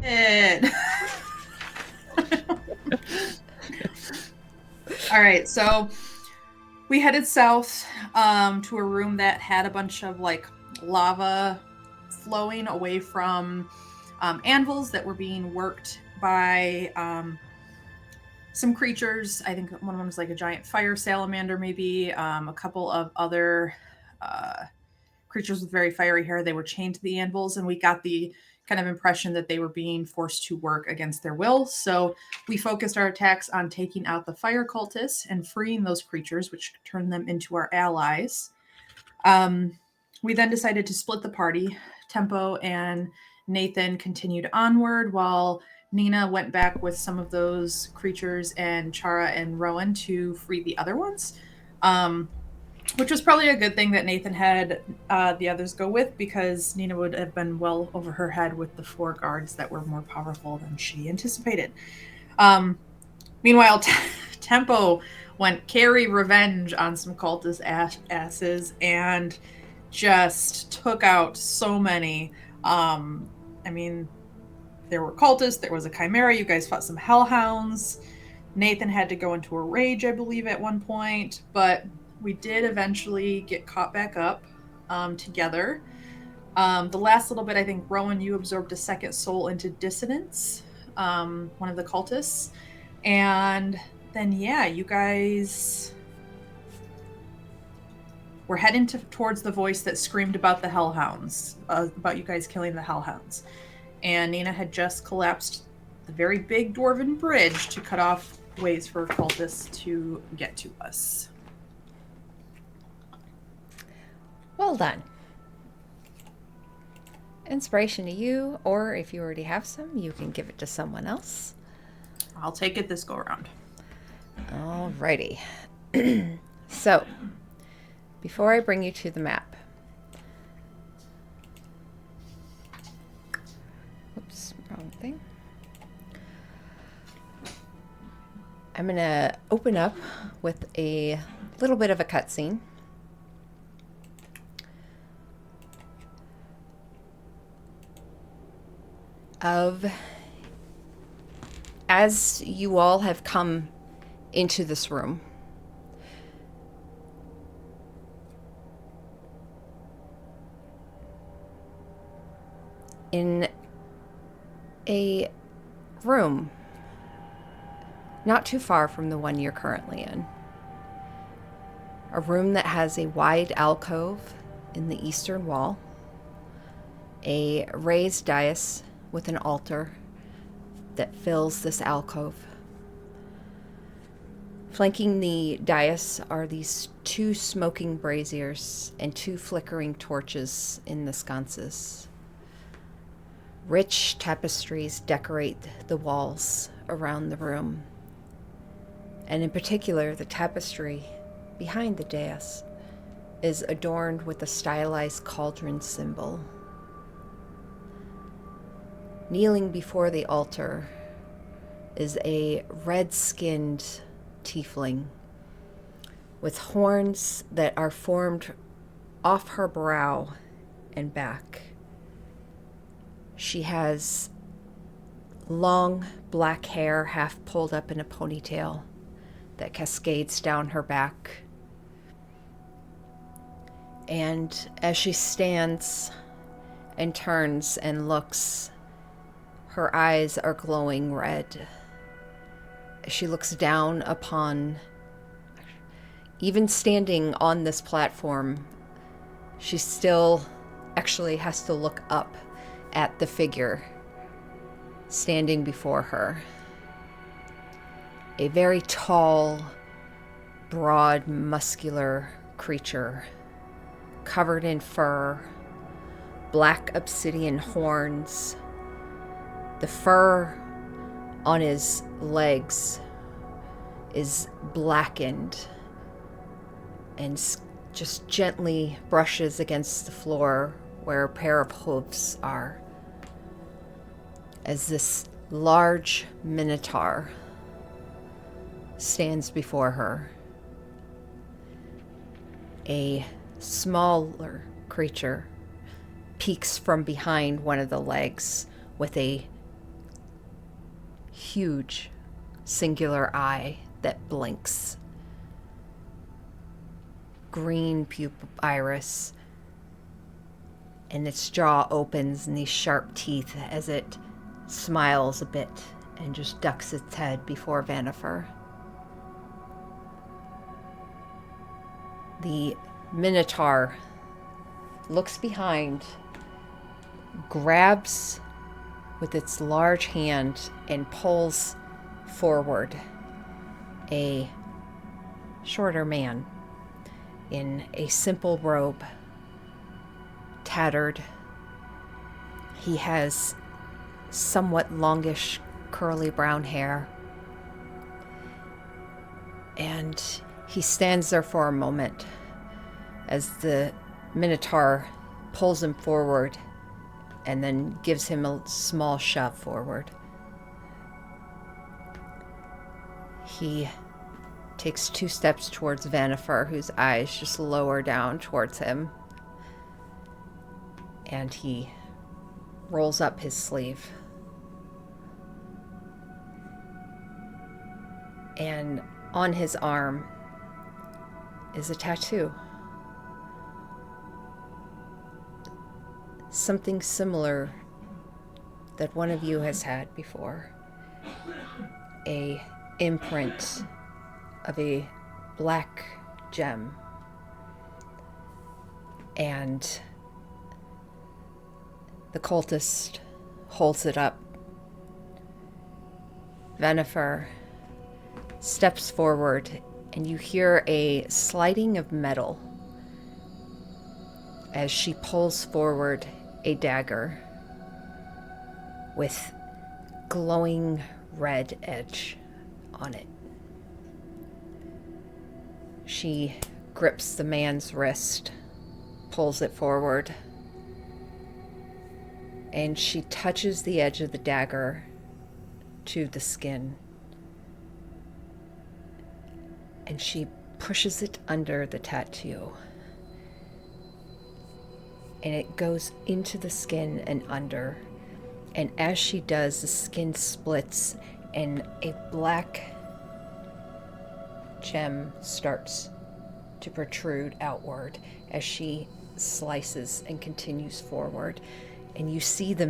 it. All right, so we headed south to a room that had a bunch of like lava flowing away from anvils that were being worked by some creatures. I think one of them was like a giant fire salamander, maybe a couple of other uh, creatures with very fiery hair. They were chained to the anvils, and we got the kind of impression that they were being forced to work against their will. So we focused our attacks on taking out the fire cultists and freeing those creatures, which turned them into our allies. Um, we then decided to split the party. Tempo and Nathan continued onward while Nina went back with some of those creatures and Chara and Rowan to free the other ones. Um, which was probably a good thing that Nathan had the others go with because Nina would have been well over her head with the four guards that were more powerful than she anticipated. Um, Meanwhile, Tempo went carry revenge on some cultist asses and just took out so many. Um, I mean, there were cultists, there was a chimera, you guys fought some hellhounds. Nathan had to go into a rage, I believe, at one point, but we did eventually get caught back up together. The last little bit, I think, Rowan, you absorbed a second soul into Dissonance, one of the cultists. And then, yeah, you guys were heading towards the voice that screamed about the Hellhounds, about you guys killing the Hellhounds. And Nina had just collapsed the very big dwarven bridge to cut off ways for cultists to get to us. Well done. Inspiration to you, or if you already have some, you can give it to someone else. I'll take it this go around. Alrighty. So, before I bring you to the map, oops, wrong thing. I'm going to open up with a little bit of a cutscene. Of as you all have come into this room, in a room not too far from the one you're currently in. A room that has a wide alcove in the eastern wall, a raised dais with an altar that fills this alcove. Flanking the dais are these two smoking braziers and two flickering torches in the sconces. Rich tapestries decorate the walls around the room, and in particular, the tapestry behind the dais is adorned with a stylized cauldron symbol. Kneeling before the altar is a red-skinned tiefling with horns that are formed off her brow and back. She has long black hair half pulled up in a ponytail that cascades down her back. And as she stands and turns and looks, her eyes are glowing red. She looks down upon, even standing on this platform, she still actually has to look up at the figure standing before her. A very tall, broad, muscular creature, covered in fur, black obsidian horns. The fur on his legs is blackened and just gently brushes against the floor where a pair of hooves are, as this large minotaur stands before her. A smaller creature peeks from behind one of the legs with a huge singular eye that blinks. Green pupil iris, and its jaw opens in these sharp teeth as it smiles a bit and just ducks its head before Vanifer. The Minotaur looks behind, grabs with its large hand, and pulls forward a shorter man in a simple robe, tattered. He has somewhat longish, curly brown hair, and he stands there for a moment as the Minotaur pulls him forward and then gives him a small shove forward. He takes 2 steps towards Vanifer, whose eyes just lower down towards him, and he rolls up his sleeve. And on his arm is a tattoo. Something similar that one of you has had before. A imprint of a black gem. And the cultist holds it up. Vanifer steps forward, and you hear a sliding of metal as she pulls forward a dagger with glowing red edge on it. She grips the man's wrist, pulls it forward, and she touches the edge of the dagger to the skin. And she pushes it under the tattoo. And it goes into the skin and under. And as she does, the skin splits and a black gem starts to protrude outward as she slices and continues forward. And you see the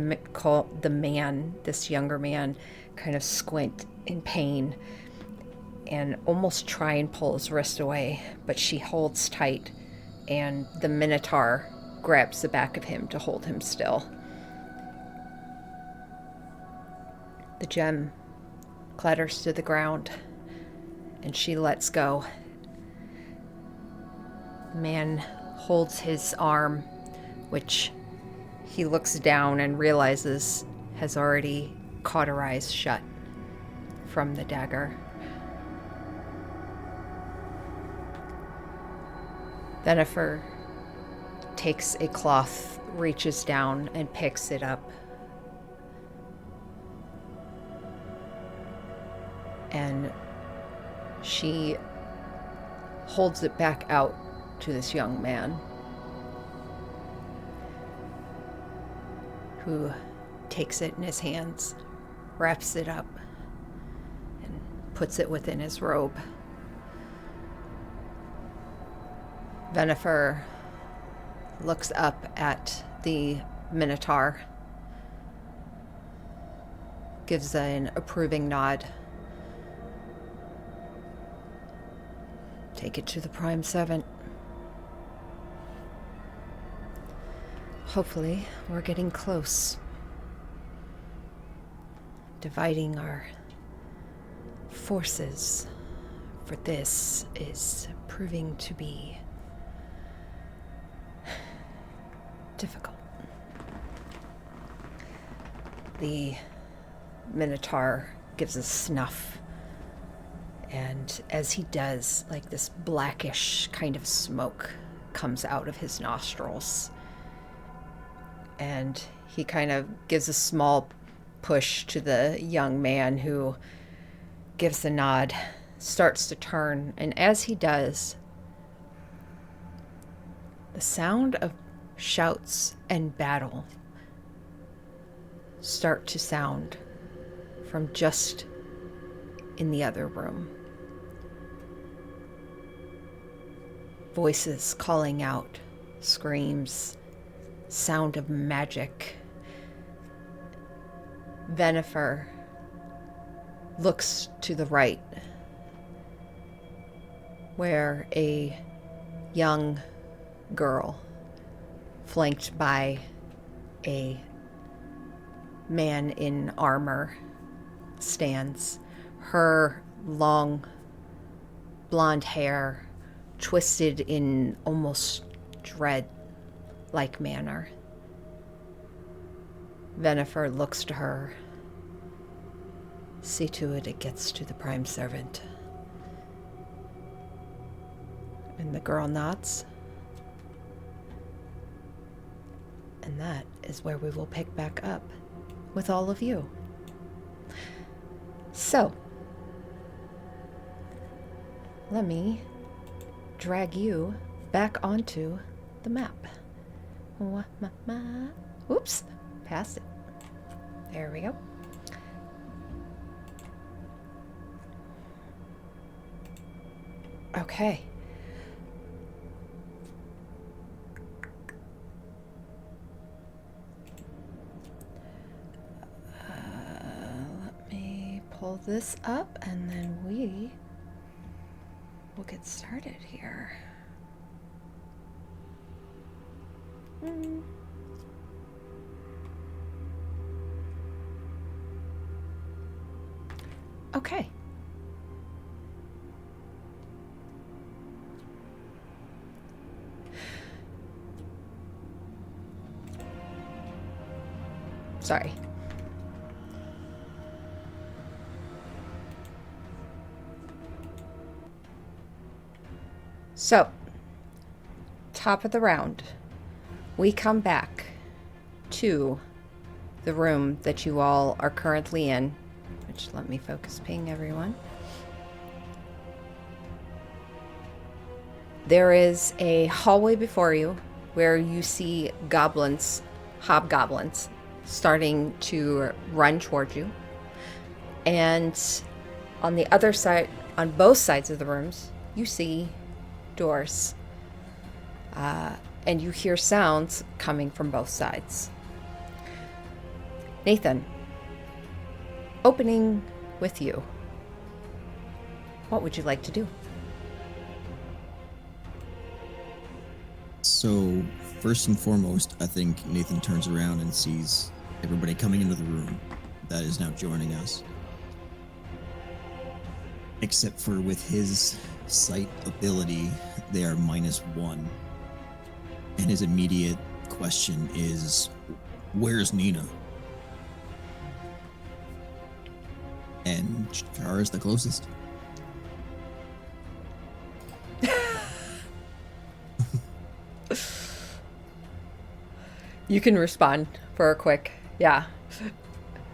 man, this younger man, kind of squint in pain and almost try and pull his wrist away, but she holds tight, and the Minotaur grabs the back of him to hold him still. The gem clatters to the ground, and she lets go. The man holds his arm, which he looks down and realizes has already cauterized shut from the dagger. Vanifer takes a cloth, reaches down, and picks it up. And she holds it back out to this young man, who takes it in his hands, wraps it up, and puts it within his robe. Vanifer looks up at the Minotaur, gives an approving nod. Take it to the Prime 7. Hopefully, we're getting close. Dividing our forces for this is proving to be difficult. The Minotaur gives a snuff, and as he does, like this blackish kind of smoke comes out of his nostrils, and he kind of gives a small push to the young man, who gives a nod, starts to turn, and as he does, the sound of shouts and battle start to sound from just in the other room. Voices calling out, screams, sound of magic. Venifer looks to the right, where a young girl, flanked by a man in armor, stands. Her long blonde hair twisted in almost dread-like manner. Venifer looks to her. See to it gets to the Prime Servant. And the girl nods. And that is where we will pick back up with all of you. So, let me drag you back onto the map. Oops, passed it. There we go. Okay. Let me pull this up and then we will get started here. Okay. Sorry. So, top of the round, we come back to the room that you all are currently in, which let me focus ping everyone. There is a hallway before you where you see goblins, hobgoblins, starting to run towards you. And on the other side, on both sides of the rooms, you see doors. And you hear sounds coming from both sides. Nathan, opening with you. What would you like to do? So, first and foremost, I think Nathan turns around and sees everybody coming into the room that is now joining us. Except for with his sight ability, they are -1. And his immediate question is, where's Nina? And Char is the closest. You can respond for a quick, yeah.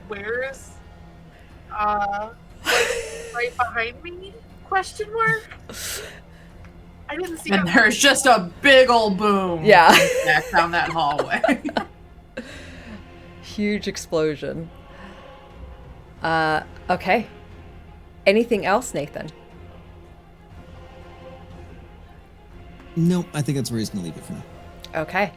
Where is right behind me? Question mark? I didn't see And that. there's just a big old boom. Yeah. Back down that hallway. Huge explosion. Okay. Anything else, Nathan? No, I think that's where he's gonna leave it for now. Okay.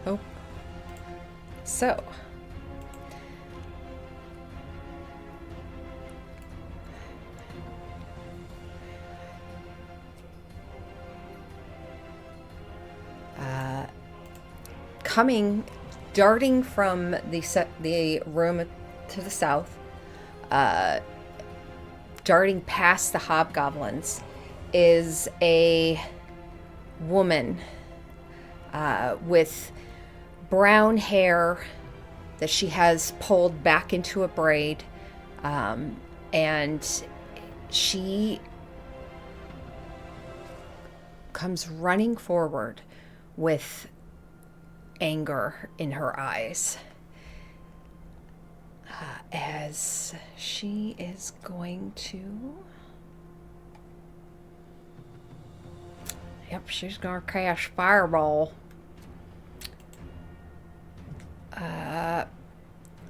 Oh. So. Darting from the room to the south, darting past the hobgoblins, is a woman with brown hair that she has pulled back into a braid, and she comes running forward with anger in her eyes, as she is going to... Yep, she's gonna cast Fireball.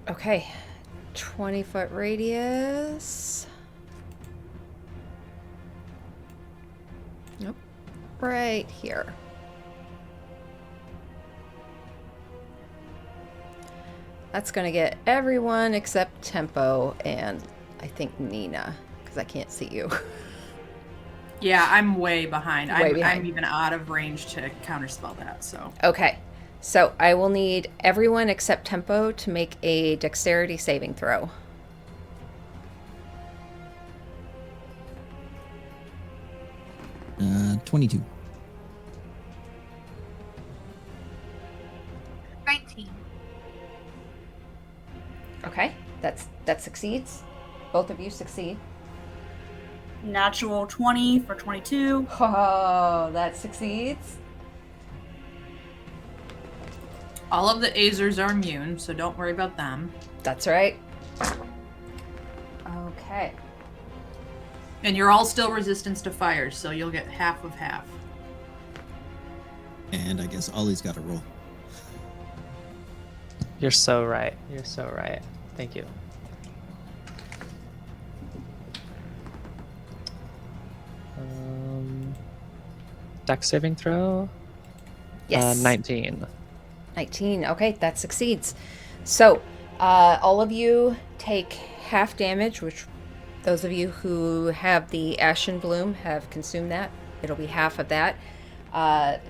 Okay. 20-foot radius. Nope. Right here. That's going to get everyone except Tempo and I think Nina, because I can't see you. Yeah, I'm way behind. Way behind. I'm even out of range to counterspell that, so. Okay. So I will need everyone except Tempo to make a dexterity saving throw. Uh, 22. 19. Okay. That succeeds. Both of you succeed. Natural 20 for 22. Oh, that succeeds. All of the Azers are immune, so don't worry about them. That's right. Okay. And you're all still resistance to fire, so you'll get half of half. And I guess Ollie's got to roll. You're so right. You're so right. Thank you. Dex saving throw? Yes. 19. 19. Okay, that succeeds. So, all of you take half damage, which those of you who have the Ashen Bloom have consumed that. It'll be half of that.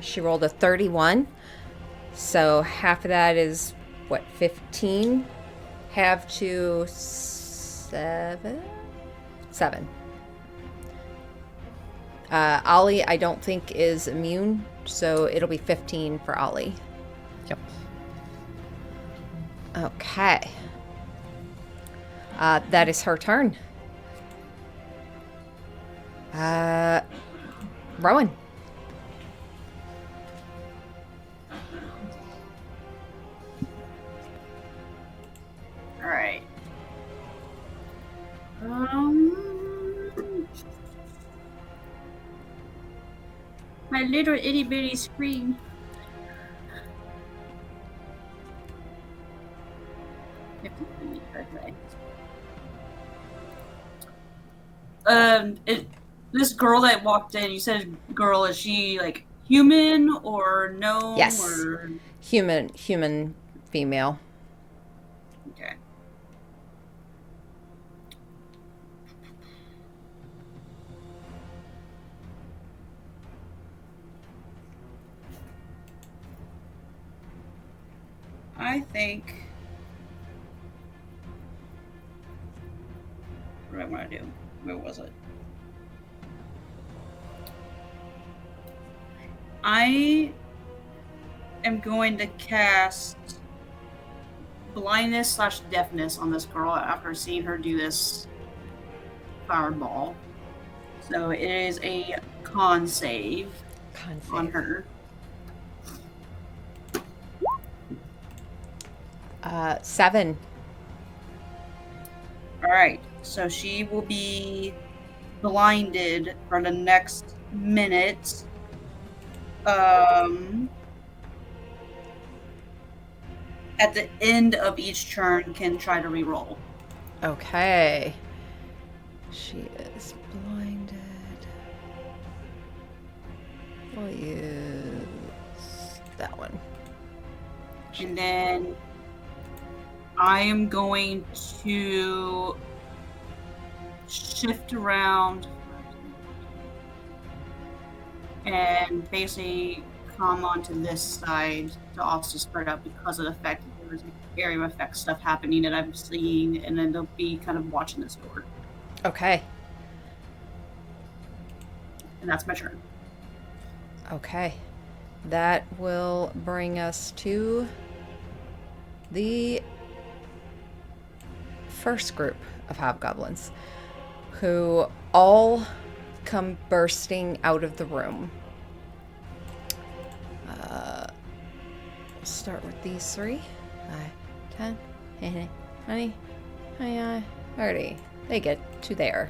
She rolled a 31. So half of that is, what, 15? Half to 7? 7. Ollie, I don't think is immune, so it'll be 15 for Ollie. Yep. Okay. That is her turn. Rowan. All right. My little itty bitty screen. Okay. This girl that walked in, you said girl, is she like human or gnome? Yes. Or... Human female. Okay. I think. What do I want to do? Where was it? I am going to cast blindness / deafness on this girl after seeing her do this fireball. So it is a con save on her. 7. All right, so she will be blinded for the next minute. At the end of each turn, can try to reroll. Okay. She is blinded. We'll use that one. And then I am going to shift around and basically come onto this side to also spread out because of the fact that there's area of effect stuff happening that I'm seeing, and then they'll be kind of watching this door. Okay. And that's my turn. Okay. That will bring us to the first group of hobgoblins, who all come bursting out of the room. We'll start with these 3. 5, 10, 20, 30. They get to there.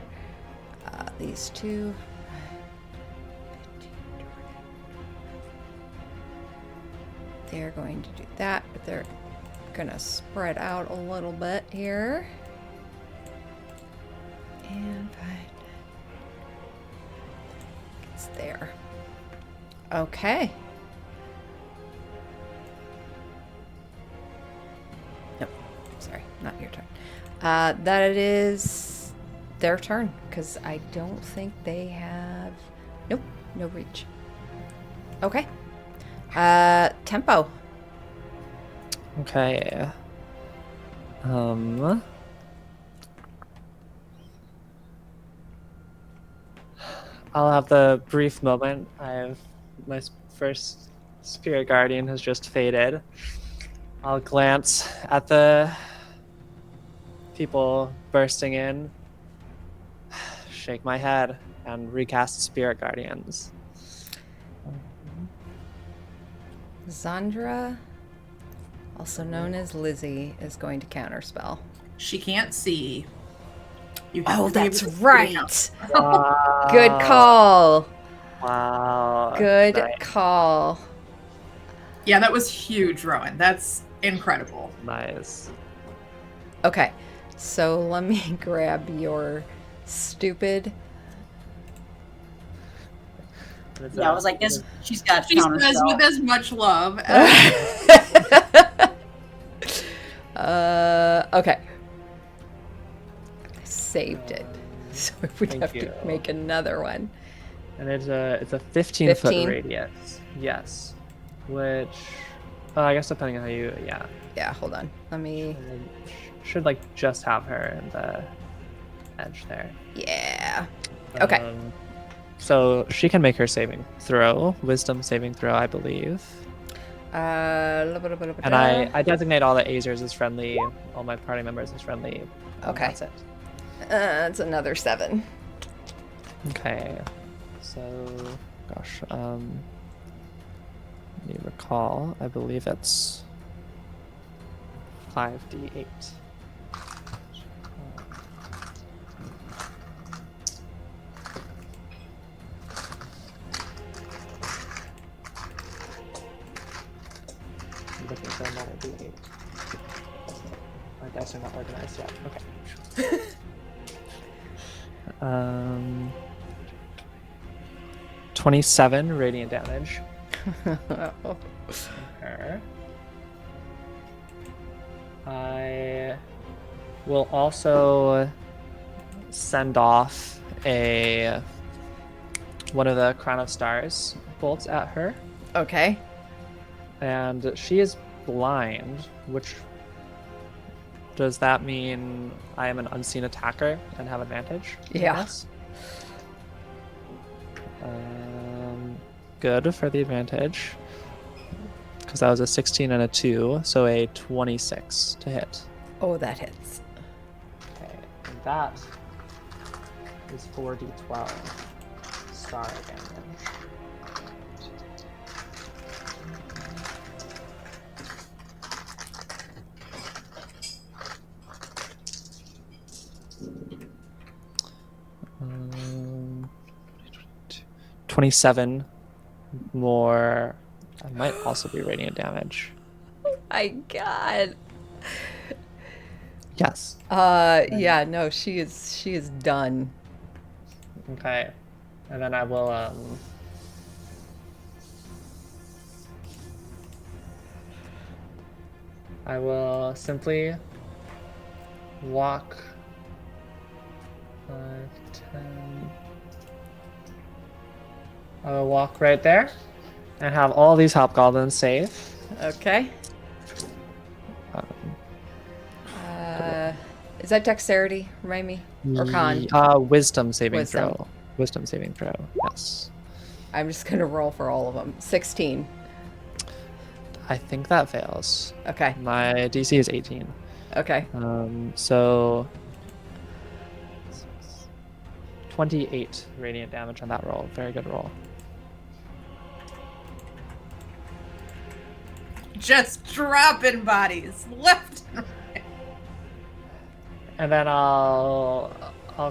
These 2. 15, 20. They're going to do that, but they're gonna spread out a little bit here. And it's there. Okay. Nope. Sorry, not your turn. That is their turn, because I don't think they have... Nope, no reach. Okay. Tempo. Okay. I'll have the brief moment. My first spirit guardian has just faded. I'll glance at the people bursting in, shake my head, and recast spirit guardians. Zandra, also known as Lizzie, is going to counterspell. She can't see. You have Oh, to be able that's to see right. Wow. Good call. Wow. Good Nice. call. Yeah, that was huge, Rowan. That's incredible. Nice. Okay, so let me grab your stupid. Yeah, I was like, this. She's got She counter says spell. with as much love as Okay. I saved it. So we'd Thank have you. to make another one. And it's a 15 15? foot radius. Yes. Which, I guess depending on how you, yeah. Yeah, hold on. Let me. Should like just have her in the edge there. Yeah. Okay. So she can make her saving throw, wisdom saving throw, I believe. And I designate all the Azers as friendly, all my party members as friendly. and Okay. That's it. It's another 7. Okay. So, gosh, let me recall. I believe it's 5d8. I'm looking for another d8. My dice are not organized yet. Okay. 27 radiant damage. Her. I will also send off one of the Crown of Stars bolts at her, Okay. and she is blind, which does that mean I am an unseen attacker and have advantage? Yeah. Yes. Good for the advantage. Because that was a 16 and a 2, so a 26 to hit. Oh, that hits. Okay, and that is 4d12 star damage. Um, 27 more. I might also be radiant damage. My God. Yes. Yeah, no, she is done. Okay. And then I will simply walk 5, 10. I will walk right there and have all these hobgoblins save. Okay. Um, Is that dexterity? Remind me. Or con? Wisdom saving Wisdom. throw. Wisdom saving throw. Yes. I'm just gonna roll for all of them. 16. I think that fails. Okay. My DC is 18. Okay. So 28 radiant damage on that roll. Very good roll. just dropping bodies left and right. And then I'll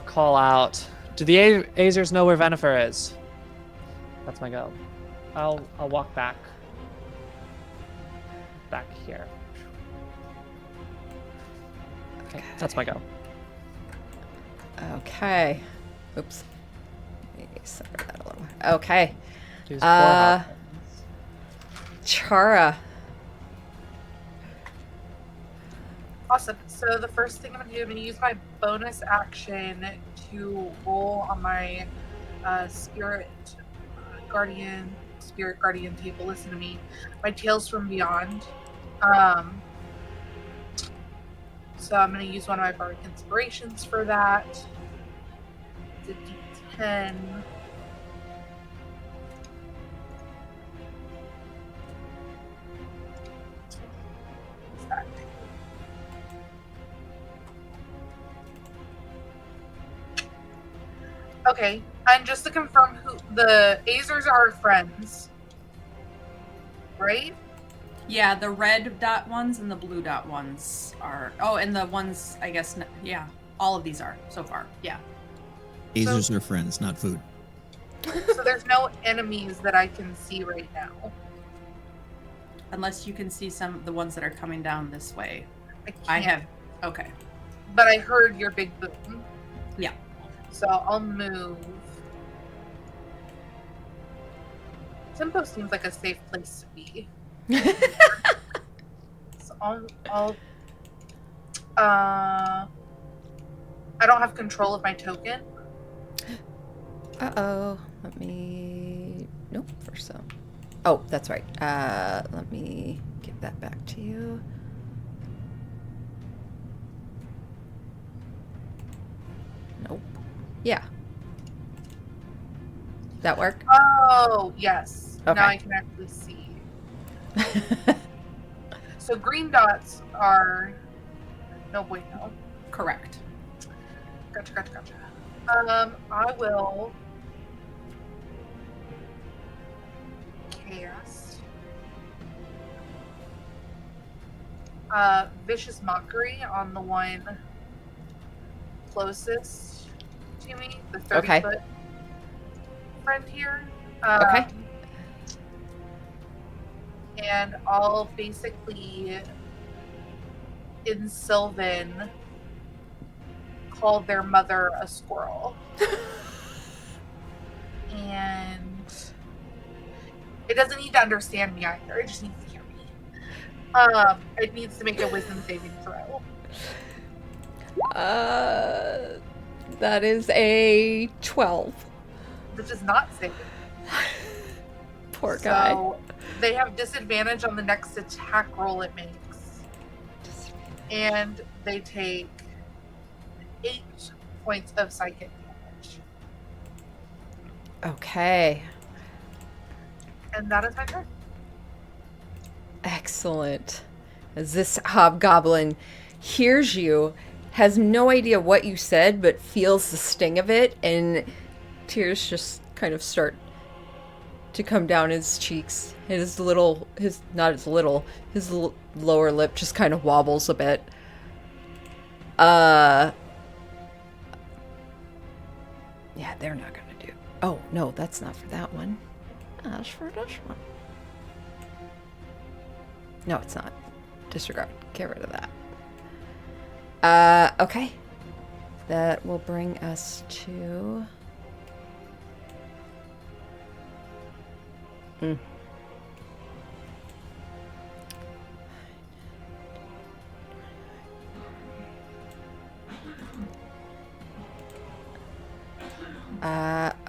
call out. Do the Azers know where Venifer is? That's my go. I'll walk back here. Okay, that's my go. Okay. Oops. Maybe separate that a little. Okay. Use 4 Uh, hot buttons. Chara. Awesome. So the first thing I'm gonna do, I'm gonna use my bonus action to roll on my spirit guardian table. Listen to me. My Tales from Beyond. So I'm gonna use one of my bardic inspirations for that. It's a D10. What's that? Okay, and just to confirm, who the Azers are friends, right? Yeah, the red dot ones and the blue dot ones are. Oh, and the ones, I guess, yeah, all of these are so far. Yeah. Azers are friends, not food. So there's no enemies that I can see right now. Unless you can see some of the ones that are coming down this way. I can't, I have. Okay. but I heard your big boom. Yeah. So I'll move. Tempo seems like a safe place to be. So I'll I don't have control of my token. Uh-oh. Let me... Nope, for some. Oh, that's right. Let me give that back to you. Nope. Yeah. That work? Oh, yes. Okay. Now I can actually see. So green dots are no bueno. Correct. Gotcha. I will cast Vicious Mockery on the one closest to me, the 30-foot friend here. Okay. And I'll basically, in Sylvan, call their mother a squirrel. And it doesn't need to understand me either. It just needs to hear me. It needs to make a wisdom saving throw. That is a 12. Which is not saving. Poor guy. So they have disadvantage on the next attack roll it makes. And they take 8 points of psychic damage. Okay. And that is my turn. Excellent. As this hobgoblin hears you, has no idea what you said, but feels the sting of it, and tears just kind of start to come down his cheeks. His lower lip just kind of wobbles a bit. Yeah, they're not gonna do. Oh, no, that's not for that one. That's for this one. No, it's not. Disregard. Get rid of that. Okay. That will bring us to...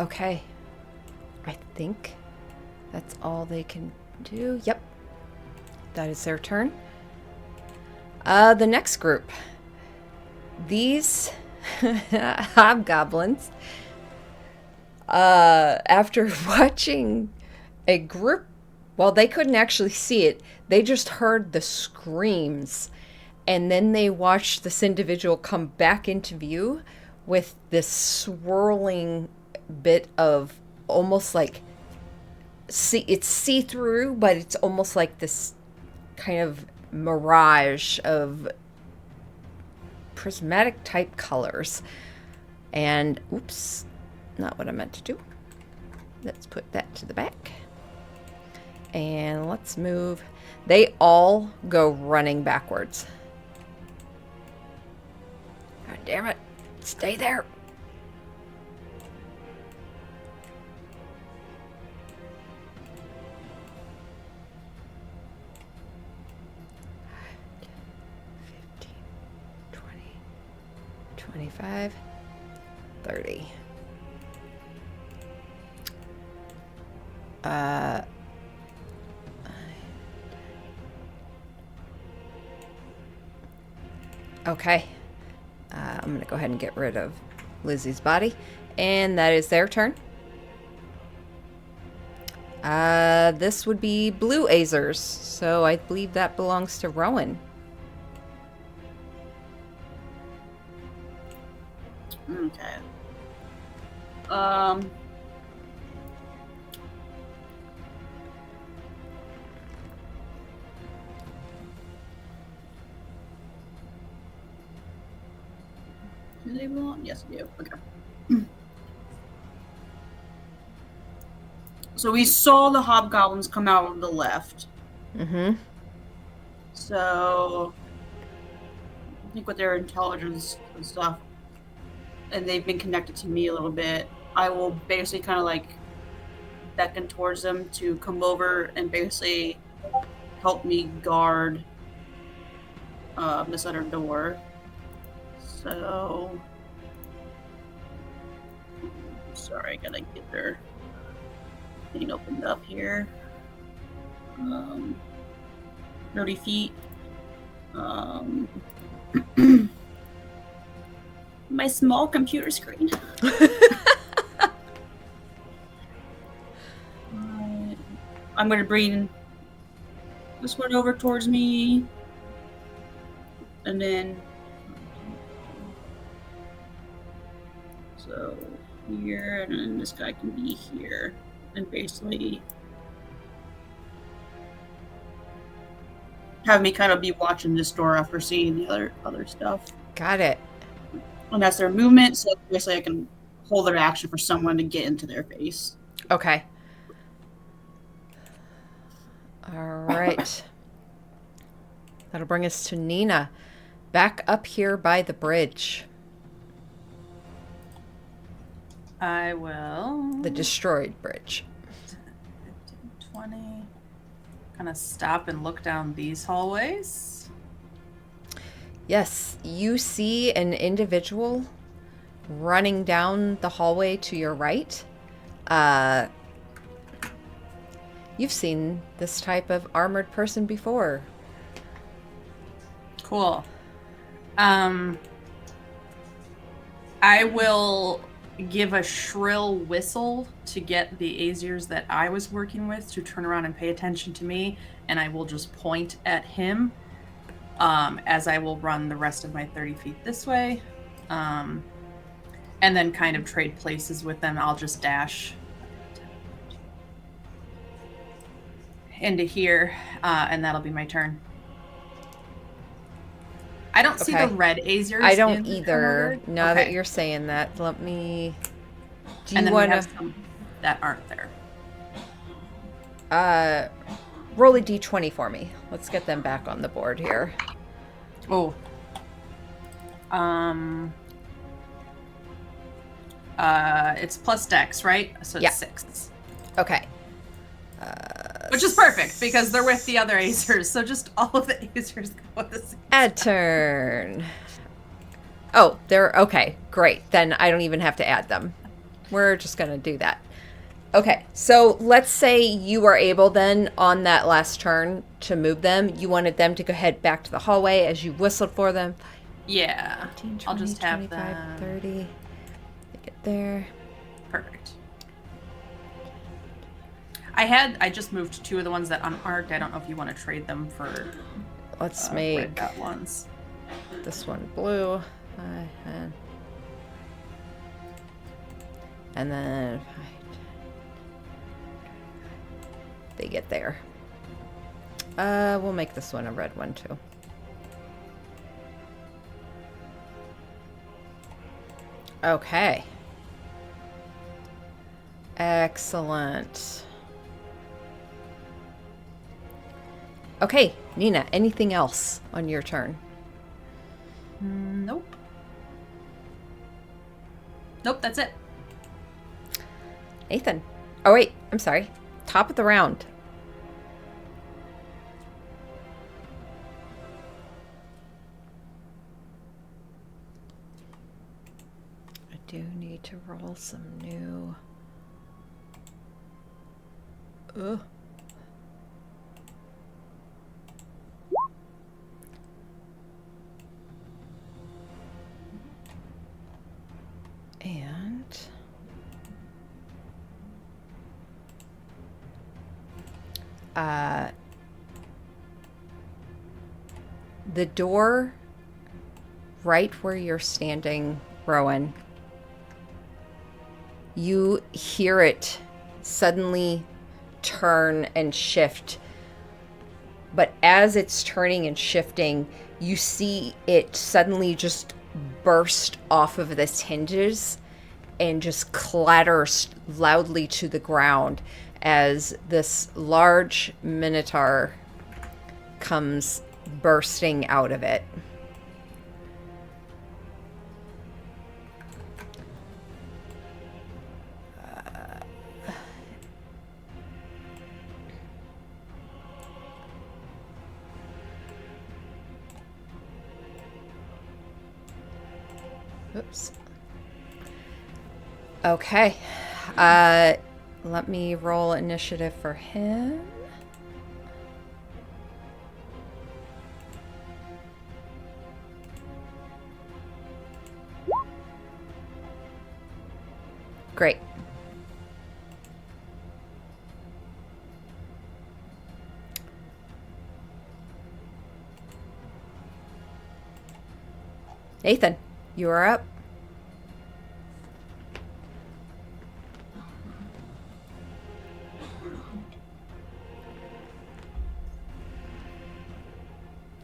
Okay. I think that's all they can do. Yep. That is their turn. The next group. These hobgoblins, after watching a group, well, they couldn't actually see it. They just heard the screams, and then they watched this individual come back into view with this swirling bit of almost like it's see-through, but it's almost like this kind of mirage of prismatic type colors. And oops, not what I meant to do. Let's put that to the back. And let's move. They all go running backwards. damn it. Stay there. $15, $20, $25, $30. Okay. I'm going to go ahead and get rid of Lizzie's body. And that is their turn. This would be Blue Azers. So I believe that belongs to Rowan. Okay. Do they belong? Yes, they do. Okay. So we saw the hobgoblins come out on the left. Mm-hmm. So I think with their intelligence and stuff, and they've been connected to me a little bit, I will basically kind of like beckon towards them to come over and basically help me guard this other door. So, sorry, I gotta get their thing opened up here. 30 feet. My small computer screen. I'm gonna bring this one over towards me, and then so here, and then this guy can be here, and basically have me kind of be watching this door after seeing the other stuff. Got it. And that's their movement, so basically I can hold their action for someone to get into their face. Okay. All right. That'll bring us to Nina. Back up here by the bridge. I will. The destroyed bridge. 20. Kind of stop and look down these hallways. Yes, you see an individual running down the hallway to your right. You've seen this type of armored person before. Cool. I will give a shrill whistle to get the Azirs that I was working with to turn around and pay attention to me, and I will just point at him as I will run the rest of my 30 feet this way, and then kind of trade places with them. I'll just dash into here, and that'll be my turn. I don't see the red Azirs. I don't either. Now that you're saying that, let me. Do you want to? Some that aren't there. Roll a d20 for me. Let's get them back on the board here. Oh. It's plus dex, right? So it's 6. Okay. Which is perfect because they're with the other Azers. So just all of the Azers go at the same Add turn. Oh, they're okay. Great. Then I don't even have to add them. We're just going to do that. Okay. So let's say you are able then on that last turn to move them. You wanted them to go head back to the hallway as you whistled for them. Yeah. 15, 20, I'll just have 25, them. 30. They get there. Perfect. I just moved 2 of the ones that unmarked. I don't know if you want to trade them for Let's red make dot ones. this one blue. And then they get there. We'll make this one a red one too. Okay. Excellent. Okay, Nina, anything else on your turn? Nope. Nope, that's it. Nathan. Oh, wait. I'm sorry. Top of the round. I do need to roll some new... Ugh. And... the door right where you're standing, Rowan, you hear it suddenly turn and shift. But as it's turning and shifting, you see it suddenly just burst off of its hinges and just clatter loudly to the ground as this large minotaur comes bursting out of it. Oops. Okay. Let me roll initiative for him. Great. Nathan, you are up.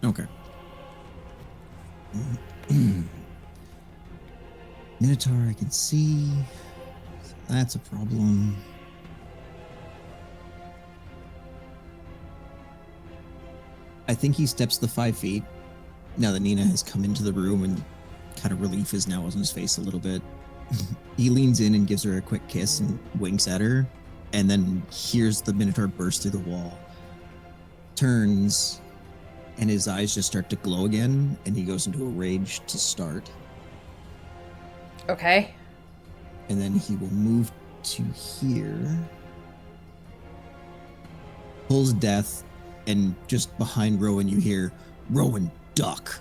Okay. Minotaur, I can see. That's a problem. I think he steps the 5 feet now that Nina has come into the room, and kind of relief is now on his face a little bit. He leans in and gives her a quick kiss and winks at her, and then hears the Minotaur burst through the wall. Turns, and his eyes just start to glow again, and he goes into a rage to start. Okay. And then he will move to here. Pulls death, and just behind Rowan you hear, "Rowan, duck."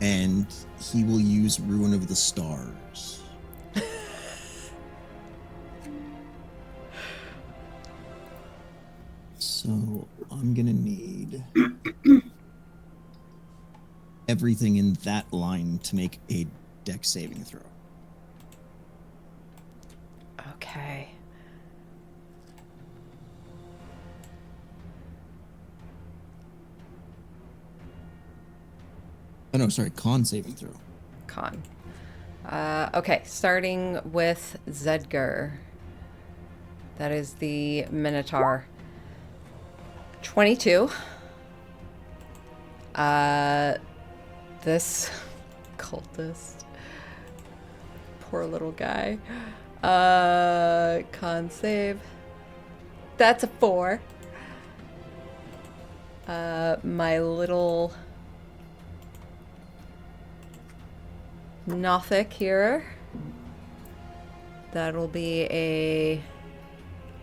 And he will use Ruin of the Stars. So I'm gonna need everything in that line to make a dex saving throw. Okay. Oh no, sorry, con saving throw. Con. Okay, starting with Zedgar. That is the Minotaur. 22. This cultist. Poor little guy. Con save. That's a 4. My little Nothic here. That'll be a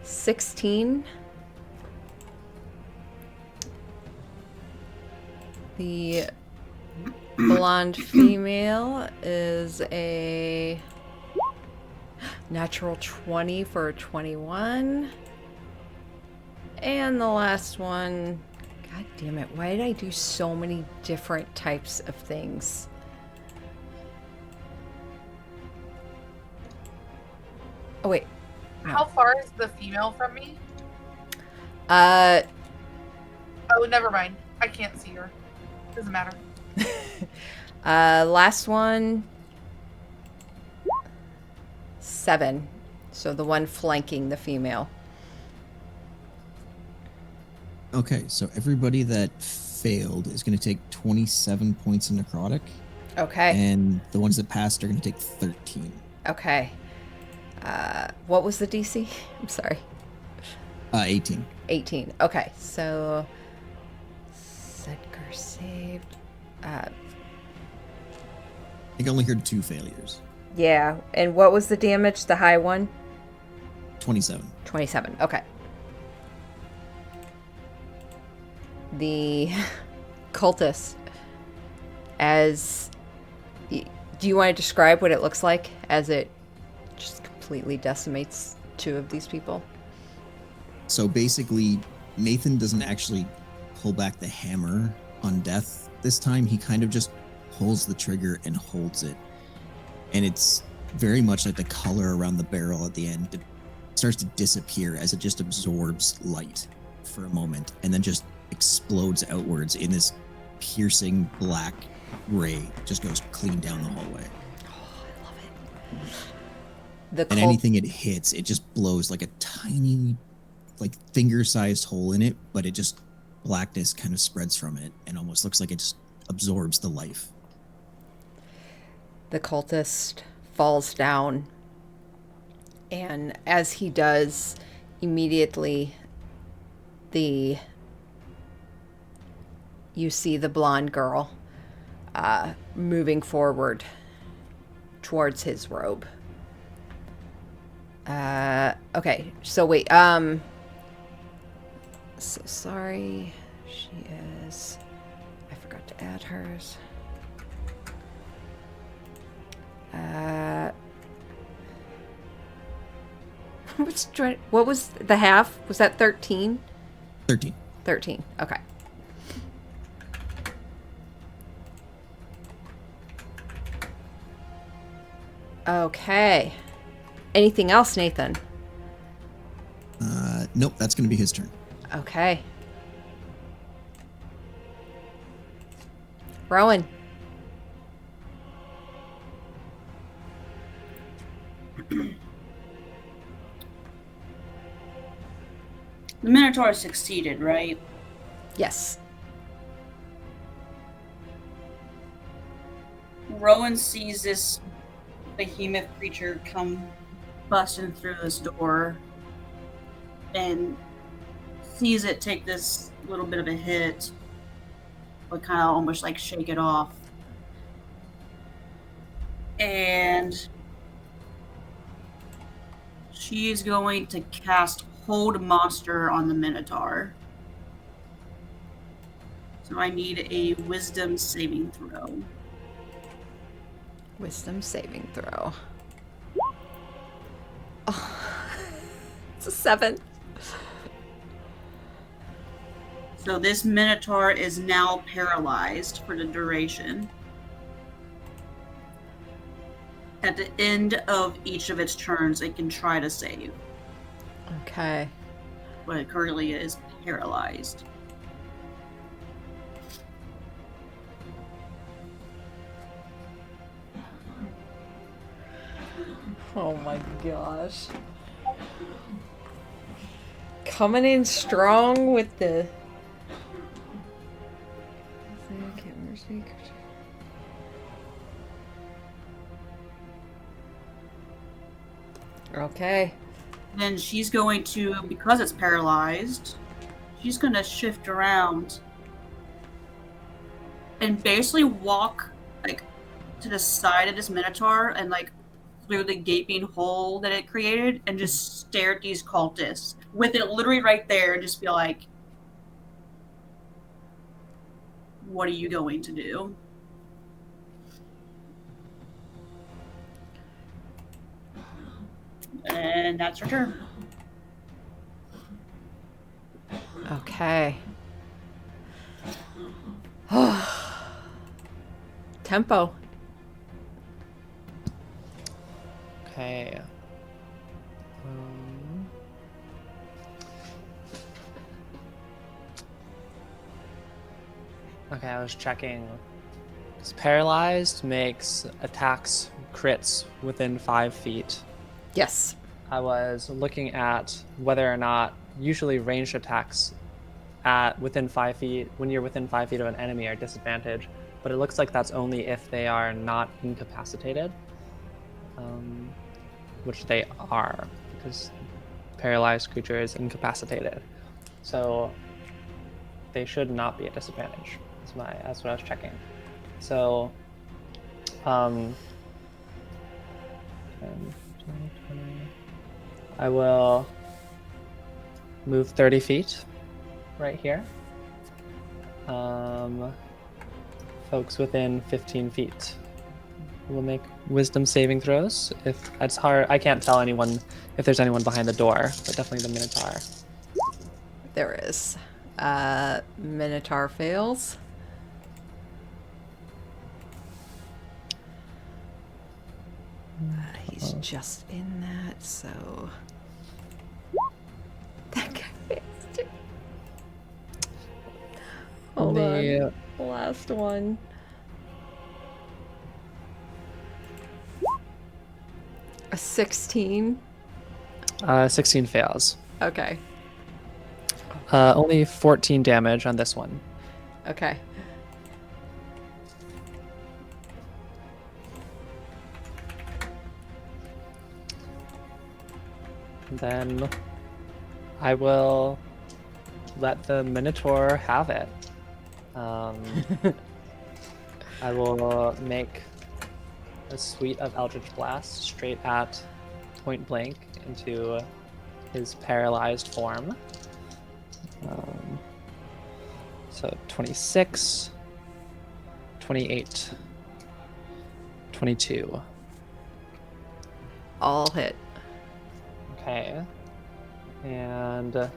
16. The blonde female is a natural 20 for a 21. And the last one, god damn it, why did I do so many different types of things? Oh wait. No. How far is the female from me? Uh, Oh, never mind. I can't see her. Doesn't matter. last one, 7. So the one flanking the female. Okay, so everybody that failed is going to take 27 points of necrotic. Okay. And the ones that passed are going to take 13. Okay. What was the DC? I'm sorry. 18. 18. Okay, so Sedgar saved. I think I only heard 2 failures. Yeah, and what was the damage? The high one? 27. 27. Okay. The cultist, as do you want to describe what it looks like as it just completely decimates 2 of these people? So basically, Nathan doesn't actually pull back the hammer on death this time. He kind of just pulls the trigger and holds it. And it's very much like the color around the barrel at the end. It starts to disappear as it just absorbs light for a moment and then just explodes outwards in this piercing black ray. Just goes clean down the hallway. Oh, I love it. And anything it hits, it just blows like a tiny, like finger-sized hole in it, but it just, blackness kind of spreads from it and almost looks like it just absorbs the life. The cultist falls down, and as he does, immediately you see the blonde girl moving forward towards his robe. Okay, so wait, so sorry, she is, I forgot to add hers. What was the half? Was that 13? 13. 13, okay. Okay. Anything else, Nathan? Nope, that's going to be his turn. Okay. Rowan. The Minotaur succeeded, right? Yes. Rowan sees this behemoth creature come busting through this door and sees it take this little bit of a hit, but kind of almost like shake it off. And she is going to cast Hold Monster on the Minotaur. So I need a Wisdom saving throw. Wisdom saving throw. Oh, it's a 7. So this Minotaur is now paralyzed for the duration. At the end of each of its turns, it can try to save, Okay. but it currently is paralyzed. Oh my gosh. Coming in strong with the... Okay. Then she's going to, because it's paralyzed, she's going to shift around and basically walk like to the side of this Minotaur and like through the gaping hole that it created and just stare at these cultists with it literally right there and just be like, what are you going to do? And that's her turn. Okay. Tempo. Okay. Okay, I was checking. Because paralyzed makes attacks crits within 5 feet. Yes. I was looking at whether or not usually ranged attacks at within 5 feet, when you're within 5 feet of an enemy, are disadvantaged. but it looks like that's only if they are not incapacitated, which they are, because paralyzed creature is incapacitated. So they should not be at disadvantage. That's what I was checking. So, 10, 20. I will move 30 feet right here. Folks within 15 feet will make wisdom saving throws. If it's hard, I can't tell anyone if there's anyone behind the door, but definitely the Minotaur. There is. Minotaur fails. He's just in that, so... That guy fails too. Hold on. Last one. A 16. 16 fails. Okay. Only 14 damage on this one. Okay. Then I will let the Minotaur have it. I will make a suite of Eldritch Blasts straight at point blank into his paralyzed form. So 26, 28, 22. All hit. Okay. And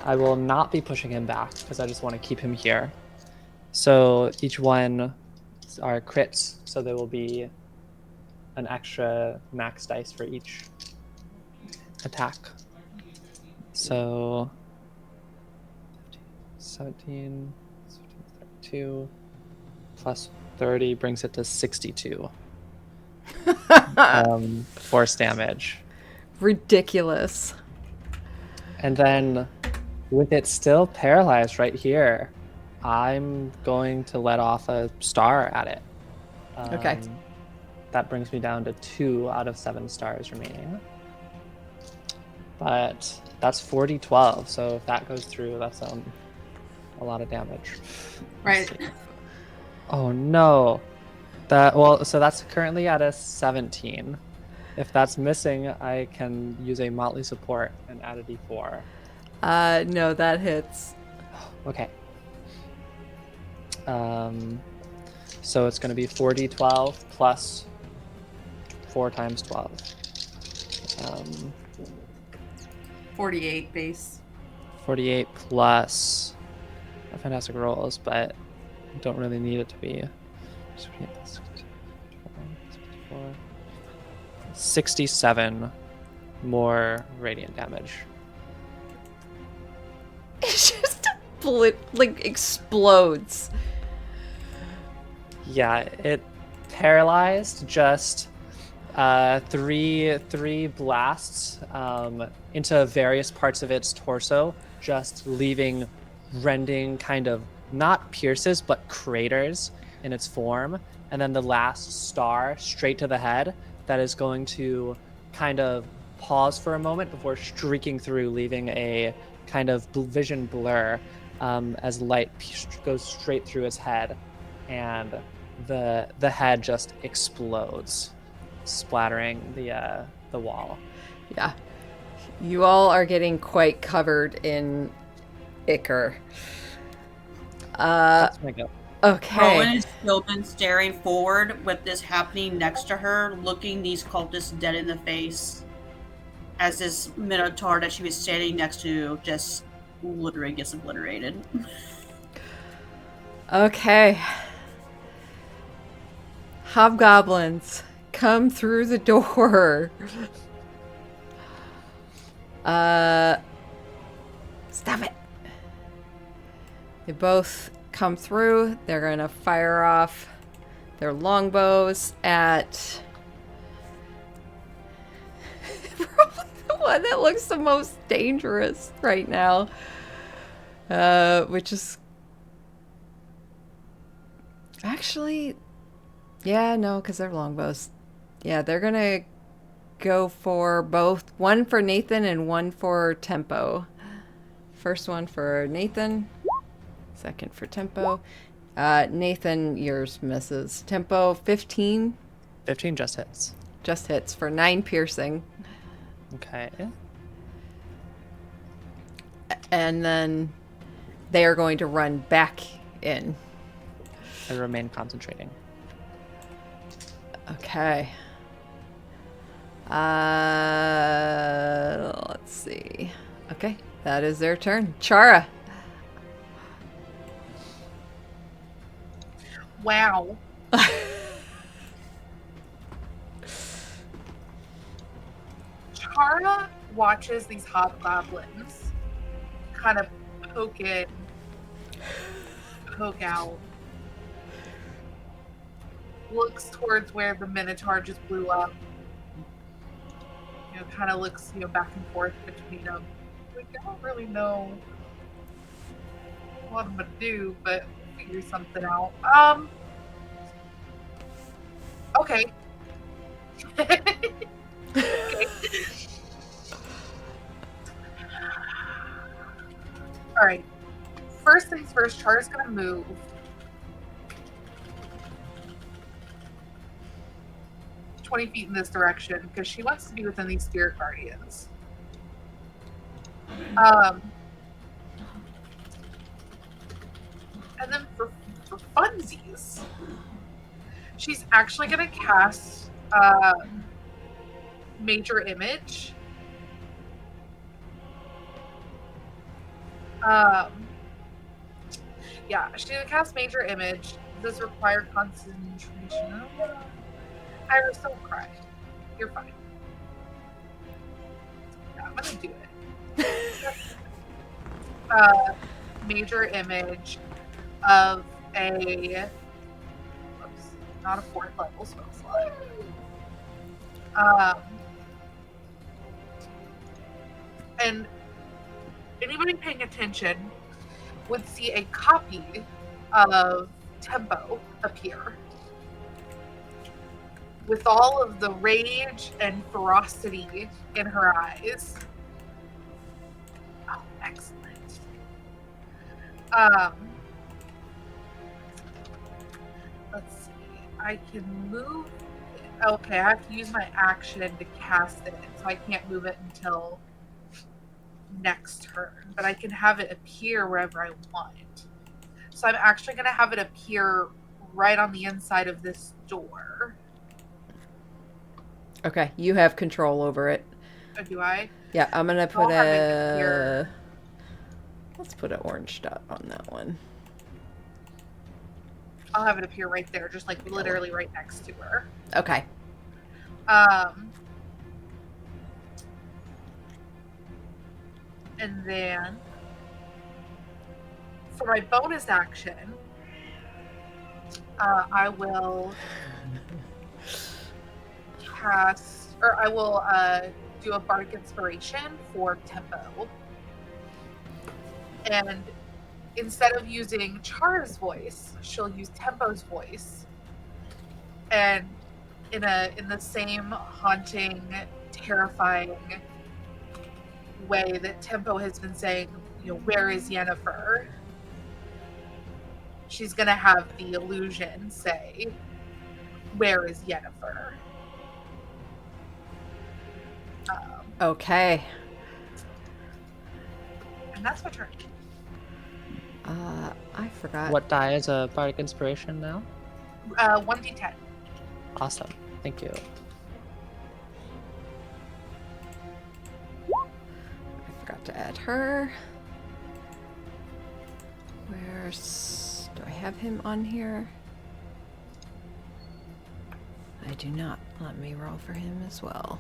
I will not be pushing him back because I just want to keep him here. So each one are crits, so there will be an extra max dice for each attack. So 17, 32 plus 30 brings it to 62 force damage. Ridiculous. And then with it still paralyzed right here, I'm going to let off a star at it. Okay. That brings me down to 2 out of 7 stars remaining. But that's 40-12, so if that goes through, that's a lot of damage. Right. Oh no. So that's currently at a 17. If that's missing, I can use a Motley support and add a d4. No, that hits. Okay. So it's going to be 4d12 plus 4 times 12. 48 base. 48 plus fantastic rolls, but don't really need it to be. 67 more radiant damage. It just explodes. Yeah, it paralyzed just three blasts into various parts of its torso, just leaving rending kind of not pierces but craters in its form, and then the last star straight to the head that is going to kind of pause for a moment before streaking through, leaving a kind of vision blur as light goes straight through its head, and the head just explodes, splattering the wall. Yeah. You all are getting quite covered in ichor. That's my go. Okay. Rowan has still been staring forward with this happening next to her, looking these cultists dead in the face as this Minotaur that she was standing next to just literally gets obliterated. Okay. Hobgoblins, come through the door. Stop it. They both come through. They're going to fire off their longbows at probably the one that looks the most dangerous right now, which is Actually, yeah, no, because they're longbows. Yeah, they're gonna go for both. One for Nathan and one for Tempo. First one for Nathan. Second for Tempo. Nathan, yours misses. Tempo, 15. 15 just hits. Just hits for 9 piercing. Okay. And then they are going to run back in. I remain concentrating. Okay. Let's see. Okay, that is their turn. Chara. Wow. Chara watches these hobgoblins kind of poke out, looks towards where the Minotaur just blew up, kind of looks, back and forth between them. Like, I don't really know what I'm gonna do, but figure something out. Okay. Okay. All right. First things first, Chara's gonna move. "20 feet in this direction because she wants to be within these spirit guardians. And then for funsies, she's actually gonna cast Major Image. Yeah, she's gonna cast Major Image. Does require concentration. Iris, don't cry. You're fine. Yeah, I'm gonna do it. Major Image of a not a 4th level spell slot. And anybody paying attention would see a copy of Tempo appear with all of the rage and ferocity in her eyes. Oh, excellent. Let's see. I can move. Okay, I have to use my action to cast it, so I can't move it until next turn. But I can have it appear wherever I want. So I'm actually going to have it appear right on the inside of this door. Okay, you have control over it. Oh, do I? Yeah, I'm gonna put I'll have it appear. Let's put an orange dot on that one. I'll have it appear right there, just like literally right next to her. Okay. And then for my bonus action, I will cast, or I will do a bardic inspiration for Tempo. And instead of using Chara's voice, she'll use Tempo's voice. And in the same haunting, terrifying way that Tempo has been saying, where is Yennefer? She's gonna have the illusion say, where is Yennefer? Okay. And that's my turn. I forgot. What die is a bardic inspiration now? 1d10. Awesome. Thank you. I forgot to add her. Where's... Do I have him on here? I do not. Let me roll for him as well.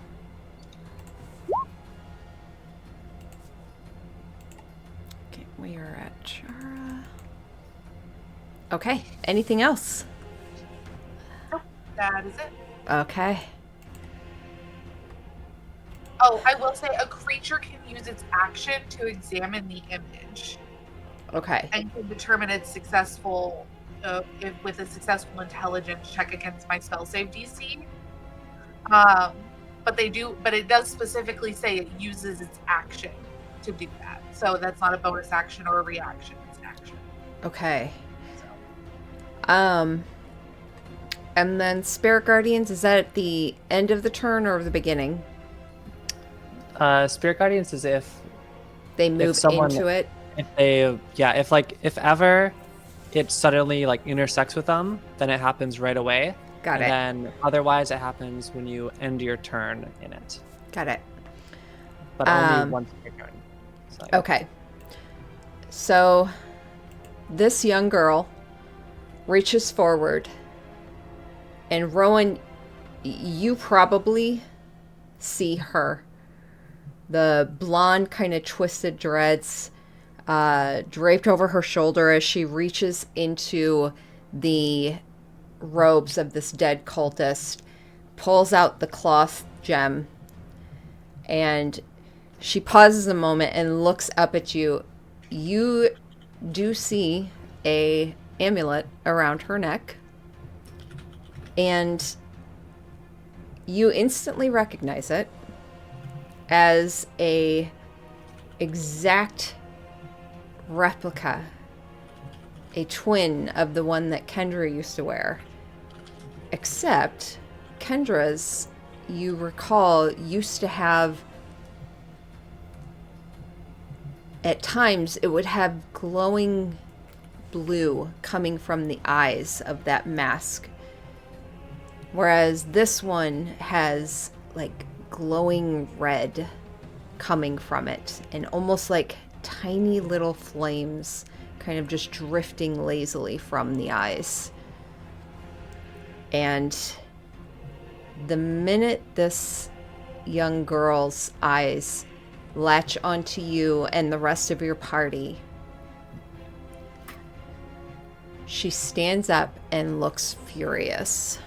Okay, we are at Chara. Okay, anything else? Nope, that is it. Okay. Oh, I will say a creature can use its action to examine the image Okay. and can determine its successful with a successful intelligence check against my spell save DC. But it does specifically say it uses its action to do that. So that's not a bonus action or a reaction, it's an action. Okay. So. And then Spirit Guardians, is that at the end of the turn or the beginning? Spirit Guardians is if They move someone- into it? if ever it suddenly like intersects with them, then it happens right away. Got it. And then otherwise it happens when you end your turn in it. Got it. But only once per turn. So, Okay. So this young girl reaches forward, and Rowan, you probably see her. The blonde, kind of twisted dreads draped over her shoulder as she reaches into the robes of this dead cultist, pulls out the cloth gem, and she pauses a moment and looks up at you. You do see a amulet around her neck, and you instantly recognize it as a exact replica, a twin of the one that Kendra used to wear. Except Kendra's, you recall, used to have, at times, it would have glowing blue coming from the eyes of that mask. Whereas this one has, like, glowing red coming from it, and almost like tiny little flames kind of just drifting lazily from the eyes. And the minute this young girl's eyes latch onto you and the rest of your party, she stands up and looks furious.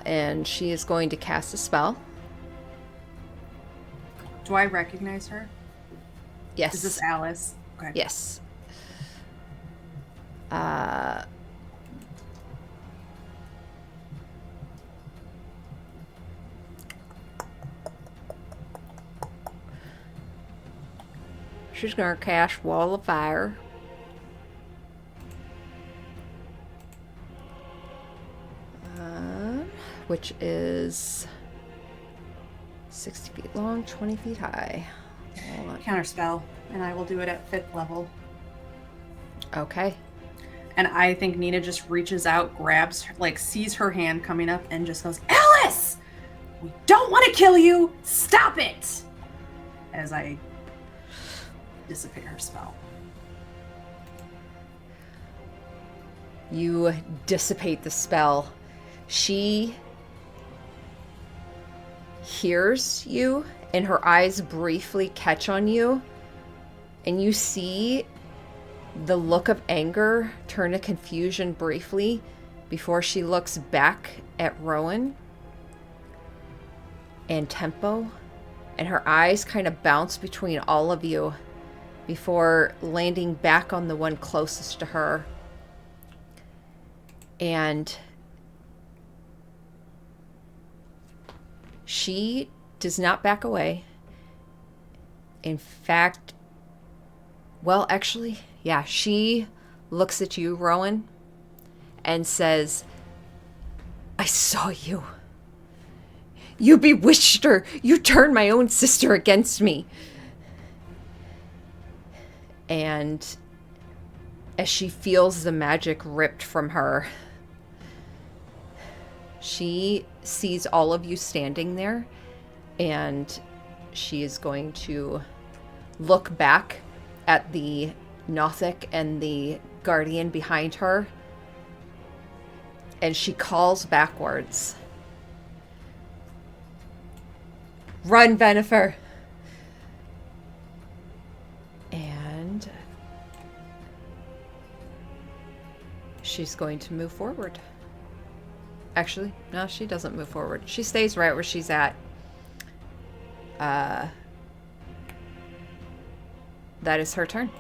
And she is going to cast a spell. Do I recognize her? Yes. Is this Alice? Okay. Yes. She's gonna cast Wall of Fire. Which is 60 feet long, 20 feet high. Hold on. Counterspell, and I will do it at 5th level. Okay. And I think Nina just reaches out, grabs her, like sees her hand coming up, and just goes, "Alice! We don't want to kill you! Stop it!" As I dissipate her spell. You dissipate the spell. She hears you, and her eyes briefly catch on you, and you see the look of anger turn to confusion briefly before she looks back at Rowan and Tempo, and her eyes kind of bounce between all of you before landing back on the one closest to her. And she does not back away. In fact, well, actually, yeah, she looks at you, Rowan, and says, "I saw you. You bewitched her. You turned my own sister against me." And as she feels the magic ripped from her, she sees all of you standing there, and she is going to look back at the Nothic and the Guardian behind her, and she calls backwards, "Run, Venifer!" And she's going to move forward. Actually, no, she doesn't move forward. She stays right where she's at. That is her turn.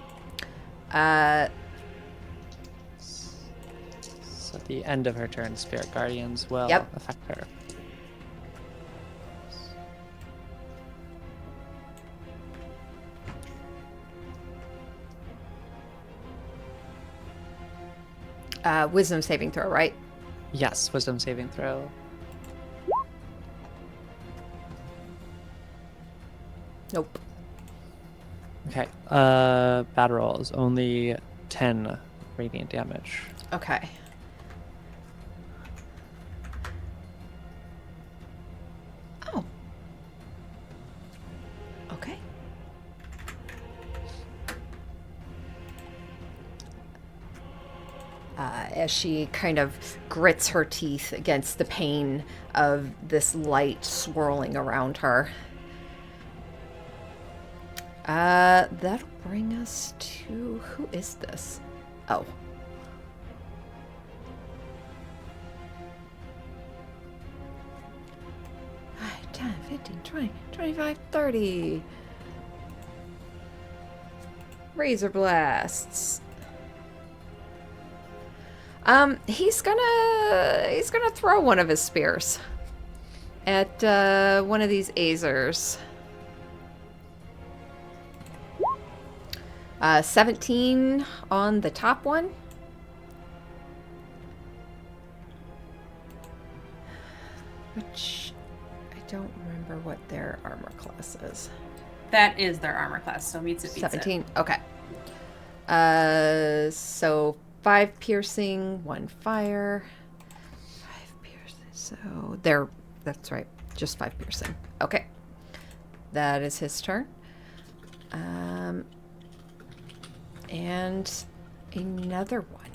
at the end of her turn, Spirit Guardians will Yep. affect her. Wisdom saving throw, right? Yes, wisdom saving throw. Nope. Okay. Bad rolls. Only 10 radiant damage. Okay. Oh. Okay. As she kind of grits her teeth against the pain of this light swirling around her. That'll bring us to... Who is this? Oh. 10, 15, 20, 25, 30. Razor blasts. He's gonna throw one of his spears at one of these Azers. 17 on the top one. Which I don't remember what their armor class is. That is their armor class, so meets it, beats 17. it. Okay. So 5 piercing, 1 fire. 5 piercing. So that's right. Just 5 piercing. Okay. That is his turn. And another one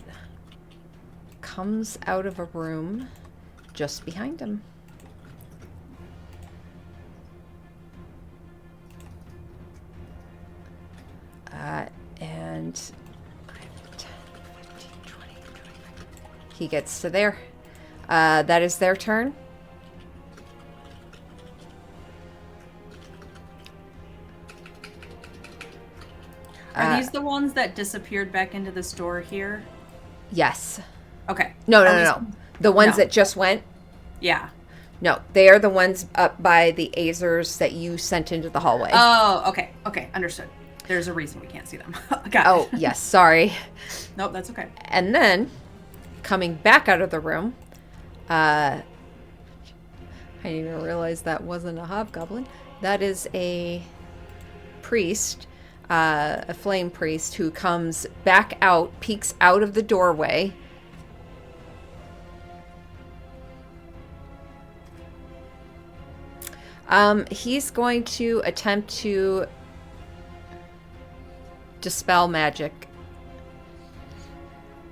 comes out of a room just behind him. And 10, 15, 20, 25. He gets to there. That is their turn. Are these the ones that disappeared back into the store here? Yes. Okay. No. The ones No. that just went? Yeah. No, they are the ones up by the Azers that you sent into the hallway. Oh, okay. Okay, understood. There's a reason we can't see them. Got Oh, it. yes, sorry. Nope, that's okay. And then, coming back out of the room, I didn't even realize that wasn't a hobgoblin. That is a priest, a flame priest, who comes back out, peeks out of the doorway. He's going to attempt to dispel magic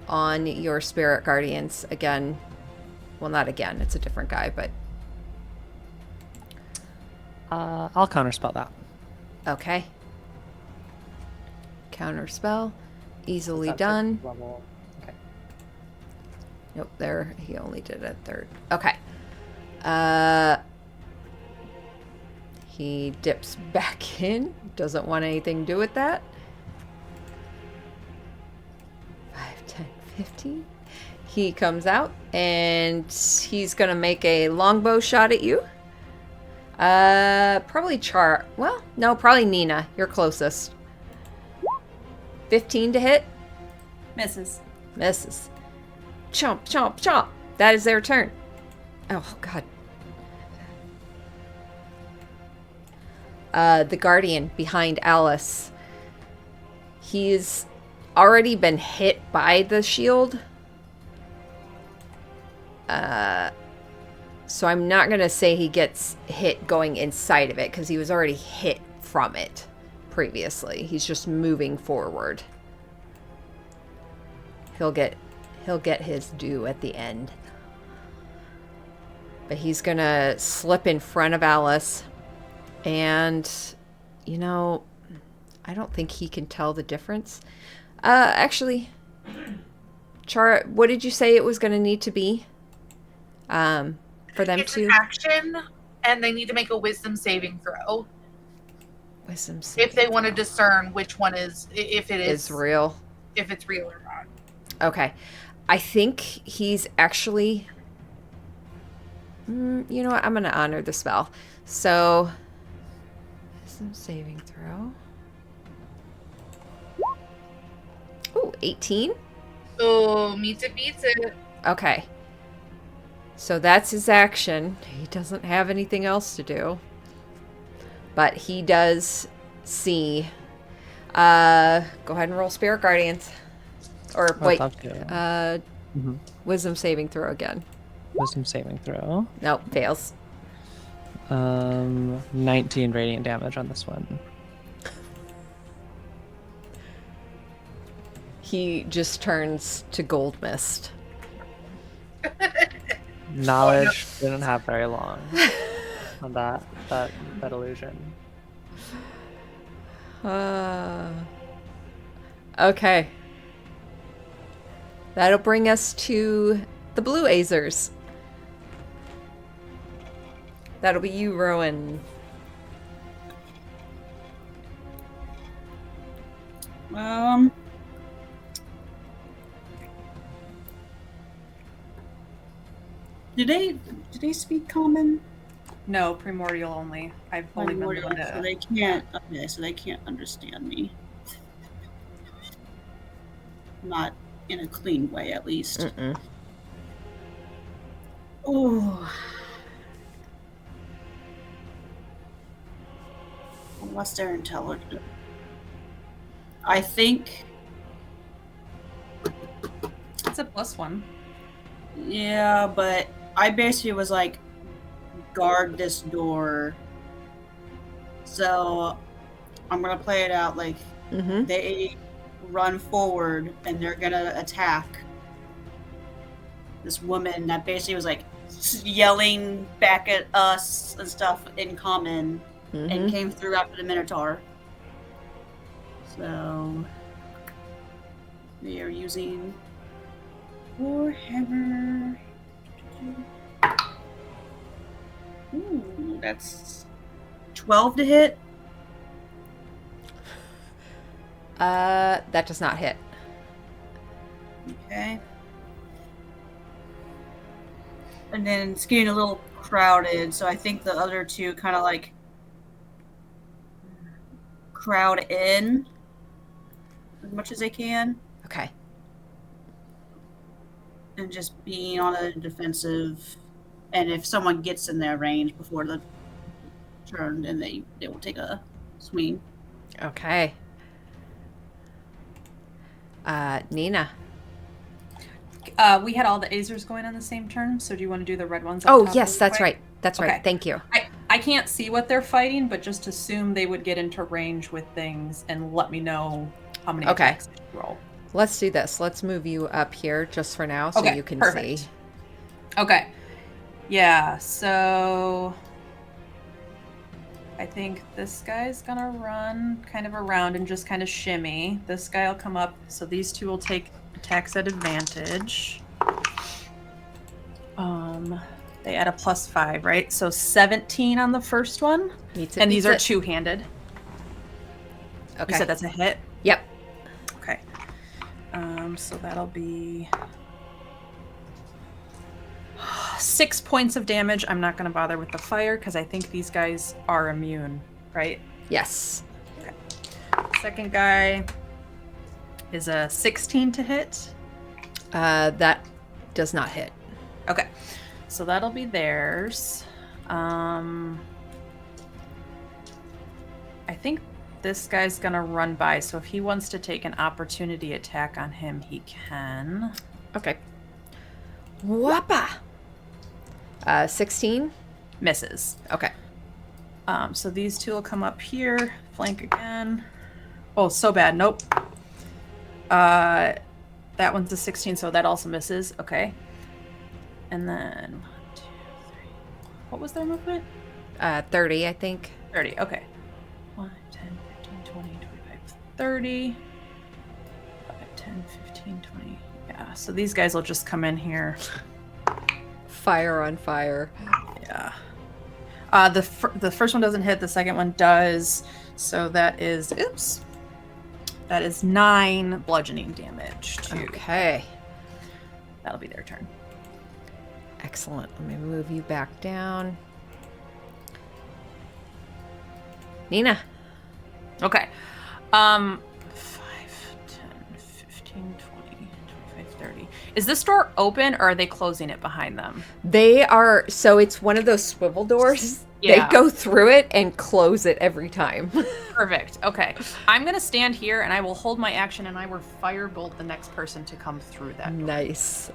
on your spirit guardians again. Well, not again. It's a different guy, but I'll counterspell that. okay. Counter spell, easily That's done. level. Okay. Nope, there he only did a third. Okay. He dips back in. Doesn't want anything to do with that. 5, 10, 15. He comes out and he's gonna make a longbow shot at you. Probably well, no, probably Nina. You're closest. 15 to hit. Misses. Misses. Chomp, chomp, chomp. That is their turn. Oh, God. The guardian behind Alice. He's already been hit by the shield. So I'm not going to say he gets hit going inside of it, because he was already hit from it previously. He's just moving forward. He'll get his due at the end. But he's going to slip in front of Alice. And, you know, I don't think he can tell the difference. Actually, Chara, what did you say it was going to need to be? For them It's to... an action, and they need to make a wisdom saving throw Wisdom if they want to discern which one is, if it is real. if it's real or not. Okay. I think he's actually... you know what? I'm going to honor the spell. So, some saving throw. Ooh, 18? Oh, meets it, beats it. Okay. So that's his action. He doesn't have anything else to do. But he does see... go ahead and roll Spirit Guardians. Or, I'd wait. love to. Wisdom saving throw again. Wisdom saving throw. Nope, fails. 19 radiant damage on this one. He just turns to gold mist. Knowledge didn't have very long on that illusion. Okay. That'll bring us to the blue Azers. That'll be you, Rowan. Do they speak common? No, primordial only. I've only been Primordial, able to... so they can't. Okay, so they can't understand me. Not in a clean way, at least. Mm-mm. Oh. Unless they're intelligent. I think. It's a +1. Yeah, but I basically was like, guard this door. So I'm gonna play it out like Mm-hmm. they run forward and they're gonna attack this woman that basically was like yelling back at us and stuff in common and Mm-hmm. came through after the Minotaur. So we are using Warhammer. Ooh, that's 12 to hit. That does not hit. Okay. And then it's getting a little crowded, so I think the other two kind of like crowd in as much as they can Okay. and just being on the defensive. And if someone gets in their range before the turn, then they will take a swing. Okay. Nina. We had all the Azers going on the same turn, so do you want to do the red ones? Oh, top yes, really that's quick? right. That's right. Okay. Thank you. I can't see what they're fighting, but just assume they would get into range with things and let me know how many Okay. attacks they roll. Let's do this. Let's move you up here just for now so Okay, you can perfect. see. Okay. Yeah, so I think this guy's gonna run kind of around and just kind of shimmy. This guy will come up, so these two will take attacks at advantage. They add a +5, right? So 17 on the first one. Meets it, And these beats are it. two-handed. Okay. You said that's a hit? Yep. Okay. So that'll be 6 points of damage. I'm not going to bother with the fire because I think these guys are immune, right? Yes. Second guy is a 16 to hit. That does not hit. Okay. So that'll be theirs. I think this guy's going to run by, so if he wants to take an opportunity attack on him, he can. Okay. Whoppa! 16? Misses. Okay. So these two will come up here, flank again. Oh, so bad. Nope. That one's a 16, so that also misses. Okay. And then 1, 2, 3. What was their movement? 30, I think. 30. Okay. 1, 10, 15, 20, 25, 30. 5, 10, 15, 20. Yeah. So these guys will just come in here. Fire on fire. Yeah. The first one doesn't hit. The second one does. So that is, oops. That is 9 bludgeoning damage. Okay. that'll be their turn. Excellent. Let me move you back down. Nina. Okay. 5, 10, 15, 20, 25, 30. Is this door open or are they closing it behind them? They are, so it's one of those swivel doors. Yeah. They go through it and close it every time. Perfect. Okay. I'm going to stand here and I will hold my action and I will firebolt the next person to come through that door. Nice.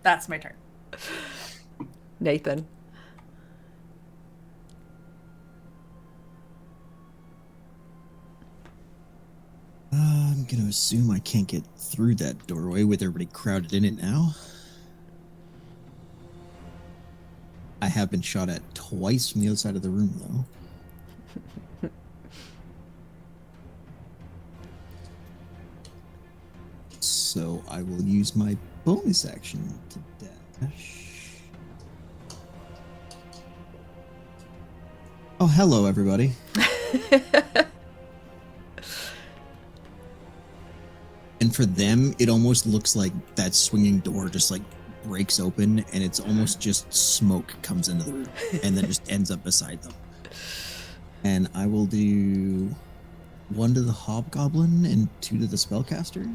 That's my turn. Nathan. I'm gonna assume I can't get through that doorway with everybody crowded in it now. I have been shot at twice from the other side of the room, though. So I will use my bonus action to dash. Oh, hello, everybody. And for them, it almost looks like that swinging door just like breaks open and it's almost just smoke comes into the room and then just ends up beside them. And I will do 1 to the hobgoblin and 2 to the spellcaster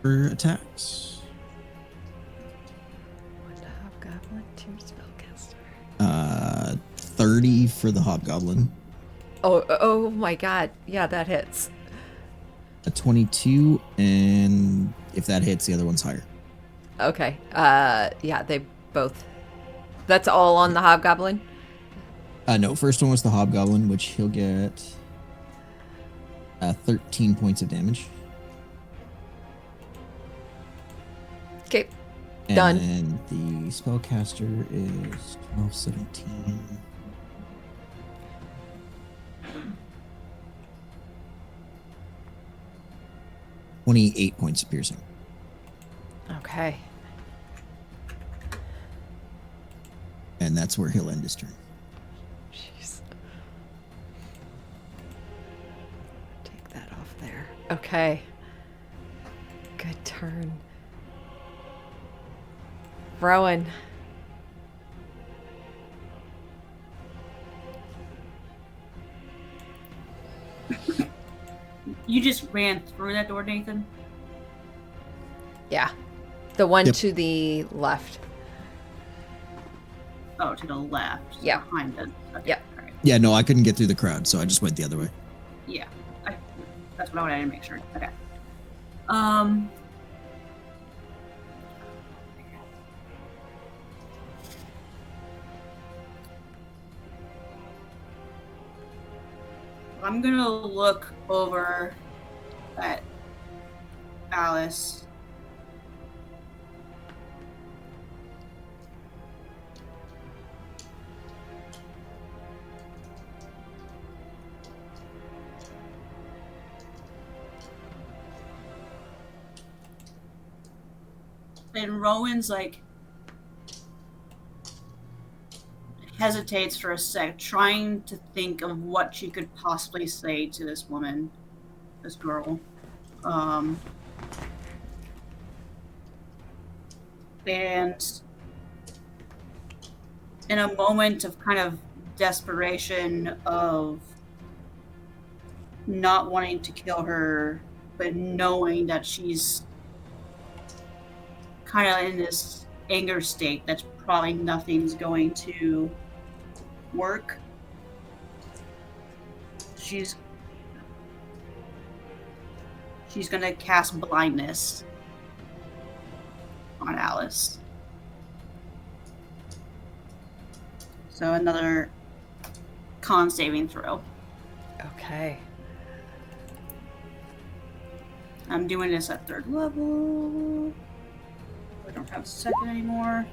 for attacks. 1 to hobgoblin, 2 spellcaster. 30 for the hobgoblin. Oh my god. Yeah, that hits. A 22, and if that hits, the other one's higher. Okay. Yeah, they both. That's all on the hobgoblin? No, first one was the hobgoblin, which he'll get 13 points of damage. Okay. And Done. And the spellcaster is 12, 17. $28 points of piercing. Okay. And that's where he'll end his turn. Jeez. Take that off there. Okay. Good turn. Rowan. You just ran through that door, Nathan? Yeah. The one Yep. to the left. Oh, to the left. Yeah. Behind it. Okay. Yep. All right. Yeah, no, I couldn't get through the crowd, so I just went the other way. Yeah. That's what I wanted to make sure. Okay. I'm gonna look over at Alice. And Rowan's like hesitates for a sec, trying to think of what she could possibly say to this woman, this girl. And in a moment of kind of desperation of not wanting to kill her, but knowing that she's kind of in this anger state that's probably nothing's going to work. She's gonna cast blindness on Alice. So another con saving throw. Okay. I'm doing this at 3rd level. I don't have 2nd anymore.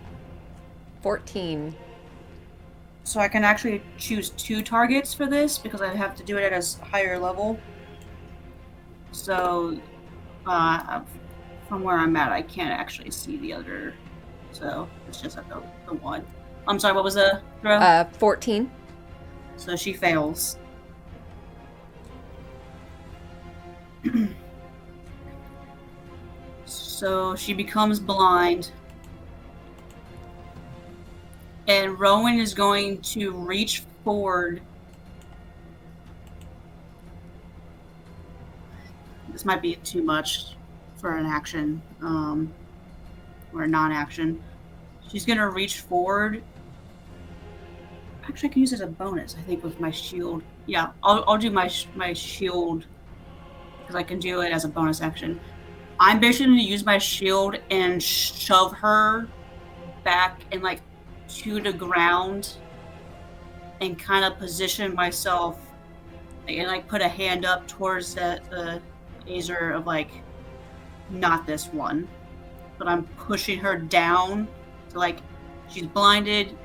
14. So I can actually choose 2 targets for this because I have to do it at a higher level. So from where I'm at, I can't actually see the other. So it's just at the one. I'm sorry, what was the throw? 14. So she fails. So she becomes blind. And Rowan is going to reach forward. This might be too much for an action, or a non-action. She's going to reach forward. Actually, I can use it as a bonus, I think, with my shield. Yeah, I'll do my shield, because I can do it as a bonus action. I'm basically going to use my shield and shove her back and, like, to the ground and kind of position myself and, like, put a hand up towards the Azer of, like, not this one. But I'm pushing her down to, like, she's blinded,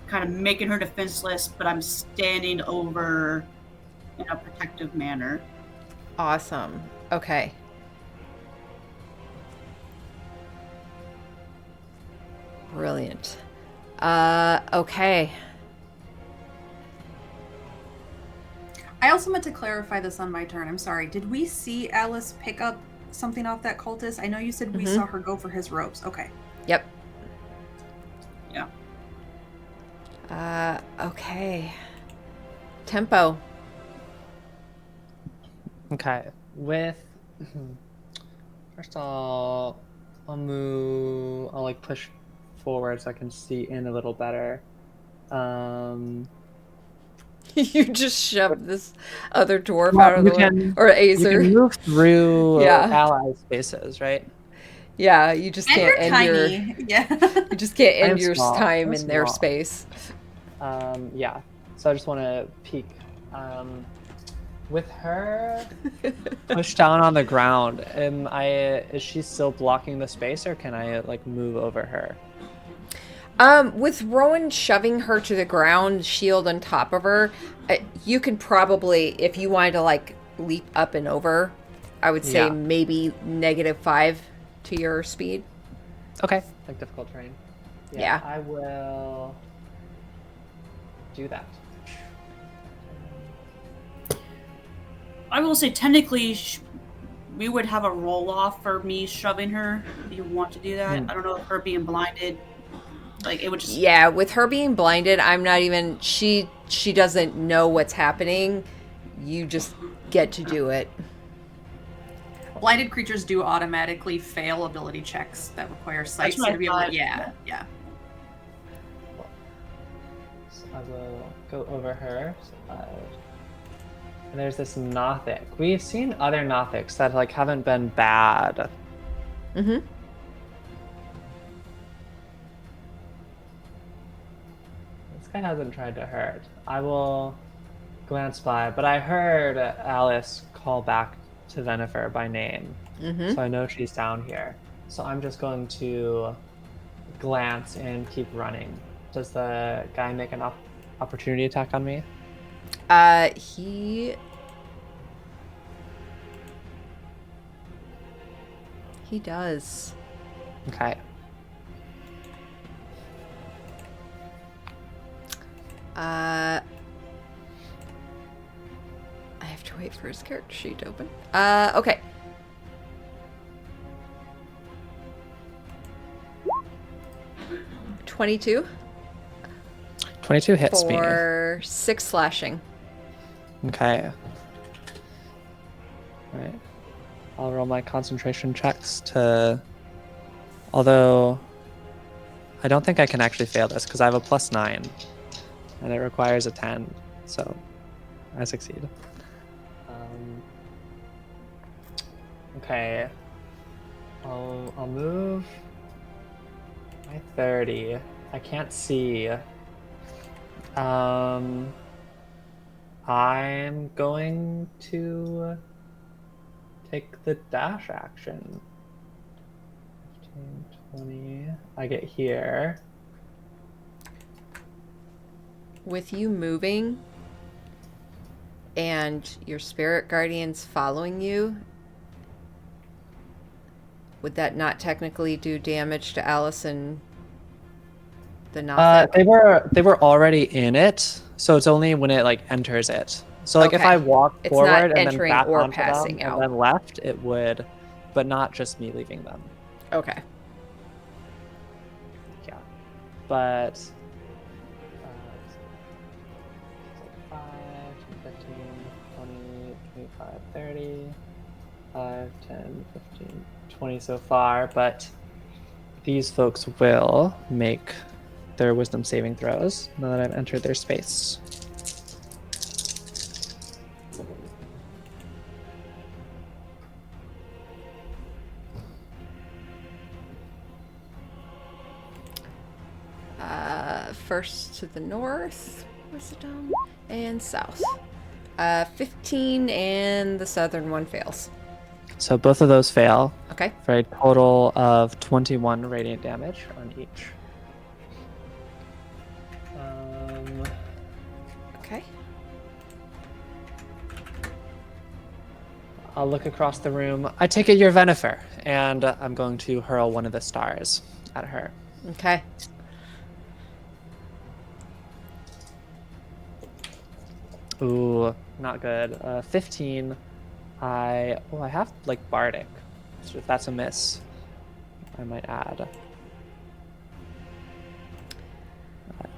kind of making her defenseless, but I'm standing over in a protective manner. Awesome. Okay. Brilliant. Okay. I also meant to clarify this on my turn. I'm sorry. Did we see Alice pick up something off that cultist? I know you said we saw her go for his ropes. Okay. Yep. Yeah. Okay. Tempo. Okay. With first I'll move. I'll like push forward so I can see in a little better. You just shoved this other dwarf out of the way. Or You Azer. can move through Yeah. ally spaces, right? Yeah, you just And can't you're end your tiny. Yeah. you just can't I am end your small. time I'm in their small. space. Yeah. So I just want to peek. With her pushed down on the ground, is she still blocking the space, or can I like move over her? With Rowan shoving her to the ground, shield on top of her, you could probably, if you wanted to like leap up and over, I would say Yeah. maybe -5 to your speed. Okay. Like difficult terrain. Yeah. I will do that. I will say, technically, we would have a roll-off for me shoving her, if you want to do that. I don't know if her being blinded, like, it would just... Yeah, with her being blinded, I'm not even, she doesn't know what's happening. You just get to do it. Blinded creatures do automatically fail ability checks that require sight. That's what I to be able thought. to, yeah. So I will go over her. And there's this Nothic. We've seen other Nothics that like haven't been bad. Mm-hmm. This guy hasn't tried to hurt. I will glance by, but I heard Alice call back to Venifer by name. Mm-hmm. So I know she's down here. So I'm just going to glance and keep running. Does the guy make an opportunity attack on me? He does. Okay. I have to wait for his character sheet to open. Okay. $22 22 hits me. for 6 slashing. Okay. Alright. I'll roll my concentration checks to... Although... I don't think I can actually fail this because I have a +9. And it requires a 10. So, I succeed. Okay. I'll move... my 30. I can't see. I'm going to take the dash action. 15, 20. I get here. With you moving and your spirit guardians following you, would that not technically do damage to Alice and the Nothic? They were already in it, so it's only when it like enters it. So like if Okay. I walk It's not forward and then entering back or onto passing them out. and then left, it would, but not just me leaving them. Okay. Yeah. But 5, 15, 20, 25, 30, 5, 10, 15, 20 so far, but these folks will make their wisdom saving throws now that I've entered their space. First to the north, wisdom, and south. 15, and the southern one fails. So both of those fail Okay. for a total of 21 radiant damage on each. Okay. I'll look across the room. I take it you're Venifer, and I'm going to hurl one of the stars at her. Okay. Ooh, not good. 15. I have like Bardic. So if that's a miss, I might add.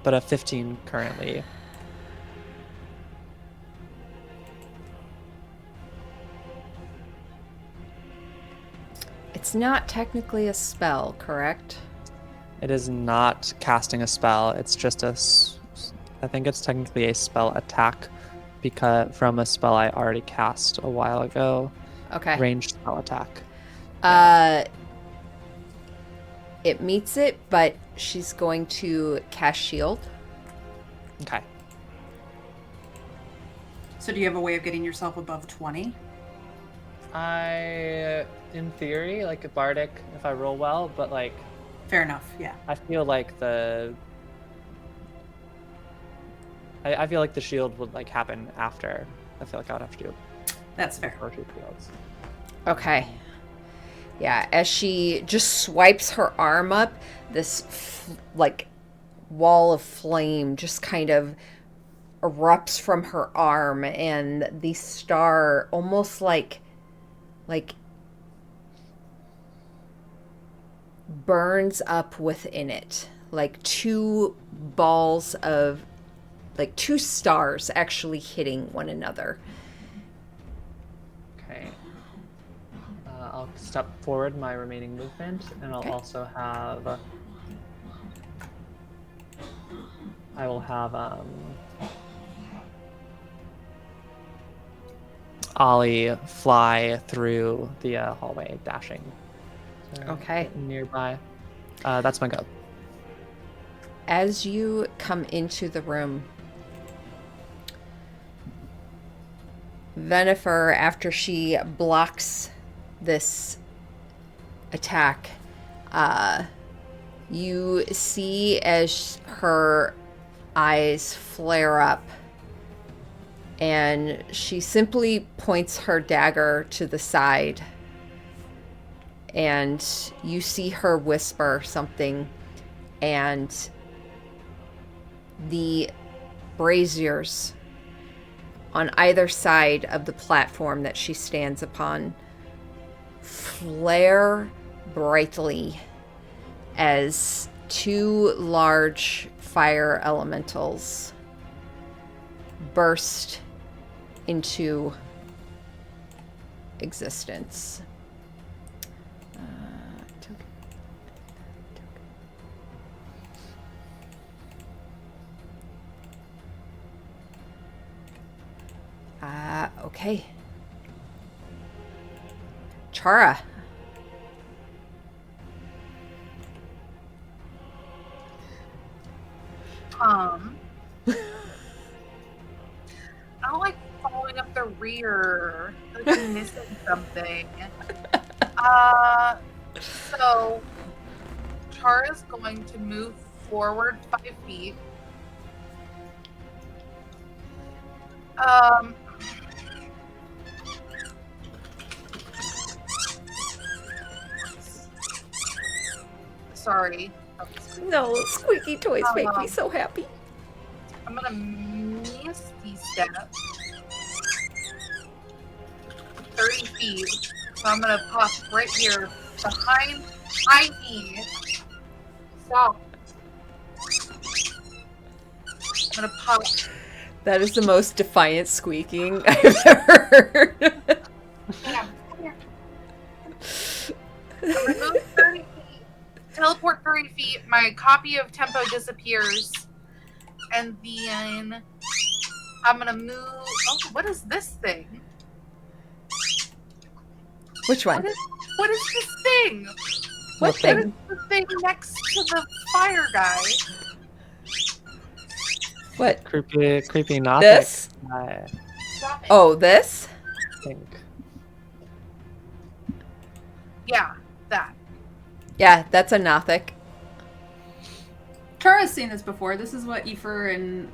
But a 15 currently. It's not technically a spell, correct? It is not casting a spell. It's just I think it's technically a spell attack because from a spell I already cast a while ago. Okay. Ranged spell attack. It meets it, but she's going to cast shield. Okay. So do you have a way of getting yourself above 20? In theory, like a Bardic, if I roll well, but like Fair enough, yeah. I feel like I feel like the shield would like happen after. I feel like I would have to do That's fair. two shields. Okay. Yeah, as she just swipes her arm up, this like wall of flame just kind of erupts from her arm, and the star almost like burns up within it, like two stars actually hitting one another. Okay. I'll step forward my remaining movement, and I'll Okay. also have. I will have Ollie fly through the hallway, dashing. So Okay. nearby. That's my go. As you come into the room, Venifer, after she blocks this attack, you see as her eyes flare up, and she simply points her dagger to the side, and you see her whisper something, and the braziers on either side of the platform that she stands upon flare brightly as two large fire elementals burst into existence. Okay. Chara. I don't like following up the rear. I feel like I'm missing something. So Chara's going to move forward 5 feet. Sorry. No, squeaky toys make me so happy. I'm gonna misty step 30 feet. So I'm gonna pop right here behind Ivy. Stop. I'm gonna pop. That is the most defiant squeaking I've ever heard. Bam, come here. I'm gonna move 30 feet. Teleport 30 feet. My copy of Tempo disappears. And then I'm gonna move. Oh, what is this thing? Which one? What is this thing? What What thing? is the thing next to the fire guy? What? Creepy Nothic. This? I Stop it. Oh, this? think. Yeah, that. Yeah, that's a Nothic. Chara's seen this before. This is what Aoife and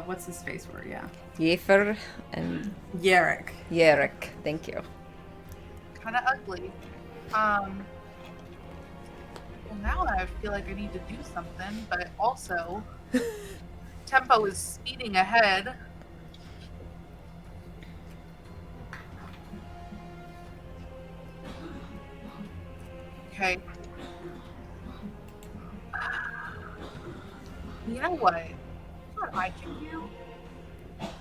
what's his face were, yeah. Yefer and Yarrick. Yerek. Thank you. Kind of ugly. Well, now I feel like I need to do something, but also Tempo is speeding ahead. Okay. You know what? What I can do?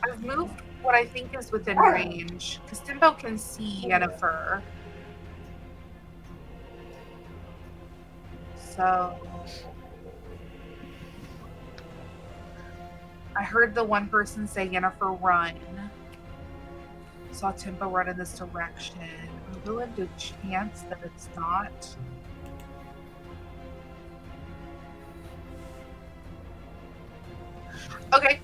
I've moved what I think is within range, because Tempo can see Yennefer. So I heard the one person say Yennefer run. Saw Tempo run in this direction. I'm willing to chance that it's not. Okay.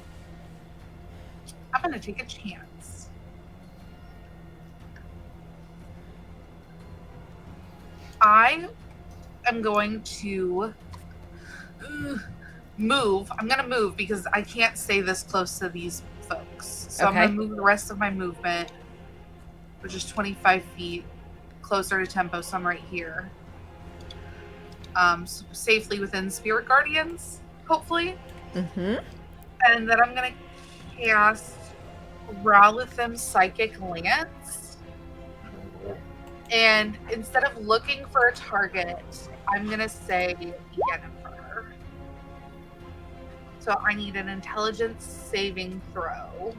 I'm gonna take a chance. I am going to move. I'm gonna move because I can't stay this close to these folks. So I'm Okay. gonna move the rest of my movement, which is 25 feet closer to Tempo. So I'm right here. Safely within Spirit Guardians, hopefully. Mm-hmm. And then I'm gonna cast Ralithim's Psychic Lance. And instead of looking for a target, I'm gonna say Yennefer. So I need an intelligence saving throw.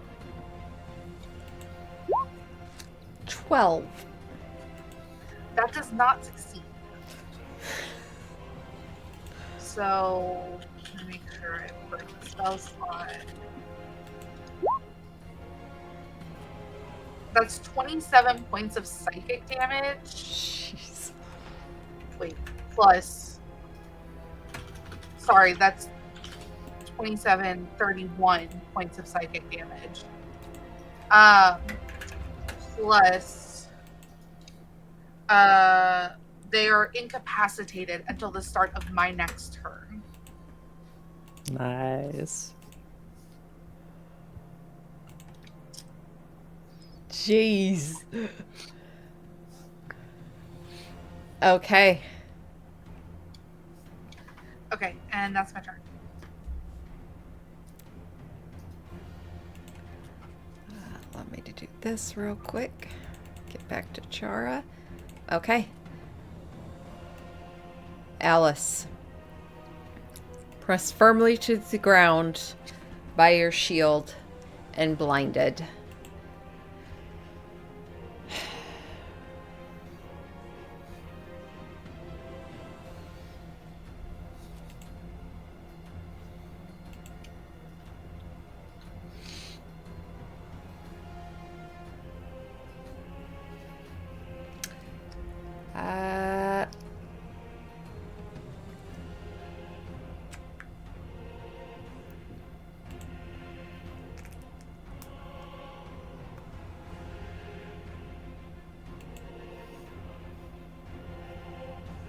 12. That does not succeed. So let me make sure I put the spell slot. That's 27 points of psychic damage. Jeez. Wait, plus. Sorry, that's 31 points of psychic damage. Plus, they are incapacitated until the start of my next turn. Nice. Jeez. Okay. Okay, and that's my turn. Allow me to do this real quick. Get back to Chara. Okay. Alice. Press firmly to the ground by your shield and blinded. Uh,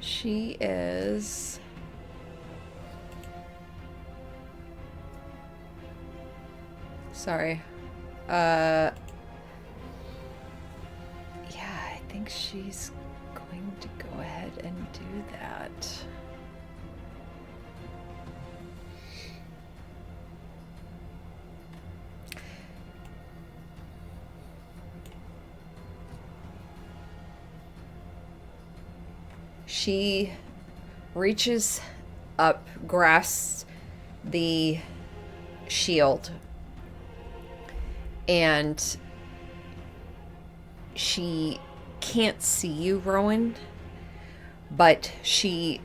she is... Sorry. Yeah, I think she's going to go ahead and do that. She reaches up, grasps the shield, and she can't see you, Rowan, but she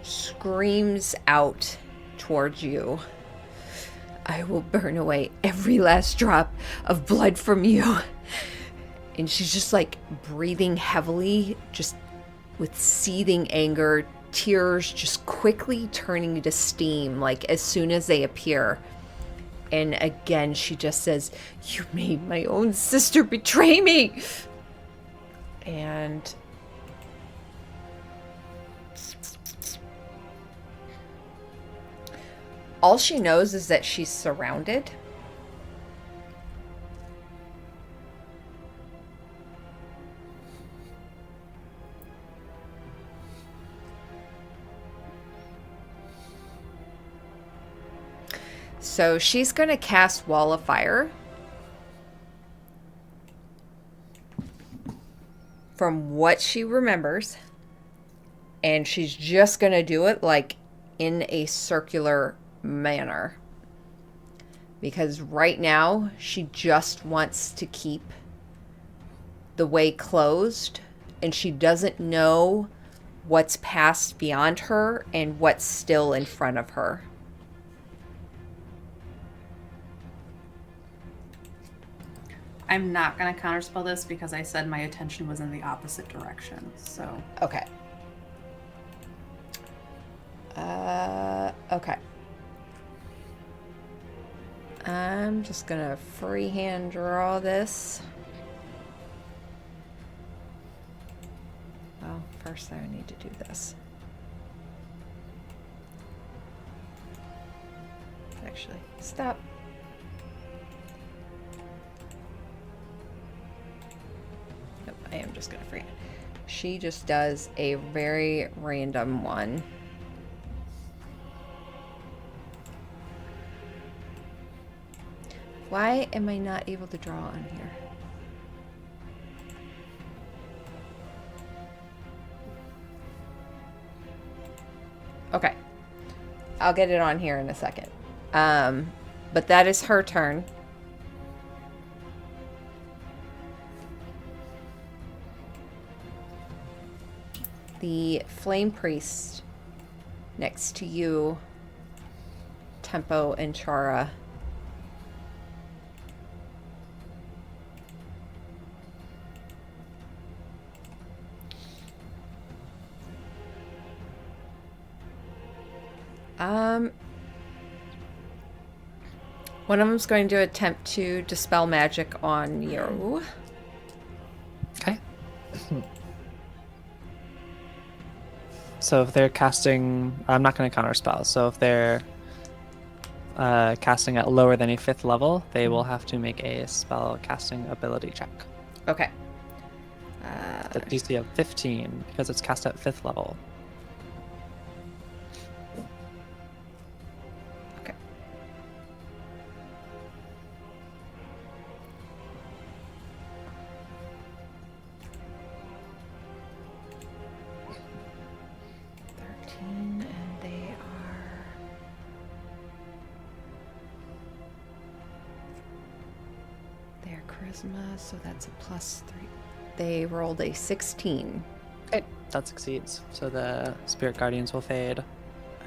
screams out towards you. I will burn away every last drop of blood from you. And she's just like breathing heavily, just with seething anger, tears just quickly turning to steam, like as soon as they appear. And again, she just says, "You made my own sister betray me." And all she knows is that she's surrounded. So she's going to cast Wall of Fire. From what she remembers. And she's just going to do it like in a circular manner. Because right now she just wants to keep the way closed. And she doesn't know what's past beyond her and what's still in front of her. I'm not going to counterspell this because I said my attention was in the opposite direction. So Okay. Okay. I'm just gonna freehand draw this. Well, first I need to do this. Actually, stop. Nope, I am just gonna freehand. She just does a very random one. Why am I not able to draw on here? Okay. I'll get it on here in a second. But that is her turn. The Flame Priest next to you, Tempo and Chara. One of them's going to attempt to dispel magic on you. Okay. So if they're casting, I'm not going to counter spell. So if they're casting at lower than a 5th level, they will have to make a spell casting ability check. Okay. The DC of 15 because it's cast at 5th level. Okay. And they are their charisma, so that's a +3. They rolled a 16. Okay, that succeeds. So the spirit guardians will fade.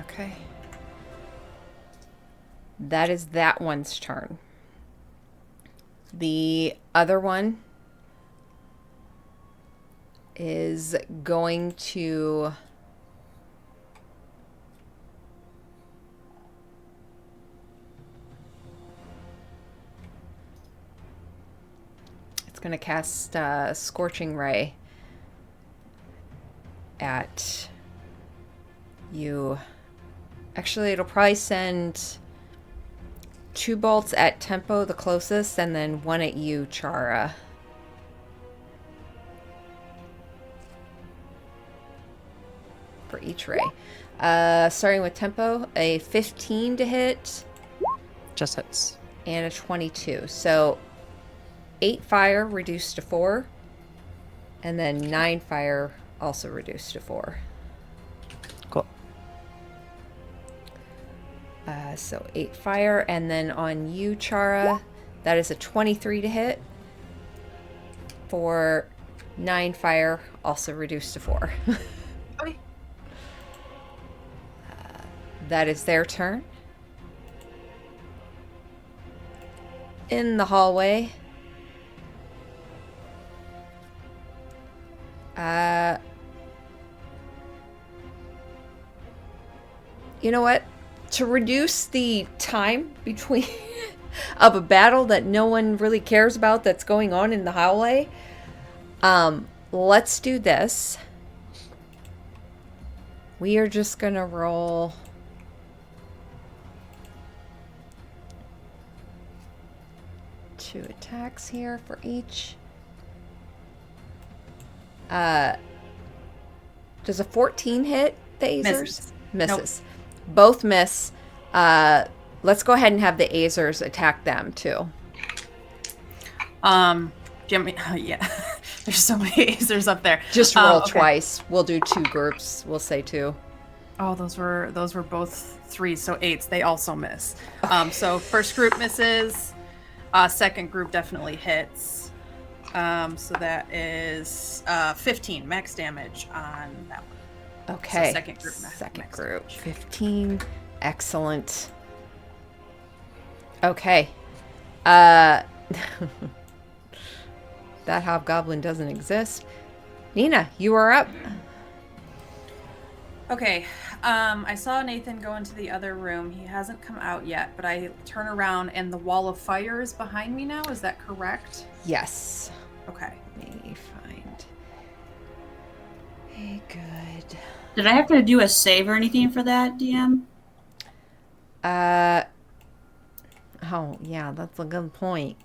Okay. That is that one's turn. The other one is going to going to cast Scorching Ray at you. Actually, it'll probably send 2 bolts at Tempo, the closest, and then 1 at you, Chara. For each ray. Starting with Tempo, a 15 to hit. Just hits. And a 22. So 8 fire reduced to 4, and then 9 fire also reduced to 4. So 8 fire, and then on you, Chara, that is a 23 to hit for 9 fire, also reduced to 4. Okay. That is their turn. In the hallway. You know what? To reduce the time between of a battle that no one really cares about that's going on in the hallway, let's do this. We are just gonna roll two attacks here for each. Does a 14 hit the Azers? Misses. Nope. Both miss. Let's go ahead and have the Azers attack them too. Jimmy, yeah. There's so many Azers up there. Just roll twice. We'll do 2 groups. We'll say 2. Oh, those were both 3s, so 8s. They also miss. So first group misses. Second group definitely hits. So that is 15 max damage on that one. Okay. So second group. Second group. Damage. 15. Excellent. Okay. That hobgoblin doesn't exist. Nina, you are up. Okay. I saw Nathan go into the other room. He hasn't come out yet, but I turn around and the wall of fire is behind me now. Is that correct? Yes. Okay. Let me find a good. Did I have to do a save or anything for that, DM? Oh, yeah, that's a good point.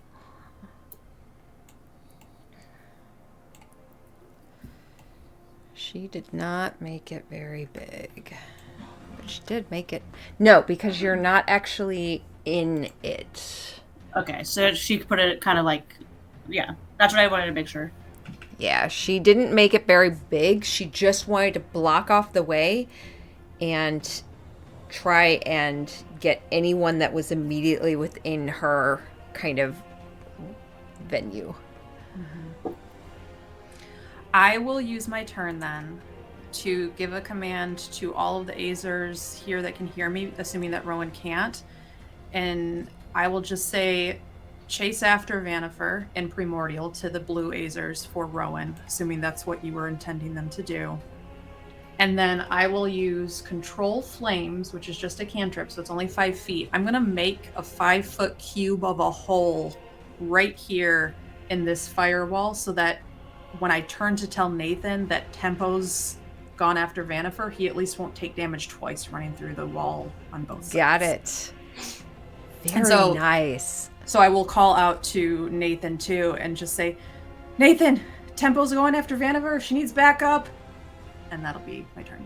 She did not make it very big. But she did make it. No, because you're not actually in it. Okay, so she put it kind of like... Yeah, that's what I wanted to make sure. Yeah, she didn't make it very big. She just wanted to block off the way and try and get anyone that was immediately within her kind of venue. Mm-hmm. I will use my turn then to give a command to all of the Azers here that can hear me, assuming that Rowan can't. And I will just say, chase after Vanifer and Primordial to the blue Azers for Rowan, assuming that's what you were intending them to do. And then I will use Control Flames, which is just a cantrip, so it's only 5 feet. I'm going to make a 5-foot cube of a hole right here in this firewall so that when I turn to tell Nathan that Tempo's gone after Vanifer, he at least won't take damage twice running through the wall on both sides. Got it. Very nice. So I will call out to Nathan too and just say, Nathan, Tempo's going after Vanifer. She needs backup. And that'll be my turn.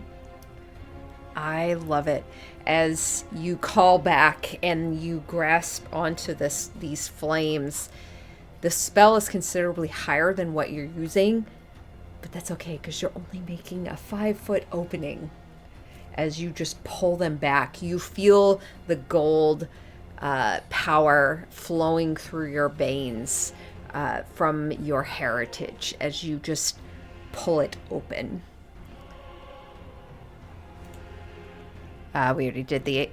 I love it. As you call back and you grasp onto these flames, the spell is considerably higher than what you're using, but that's okay because you're only making a 5-foot opening. As you just pull them back, you feel the gold power flowing through your veins from your heritage as you just pull it open. We already did the...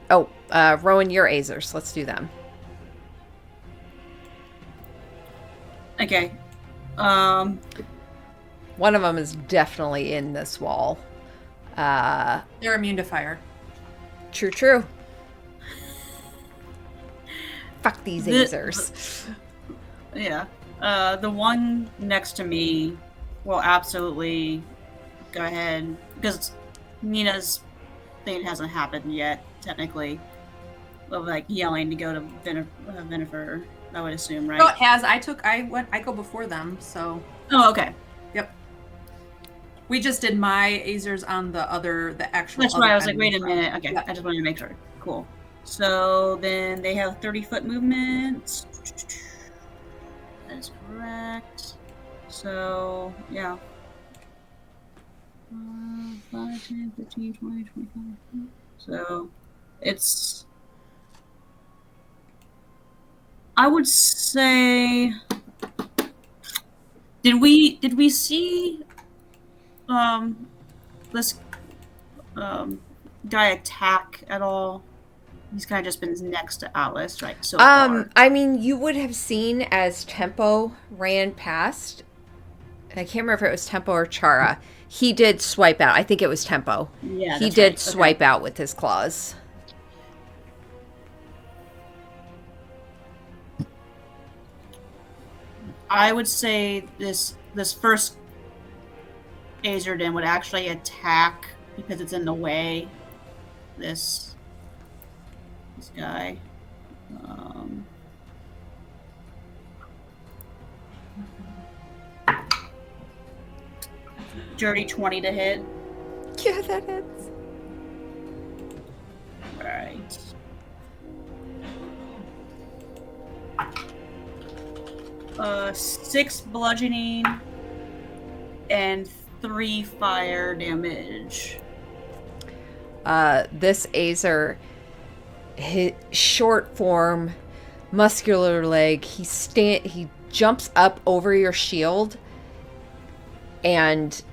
Rowan, your Azers. Let's do them. Okay. One of them is definitely in this wall. They're immune to fire. True. Fuck these Azers. Yeah. The one next to me will absolutely go ahead, because Nina's thing hasn't happened yet, technically. Of like yelling to go to Vinifer, I would assume, right? No, it has. I go before them, so. Oh, okay. Yep. We just did my Azers on the actual. That's why I was like, wait a minute. Okay, yeah. I just wanted to make sure. Cool. So then they have 30-foot movement. That is correct. So, yeah. 5, 10, 15, 20, 25. So, it's I would say, did we see this guy attack at all? He's kind of just been next to Alice, right? So far. I mean, you would have seen as Tempo ran past. I can't remember if it was Tempo or Chara. He did swipe out. I think it was Tempo. Yeah, He that's did right. swipe out with his claws. I would say this first Azerden would actually attack because it's in the way. This guy. Dirty 20 to hit. Yeah, that hits. Right. Six bludgeoning and 3 fire damage. This Azer, his short form, muscular leg, he jumps up over your shield and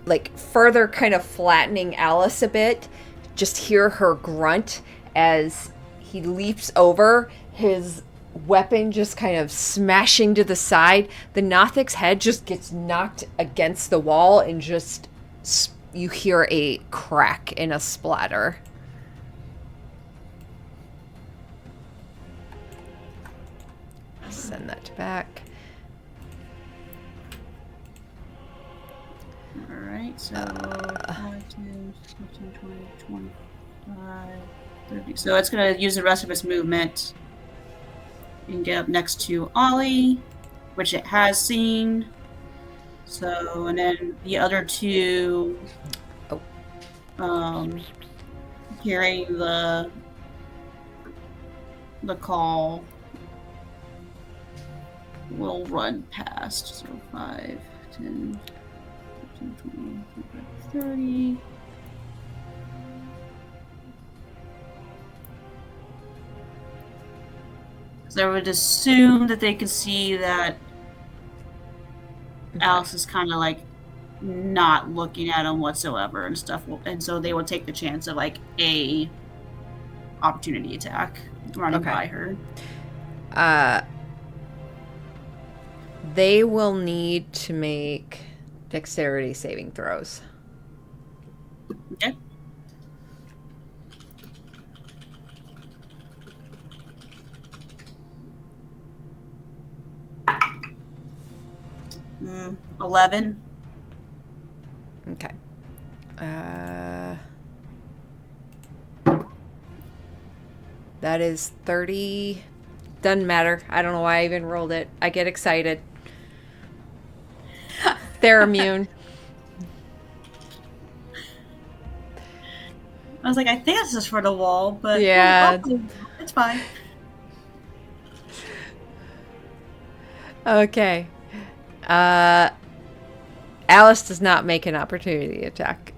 like further kind of flattening Alice a bit. Just hear her grunt as he leaps over, his weapon just kind of smashing to the side. The Nothic's head just gets knocked against the wall and just you hear a crack and a splatter. Send that back. Alright, so 5, 10, 15, 20, 25, 30. So it's going to use the rest of its movement and get up next to Ollie, which it has seen. So, and then the other two hearing the call will run past. So 5, 10, 15, 20, 25, 30. So I would assume that they can see that Alice is kind of like not looking at him whatsoever and stuff, and so they will take the chance of like a opportunity attack running by her. They will need to make dexterity saving throws. Okay. Mm, 11. Okay. That is 30. Doesn't matter. I don't know why I even rolled it. I get excited. They're immune. I was like, I think this is for the wall, but yeah, it's fine. Okay. Alice does not make an opportunity attack.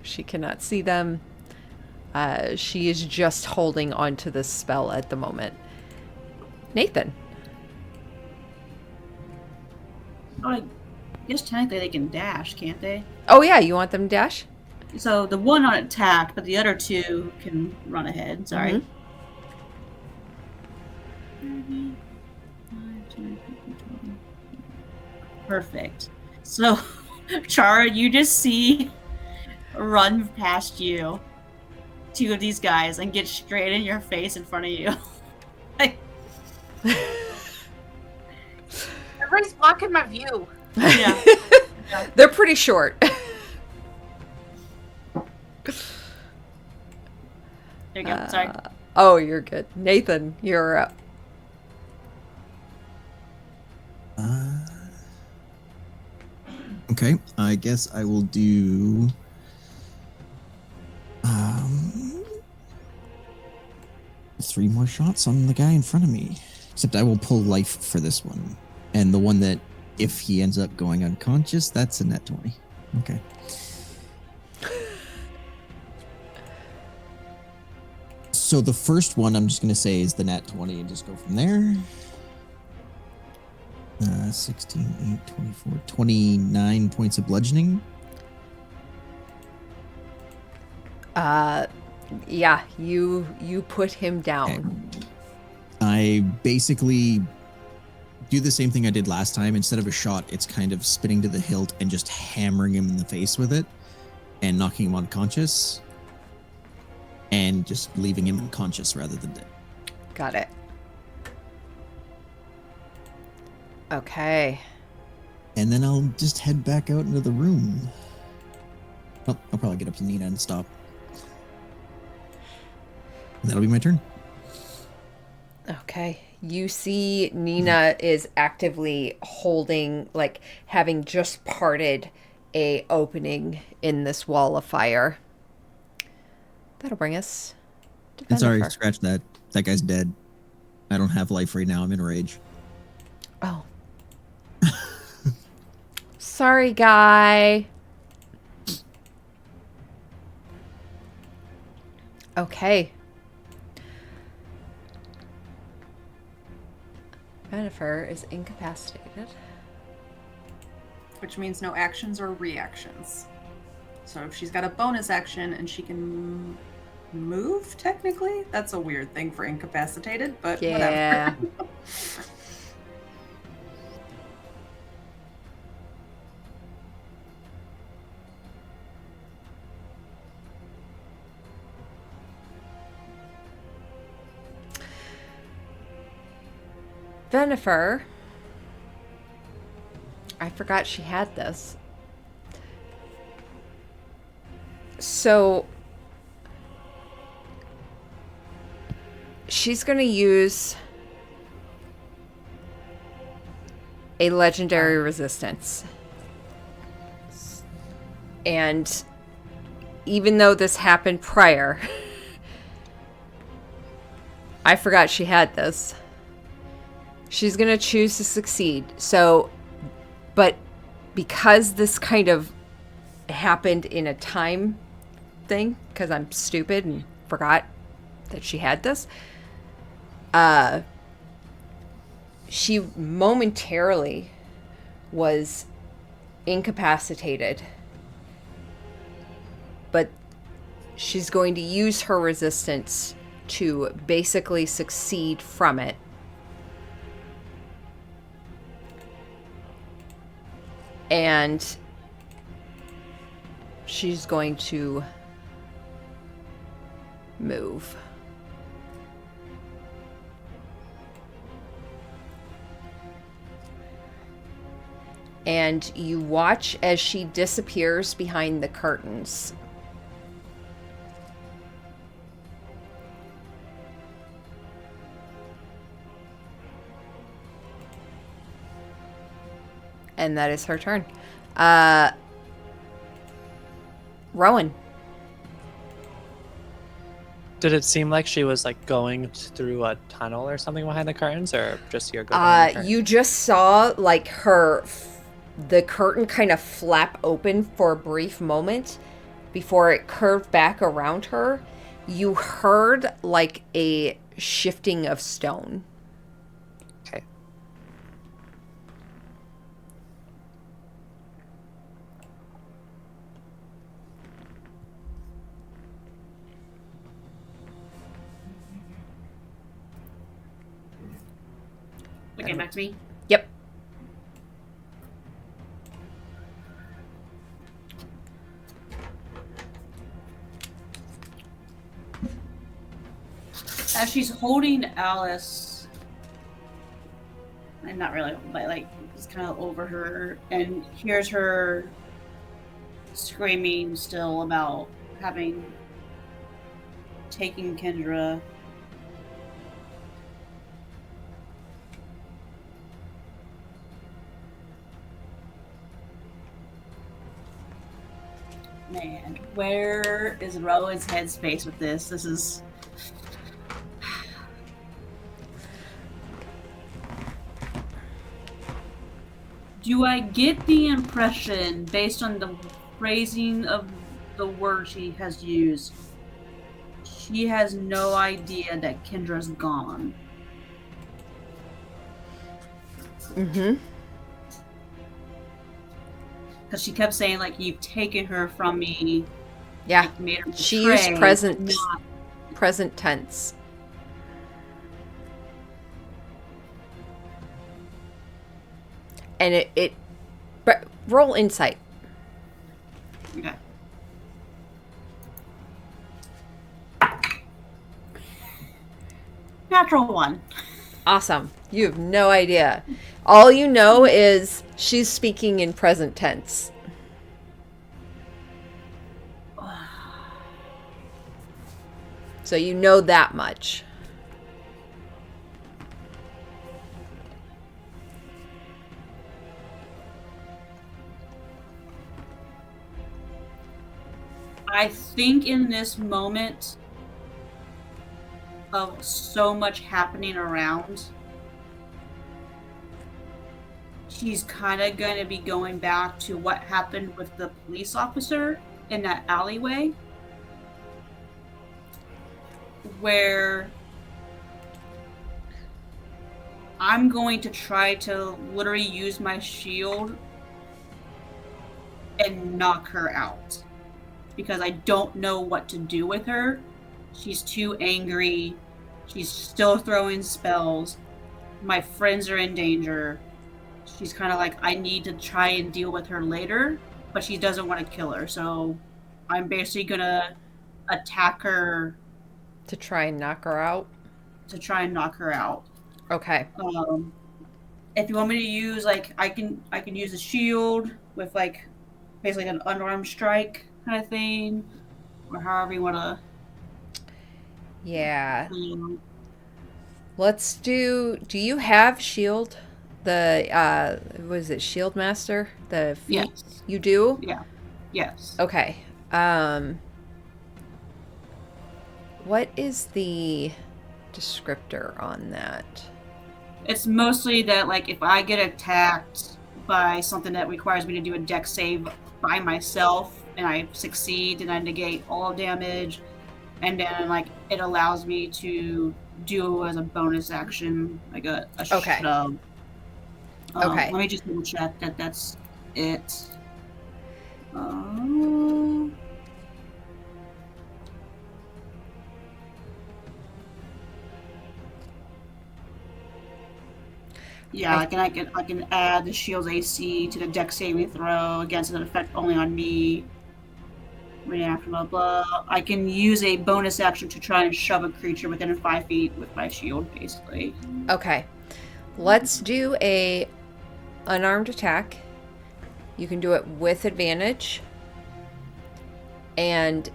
She cannot see them. She is just holding on to this spell at the moment. Nathan. Oh, I guess technically they can dash, can't they? Oh yeah, you want them to dash? So the one on attack, but the other two can run ahead. Sorry. Mm-hmm. Perfect. So, Chara, you just see run past you two of these guys and get straight in your face in front of you. Everybody's blocking my view. Yeah. They're pretty short. There you go. Sorry. Oh, you're good. Nathan, you're up. Okay, I guess I will do 3 more shots on the guy in front of me. Except I will pull life for this one. And the one that, if he ends up going unconscious, that's a net 20. Okay. So So the first one I'm just going to say is the nat 20 and just go from there. 16, 8, 24, 29 points of bludgeoning. Yeah, you put him down. Okay. I basically do the same thing I did last time. Instead of a shot, it's kind of spinning to the hilt and just hammering him in the face with it and knocking him unconscious and just leaving him unconscious rather than dead. Got it. Okay. And then I'll just head back out into the room. Well, I'll probably get up to Nina and stop. And that'll be my turn. Okay. You see Nina is actively holding, like, having just parted a opening in this wall of fire. That'll bring us to And sorry, Bennifer. scratch that. That guy's dead. I don't have life right now. I'm in a rage. Oh. Sorry, guy. Okay. Bennifer is incapacitated. Which means no actions or reactions. So if she's got a bonus action and she can move, technically, that's a weird thing for incapacitated, but Yeah. whatever. Bennifer. I forgot she had this. So she's going to use a legendary resistance. And even though this happened prior, I forgot she had this. She's going to choose to succeed. So, but because this kind of happened in a time thing, because I'm stupid and forgot that she had this, she momentarily was incapacitated. But she's going to use her resistance to basically succeed from it. And she's going to move. And you watch as she disappears behind the curtains. And that is her turn. Rowan. Did it seem like she was like going through a tunnel or something behind the curtains, or just your go behind the curtains? You just saw like the curtain kind of flap open for a brief moment before it curved back around her. You heard like a shifting of stone. Okay. Okay, back to me. Yep. As she's holding Alice, and not really, but like it's kind of over her, and hears her screaming still about having taken Kendra. Man, where is Rowan's headspace with this? This is. Do I get the impression, based on the phrasing of the word she has used, she has no idea that Kendra's gone. Mm-hmm. Because she kept saying, like, you've taken her from me. Yeah. Like, made her She betray, used not- present tense. And roll insight. Okay. Natural 1. Awesome. You have no idea. All you know is she's speaking in present tense. So you know that much. I think in this moment of so much happening around, she's kind of going to be going back to what happened with the police officer in that alleyway, where I'm going to try to literally use my shield and knock her out. Because I don't know what to do with her. She's too angry. She's still throwing spells. My friends are in danger. She's kind of like, I need to try and deal with her later, but she doesn't want to kill her. So I'm basically going to attack her. To try and knock her out? To try and knock her out. Okay. If you want me to use, like, I can use a shield with, like, basically an unarmed strike kind of thing, or however you want to. Yeah. Let's do you have shield? The was it Shield Master? The feat? Yes. You do? Yeah. Yes. Okay. What is the descriptor on that? It's mostly that, like, if I get attacked by something that requires me to do a dex save by myself and I succeed, and I negate all damage, and then, like, it allows me to do as a bonus action, like a Okay. shove. Okay. Let me just double check that that's it. Yeah, I can add the shield's AC to the dex saving throw against an effect only on me. React, blah blah. I can use a bonus action to try and shove a creature within 5 feet with my shield, basically. Okay. Let's do a unarmed attack. You can do it with advantage. And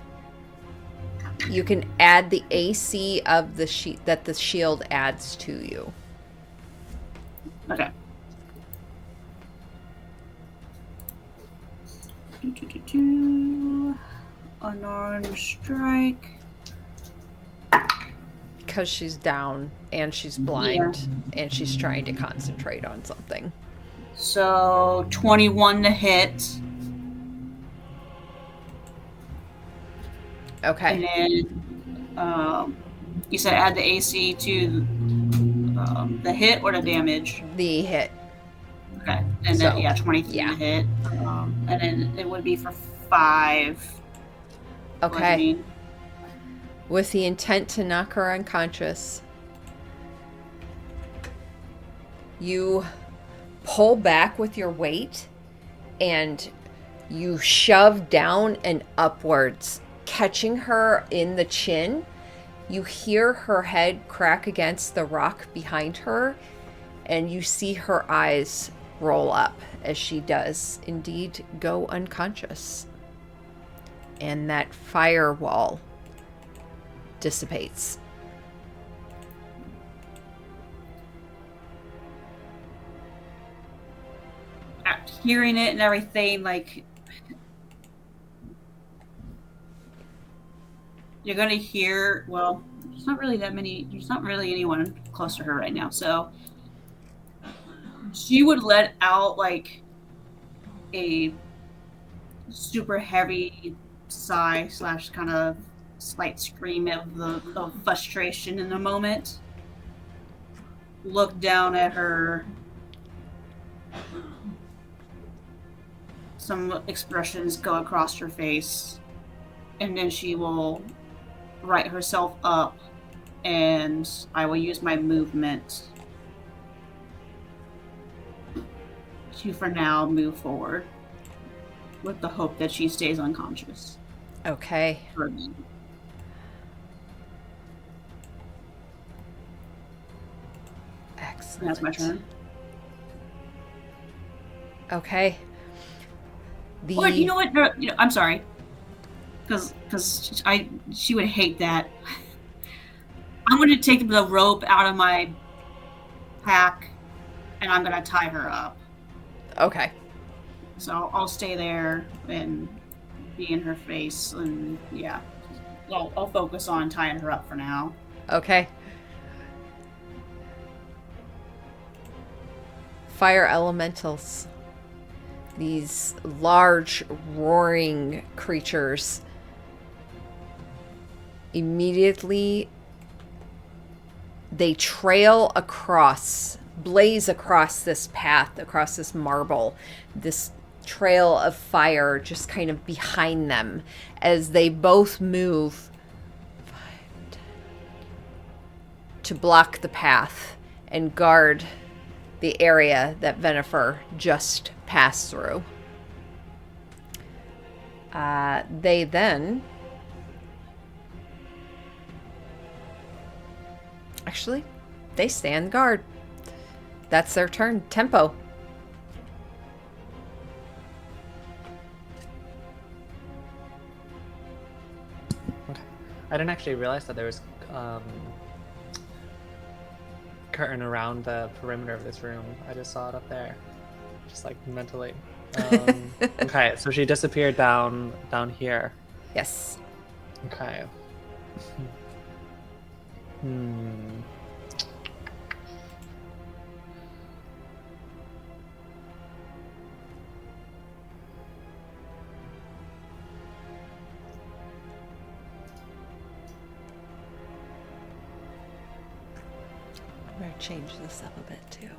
you can add the AC of the that the shield adds to you. Okay. Unarmed strike. Because she's down and she's blind and she's trying to concentrate on something. So 21 to hit. Okay. And then you said add the AC to the hit or the damage? The hit. Okay. And So, then, yeah, 23 yeah. to hit. And then it would be for 5. Okay. bludgeoning. With the intent to knock her unconscious, you pull back with your weight and you shove down and upwards, catching her in the chin. You hear her head crack against the rock behind her, and you see her eyes roll up as she does indeed go unconscious. And that firewall dissipates. Hearing it and everything, like, you're gonna hear, well, there's not really anyone close to her right now, so she would let out, like, a super heavy sigh / kind of slight scream of frustration in a moment. Look down at her. Some expressions go across her face, and then she will right herself up, and I will use my movement to, for now, move forward with the hope that she stays unconscious. Okay. For a minute. Excellent. That's my turn. Okay. Or you know what? No, I'm sorry, because she would hate that. I'm going to take the rope out of my pack, and I'm going to tie her up. Okay. So I'll stay there and be in her face, and yeah, I'll focus on tying her up for now. Okay. Fire elementals. These large, roaring creatures immediately they trail across, blaze across this path, across this marble, this trail of fire just kind of behind them as they both move to block the path and guard the area that Venifer just passed through. They then... Actually, they stand guard. That's their turn. Tempo. Okay. I didn't actually realize that there was curtain around the perimeter of this room. I just saw it up there, just like mentally. Okay, so she disappeared down here. Yes. Okay. I'm going to change this up a bit too.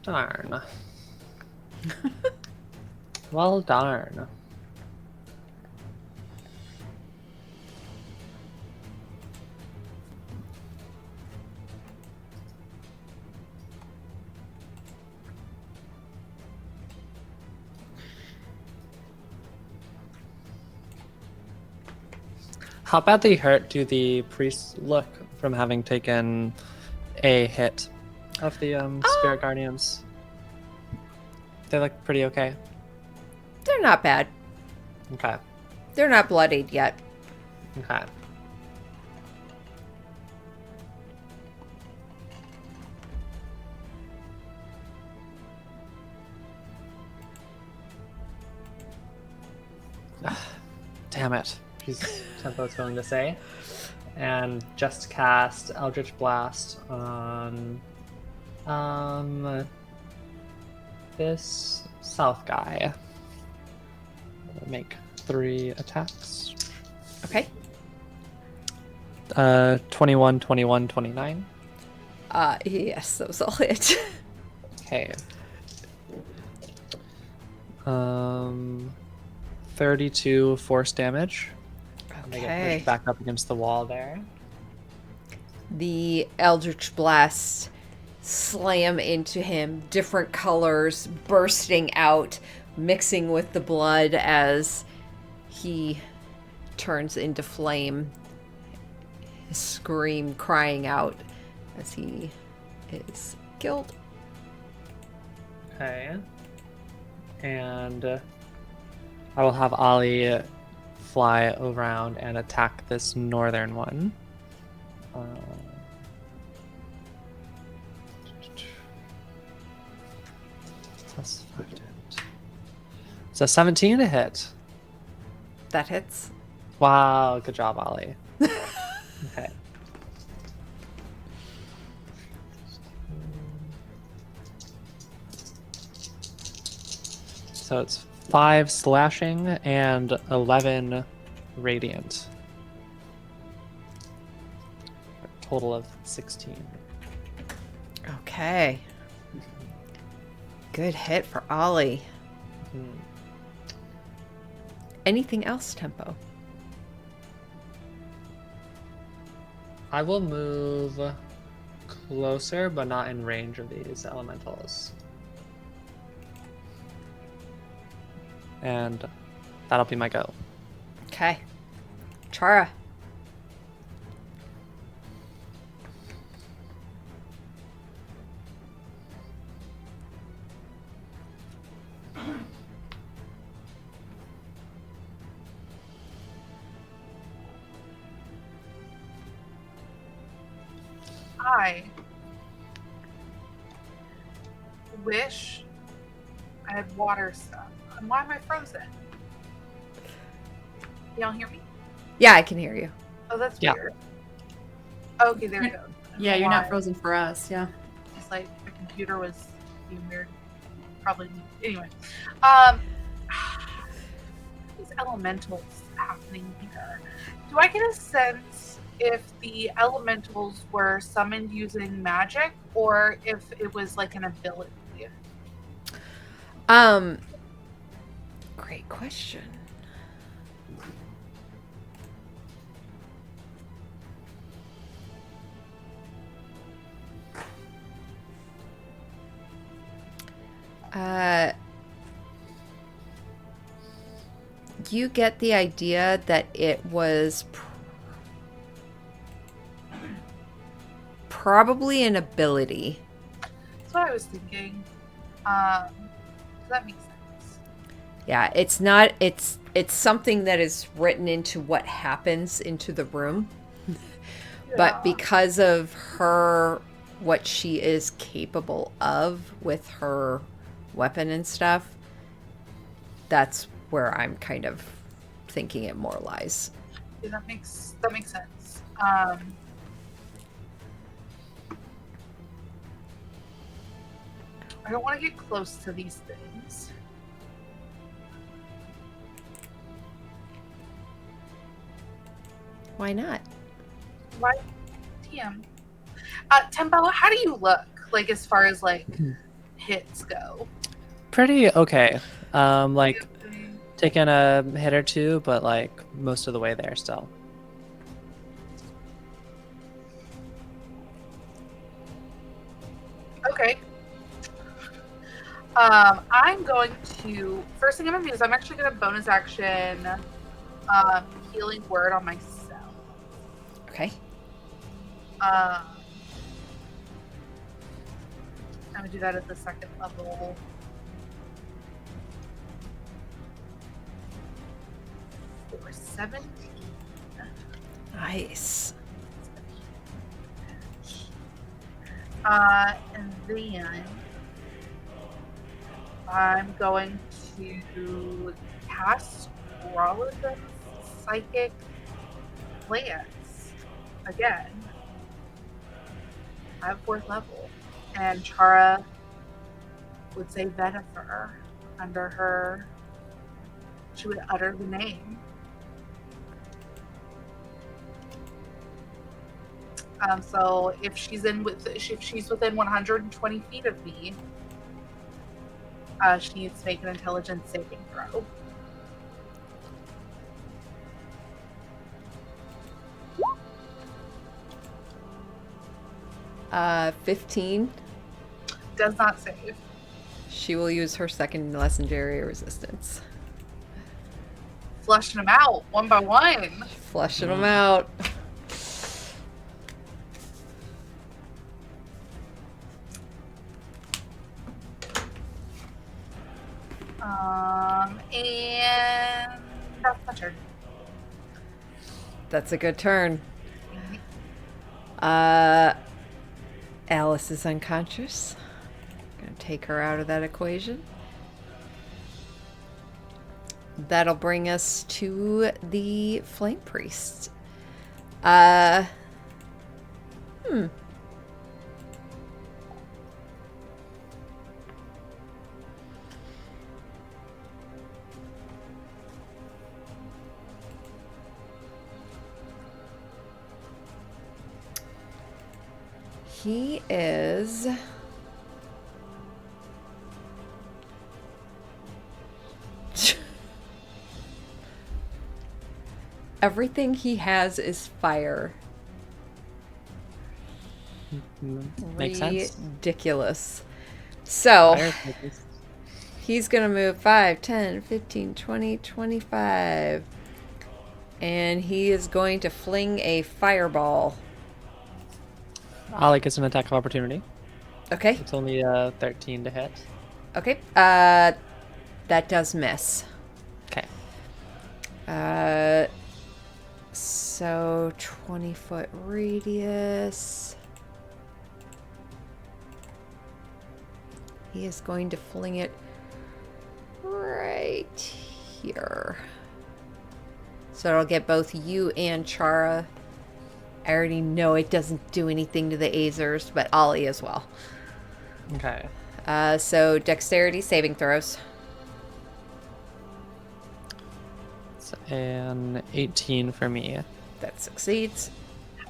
Darn. Well, darn. How badly hurt do the priests look from having taken a hit of the spirit guardians? They look pretty okay. They're not bad. Okay. They're not bloodied yet. Okay. Damn it. Tempo's going to say. And just cast Eldritch Blast on this south guy. Make 3 attacks. Okay. 21, 21, 29. Yes, those all hit. Okay. 32 force damage. They get Okay. pushed back up against the wall there. The Eldritch Blast slam into him, different colors bursting out, mixing with the blood as he turns into flame. His scream crying out as he is killed. Okay. And I will have Ollie fly around and attack this northern one. Plus 5 damage. It's a 17 to hit. That hits. Wow, good job, Ollie. Okay. So it's 5 slashing and 11 radiant. A total of 16. Okay. Good hit for Ollie. Hmm. Anything else, Tempo? I will move closer, but not in range of these elementals. And that'll be my go. Okay. Chara. I wish I had water stuff. And why am I frozen? Y'all hear me? Yeah, I can hear you. Oh, that's Yeah. weird. Okay, there we go. Yeah, you're not Why? frozen for us. Yeah. It's like the computer was being weird. Probably. Anyway. Um, these elementals happening here. Do I get a sense if the elementals were summoned using magic or if it was like an ability? Great question. You get the idea that it was probably an ability. That's what I was thinking. Does that make sense? Yeah, it's not it's something that is written into what happens into the room. But Yeah. because of her what she is capable of with her weapon and stuff, that's where I'm kind of thinking it more lies. Yeah, that makes sense. I don't want to get close to these things. Why not? Why? TM. Tempo, how do you look? Like as far as like hits go? Pretty okay. Like taking a hit or two, but like most of the way there still. Okay. I'm going to first thing I'm gonna do is I'm actually gonna bonus action healing word on myself. Okay. I'm gonna do that at the second level. For 17. Nice. And then I'm going to cast Rolligan's Psychic Lance again. I have 4th level. And Chara would say Venifer under her. She would utter the name. So if she's within 120 feet of me, she needs to make an intelligence saving throw. Uh, 15. Does not save. She will use her second legendary resistance. Flushing them out one by one. Flushing them out. And that's my turn. That's a good turn. Alice is unconscious. Gonna take her out of that equation. That'll bring us to the Flame Priest. He is. Everything he has is fire. Makes sense. Ridiculous. So, Fire focused. he's going to move 5, 10, 15, 20, 25. And he is going to fling a fireball. Ollie gets an attack of opportunity. Okay. It's only 13 to hit. Okay. That does miss. Okay. So 20-foot radius. He is going to fling it right here. So it'll get both you and Chara. I already know it doesn't do anything to the Azers, but Ollie as well. Okay. So dexterity saving throws. It's an 18 for me. That succeeds.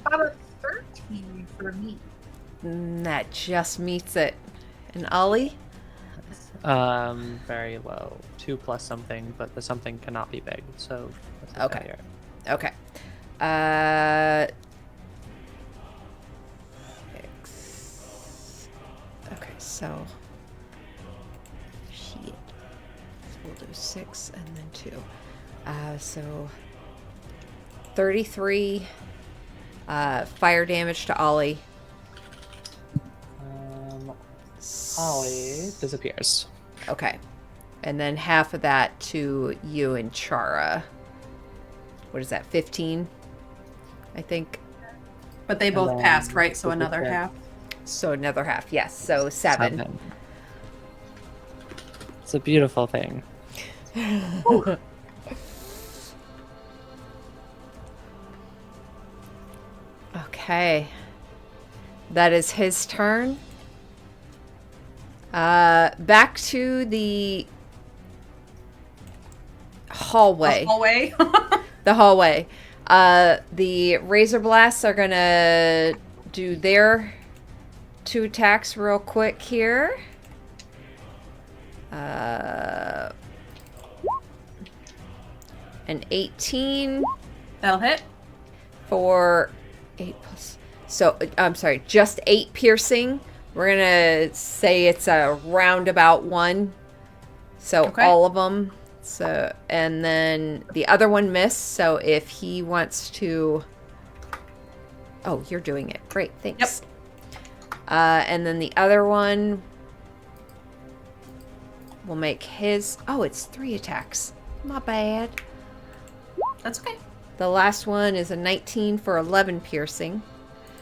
How about a 13 for me? That just meets it. And Ollie? Very low. 2 plus something, but the something cannot be big, so that's a Okay. failure. Okay. Okay, so shit. We'll do 6 and then 2. So 33 fire damage to Ollie. Ollie disappears. Okay. And then half of that to you and Chara. What is that, 15? I think. But they both then passed, right? So the another third. half. So another half, yes. So 7. It's a beautiful thing. Okay. That is his turn. Back to the hallway. The hallway. The hallway. The Razor Blasts are gonna do their 2 attacks real quick here. An 18 That'll hit. for 8 plus. So, I'm sorry, just 8 piercing. We're gonna say it's a roundabout 1. So, Okay. all of them. So, and then the other one missed. So, if he wants to. Oh, you're doing it. Great, thanks. And then the other one will make his. Oh, it's 3 attacks. My bad. That's okay. The last one is a 19 for 11 piercing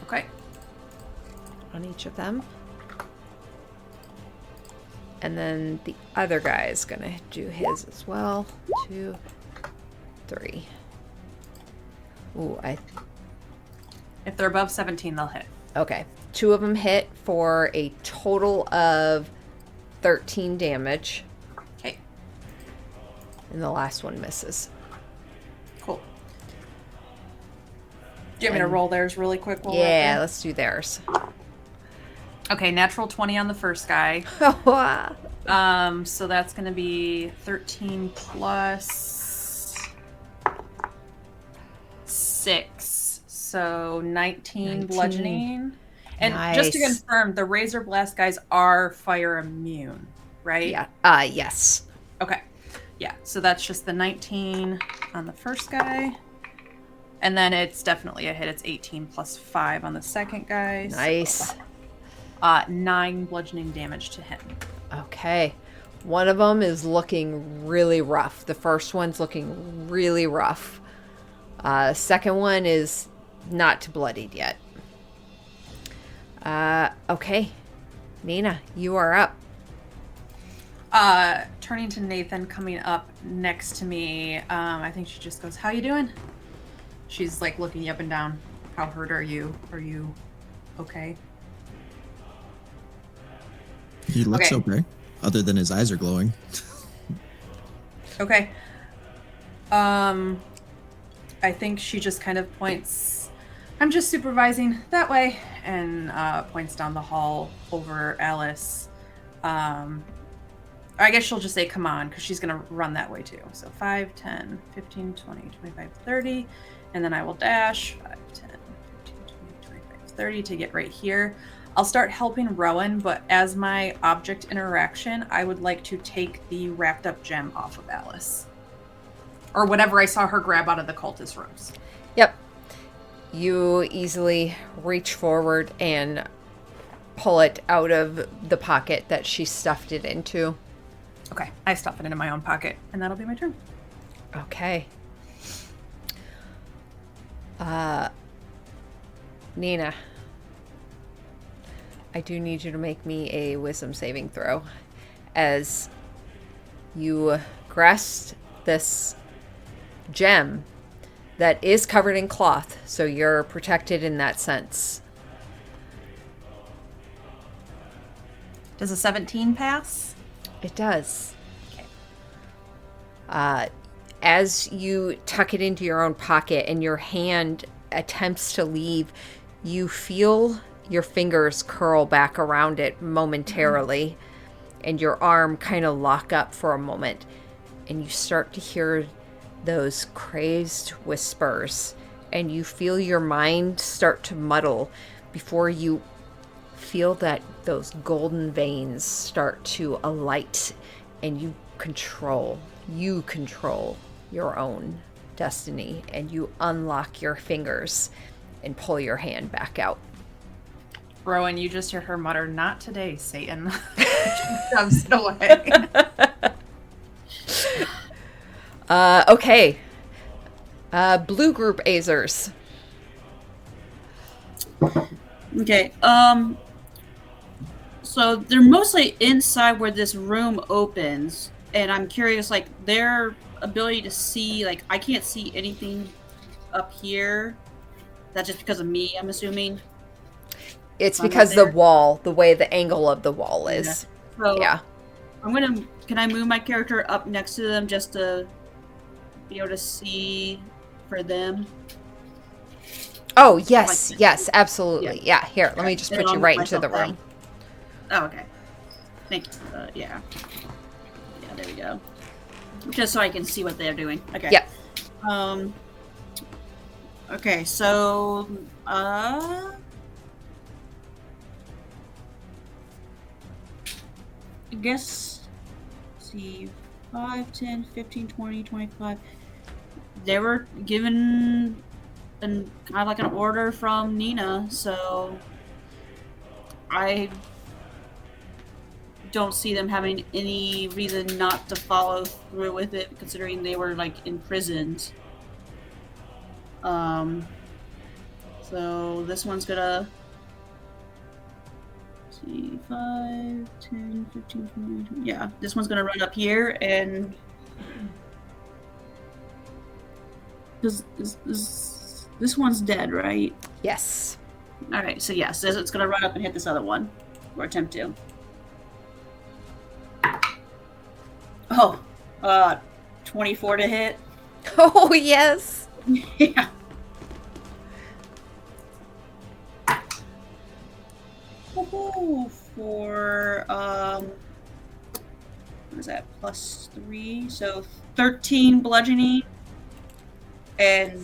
Okay. on each of them. And then the other guy is going to do his as well. 2, 3. Ooh, If they're above 17, they'll hit. okay. 2 of them hit for a total of 13 damage. Okay. And the last one misses. Cool. Do you want me to And- roll theirs really quick? While we're up Yeah, there? let's do theirs. Okay, natural 20 on the first guy. So that's going to be 13 plus 6. So 19 bludgeoning. And just to Nice. confirm, the Razor Blast guys are fire immune, right? Yeah. Yes. Okay. Yeah, so that's just the 19 on the first guy. And then it's definitely a hit. It's 18 plus 5 on the second guy. Nice. So, 9 bludgeoning damage to him. Okay. One of them is looking really rough. The first one's looking really rough. Second one is not bloodied yet. Okay. Nina, you are up. Turning to Nathan, coming up next to me, I think she just goes, "How you doing?" She's like looking you up and down. How hurt are you? Are you okay? He looks Okay. okay, other than his eyes are glowing. Okay. I think she just kind of points. I'm just supervising that way, and points down the hall over Alice. I guess she'll just say come on, because she's going to run that way too. So 5, 10, 15, 20, 25, 30. And then I will dash 5, 10, 15, 20, 25, 30 to get right here. I'll start helping Rowan, but as my object interaction, I would like to take the wrapped up gem off of Alice. Or whatever I saw her grab out of the cultist rooms. Yep. You easily reach forward and pull it out of the pocket that she stuffed it into. Okay, I stuff it into my own pocket, and that'll be my turn. Okay. Nina, I do need you to make me a wisdom saving throw as you grasp this gem that is covered in cloth, so you're protected in that sense. Does a 17 pass? It does. Okay. As you tuck it into your own pocket and your hand attempts to leave, you feel your fingers curl back around it momentarily, and your arm kind of lock up for a moment, and you start to hear those crazed whispers, and you feel your mind start to muddle before you feel that those golden veins start to alight, and you control your own destiny, and you unlock your fingers and pull your hand back out. Rowan, you just hear her mutter, "Not today, Satan." Shoves it away. Okay. Blue group Azers. Okay. So they're mostly inside where this room opens, and I'm curious, like, their ability to see, like, I can't see anything up here. That's just because of me, I'm assuming. It's I'm because not there. the wall, the way the angle of the wall is. So Yeah. can I move my character up next to them just to be able to see for them? Oh, yes, Like- yes, absolutely. Yeah, here, let me just And put you I'll right move into the myself room. down. Oh, okay. Thank you. Yeah. Yeah, there we go. Just so I can see what they're doing. Okay. Yep. Okay, so I guess, let's see, 5, 10, 15, 20, 25. They were given kind of like an order from Nina, so I don't see them having any reason not to follow through with it, considering they were like imprisoned. So this one's gonna see 5, 10, 15, 20. Yeah, this one's gonna run up here and this one's dead, right? Yes. All right, so yes, it's gonna run up and hit this other one, or attempt to. Oh, 24 to hit. Oh, yes. Yeah. Woohoo! For what is that? +3, so 13 bludgeoning and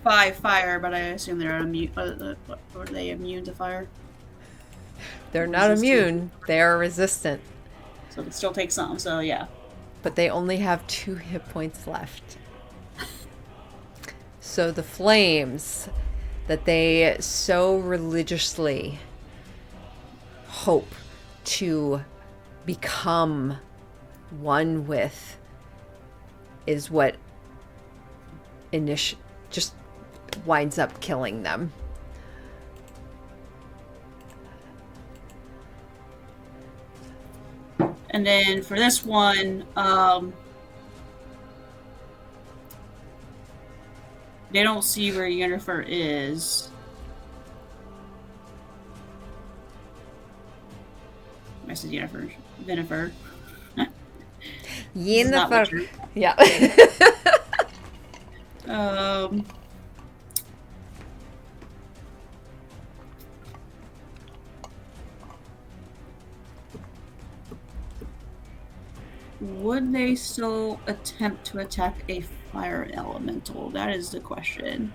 5 fire. But I assume they're immune. Are they immune to fire? They're not Resistant. immune. They are resistant. So it still takes some. So yeah. But they only have 2 hit points left. So the flames that they so religiously hope to become one with is what just winds up killing them. And then for this one, they don't see where Yennefer is. I said Yennefer. Yennefer. This is not Yennefer. Witcher. Yeah. would they still attempt to attack a fire elemental? That is the question.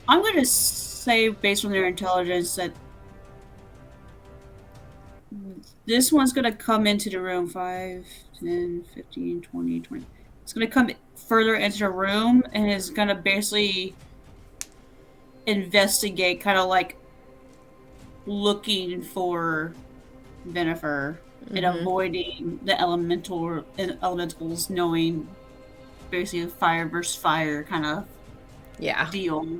I'm going to say, based on their intelligence, that this one's going to come into the room 5, 10, 15, 20, 20. It's going to come further into the room and is going to basically investigate, kind of like looking for Venifer and avoiding the elementals, knowing basically a fire versus fire kind of deal.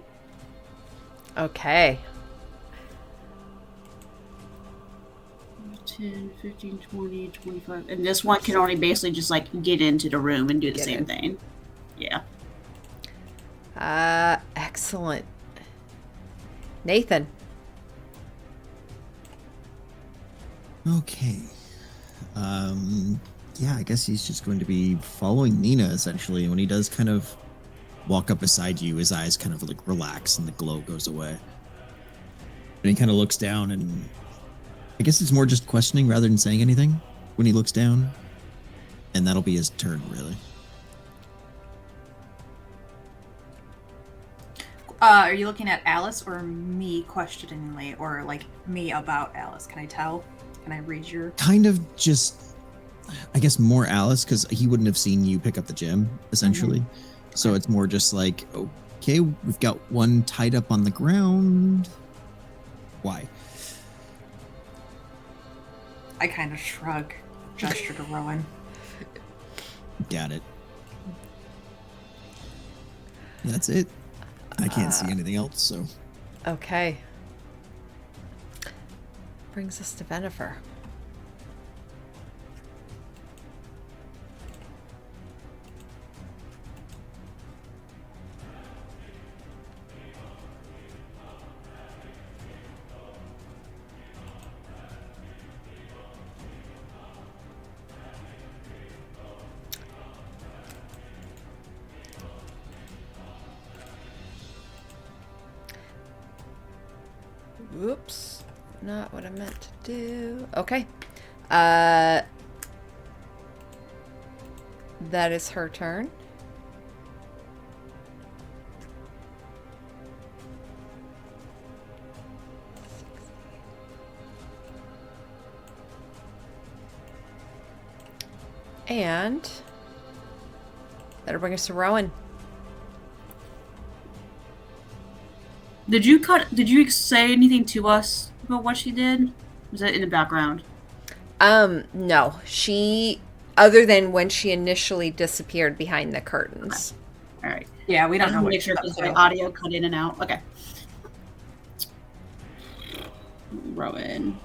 Okay. 10, 15, 20, 25. And this one can only basically just like get into the room and do the same thing. Yeah. Excellent. Nathan. Okay. Yeah, I guess he's just going to be following Nina, essentially. And when he does kind of walk up beside you, his eyes kind of like relax and the glow goes away. And he kind of looks down, and I guess it's more just questioning rather than saying anything when he looks down. And that'll be his turn, really. Are you looking at Alice or me questioningly, or like me about Alice? Can I tell? Can I read your... Kind of just, I guess, more Alice, because he wouldn't have seen you pick up the gem, essentially. So it's more just like, okay, we've got one tied up on the ground. Why? I kind of shrug, gesture to Rowan. Got it. That's it. I can't see anything else, so. Okay. Brings us to Venifer. Whoops. Not what I meant to do. Okay. That is her turn. And that'll bring us to Rowan. Did you say anything to us about what she did? Was that in the background? No. She, other than when she initially disappeared behind the curtains. Okay. All right. Yeah, we don't know. Make sure the audio cut in and out. Okay. Rowan.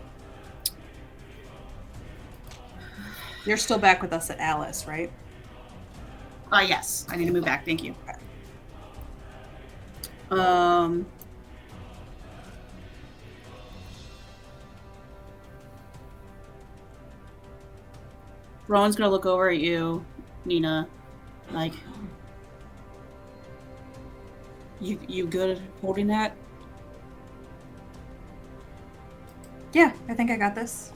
You're still back with us at Alice, right? Yes. I need to move back. Thank you. Rowan's gonna look over at you, Nina, like, you good at holding that? Yeah, I think I got this.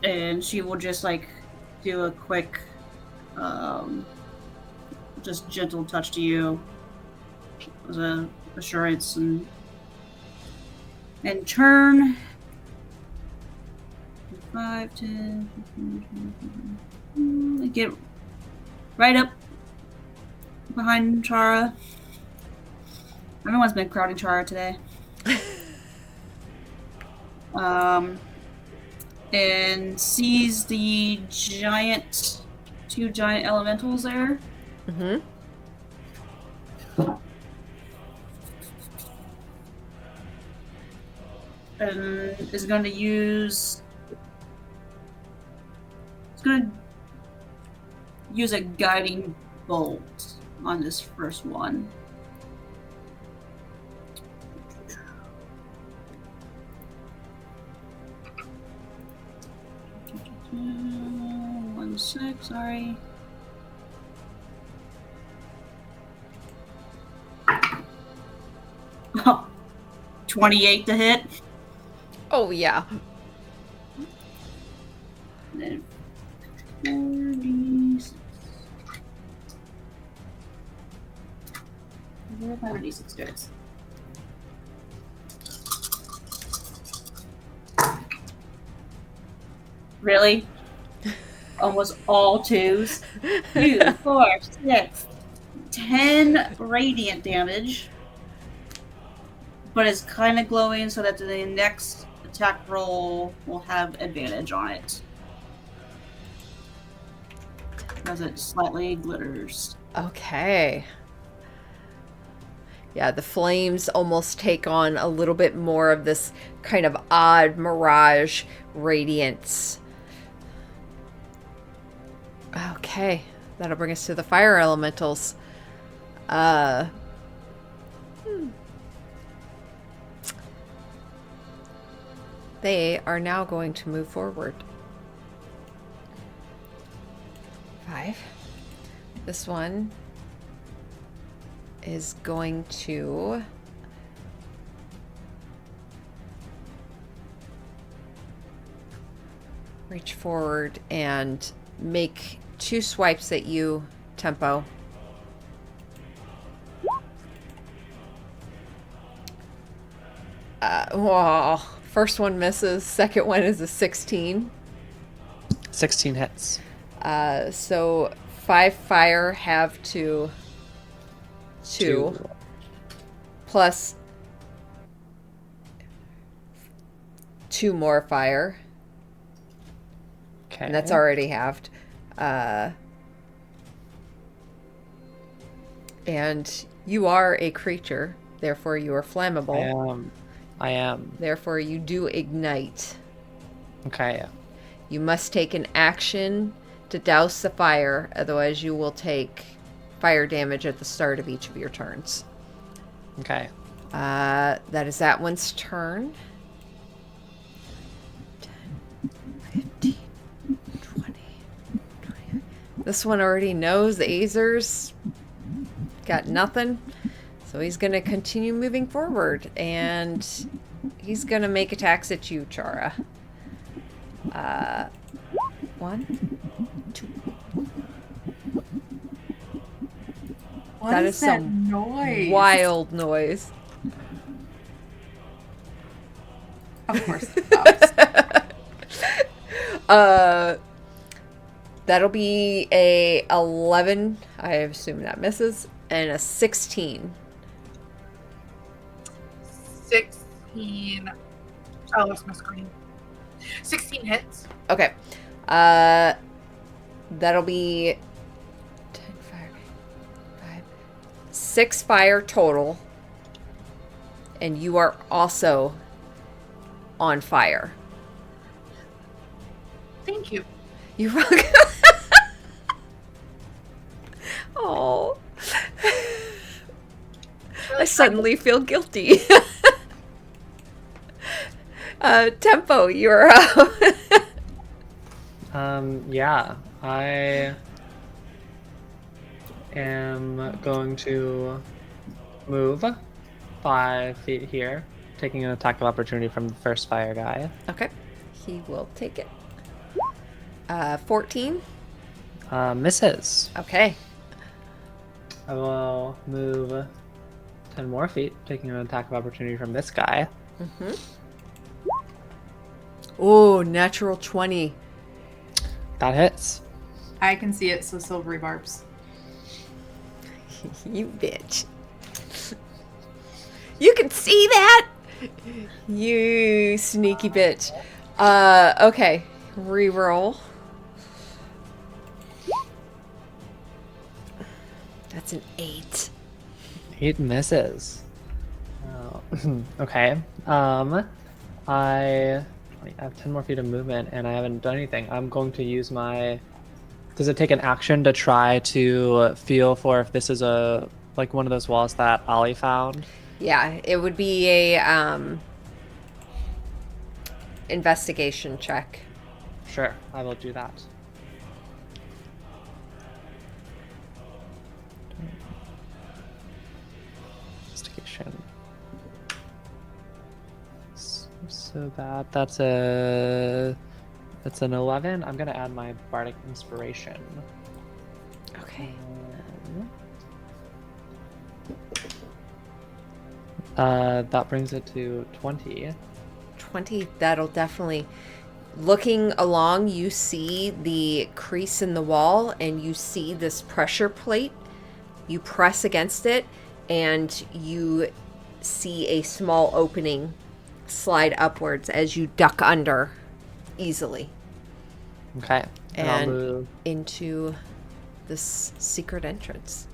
And she will just like do a quick, just gentle touch to you as a assurance, and turn. 5, 10, 15, get right up behind Chara. Everyone's been crowding Chara today. And sees the two giant elementals there. Mm-hmm. And is going to use... It's going to use a guiding bolt on this first one. One sec, sorry. 28 to hit. Oh, yeah. And then 46. Where are my d6 dice? Really? Almost all twos. 2, 4, 6, 10 radiant damage. But it's kind of glowing so that the next attack roll will have advantage on it. As it slightly glitters. Okay. Yeah, the flames almost take on a little bit more of this kind of odd mirage radiance. Okay, that'll bring us to the fire elementals. They are now going to move forward. 5. This one is going to reach forward and make 2 swipes at you, Tempo. Whoa. First one misses. Second one is a 16. 16 hits. So 5 fire have to 2 plus 2 more fire. Okay. And that's already halved. And you are a creature, therefore you are flammable. I am. Therefore you do ignite. Okay. You must take an action to douse the fire, otherwise you will take fire damage at the start of each of your turns. Okay. That is that one's turn. 10, 15, 20. This one already knows the Azer's got nothing. So he's going to continue moving forward. And he's going to make attacks at you, Chara. 1, 2. What That is is that some noise? wild noise. Of course it does. That'll be a 11. I assume that misses. And a 16. 16. I lost my screen. 16 hits. Okay. That'll be 10, 5, 6 fire total. And you are also on fire. Thank you. You're welcome. Oh. I suddenly feel guilty. Tempo, you're up. Yeah, I am going to move 5 feet here, taking an attack of opportunity from the first fire guy. Okay. He will take it. 14. Misses. Okay. I will move 10 more feet, taking an attack of opportunity from this guy. Mm-hmm. Oh, natural 20. That hits. I can see it, so silvery barbs. You bitch. You can see that? You sneaky bitch. Okay. Reroll. That's an 8. 8 misses. Oh, okay. I have 10 more feet of movement and I haven't done anything. I'm going to use my... Does it take an action to try to feel for if this is like one of those walls that Ollie found? Yeah, it would be a investigation check. Sure, I will do that. Investigation. so bad. That's an 11. I'm gonna add my bardic inspiration. Okay. That brings it to 20. 20, that'll definitely. Looking along, you see the crease in the wall and you see this pressure plate. You press against it and you see a small opening slide upwards as you duck under easily Okay. And I'll and move. into this secret entrance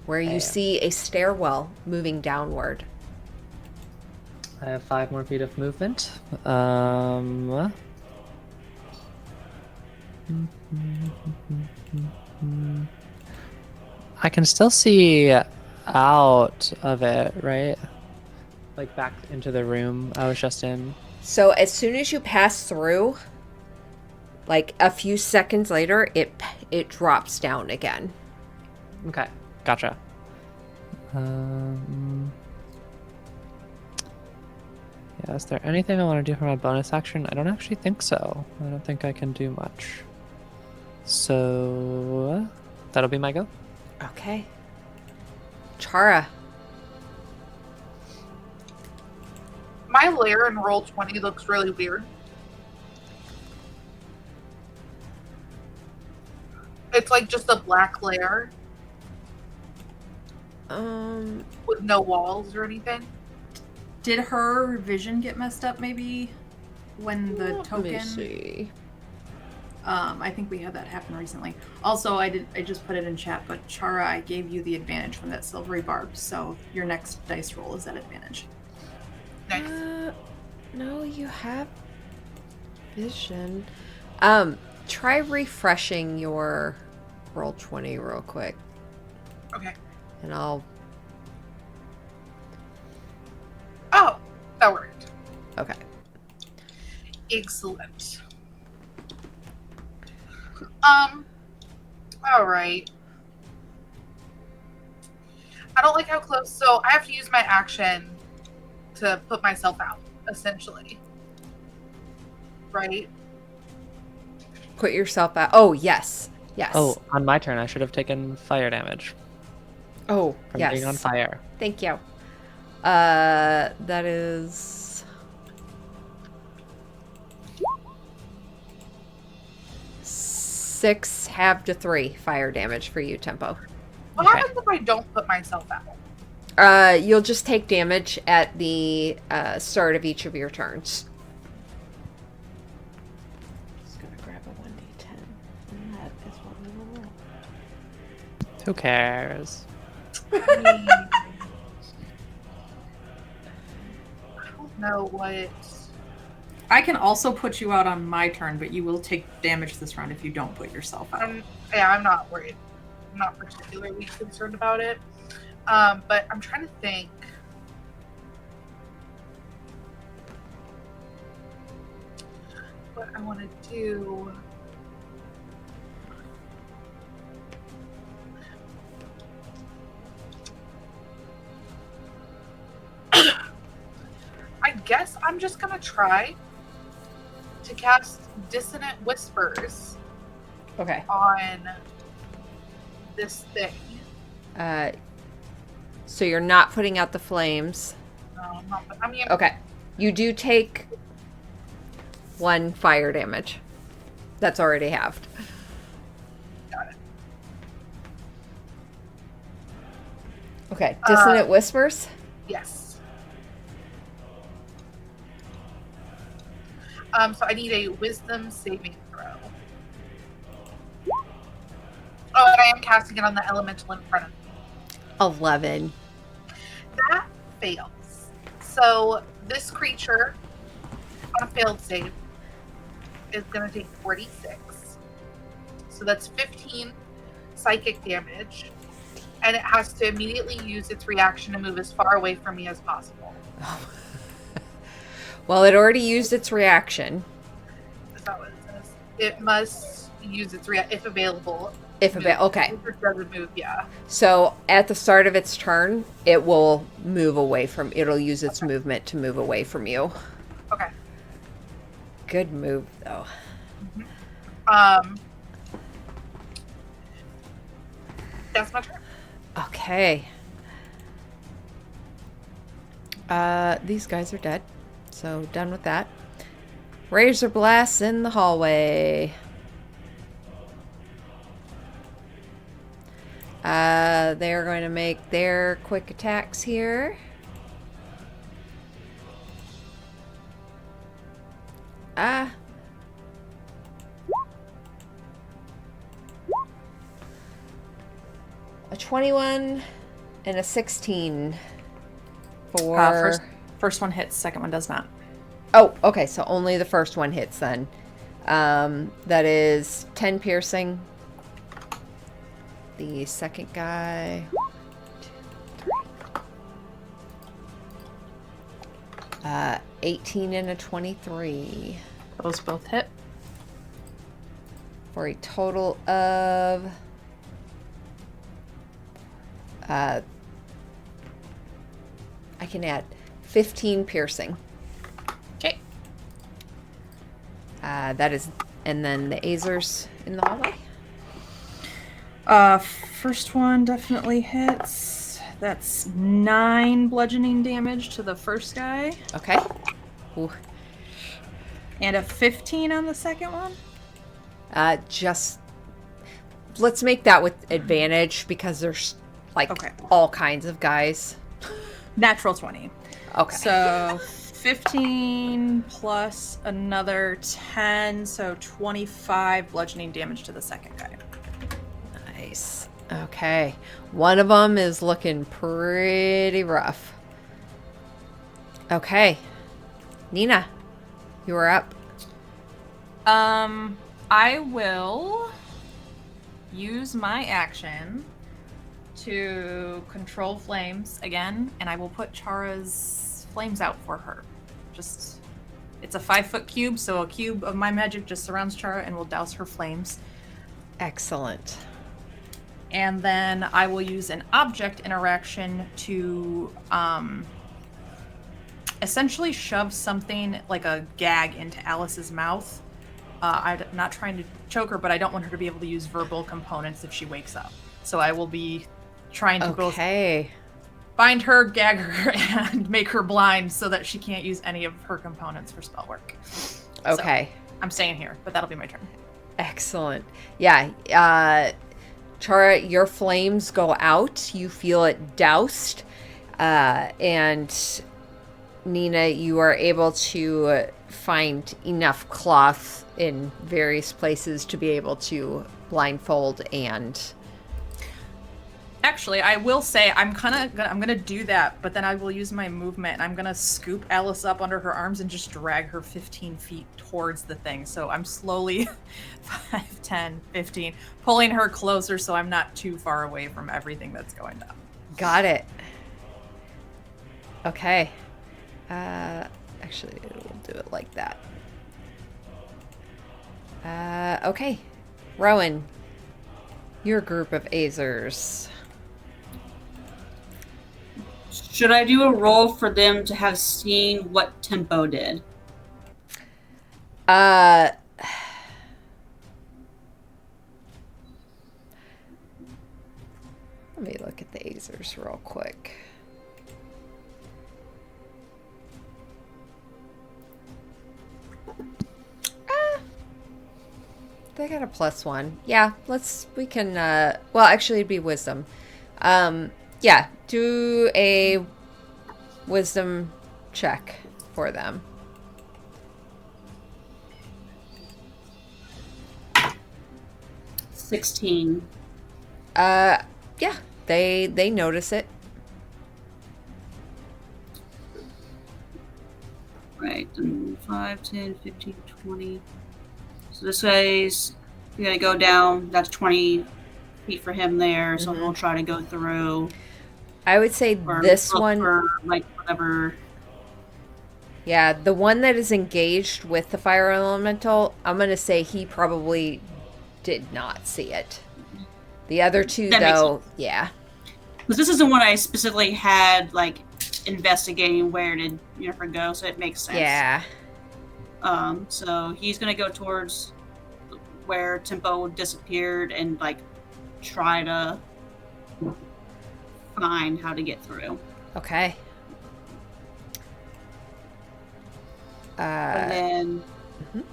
where you Yeah. see a stairwell moving downward. I have 5 more feet of movement. I can still see out of it, right? Like back into the room I was just in. So as soon as you pass through, like a few seconds later, it drops down again. Okay, gotcha. Yeah, is there anything I want to do for my bonus action? I don't actually think so. I don't think I can do much. So that'll be my go. Okay. Chara. My lair in roll 20 looks really weird. It's like just a black lair with no walls or anything. Did her vision get messed up maybe when the Let token? me see. I think we had that happen recently. Also, I just put it in chat, but Chara, I gave you the advantage from that silvery barb, so your next dice roll is at advantage. Nice. No, you have vision. Try refreshing your roll 20 real quick, Okay. and I'll. Oh, that worked. Okay. Excellent. All right. I don't like how close. So I have to use my action to put myself out, essentially. Right? Put yourself out. Oh yes, yes. Oh, on my turn, I should have taken fire damage Oh from yes. being on fire. Thank you. That is 6 half to 3 fire damage for you, Tempo. What Okay. happens if I don't put myself out? You'll just take damage at the start of each of your turns. Just gonna grab a 1d10, and that is what we will roll. Who cares? I don't know what. I can also put you out on my turn, but you will take damage this round if you don't put yourself out. Yeah, I'm not worried. I'm not particularly concerned about it. But I'm trying to think. What I want to do. I guess I'm just gonna try to cast Dissonant Whispers Okay. on this thing. So you're not putting out the flames. No, I'm not. I mean, Okay. You do take 1 fire damage. That's already halved. got it. Okay. Dissonant Whispers. Yes. So I need a Wisdom saving throw. Oh, and I am casting it on the elemental in front of me. 11. That fails. So this creature, on a failed save, is going to take 46. So that's 15 psychic damage. And it has to immediately use its reaction to move as far away from me as possible. Well, it already used its reaction. Is that what it says? It must use its if available. If a bit. Okay. If it doesn't move, yeah. So at the start of its turn, it will move away from. It'll use its movement to move away from you. Okay. good move, though. That's my turn. Okay. These guys are dead. So, done with that. Razor blasts in the hallway. They're going to make their quick attacks here. A 21 and a 16 for... First one hits, second one does not. Oh, okay, so only the first one hits then. That is 10 piercing. The second guy... 18 and a 23. Those both hit. For a total of... I can add 15 piercing. Okay. That is... And then the Azers in the hallway. First one definitely hits. That's 9 bludgeoning damage to the first guy. Okay. Ooh. And a 15 on the second one. Just... Let's make that with advantage because there's, like, Okay. all kinds of guys. Natural 20. Okay. So 15 plus another 10, so 25 bludgeoning damage to the second guy. Nice. Okay. One of them is looking pretty rough. Okay. Nina, you are up. I will use my action to control flames again, and I will put Chara's flames out for her. It's a 5-foot cube, so a cube of my magic just surrounds Chara and will douse her flames. Excellent. And then I will use an object interaction to essentially shove something like a gag into Alice's mouth. I'm not trying to choke her, but I don't want her to be able to use verbal components if she wakes up. So I will be trying to both bind her, gag her, and make her blind so that she can't use any of her components for spell work. Okay. So, I'm staying here, but that'll be my turn. Excellent. Yeah. Chara, your flames go out. You feel it doused. And Nina, you are able to find enough cloth in various places to be able to blindfold and... Actually, I will say I'm gonna do that, but then I will use my movement and I'm gonna scoop Alice up under her arms and just drag her 15 feet towards the thing. So I'm slowly 5, 10, 15, pulling her closer so I'm not too far away from everything that's going down. Got it. Okay. Actually, we'll do it like that. Okay. Rowan, your group of Azers. Should I do a roll for them to have seen what Tempo did? Let me look at the Azers real quick. They got a +1. Yeah, we can, well, actually it'd be wisdom. Yeah, do a wisdom check for them. 16. Yeah, they notice it. Right, and 5, 10, 15, 20. So this guy's gonna go down. That's 20 feet for him there. So he'll try to go through. I would say this look one, for, like, whatever. yeah, the one that is engaged with the fire elemental, I'm gonna say he probably did not see it. The other two, That makes though, yeah. Because this is the one I specifically had, like, investigating where did Jennifer go, so it makes sense. Yeah. So he's gonna go towards where Tempo disappeared and like try to find how to get through. Okay. And then mhm.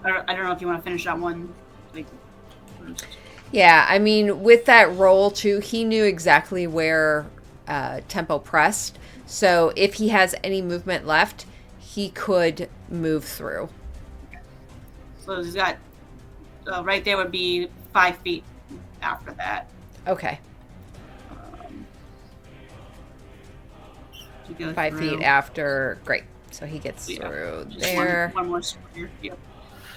I don't know if you want to finish that one. Like, first. Yeah, I mean, with that roll too, he knew exactly where Tempo pressed. So if he has any movement left, he could move through. So he's got right there would be 5 feet after that. Okay, To go 5 through. feet after. Great. So he gets Yeah, through Just there. One more square. Yep.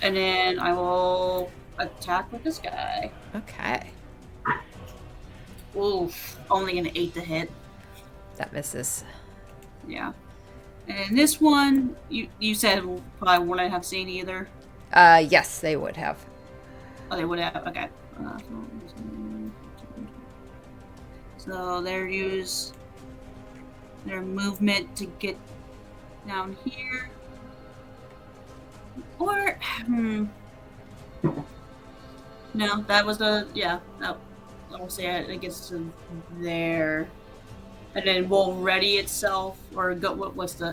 And then I will attack with this guy. Okay, Oof, only an 8 to hit. that misses. Yeah. And this one, you said probably wouldn't have seen either. Yes, they would have. Oh, they would have. Okay. So they're use their movement to get down here, or no, that was the No, I'll say it gets to there, and then will ready itself or go. What's the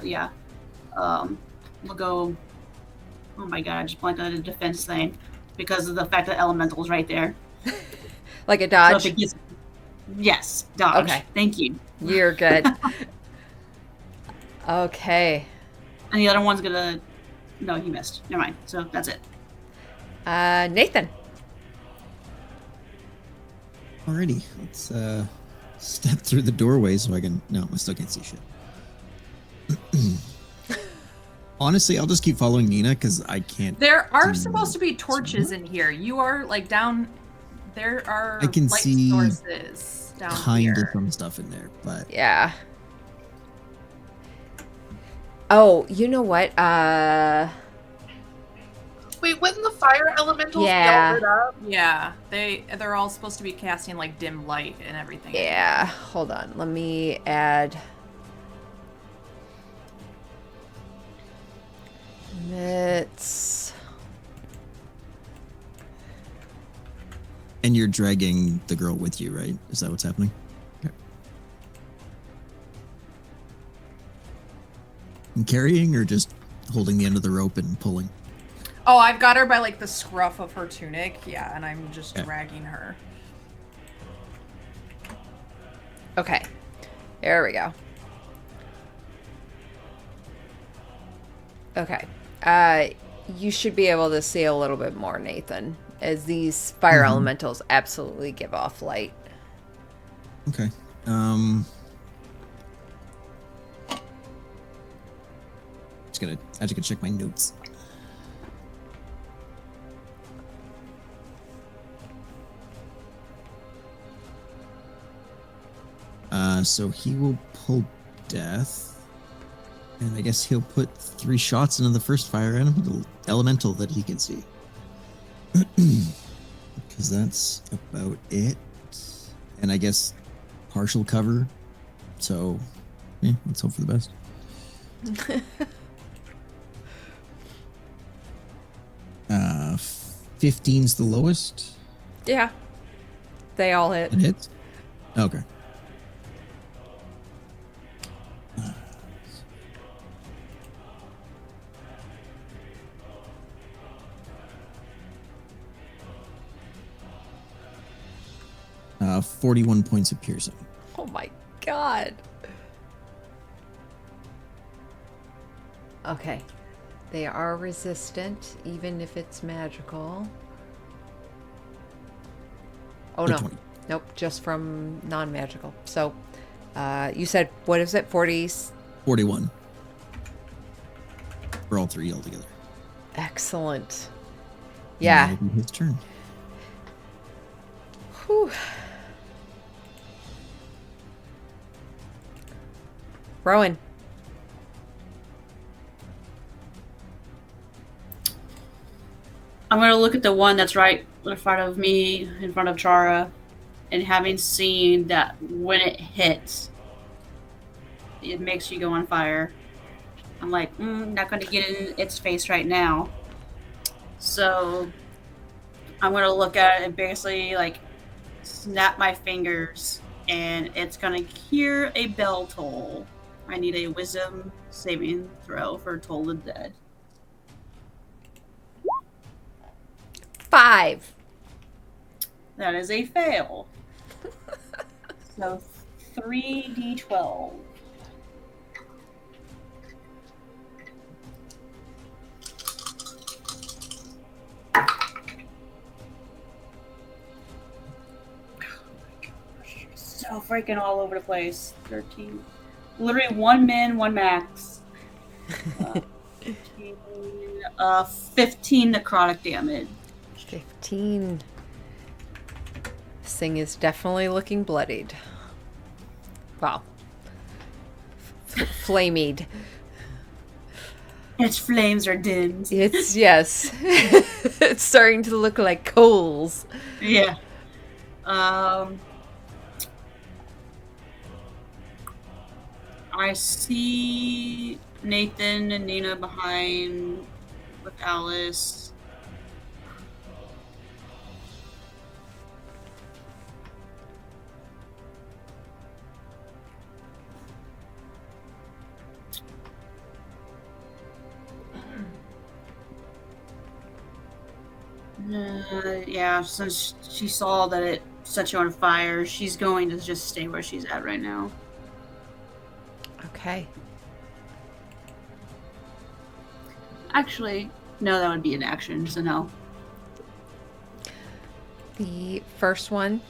We'll go. Oh my god! I just blanked on the defense thing because of the fact that elemental's right there. Like a So dodge. if it gets, yes, dodge. Okay. Thank you. You're good. Okay. And the other one's gonna. No, he missed. Never mind. So that's it. Nathan. Alrighty, let's step through the doorway so I can. No, I still can't see shit. Honestly, I'll just keep following Nina because I can't. There are do supposed to be torches in here. You are like down. There are I can light see sources down kind here. of some stuff in there, but Yeah. Oh, you know what? Wait, wouldn't the fire elementals Yeah. yell it up? Yeah, they're all supposed to be casting like dim light and everything. Yeah. Hold on. Let me add. It's. and you're dragging the girl with you, right? Is that what's happening? Okay. And carrying or just holding the end of the rope and pulling? Oh, I've got her by like the scruff of her tunic. Yeah, and I'm just Okay. dragging her. Okay. There we go. Okay. You should be able to see a little bit more, Nathan, as these fire elementals absolutely give off light. Okay. I just gotta check my notes. So he will pull death, and I guess he'll put 3 shots into the first fire elemental that he can see. Because that's about it. And I guess partial cover. So, yeah, let's hope for the best. 15's the lowest. Yeah. They all hit. It hits? Okay. Uh, 41 points of piercing. Oh my god. Okay. They are resistant, even if it's magical. Oh no. 20. Nope, just from non-magical. So, you said, what is it, 40s? 41. For all 3 altogether. Excellent. And Yeah. that'll be his turn. Whew. Rowan. I'm gonna look at the one that's right in front of me, in front of Chara, and having seen that when it hits, it makes you go on fire. I'm like, not going to get in its face right now. So I'm going to look at it and basically like snap my fingers, and it's going to hear a bell toll. I need a wisdom saving throw for Toll the Dead. 5. That is a fail. So 3d12. So freaking all over the place. 13. Literally 1 min, 1 max. 15 necrotic damage. 15. This thing is definitely looking bloodied. Wow. Flamied. Its flames are dimmed. It's, yes. It's starting to look like coals. Yeah. I see Nathan and Nina behind with Alice. Yeah, since she saw that it set you on fire, she's going to just stay where she's at right now. Okay. Actually, no, that would be an action, so no. The first one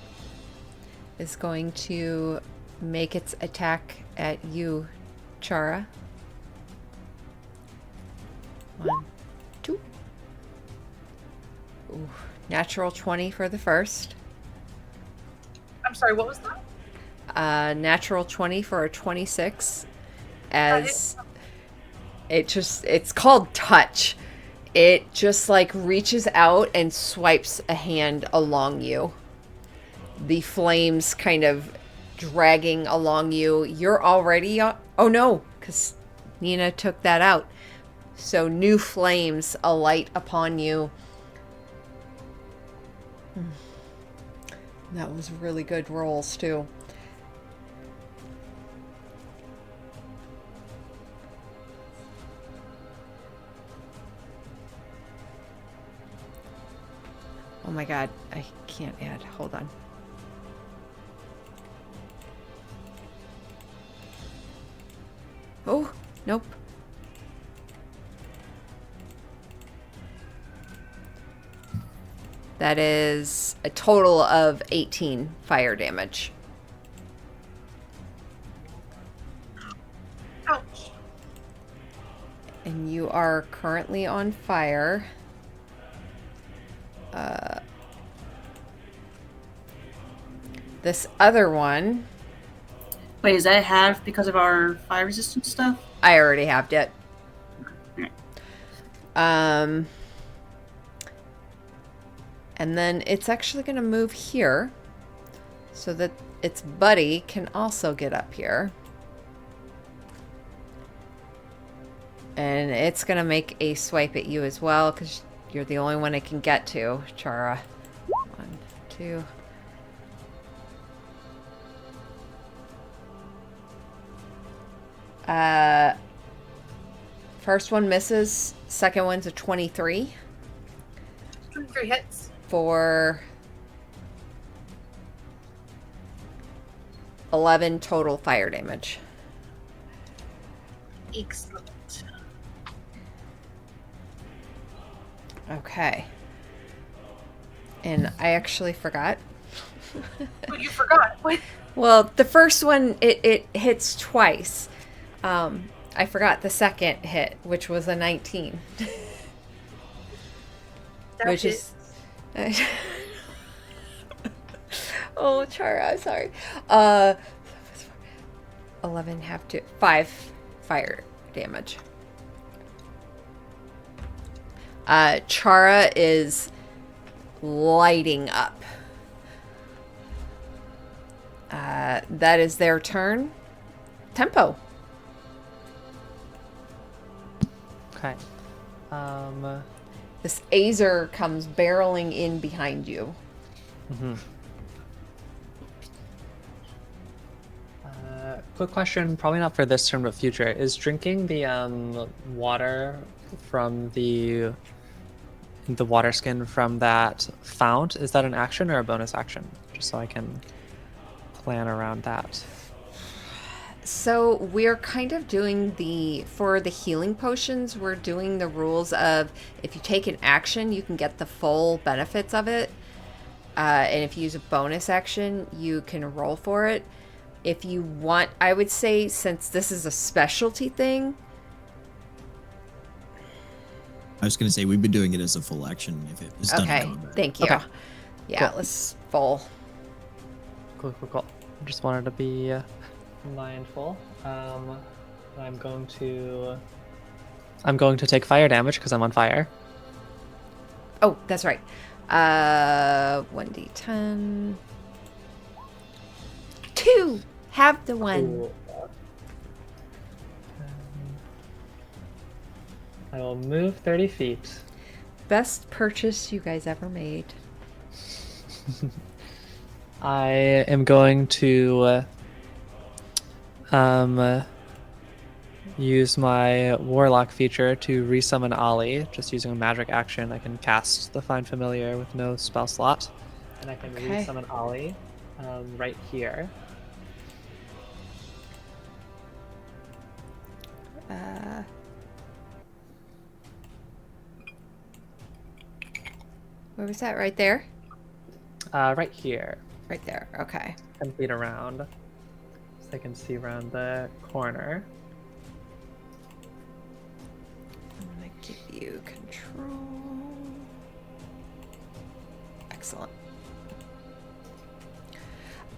is going to make its attack at you, Chara. 1, 2. Ooh, natural 20 for the first. I'm sorry, what was that? Natural 20 for a 26. As it's called touch. It just like reaches out and swipes a hand along you. The flames kind of dragging along you. You're already oh no, because Nina took that out. So new flames alight upon you. That was really good rolls too. Oh my god, I can't add. Hold on. Oh, nope. That is a total of 18 fire damage. Ouch. And you are currently on fire. This other one, Wait, is that half because of our fire resistance stuff? I already halved it. Alright. And then it's actually going to move here so that its buddy can also get up here. And it's going to make a swipe at you as well because you're the only one it can get to, Chara. 1, 2. First one misses. Second one's a 23. 23 hits. For 11 total fire damage. Excellent. Okay. And I actually forgot. But you forgot. What? Well, the first one, it hits twice. I forgot the second hit, which was a 19. That Which hit. is... Oh, Chara, I'm sorry. 11 have to... 5 fire damage. Chara is lighting up. That is their turn. Tempo. Okay. This Azer comes barreling in behind you. Mhm. Quick question, probably not for this turn, but future. Is drinking the water from the water skin from that fount, is that an action or a bonus action? Just so I can plan around that. So we're kind of doing for the healing potions, we're doing the rules of if you take an action, you can get the full benefits of it. And if you use a bonus action, you can roll for it. If you want, I would say, since this is a specialty thing. I was going to say, we've been doing it as a full action if it was done in Okay, combat. thank you. Okay. Yeah, Cool. let's full. Cool. Just wanted to be mindful. I'm going to take fire damage because I'm on fire. Oh, that's right. 1d10. 2! Have the one. Cool. I will move 30 feet. Best purchase you guys ever made. I am going to use my Warlock feature to resummon Ollie. Just using a magic action, I can cast the Find Familiar with no spell slot. And I can Okay. resummon Ollie right here. Where was that? Right there? Right here. Right there. Okay. 10 feet around. So I can see around the corner. I'm going to give you control. Excellent.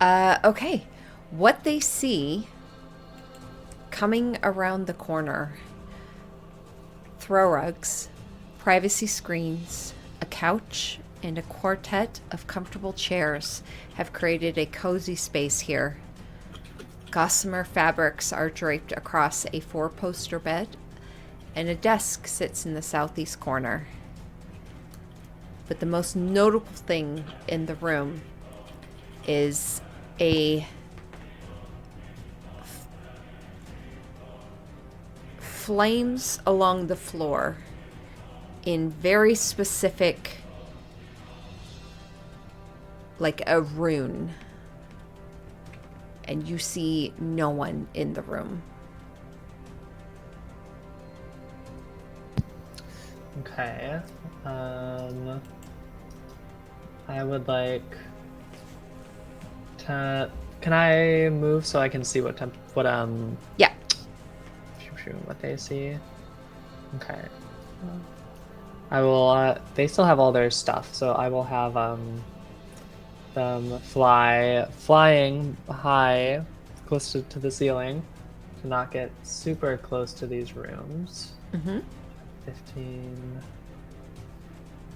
Okay. What they see coming around the corner: throw rugs, privacy screens, a couch, and a quartet of comfortable chairs have created a cozy space here. Gossamer fabrics are draped across a 4-poster bed, and a desk sits in the southeast corner. But the most notable thing in the room is a flames along the floor in very specific, like a rune. And you see no one in the room. Okay. I would like to. Can I move so I can see what Yeah. what they see? Okay. I will. They still have all their stuff, so I will have them flying high, close to the ceiling, to not get super close to these rooms. Mm-hmm. 15.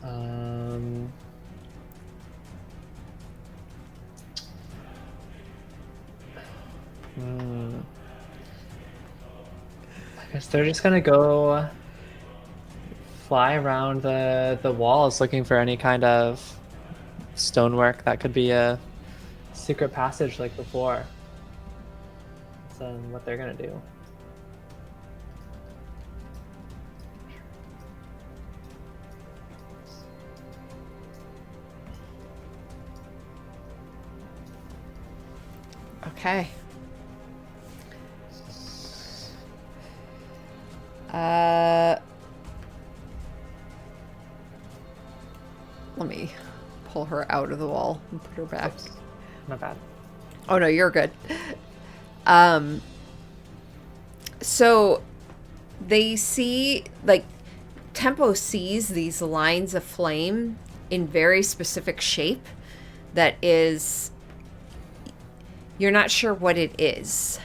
I guess they're just gonna go fly around the walls looking for any kind of stonework that could be a secret passage like before. That's what they're gonna do. Okay. Let me pull her out of the wall and put her back. Not bad. Oh no, you're good. So they see, like, Tempo sees these lines of flame in very specific shape that is, you're not sure what it is.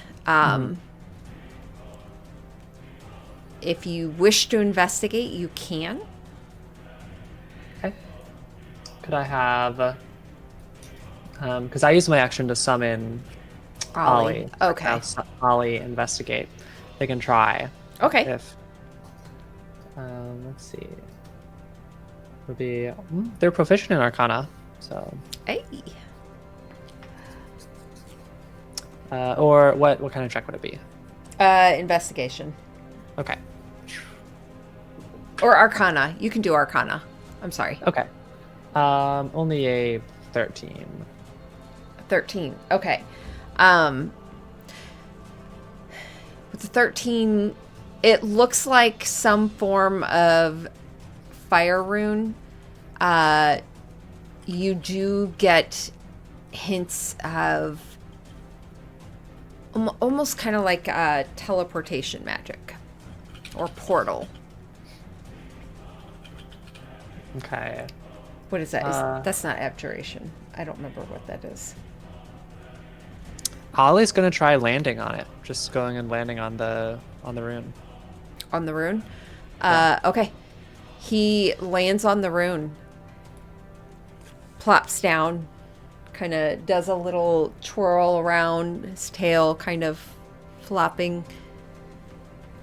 If you wish to investigate, you can. Okay. Could I have? Because I use my action to summon Ollie. Okay. Have Ollie investigate. They can try. Okay. If Let's see. Would be they're proficient in Arcana, so. Hey. Or what kind of check would it be? Investigation. Okay. Or Arcana. You can do Arcana. I'm sorry. Okay. Only a 13. 13. Okay. With the 13, it looks like some form of fire rune. You do get hints of almost kind of like teleportation magic or portal. Okay. What is that? That's not abjuration. I don't remember what that is. Ollie's gonna try landing on it. Just going and landing on the rune. On the rune? Yeah. Okay. He lands on the rune. Plops down. Kind of does a little twirl around, his tail kind of flopping.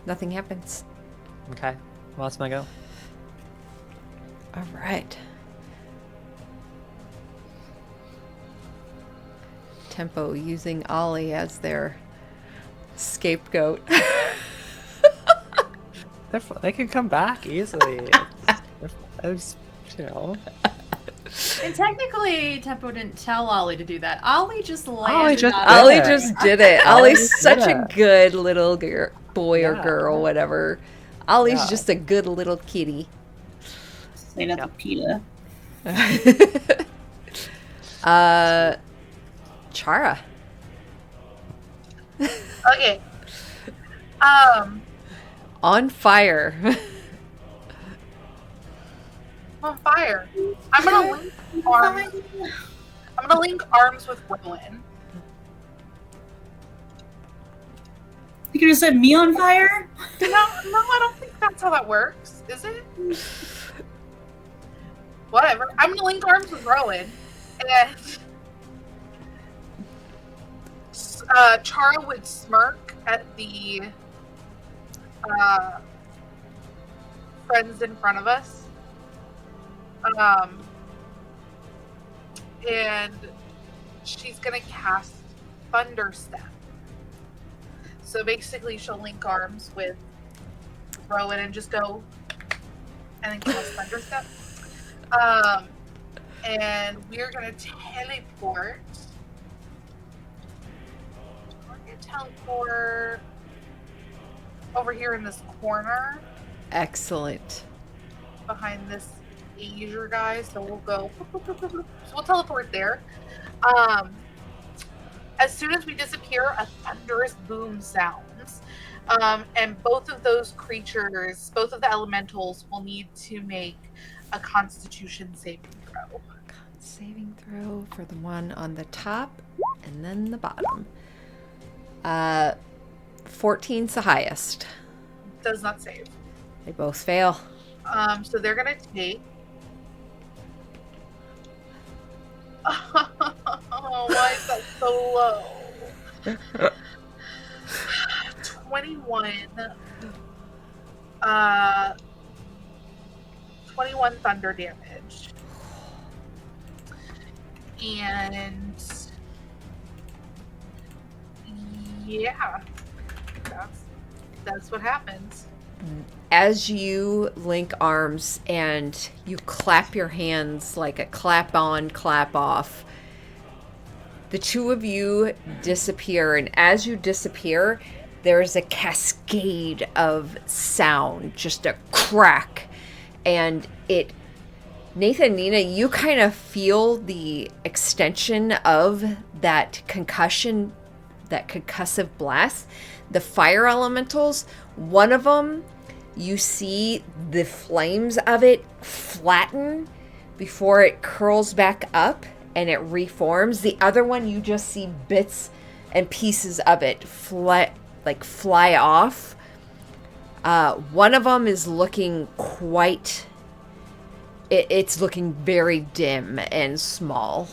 Nothing happens. Okay. Well, that's my go. All right. Tempo using Ollie as their scapegoat. They can come back easily. It's, you know. And technically, Tempo didn't tell Ollie to do that. Ollie just landed on it. Ollie just did it. Ollie's did such a it. good little boy or Yeah. girl, whatever. Ollie's Yeah. just a good little kitty. Say that to PETA. Chara. Okay. On fire. I'm on fire. I'm gonna link arms. I'm gonna link arms with Rowan. You could have said me on fire? No, I don't think that's how that works. Is it? Whatever. I'm gonna link arms with Rowan, and Chara would smirk at the friends in front of us. And she's gonna cast Thunder Step. So basically, she'll link arms with Rowan and just go, and then cast Thunder Step. And we're gonna teleport. We're gonna teleport over here in this corner Excellent. behind this Asia guy. So we'll go. So we'll teleport there. As soon as we disappear, a thunderous boom sounds. And both of those creatures, both of the elementals, will need to make a Constitution saving throw. Saving throw for the one on the top and then the bottom. 14's the highest. Does not save. They both fail. So they're gonna take. Oh, why is that so low? 21. 21 thunder damage. And yeah, that's what happens. As you link arms and you clap your hands like a clap on, clap off, the two of you disappear. And as you disappear, there's a cascade of sound, just a crack. And Nathan, Nina, you kind of feel the extension of that concussion, that concussive blast. The fire elementals, one of them, you see the flames of it flatten before it curls back up and it reforms. The other one, you just see bits and pieces of it fly off. One of them is looking quite... It's looking very dim and small.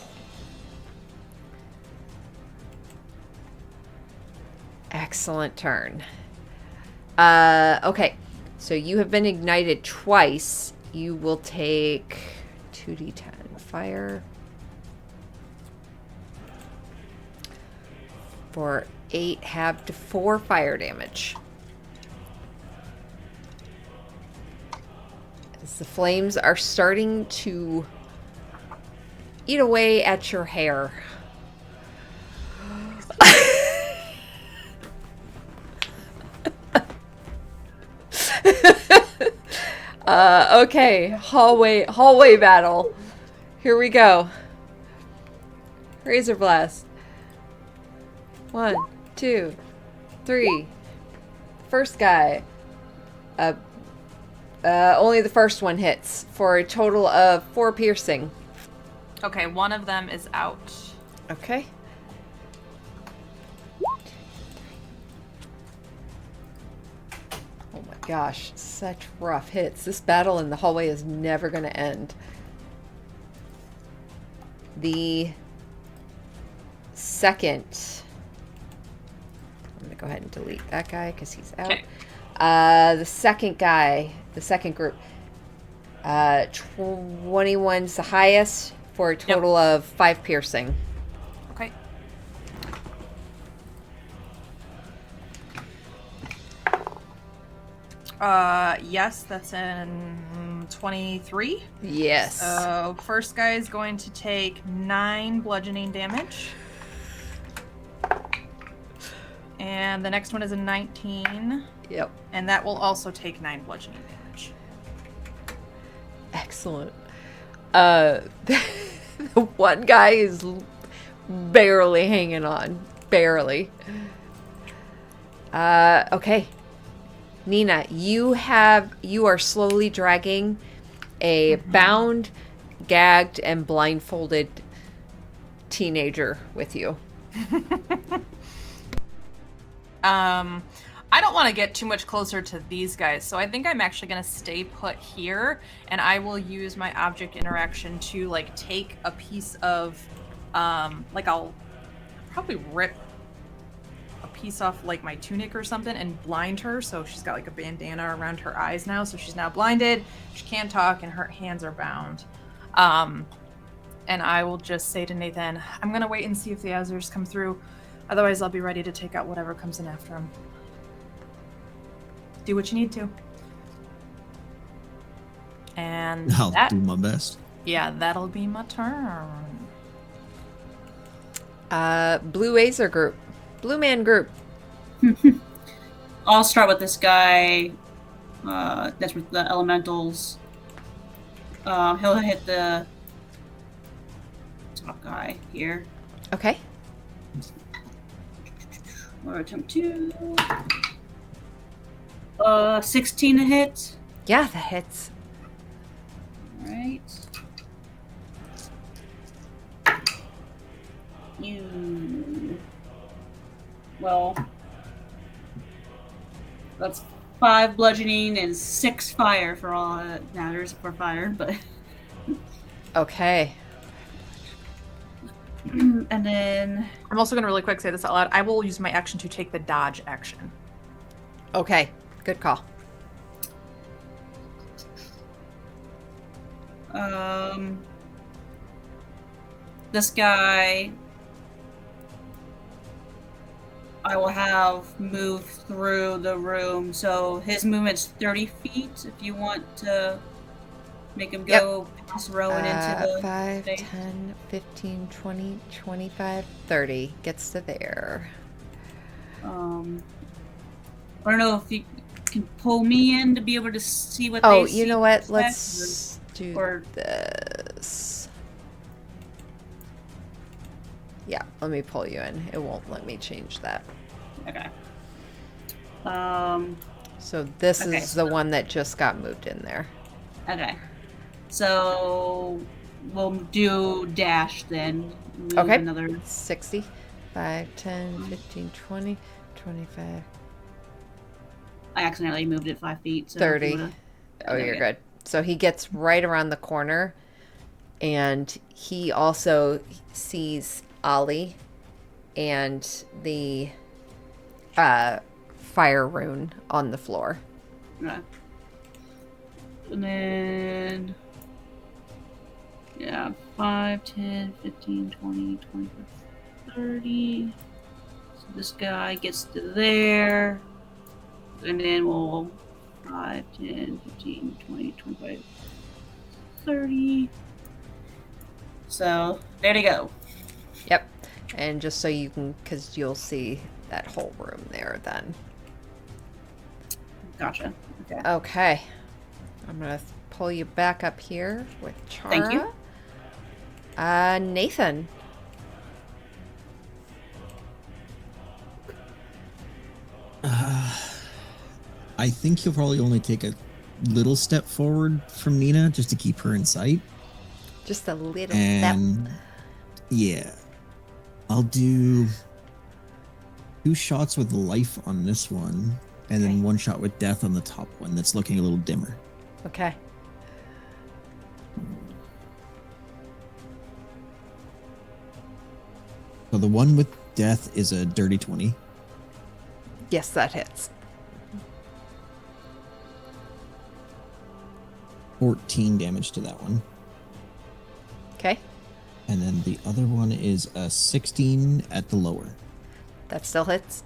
Excellent turn. Okay, So you have been ignited twice. You will take 2d10 fire for 8 halved to 4 fire damage. As the flames are starting to eat away at your hair. Okay, hallway battle. Here we go. Razor blast. 1, 2, 3. First guy. Only the first one hits for a total of 4 piercing. Okay, one of them is out. Okay. Oh my gosh, such rough hits. This battle in the hallway is never going to end. The second... I'm going to go ahead and delete that guy because he's out. Okay. The second guy, the second group, 21's the highest for a total of 5 piercing. Okay. Yes, that's in 23. Yes. So first guy is going to take 9 bludgeoning damage. And the next one is a 19. Yep. And that will also take 9 bludgeoning damage. Excellent. The one guy is barely hanging on. Barely. Okay. Nina, you are slowly dragging a bound, gagged, and blindfolded teenager with you. I don't want to get too much closer to these guys, so I think I'm actually going to stay put here, and I will use my object interaction to, like, take a piece of, like, I'll probably rip a piece off, like, my tunic or something and blind her, so she's got, like, a bandana around her eyes now, so she's now blinded, she can't talk, and her hands are bound. And I will just say to Nathan, I'm going to wait and see if the Azers come through. Otherwise, I'll be ready to take out whatever comes in after him. Do what you need to. And I'll do my best. Yeah, that'll be my turn. Blue Azer group. Blue man group. I'll start with this guy. That's with the elementals. He'll hit the top guy here. Okay. Or attempt 2. 16 to hit. Yeah, that hits. Alright. Well, that's 5 bludgeoning and 6 fire for all that matters for fire, but... Okay. And then... I'm also going to really quick say this out loud. I will use my action to take the dodge action. Okay. Good call. This guy... I will have moved through the room, so his movement's 30 feet if you want to make him go past Rowan into the 5, thing. 10, 15, 20, 25, 30. Gets to there. I don't know if you can pull me in to be able to see what Oh, they see. you know what? expect, Let's do or- this. Yeah, let me pull you in. It won't let me change that. Okay. So this Okay, is the one that just got moved in there. Okay. So we'll do dash then. Move Okay. Another. 60, 5, 10, 15, 20, 25, I accidentally moved it 5 feet. So 30. if you wanna- Oh, there you're we go. good. So he gets right around the corner, and he also sees Ollie and the fire rune on the floor. Okay. And then, yeah, 5, 10, 15, 20, 25, 30. So this guy gets to there. And then we'll 5, 10, 15, 20, 25, 30. So, there you go. Yep. And just so you can, because you'll see that whole room there then. Gotcha. Okay. Okay. I'm going to pull you back up here with Chara. Thank you. Nathan. I think he'll probably only take a little step forward from Nina just to keep her in sight. Just a little And step. yeah, I'll do 2 shots with life on this one, and Okay. then 1 shot with death on the top one that's looking a little dimmer. Okay. So the one with death is a dirty 20. Yes, that hits. 14 damage to that one. Okay. And then the other one is a 16 at the lower. That still hits.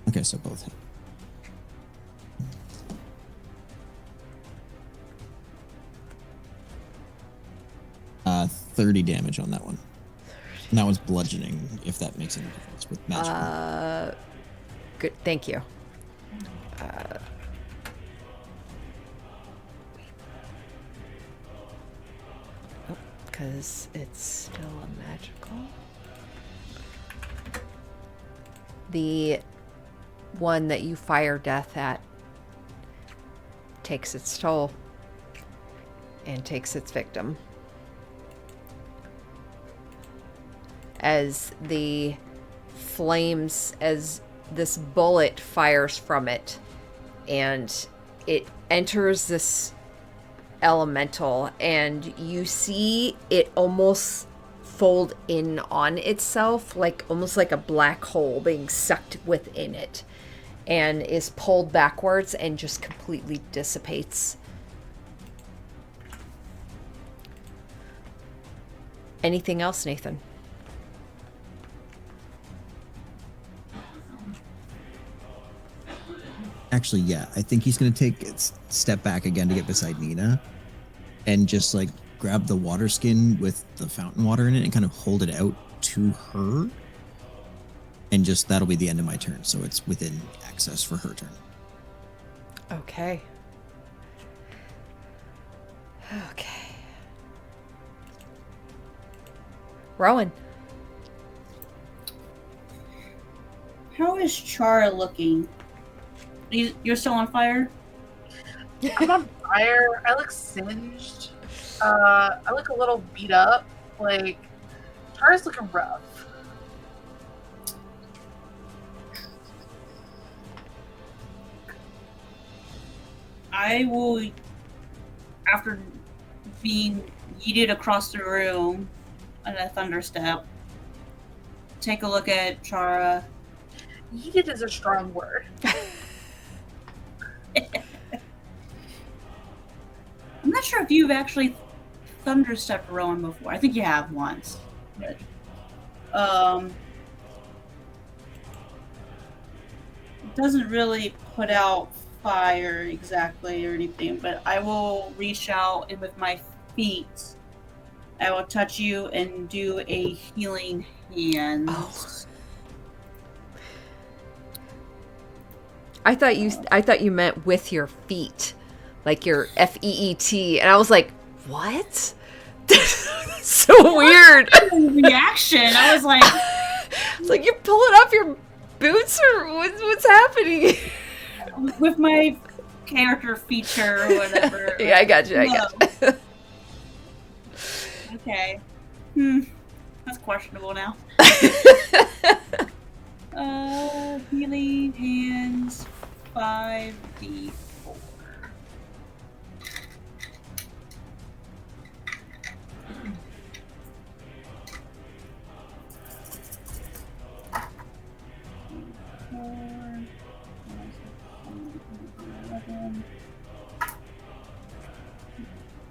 Okay, so both hit. Uh, 30 damage on that one. And that was bludgeoning, if that makes any difference with magic. Good. Thank you. Because it's still a magical. The one that you fire death at takes its toll and takes its victim. As the flames, as this bullet fires from it, and it enters this elemental, and you see it almost fold in on itself, like almost like a black hole being sucked within it, and is pulled backwards and just completely dissipates. Anything else, Nathan? Actually, yeah, I think he's going to take a step back again to get beside Nina and just like grab the water skin with the fountain water in it and kind of hold it out to her. And just that'll be the end of my turn. So it's within access for her turn. Okay. Okay. Rowan. How is Chara looking? You're still on fire? I'm on fire. I look singed. I look a little beat up. Like, Chara's looking rough. I will, after being yeeted across the room on a thunder step, take a look at Chara. Yeeted is a strong word. I'm not sure if you've actually thunderstepped Rowan before. I think you have once. But, it doesn't really put out fire exactly or anything, but I will reach out and with my feet, I will touch you and do a healing hand. Oh. I thought you meant with your feet, like your FEET, and I was like, what? So weird. Reaction. I was like, It's like you're pulling off your boots, or what's happening? with my character feature or whatever. Yeah, I got you. I got you. Okay. That's questionable now. Healing hands 5d4.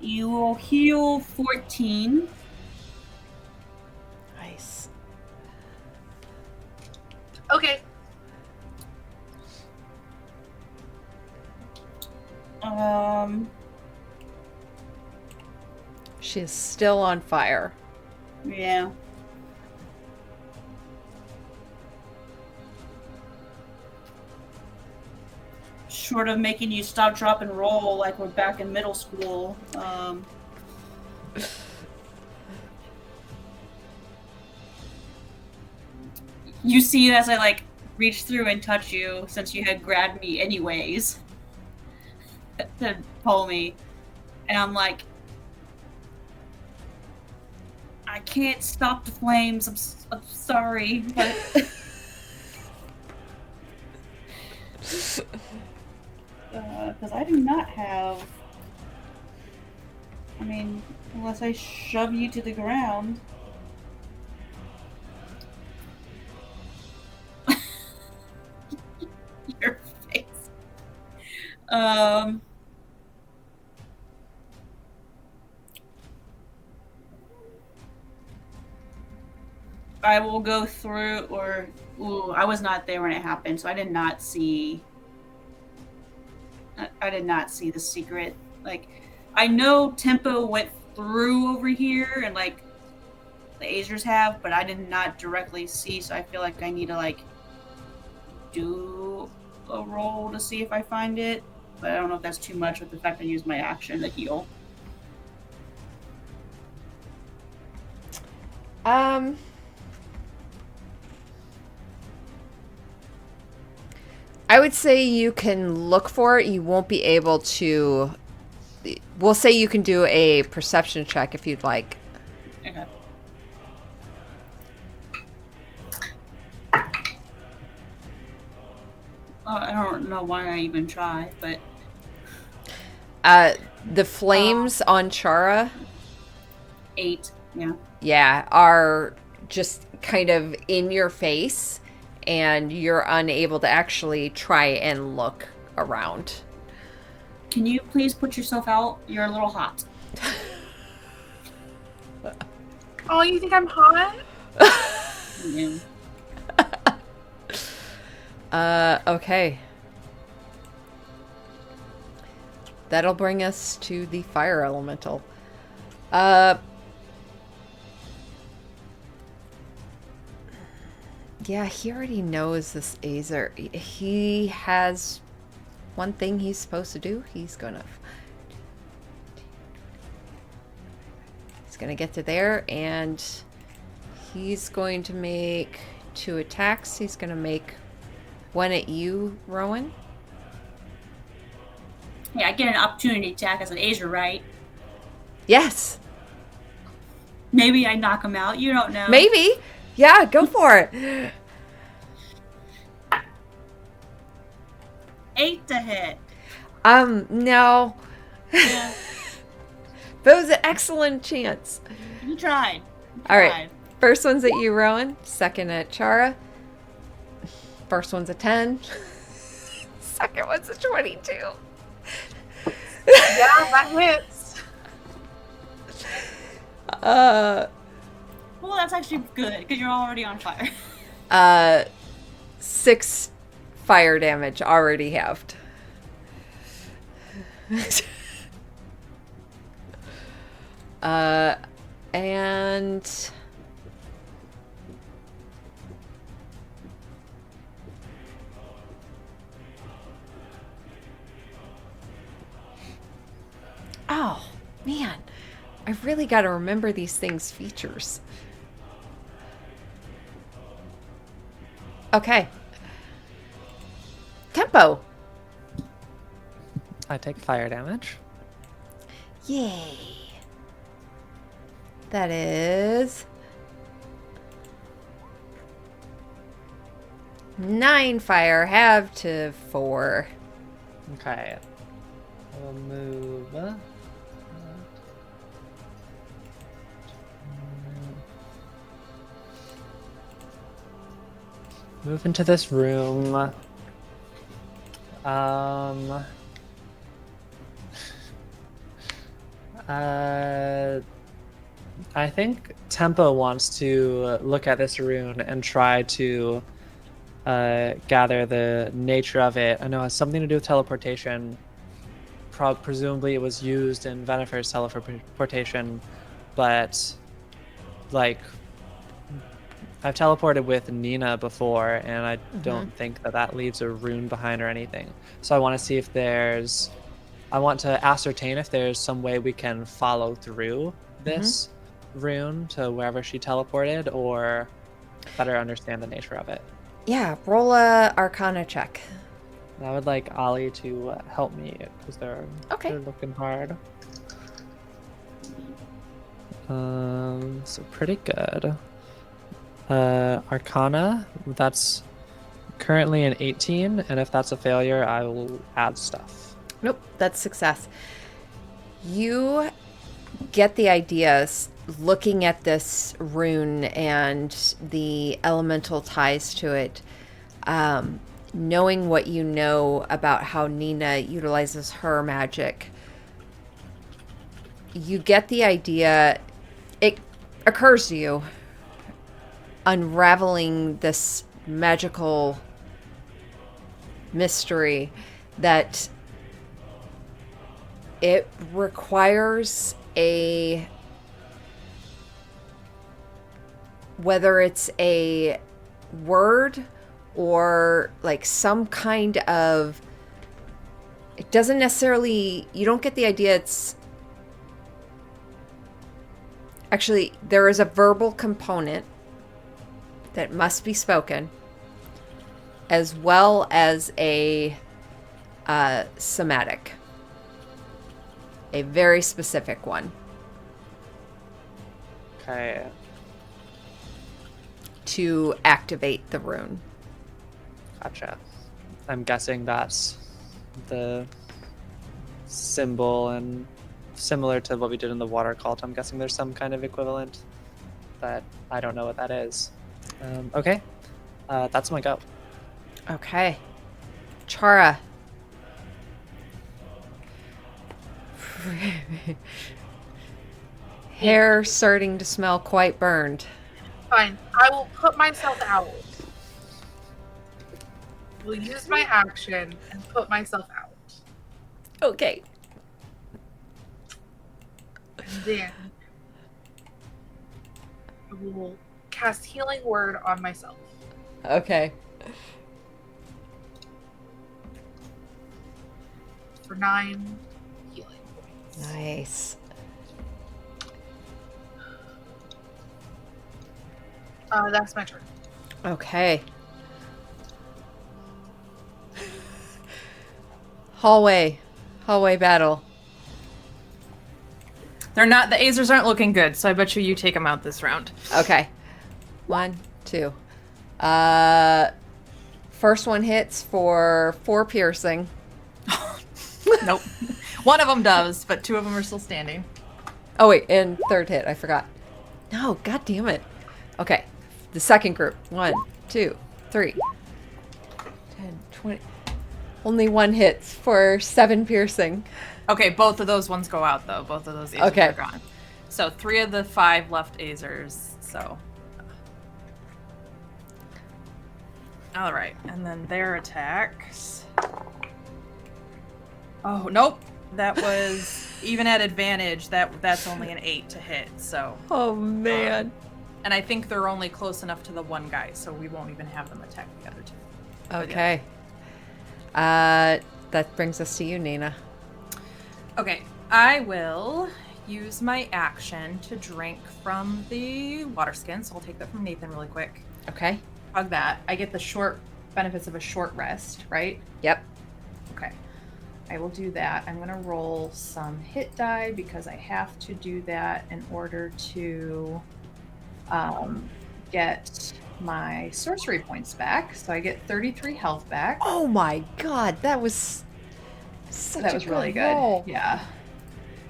You will heal 14. Nice. Okay. She is still on fire. Yeah. Short of making you stop, drop, and roll like we're back in middle school. You see it as I like reach through and touch you, since you had grabbed me anyways to pull me, and I'm like, I can't stop the flames. I'm sorry, but because I do not have. I mean, unless I shove you to the ground. Your face. I will go through, or I was not there when it happened, so I did not see. I did not see the secret. Like, I know Tempo went through over here, and like the Azers have, but I did not directly see. So I feel like I need to like do a roll to see if I find it. But I don't know if that's too much with the fact I used my action to heal. I would say you can look for it. You won't be able to. We'll say you can do a perception check if you'd like. Okay. I don't know why I even try, but The flames on Chara, 8. Yeah. yeah, are just kind of in your face, and you're unable to actually try and look around. Can you please put yourself out? You're a little hot. Oh, you think I'm hot? Yeah. Okay. That'll bring us to the fire elemental. Yeah, he already knows this Azer. He has one thing he's supposed to do. He's gonna get to there, and he's going to make 2 attacks. He's gonna make one at you, Rowan. Yeah, I get an opportunity attack as an Azer, right? Yes, Maybe I knock him out. You don't know. maybe. Yeah, go for it. 8 to hit. No. Yeah. That was an excellent chance. You tried. All right. First one's at you, Rowan. Second at Chara. First one's a 10. Second one's a 22. Yeah, that hits. Well, that's actually good because you're already on fire. 6 fire damage already halved. And oh man, I really got to remember these things' features. Okay. Tempo. I take fire damage. Yay. That is 9 fire, halved to 4. Okay. I'll move. Move into this room. I think Tempo wants to look at this rune and try to gather the nature of it. I know it has something to do with teleportation. Presumably it was used in Venifer's teleportation, but like I've teleported with Nina before, and I don't think that leaves a rune behind or anything. So I want to see if I want to ascertain if there's some way we can follow through this rune to wherever she teleported, or better understand the nature of it. Yeah, roll a Arcana check. I would like Ollie to help me because they're looking hard. So pretty good. Arcana, that's currently an 18, and if that's a failure, I will add stuff. Nope, that's success. You get the ideas looking at this rune and the elemental ties to it, knowing what you know about how Nina utilizes her magic. You get the idea, it occurs to you, unraveling this magical mystery, that it requires whether it's a word or like some kind of, it doesn't necessarily, you don't get the idea it's actually, there is a verbal component that must be spoken, as well as a somatic, a very specific one. Okay. To activate the rune. Gotcha. I'm guessing that's the symbol, and similar to what we did in the water cult, I'm guessing there's some kind of equivalent, but I don't know what that is. Okay. That's my go. Okay. Chara. Hair starting to smell quite burned. Fine. I will put myself out. Will use my action and put myself out. Okay. And then I will cast Healing Word on myself. Okay. For 9 healing points. Nice. That's my turn. Okay. Hallway battle. They're not, the Azers aren't looking good, so I bet you take them out this round. Okay. 1, 2. First one hits for 4 piercing. Nope. One of them does, but 2 of them are still standing. Oh wait, and third hit, I forgot. No, god damn it. Okay. The second group. 1, 2, 3. 10, 20. Only 1 hits for 7 piercing. Okay, both of those ones go out, though. Both of those Azers are gone. So 3 of the 5 left Azers, so. All right, and then their attacks. Oh, nope. That was, even at advantage, that's only an 8 to hit, so. Oh, man. And I think they're only close enough to the one guy, so we won't even have them attack the other 2. Okay. That brings us to you, Nina. Okay, I will use my action to drink from the water skin, so I'll take that from Nathan really quick. Okay. Hug that. I get the short benefits of a short rest, right? Yep. Okay. I will do that. I'm going to roll some hit die because I have to do that in order to get my sorcery points back. So I get 33 health back. Oh my god, that was such That a was good really roll. good. Yeah.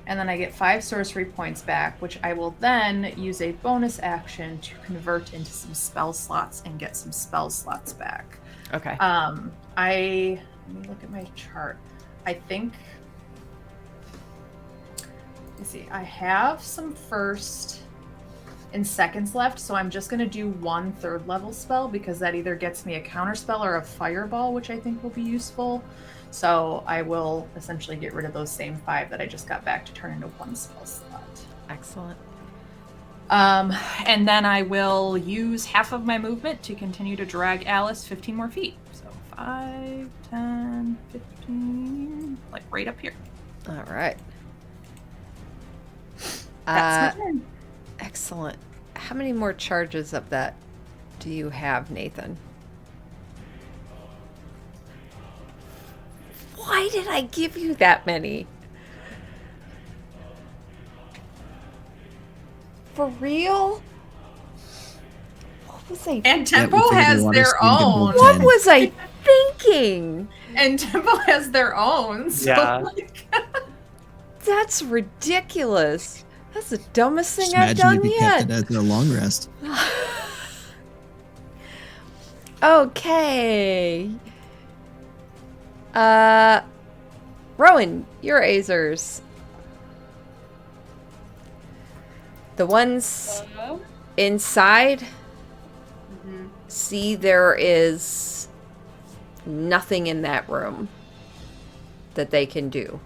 And then I get 5 sorcery points back, which I will then use a bonus action to convert into some spell slots and get some spell slots back. Okay. Let me look at my chart. I think let me see. I have some first and seconds left, so I'm just going to do 1 3rd-level spell because that either gets me a counter spell or a fireball, which I think will be useful. So I will essentially get rid of those same 5 that I just got back to turn into 1 spell slot. Excellent. And then I will use half of my movement to continue to drag Alice 15 more feet. So 5, 10, 15, like right up here. All right. That's my turn. Excellent. How many more charges of that do you have, Nathan? Why did I give you that many? For real? What was I? And we Tempo figured has water their skin can hold own. What 10. was I thinking? And Tempo has their own. So Yeah. like, That's ridiculous. That's the dumbest thing Just I've imagine done if you kept yet. it as a long rest. Okay. Rowan, your Azers. The ones inside, see there is nothing in that room that they can do.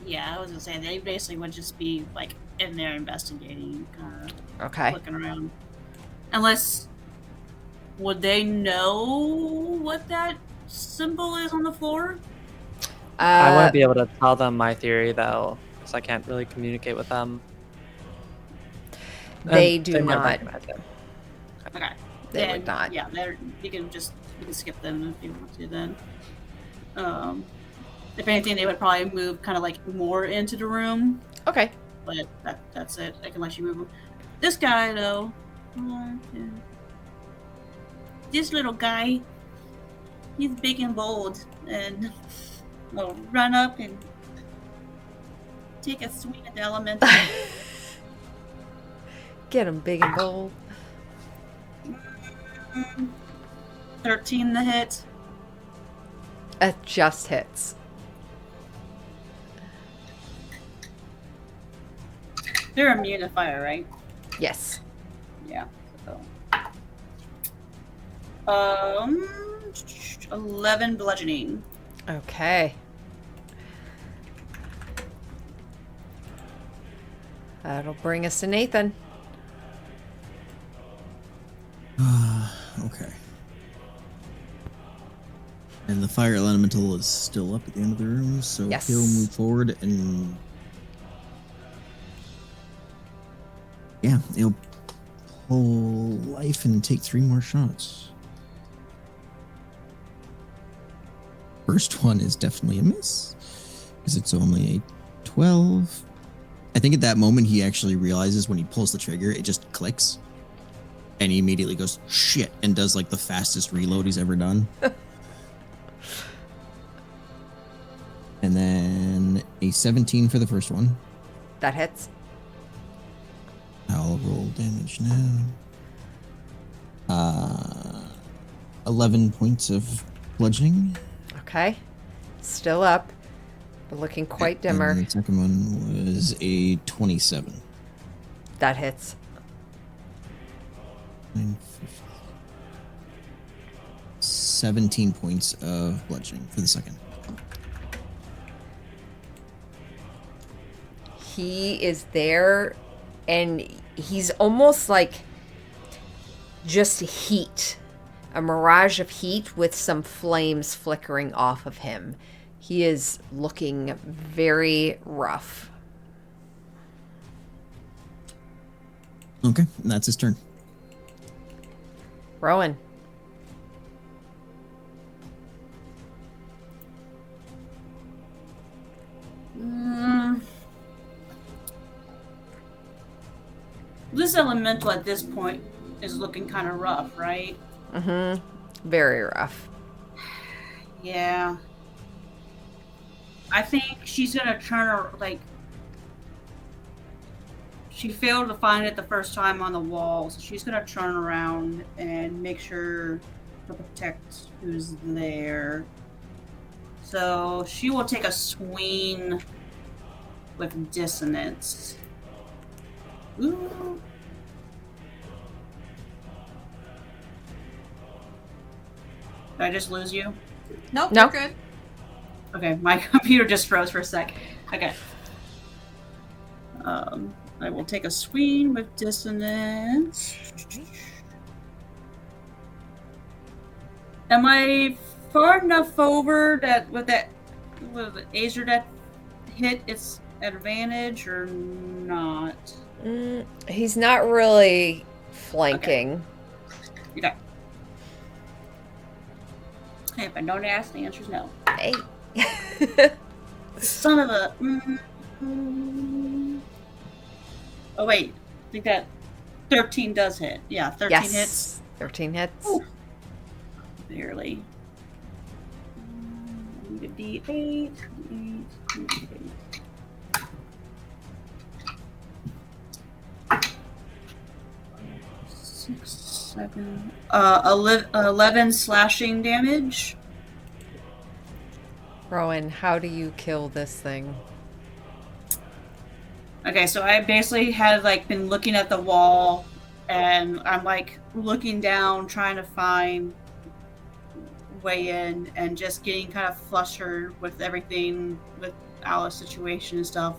Yeah, I was gonna say they basically would just be like in there investigating, kind of Okay. looking around. Unless, would they know what that symbol is on the floor? I wouldn't be able to tell them my theory though, because I can't really communicate with them. They And do they might not. recognize it. Okay. They Then, would not. Yeah, you can skip them if you want to. Then, if anything, they would probably move kind of like more into the room. Okay. But that's it. I can let you move them. This guy though, this little guy, he's big and bold, and will run up and take a swing at the elemental. Get them big and bold. 13 the hit. It just hits. They're immune to fire, right? Yes. Yeah. So. 11 bludgeoning. Okay. That'll bring us to Nathan. Okay. And the fire elemental is still up at the end of the room, so Yes. he'll move forward and yeah, he'll pull life and take 3 more shots. First one is definitely a miss because it's only a 12. I think at that moment he actually realizes when he pulls the trigger, it just clicks. And he immediately goes, shit, and does like the fastest reload he's ever done. And then a 17 for the first one. That hits. I'll roll damage now. 11 points of bludgeoning. Okay. Still up, but looking quite dimmer. And the second one was a 27. That hits. 17 points of bludgeoning for the second. He is there, and he's almost like just heat. A mirage of heat with some flames flickering off of him. He is looking very rough. Okay, and that's his turn. Rowan. This elemental at this point is looking kind of rough, right? Mm-hmm. Very rough. Yeah. I think she's gonna turn her, like, she failed to find it the first time on the wall, so she's gonna turn around and make sure to protect who's there. So she will take a swing with dissonance. Ooh. Did I just lose you? Nope, No. you're good. Okay, my computer just froze for a sec. Okay. I will take a swing with dissonance. Am I far enough over that with the Azer that hit its advantage or not? He's not really flanking. Okay. Hey, if I don't ask, the answer's no. Hey. Son of a. Oh wait, I think that 13 does hit. Yeah, 13 yes. hits. 13 hits. Ooh. Barely. Need a D8. 6, 7. 11 slashing damage. Rowan, how do you kill this thing? Okay, so I basically had like been looking at the wall, and I'm like looking down, trying to find way in, and just getting kind of flustered with everything with Alice's situation and stuff,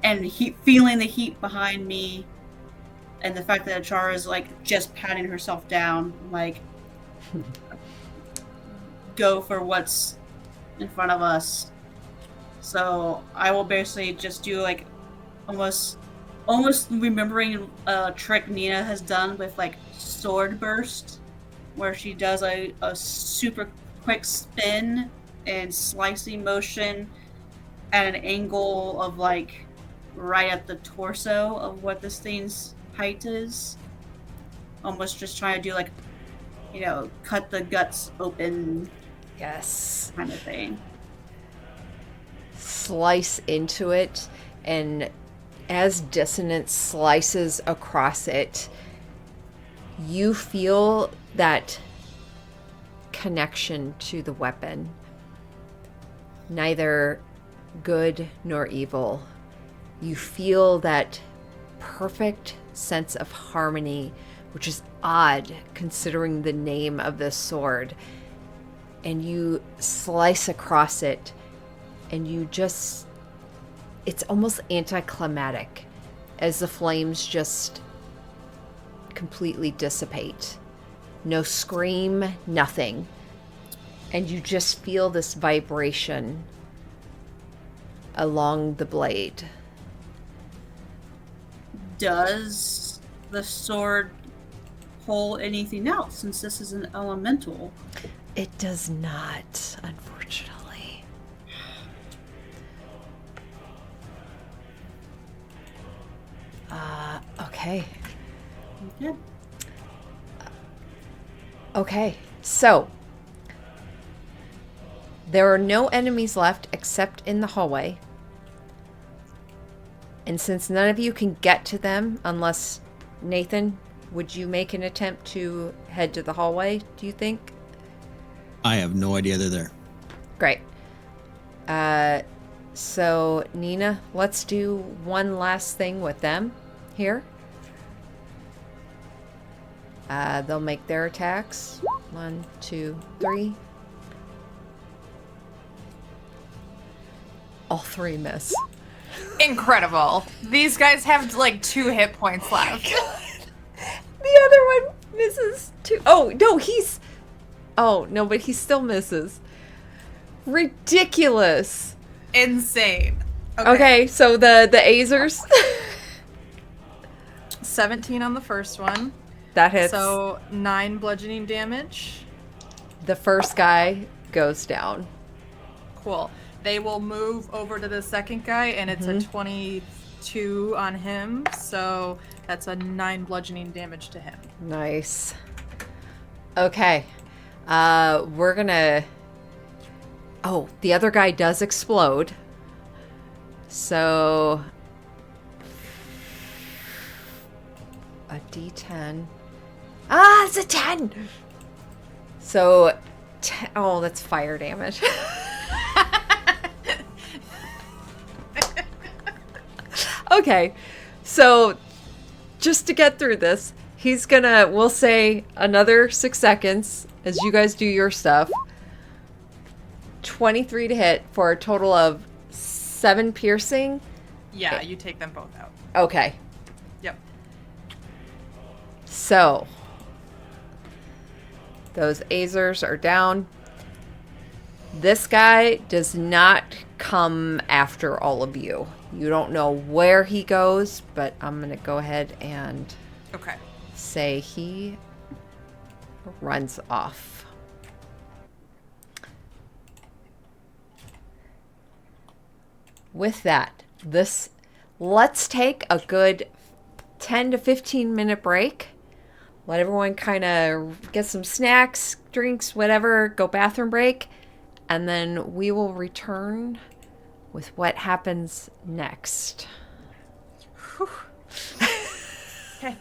and feeling the heat behind me, and the fact that Achara is like just patting herself down, like go for what's in front of us. So I will basically just do like almost remembering a trick Nina has done with like sword burst, where she does a super quick spin and slicing motion at an angle of like right at the torso of what this thing's height is. Almost just trying to do like, you know, cut the guts open Yes. kind of thing. Slice into it, and as dissonance slices across it, you feel that connection to the weapon. Neither good nor evil. You feel that perfect sense of harmony, which is odd considering the name of this sword. And you slice across it, and you just, it's almost anticlimactic as the flames just completely dissipate. No scream, nothing. And you just feel this vibration along the blade. Does the sword pull anything else, since this is an elemental? It does not, unfortunately. Okay. Yeah. Okay, so there are no enemies left except in the hallway. And since none of you can get to them, unless Nathan, would you make an attempt to head to the hallway, do you think? I have no idea they're there. Great. So Nina, let's do one last thing with them here. They'll make their attacks. 1, 2, 3. All 3 miss. Incredible. These guys have like 2 hit points left. The other one misses too. Oh, no, he's... Oh, no, but he still misses. Ridiculous. Insane. Okay, so the Azers. 17 on the first one. That hits. So 9 bludgeoning damage. The first guy goes down. Cool. They will move over to the second guy, and it's a 22 on him. So that's a 9 bludgeoning damage to him. Nice. Okay. We're gonna... Oh, the other guy does explode. So... A D10. Ah, it's a 10! So... Oh, that's fire damage. Okay. So, just to get through this, we'll say another 6 seconds as you guys do your stuff. 23 to hit for a total of 7 piercing. Yeah, you take them both out. Okay. Yep. So, those Azers are down. This guy does not come after all of you. You don't know where he goes, but I'm going to go ahead and Okay. say he runs off. With that, let's take a good 10 to 15 minute break. Let everyone kind of get some snacks, drinks, whatever, go bathroom break, and then we will return with what happens next. Okay.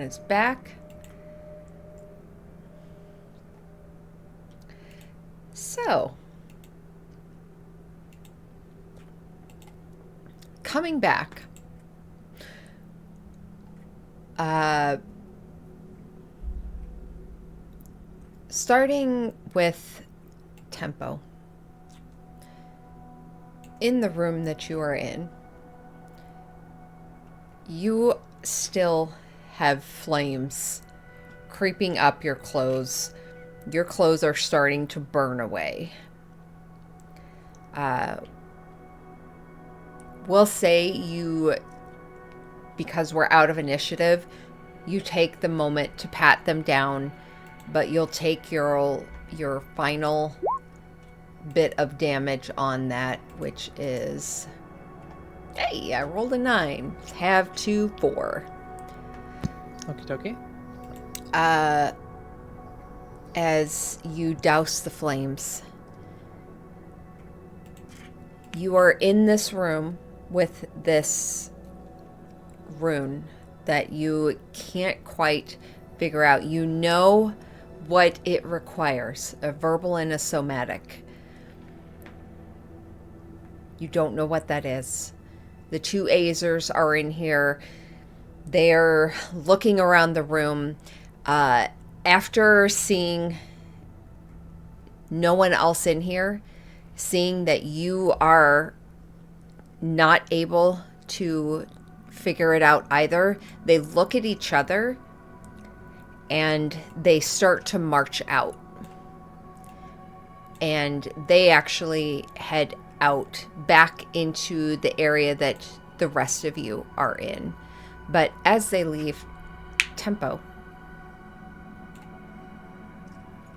is back. So, coming back, starting with Tempo. In the room that you are in, you still have flames creeping up your clothes. Your clothes are starting to burn away. We'll say you, because we're out of initiative, you take the moment to pat them down, but you'll take your final bit of damage on that, which is, hey, I rolled a 9. Have 2, 4. Okie dokie. As you douse the flames, you are in this room with this rune that you can't quite figure out. You know what it requires, a verbal and a somatic. You don't know what that is. The 2 Azers are in here. They're looking around the room. After seeing no one else in here, seeing that you are not able to figure it out either, they look at each other and they start to march out. And they actually head out back into the area that the rest of you are in. But as they leave, Tempo,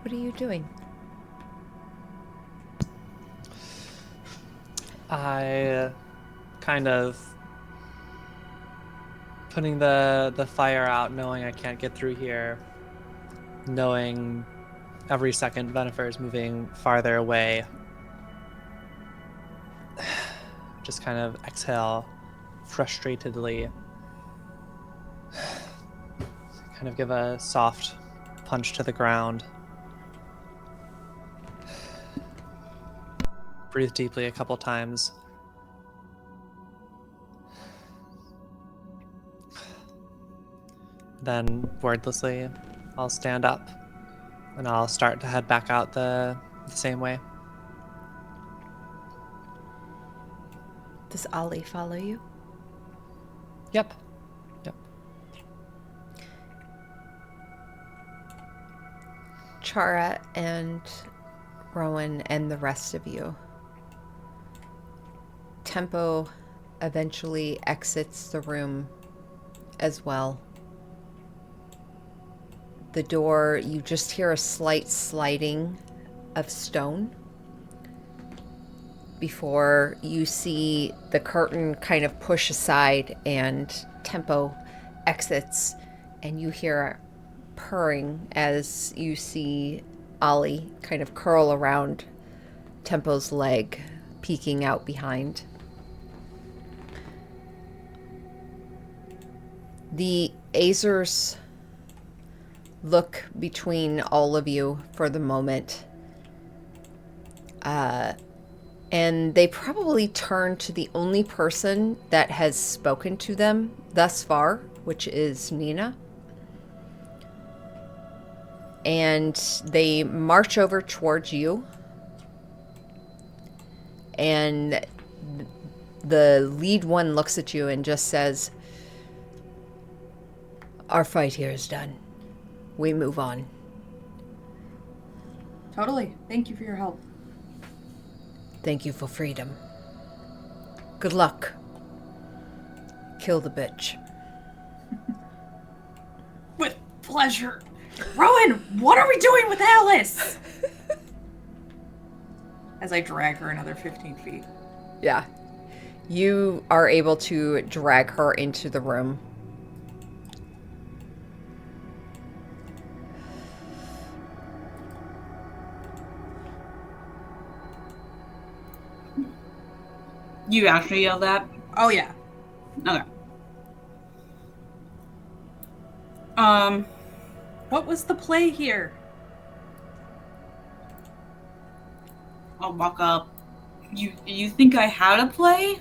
what are you doing? I kind of putting the fire out, knowing I can't get through here, knowing every second Venifer is moving farther away. Just kind of exhale frustratedly. Kind of give a soft punch to the ground. Breathe deeply a couple times. Then, wordlessly, I'll stand up and I'll start to head back out the same way. Does Ollie follow you? Yep. Chara and Rowan and the rest of you. Tempo eventually exits the room as well. The door, you just hear a slight sliding of stone before you see the curtain kind of push aside and Tempo exits, and you hear a purring as you see Ollie kind of curl around Tempo's leg, peeking out behind. The Azers look between all of you for the moment. And they probably turn to the only person that has spoken to them thus far, which is Nina. And they march over towards you. And the lead one looks at you and just says, "Our fight here is done. We move on." Totally. Thank you for your help. Thank you for freedom. Good luck. Kill the bitch. With pleasure. Rowan, what are we doing with Alice? As I drag her another 15 feet. Yeah. You are able to drag her into the room. You actually yelled that? Oh, yeah. Okay. What was the play here? I'll walk up. You think I had a play?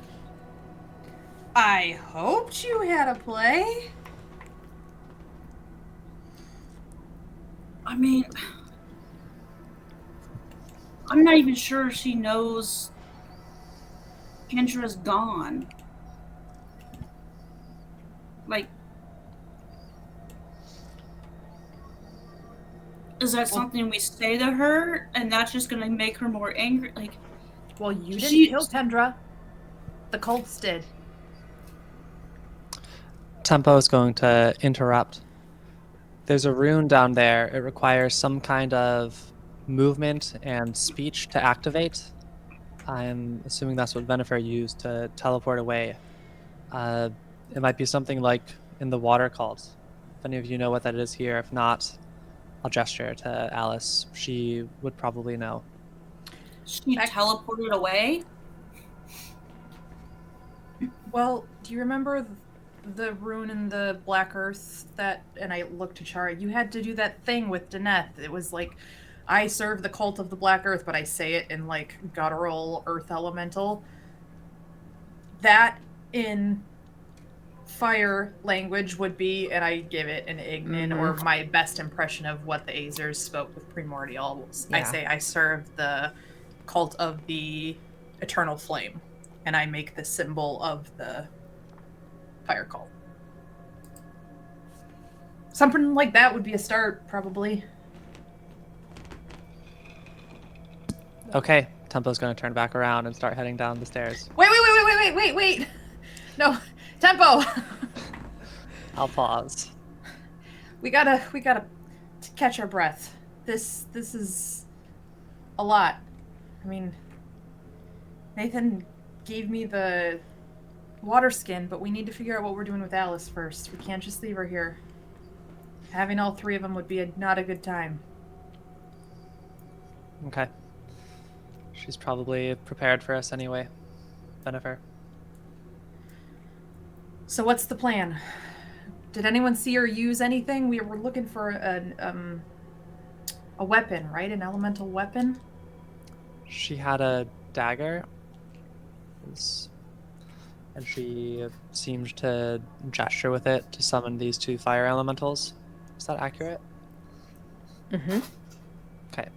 I hoped you had a play. I mean, I'm not even sure she knows Kendra's gone. Like, is that something we say to her and that's just gonna make her more angry? Like, Well, you didn't kill Kendra. The cults did. Tempo is going to interrupt. There's a rune down there. It requires some kind of movement and speech to activate. I'm assuming that's what Venifer used to teleport away. It might be something like in the water cult. If any of you know what that is here, if not, I'll gesture to Alice. She would probably know. She teleported away? Well, do you remember the rune in the Black Earth that, and I looked to Chara, you had to do that thing with Deneth. It was like, I serve the cult of the Black Earth, but I say it in like guttural earth elemental. That in fire language would be, and I give it an Ignin or my best impression of what the Azers spoke with Primordial. Yeah. I say I serve the cult of the eternal flame, and I make the symbol of the fire cult. Something like that would be a start, probably. Okay, Tempo's going to turn back around and start heading down the stairs. Wait. No, Tempo. I'll pause. We gotta catch our breath. This is a lot. I mean, Nathan gave me the water skin, but we need to figure out what we're doing with Alice first. We can't just leave her here. Having all three of them would be not a good time. Okay. She's probably prepared for us anyway. Venifer. So what's the plan? Did anyone see her use anything? We were looking for a weapon, right? An elemental weapon? She had a dagger. And she seemed to gesture with it to summon these two fire elementals. Is that accurate? Mm-hmm. Okay.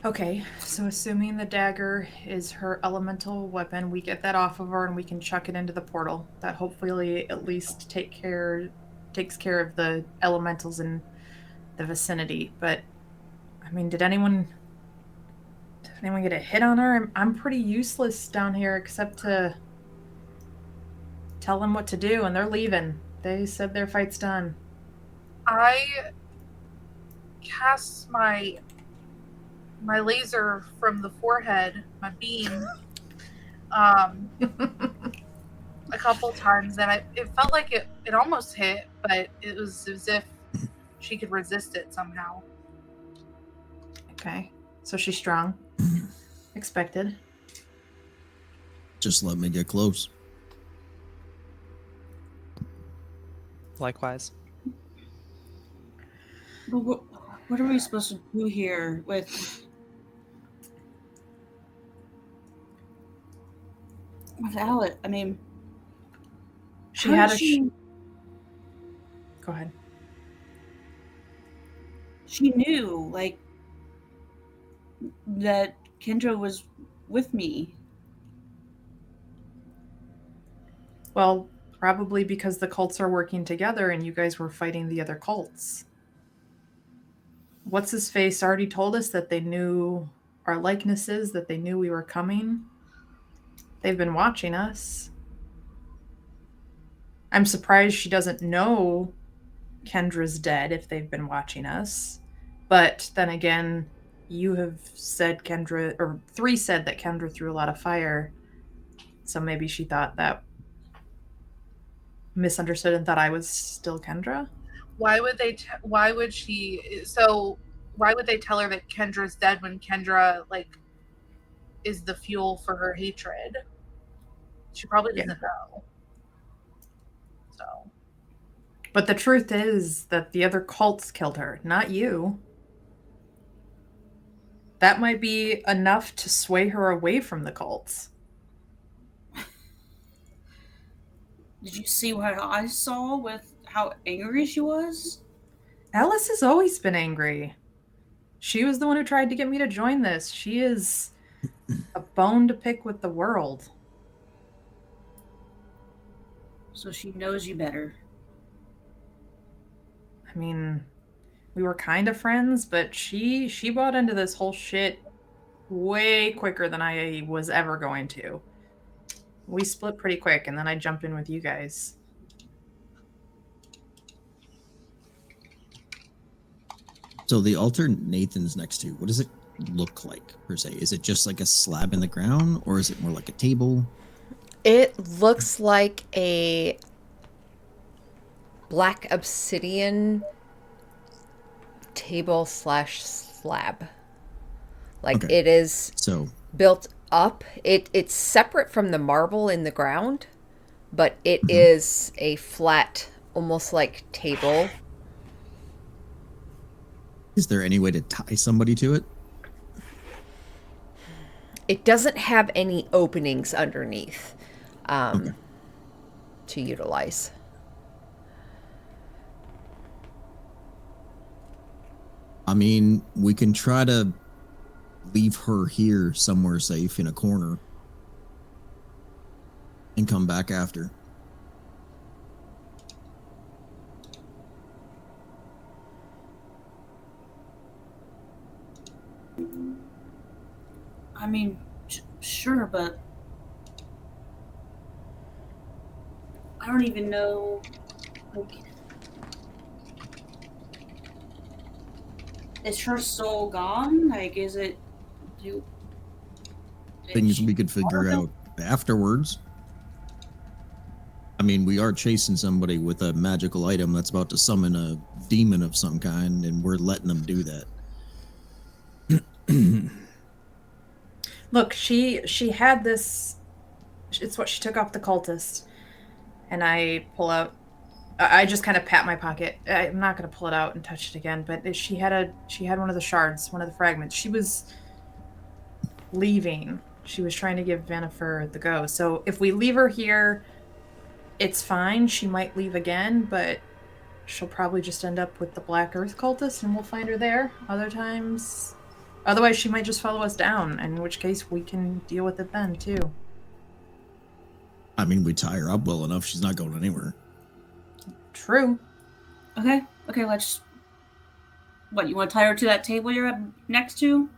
Okay, so assuming the dagger is her elemental weapon, we get that off of her and we can chuck it into the portal. That hopefully at least takes care of the elementals in the vicinity. But I mean, did anyone get a hit on her? I'm pretty useless down here except to tell them what to do, and they're leaving. They said their fight's done. I cast my laser from the forehead, my beam, a couple times, and it felt like it almost hit, but it was as if she could resist it somehow. Okay, so she's strong. Expected. Just let me get close. Likewise. But what are we supposed to do here with Alice? I mean, She had a Go ahead. She knew, like, that Kendra was with me. Well, probably because the cults are working together and you guys were fighting the other cults. What's his face already told us that they knew our likenesses, that they knew we were coming. They've been watching us. I'm surprised she doesn't know Kendra's dead if they've been watching us. But then again, you have said Kendra, or 3 said that Kendra threw a lot of fire. So maybe she thought that, misunderstood and thought I was still Kendra. Why would they tell her that Kendra's dead when Kendra, like, is the fuel for her hatred? She probably doesn't know. So, But the truth is that the other cults killed her, not you. That might be enough to sway her away from the cults. Did you see what I saw with how angry she was? Alice has always been angry. She was the one who tried to get me to join this. She is a bone to pick with the world. So she knows you better. I mean, we were kind of friends, but she bought into this whole shit way quicker than I was ever going to. We split pretty quick, and then I jumped in with you guys. So the altar Nathan's next to, what does it look like per se? Is it just like a slab in the ground, or is it more like a table? It looks like a black obsidian table / slab. Like Okay. it is So built up. It's separate from the marble in the ground, but it is a flat, almost like table. is there any way to tie somebody to it? It doesn't have any openings underneath Okay. to utilize. I mean, we can try to leave her here somewhere safe in a corner and come back after. I mean, sure, but I don't even know. Like, is her soul gone? Like, is it? Do Things we could figure out afterwards. I mean, we are chasing somebody with a magical item that's about to summon a demon of some kind, and we're letting them do that. Look, she had this. It's what she took off the cultist, and I pull out. I just kind of pat my pocket. I'm not going to pull it out and touch it again. But she had one of the shards, one of the fragments. She was leaving. She was trying to give Vanifer the go. So if we leave her here, it's fine. She might leave again, but she'll probably just end up with the Black Earth cultist, and we'll find her there. Otherwise, she might just follow us down, in which case we can deal with it then, too. I mean, we tie her up well enough, she's not going anywhere. True. Okay, let's. What, you want to tie her to that table you're up next to?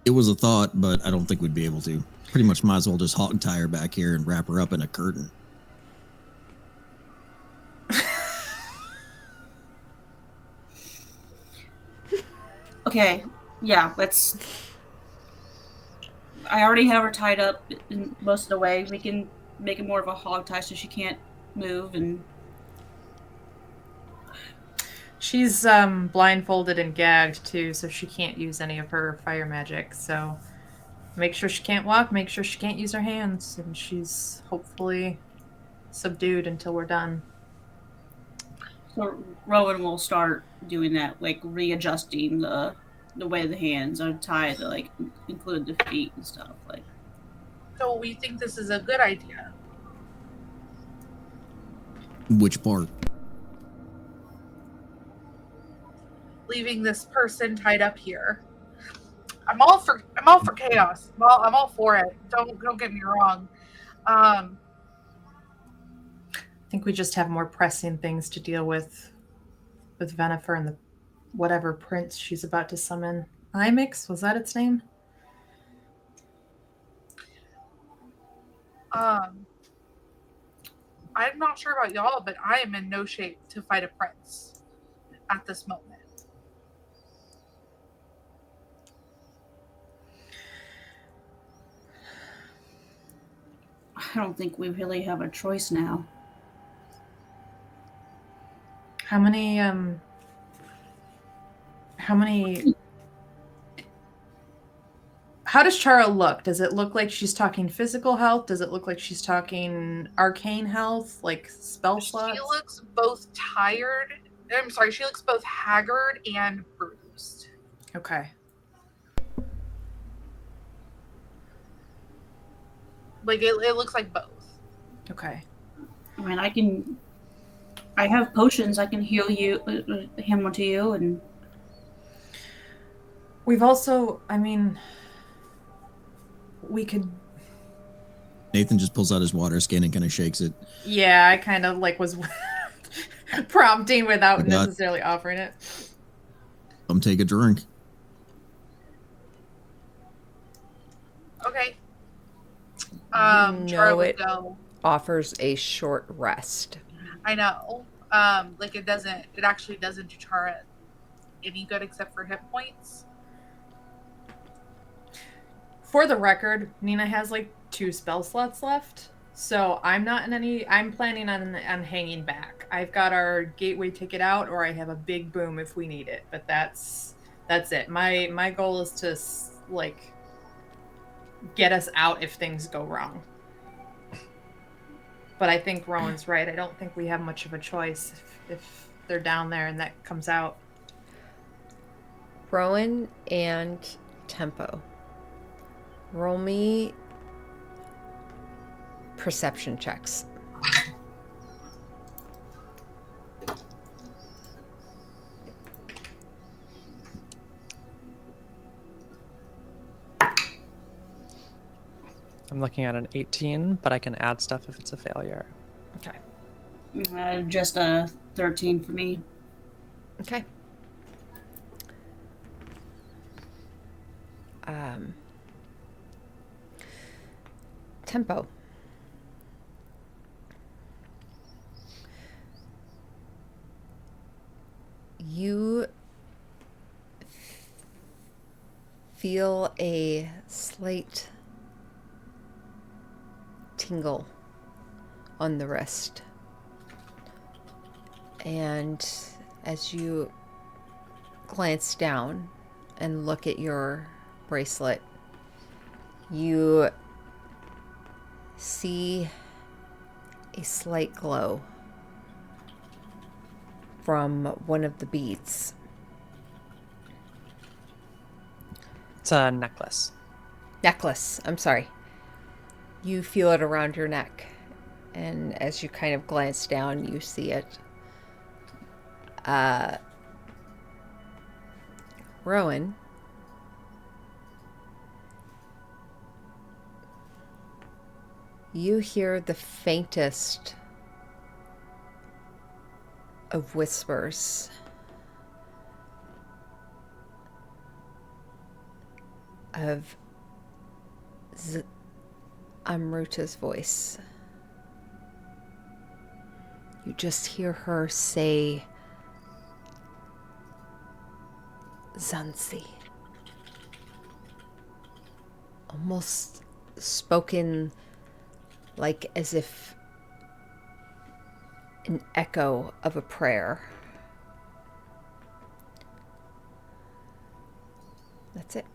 It was a thought, but I don't think we'd be able to. Pretty much might as well just hog tie her back here and wrap her up in a curtain. Okay, yeah, let's. I already have her tied up in most of the way. We can make it more of a hog tie so she can't move and. She's blindfolded and gagged, too, so she can't use any of her fire magic. So make sure she can't walk, make sure she can't use her hands, and she's hopefully subdued until we're done. So Rowan will start doing that, like readjusting the way the hands are tied to like include the feet and stuff. Like, So we think this is a good idea. Which part? Leaving this person tied up here. I'm all for chaos. I'm all for it. Don't get me wrong. I think we just have more pressing things to deal with Venifer and the whatever prince she's about to summon. Imix, was that its name? I'm not sure about y'all, but I am in no shape to fight a prince at this moment. I don't think we really have a choice now. How many how does Chara look? Does it look like she's talking physical health? Does it look like she's talking arcane health, like spell slots? She looks both tired. I'm sorry, she looks both haggard and bruised. Okay. Like it looks like both. Okay. I mean, I have potions. I can heal him to you, and We've also, I mean, we could. Nathan just pulls out his water skin and kind of shakes it. Yeah, I kind of like was prompting without Forgot. necessarily offering it. Come take a drink. Okay. You Chara know would it go. offers a short rest. I know. Like it actually doesn't do Chara any good except for hit points. For the record, Nina has like 2 spell slots left, so I'm not in any. I'm planning on hanging back. I've got our gateway ticket out, or I have a big boom if we need it. But that's it. My goal is to like get us out if things go wrong. But I think Rowan's right. I don't think we have much of a choice if they're down there and that comes out. Rowan and Tempo. Roll me perception checks. I'm looking at an 18, but I can add stuff if it's a failure. Okay. Just a 13 for me. Okay. Tempo. You feel a slight tingle on the wrist. And as you glance down and look at your bracelet, you see a slight glow from one of the beads. It's a necklace. Necklace, I'm sorry. You feel it around your neck, and as you kind of glance down, you see it. Rowan, you hear the faintest of whispers. Of Amruta's voice. You just hear her say, Zansi. Almost spoken like as if an echo of a prayer. That's it.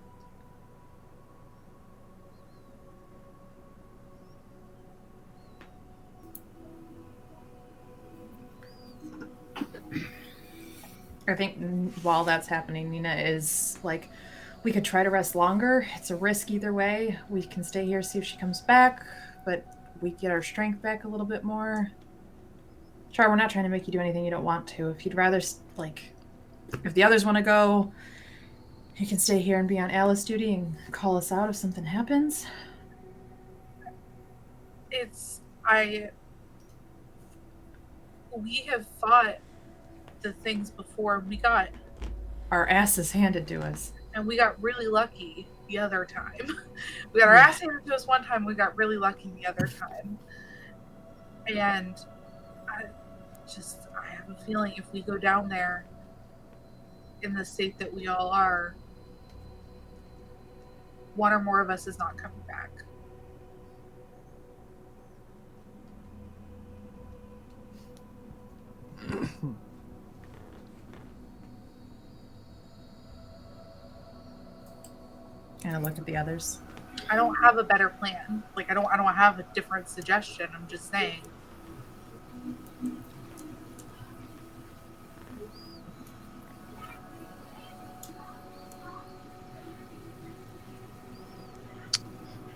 I think while that's happening, Nina is like, we could try to rest longer. It's a risk either way. We can stay here, see if she comes back, but we get our strength back a little bit more. Char, we're not trying to make you do anything you don't want to. If you'd rather, like, if the others want to go, you can stay here and be on Alice duty and call us out if something happens. We have fought the things before. We got our asses handed to us. And we got really lucky the other time. We got our ass handed to us one time, we got really lucky the other time. And I have a feeling if we go down there in the state that we all are, one or more of us is not coming back. And I look at the others. I don't have a better plan. Like I don't have a different suggestion. I'm just saying.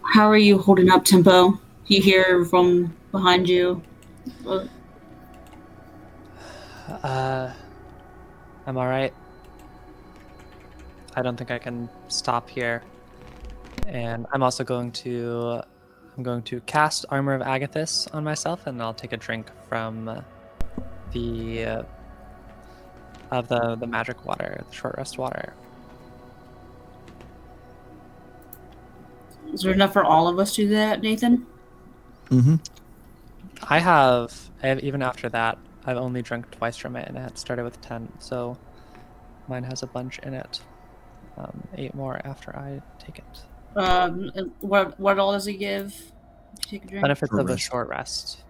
How are you holding up, Tempo? You hear from behind you. I'm alright. I don't think I can stop here. And I'm also going to cast Armor of Agathis on myself, and I'll take a drink from the magic water, the short rest water. Is there enough for all of us to do that, Nathan? Mm-hmm. I have even after that, I've only drunk twice from it, and it had started with 10, so mine has a bunch in it. 8 more after I take it. What all does it give? If you take a drink? Benefits Short of a rest. short rest.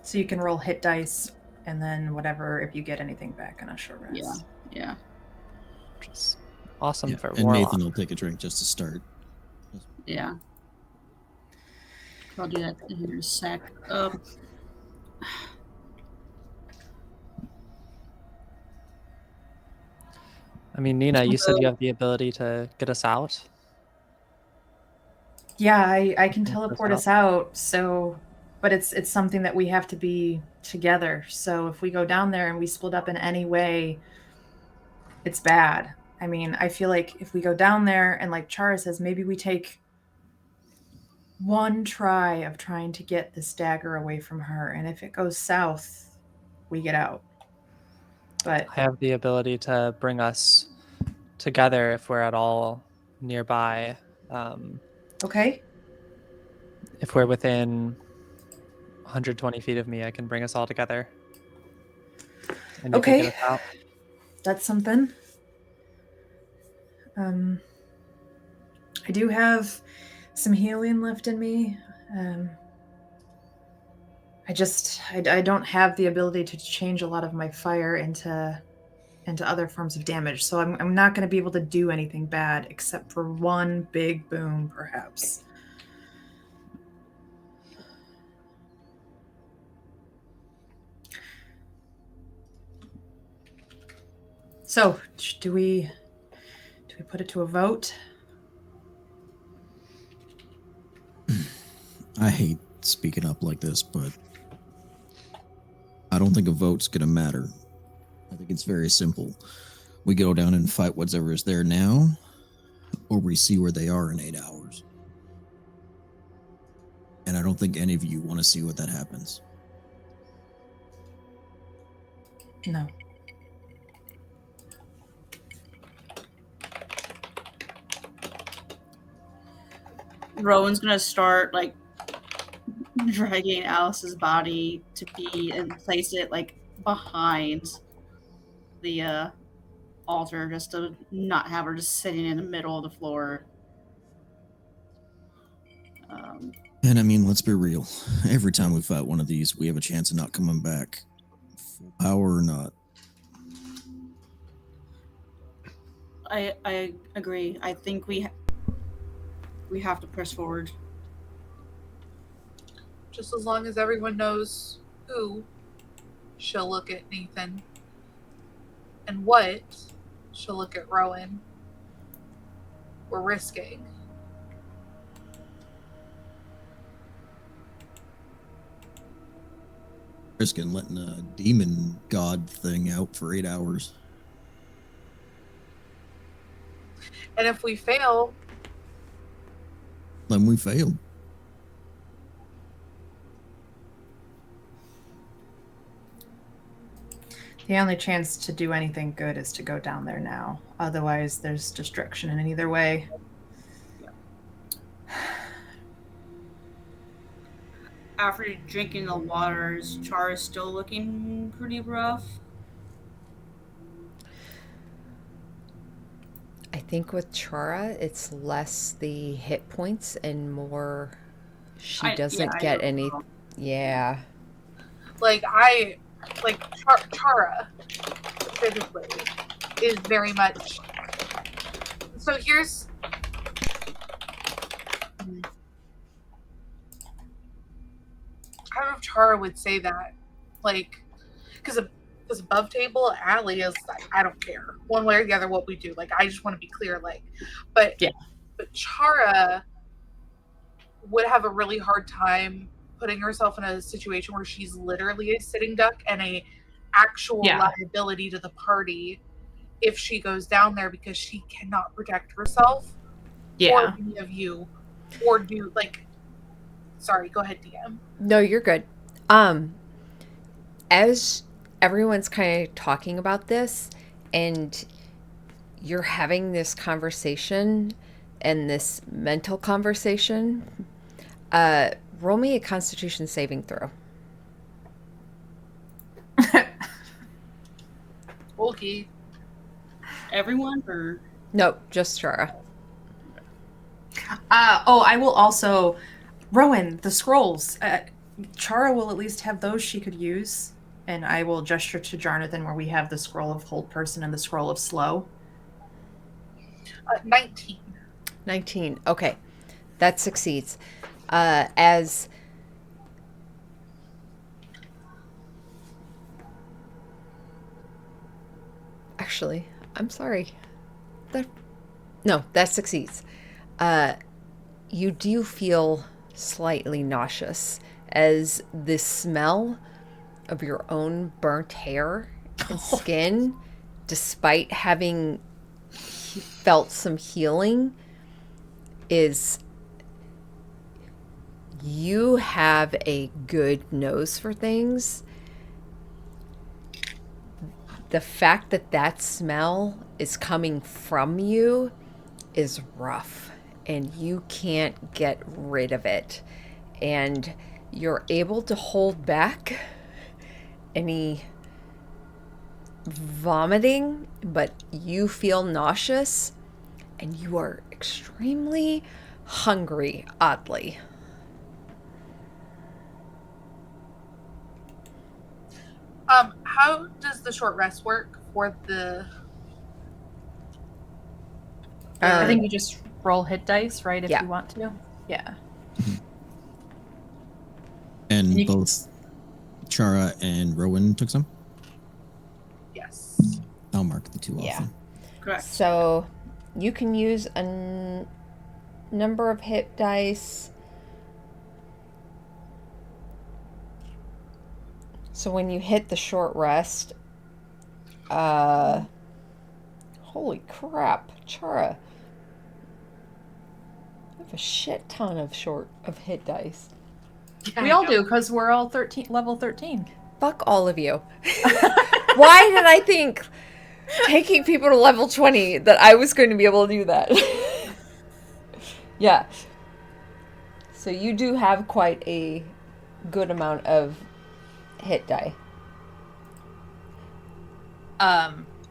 So you can roll hit dice, and then whatever if you get anything back on a short rest. Yeah. Which is awesome for and Warlock. Nathan will take a drink just to start. Yeah. I'll do that in a sec. I mean, Nina, you said you have the ability to get us out. Yeah, I can Take us teleport us out. So, but it's something that we have to be together. So if we go down there and we split up in any way, it's bad. I mean, I feel like if we go down there and like Chara says, maybe we take one try of trying to get this dagger away from her, and if it goes south, we get out. But I have the ability to bring us together if we're at all nearby. okay, If we're within 120 feet of me, I can bring us all together. And you can Okay. get us out. that's something. I do have some healing left in me. I don't have the ability to change a lot of my fire into other forms of damage, so I'm not going to be able to do anything bad except for one big boom, perhaps. So, do we put it to a vote? I hate speaking up like this, but I don't think a vote's gonna matter. I think it's very simple. We go down and fight whatever is there now, or we see where they are in 8 hours. And I don't think any of you want to see what that happens. No. Rowan's gonna start like dragging Alice's body to be and place it like behind the altar, just to not have her just sitting in the middle of the floor. And I mean, let's be real. Every time we fight one of these, we have a chance of not coming back. Full power or not. I agree. I think we have to press forward. Just as long as everyone knows who she'll look at Nathan and what she'll look at Rowan, we're risking. Risking letting a demon god thing out for 8 hours. And if we fail, Then we failed. The only chance to do anything good is to go down there now. Otherwise, there's destruction in either way. After drinking the waters, Char is still looking pretty rough. I think with Chara, it's less the hit points and more she doesn't I get don't any. know. Yeah. Chara specifically is very much So here's. I don't know if Chara would say that, like, because above table, Allie is like, I don't care one way or the other what we do. Like, I just want to be clear. Like, but Yeah. but Chara would have a really hard time putting herself in a situation where she's literally a sitting duck and a actual Yeah. liability to the party if she goes down there because she cannot protect herself or any of you or do like. Sorry, go ahead, DM. No, you're good. As everyone's kind of talking about this and you're having this conversation and this mental conversation, roll me a Constitution saving throw. Okay. Everyone, or Nope, just Chara. I will also, Rowan, the scrolls. Chara will at least have those she could use, and I will gesture to Jarnathan where we have the scroll of hold person and the scroll of slow. 19. 19. Okay, that succeeds. As actually, I'm sorry. That succeeds. You do feel slightly nauseous as the smell of your own burnt hair and skin, despite having felt some healing, is you have a good nose for things. The fact that that smell is coming from you is rough, and you can't get rid of it. And you're able to hold back any vomiting, but you feel nauseous, and you are extremely hungry, oddly. How does the short rest work for the? I think you just roll hit dice, right? If Yeah. you want to. Yeah. And You can- both Chara and Rowan took some? Yes. I'll mark the two Yeah. off then. correct. So you can use a number of hit dice. So when you hit the short rest, holy crap, Chara. I have a shit ton of hit dice. We all do because we're all level 13. Fuck all of you. Why did I think taking people to level 20 that I was going to be able to do that? Yeah. So you do have quite a good amount of hit die.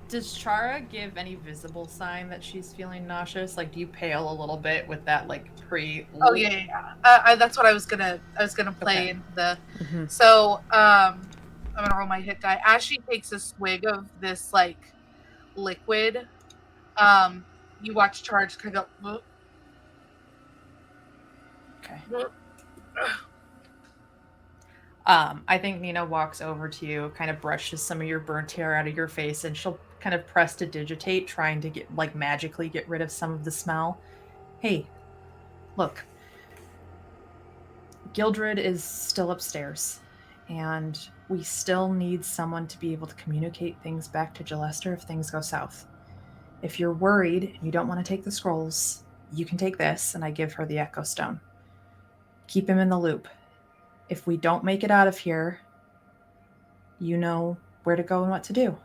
Does Chara give any visible sign that she's feeling nauseous? Like, do you pale a little bit with that, like, pre? Oh yeah. That's what I was gonna play Okay. in the. Mm-hmm. So I'm gonna roll my hit die. As she takes a swig of this like liquid, you watch Charge kind of go. Okay. I think Nina walks over to you, kind of brushes some of your burnt hair out of your face, and she'll kind of press to digitate, trying to magically get rid of some of the smell. Hey, look. Gildred is still upstairs, and we still need someone to be able to communicate things back to Gelester if things go south. If you're worried and you don't want to take the scrolls, you can take this, and I give her the Echo Stone. Keep him in the loop. If we don't make it out of here, you know where to go and what to do.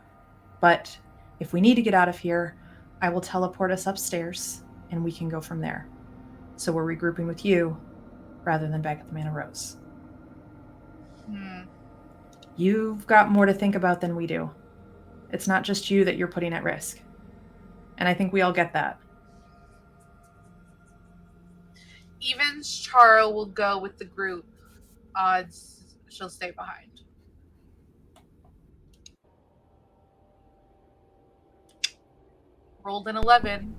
But if we need to get out of here, I will teleport us upstairs, and we can go from there. So we're regrouping with you rather than back at the Manor Rose. You've got more to think about than we do. It's not just you that you're putting at risk. And I think we all get that. Even Chara will go with the group. Odds she'll stay behind. Rolled an 11.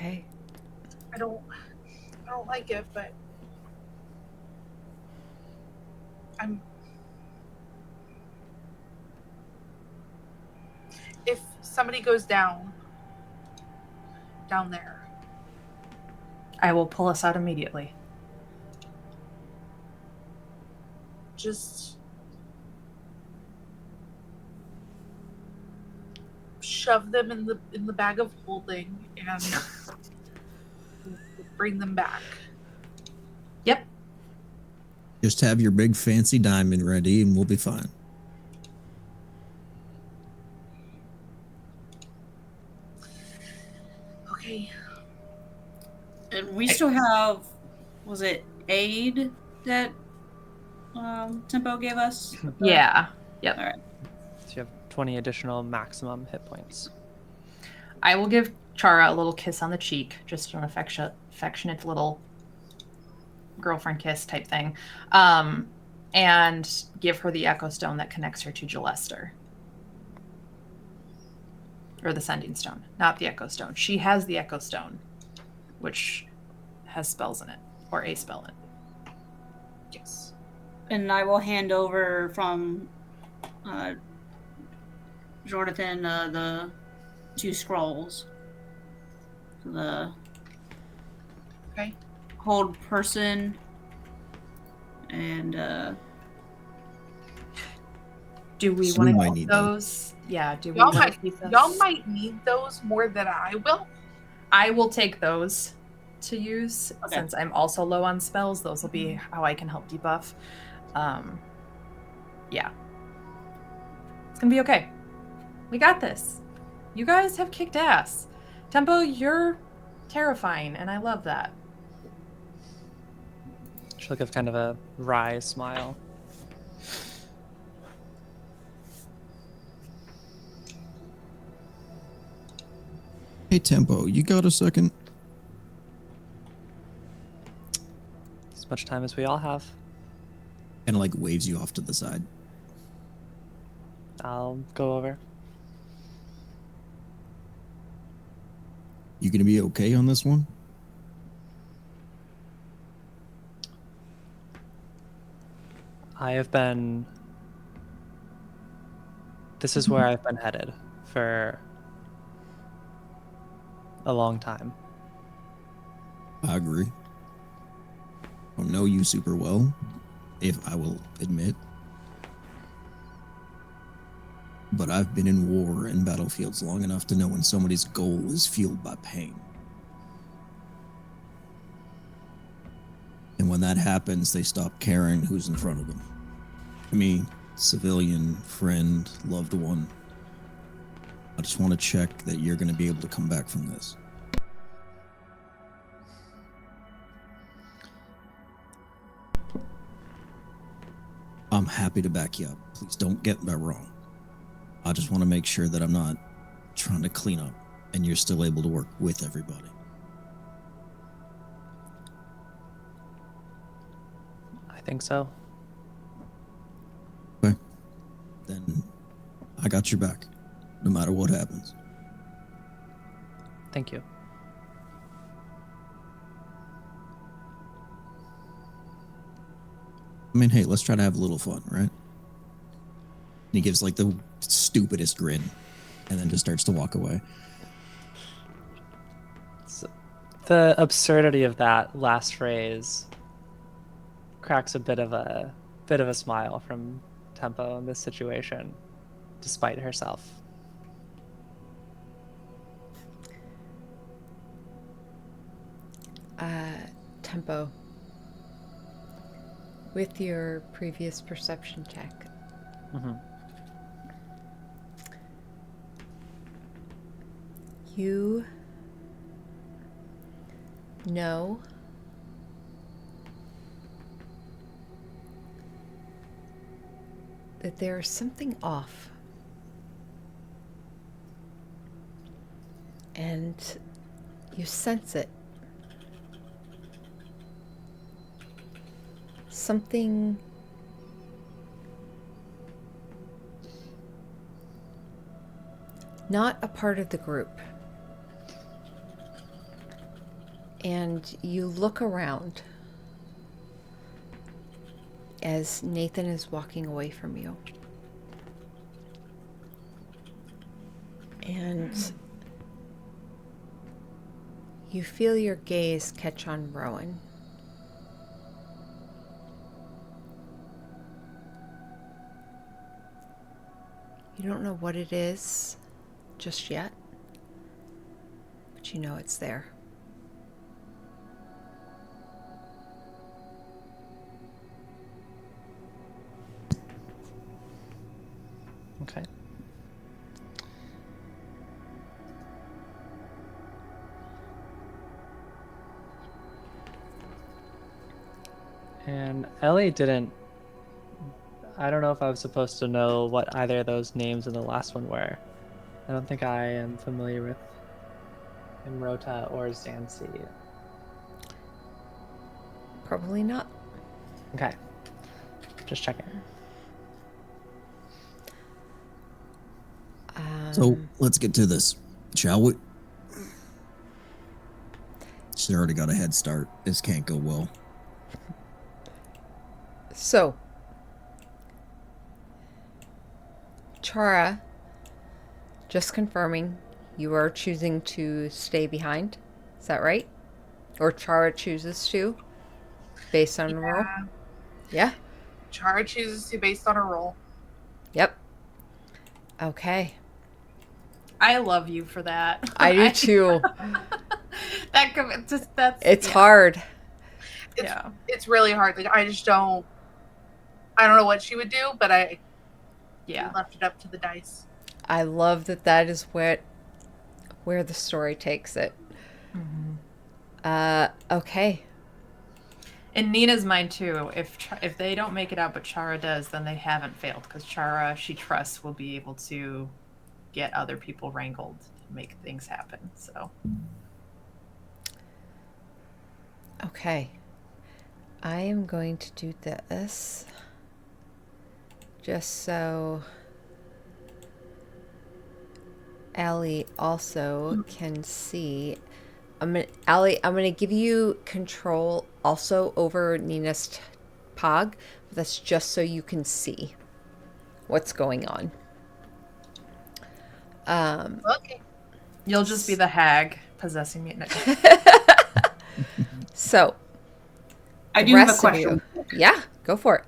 Okay. I don't like it, but if somebody goes down there, I will pull us out immediately. just shove them in the bag of holding and bring them back. Yep. Just have your big fancy diamond ready and we'll be fine. Okay. And we still have, was it aid that Tempo gave us? Yeah. Yep. All right. So you have 20 additional maximum hit points. I will give Chara a little kiss on the cheek, just an affectionate little girlfriend kiss type thing, and give her the Echo Stone that connects her to Gelester. Or the Sending Stone, not the Echo Stone. She has the Echo Stone, which has spells in it, or a spell in it. Yes. And I will hand over from Jonathan the 2 scrolls. The Okay. hold person and Do we So we want might to need keep them. those? Yeah, do we Y'all want to keep those? Y'all might need those more than I will. I will take those to use Okay. since I'm also low on spells. Those will be how I can help debuff. Yeah. It's gonna be okay. We got this. You guys have kicked ass. Tempo, you're terrifying, and I love that. She'll give kind of a wry smile. Hey, Tempo, you got a second? As much time as we all have. Kind of like waves you off to the side. I'll go over. You gonna be okay on this one? I have been. This is where I've been headed for a long time. I agree. I don't know you super well, if I will admit. But I've been in war and battlefields long enough to know when somebody's goal is fueled by pain. And when that happens, they stop caring who's in front of them. Me, civilian, friend, loved one. I just want to check that you're going to be able to come back from this. I'm happy to back you up. Please don't get that wrong. I just want to make sure that I'm not trying to clean up and you're still able to work with everybody. I think so. Okay. Then I got your back, no matter what happens. Thank you. I mean, hey, let's try to have a little fun, right? And he gives like the stupidest grin and then just starts to walk away. So, the absurdity of that last phrase cracks a bit of a smile from Tempo in this situation, despite herself. Tempo. With your previous perception check, Mm-hmm. you know that there is something off. And you sense it. Something not a part of the group. And you look around as Nathan is walking away from you. And you feel your gaze catch on Rowan. You don't know what it is just yet, but you know it's there. Okay. And Ellie didn't. I don't know if I was supposed to know what either of those names in the last one were. I don't think I am familiar with Imrota or Zancy. Probably not. Okay. Just checking. So let's get to this, shall we? She's already got a head start. This can't go well. So, Chara, just confirming, you are choosing to stay behind. Is that right? Or Chara chooses to, based on a roll? Yeah? Chara chooses to based on a roll. Yep. Okay. I love you for that. I do too. It's yeah. hard. It's really hard. Like I don't know what she would do, but I left it up to the dice. I love that is where the story takes it. Mm-hmm. Okay. In Nina's mind too, if they don't make it out but Chara does, then they haven't failed, because Chara, she trusts, will be able to get other people wrangled and make things happen. So Okay. I am going to do this just so Allie also can see. Allie, I'm gonna give you control also over Nina's Pog. But that's just so you can see what's going on. Okay. you'll just be the hag possessing me. So I do have a rest of question. you. Yeah, go for it.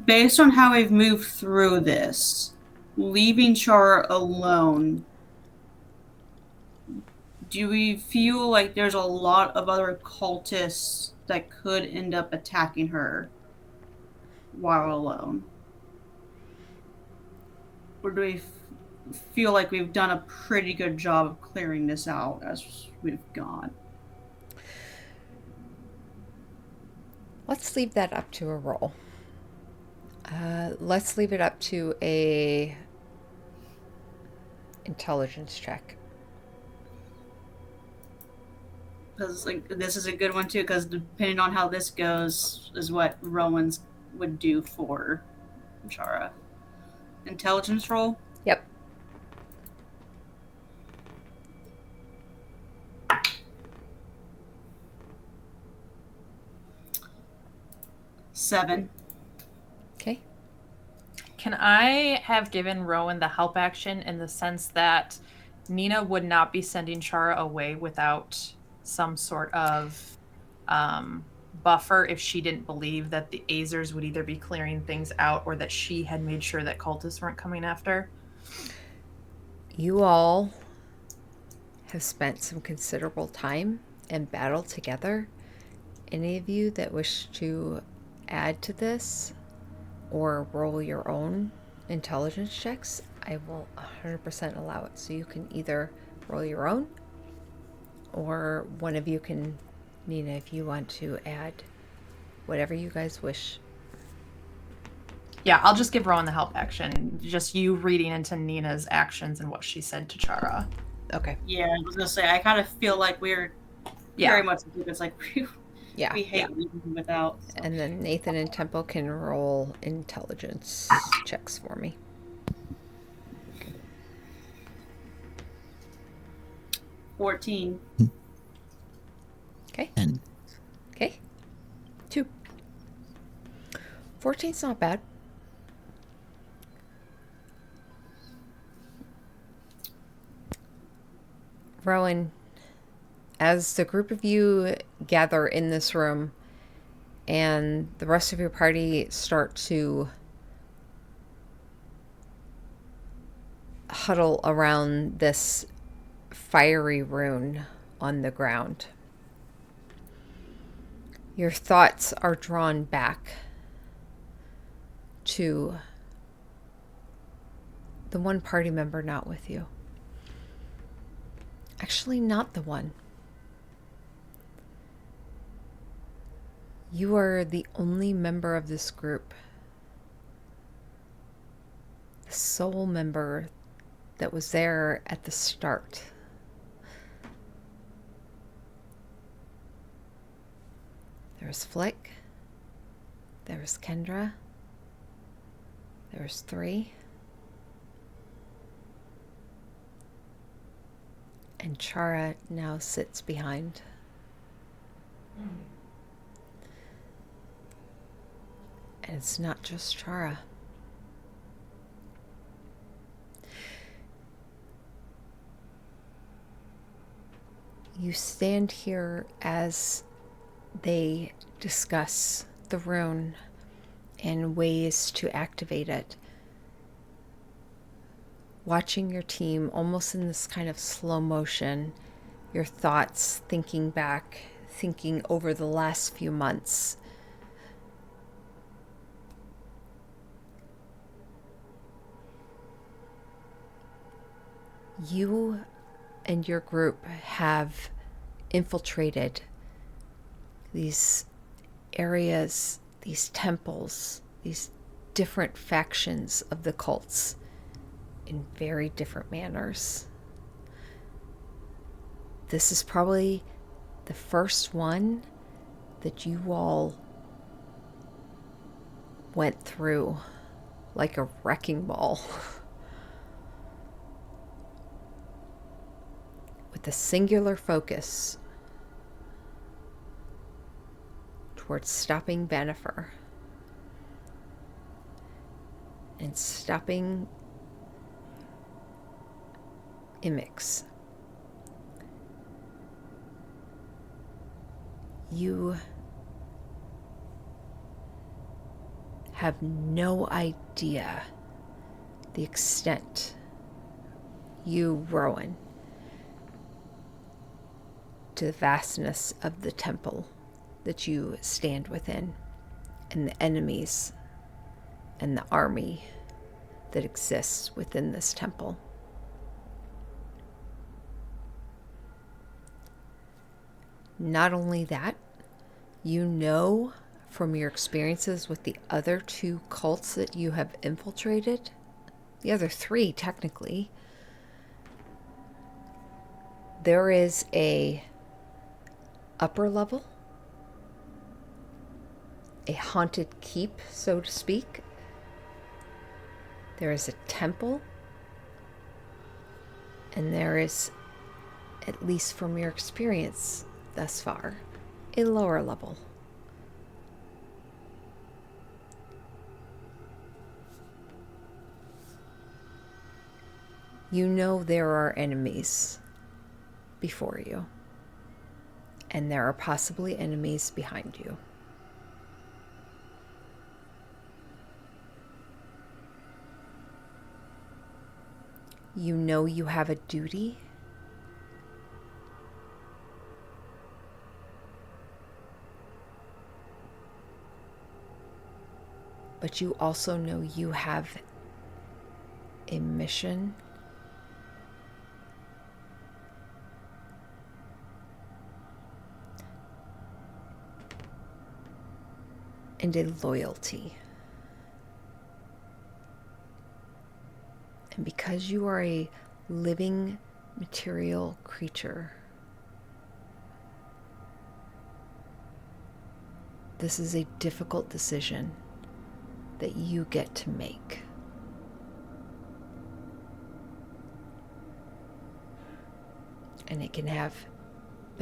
Based on how I've moved through this, leaving Chara alone, do we feel like there's a lot of other cultists that could end up attacking her while alone? Or do we feel like we've done a pretty good job of clearing this out as we've gone? Let's leave that up to a roll. Let's leave it up to a intelligence check. Because like this is a good one too. Because depending on how this goes, is what Rowan's would do for Chara. Intelligence roll. Yep. Seven. Okay. Can I have given Rowan the help action in the sense that Nina would not be sending Chara away without some sort of buffer if she didn't believe that the Azers would either be clearing things out or that she had made sure that cultists weren't coming after? You all have spent some considerable time in battle together. Any of you that wish to add to this or roll your own intelligence checks, I will 100% allow it. So you can either roll your own, or one of you can, Nina, if you want to add whatever you guys wish. Yeah, I'll just give Rowan the help action. Just you reading into Nina's actions and what she said to Chara. Okay. Yeah, I was gonna say I kind of feel like we're very much. It's like Yeah. we hate leaving without. So. And then Nathan and Temple can roll intelligence checks for me. 14. Okay. 10. Okay. 2. 14's not bad. Rowan, as the group of you gather in this room and the rest of your party start to huddle around this fiery rune on the ground, your thoughts are drawn back to the one party member not with you. Actually, not the one. You are the only member of this group, the sole member that was there at the start. There was Flick, there was Kendra, there was 3, and Chara now sits behind. And it's not just Chara. You stand here as they discuss the rune and ways to activate it, watching your team almost in this kind of slow motion, your thoughts thinking back, thinking over the last few months. You and your group have infiltrated these areas, these temples, these different factions of the cults in very different manners. This is probably the first one that you all went through like a wrecking ball. With a singular focus towards stopping Benifer and stopping Imix. You have no idea the extent, you, Rowan, to the vastness of the temple that you stand within, and the enemies and the army that exists within this temple. Not only that, you know from your experiences with the other 2 cults that you have infiltrated, the other 3 technically, there is a upper level, a haunted keep, so to speak. There is a temple, and there is, at least from your experience thus far, a lower level. You know there are enemies before you, and there are possibly enemies behind you. You know you have a duty, but you also know you have a mission and a loyalty. And because you are a living material creature, this is a difficult decision that you get to make. And it can have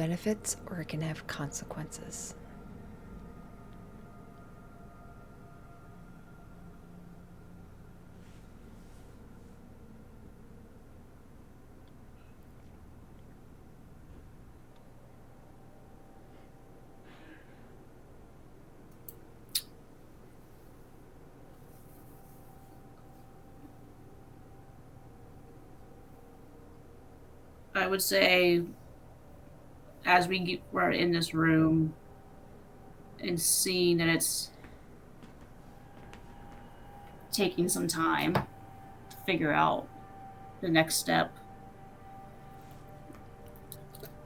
benefits or it can have consequences. I would say, as we're in this room and seeing that it's taking some time to figure out the next step,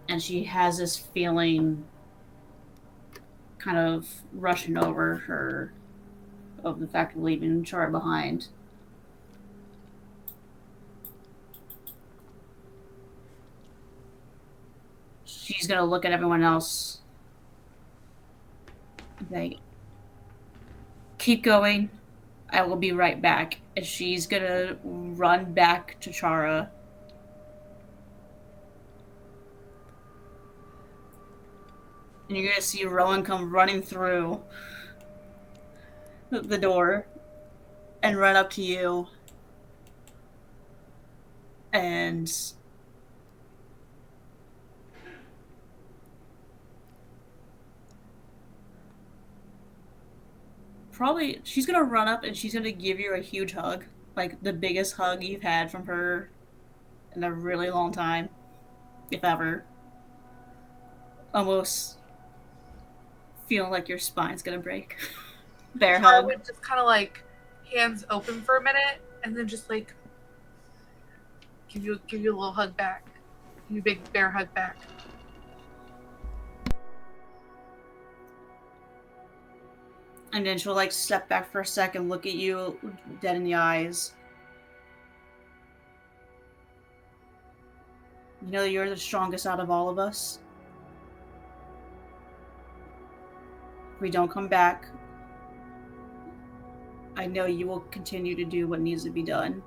and she has this feeling kind of rushing over her of the fact of leaving Char behind. She's gonna look at everyone else. They keep going. I will be right back. And she's gonna run back to Chara. And you're gonna see Rowan come running through the door and run up to you. And probably she's gonna run up and she's gonna give you a huge hug, like the biggest hug you've had from her in a really long time, if ever. Almost feeling like your spine's gonna break. Bear Chara hug. would just kind of like hands open for a minute, and then just like give you a little hug back, give you a big bear hug back. And then she'll like step back for a second, look at you dead in the eyes. You know you're the strongest out of all of us. If we don't come back, I know you will continue to do what needs to be done.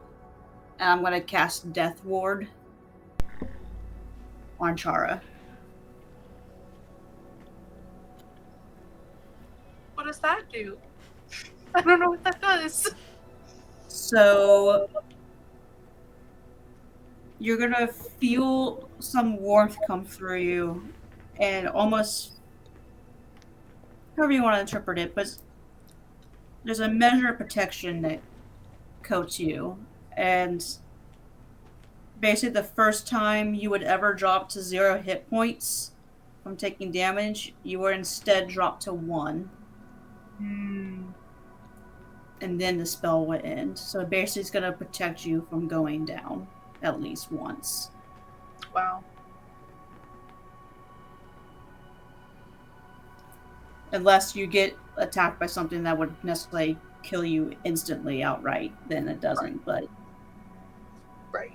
And I'm gonna cast Death Ward on Chara. What does that do? I don't know what that does. So you're gonna feel some warmth come through you, and almost however you want to interpret it, but there's a measure of protection that coats you, and basically the first time you would ever drop to 0 hit points from taking damage, you were instead dropped to 1. And then the spell would end. So basically it's going to protect you from going down at least once. Wow. Unless you get attacked by something that would necessarily kill you instantly outright, then it doesn't. But Right.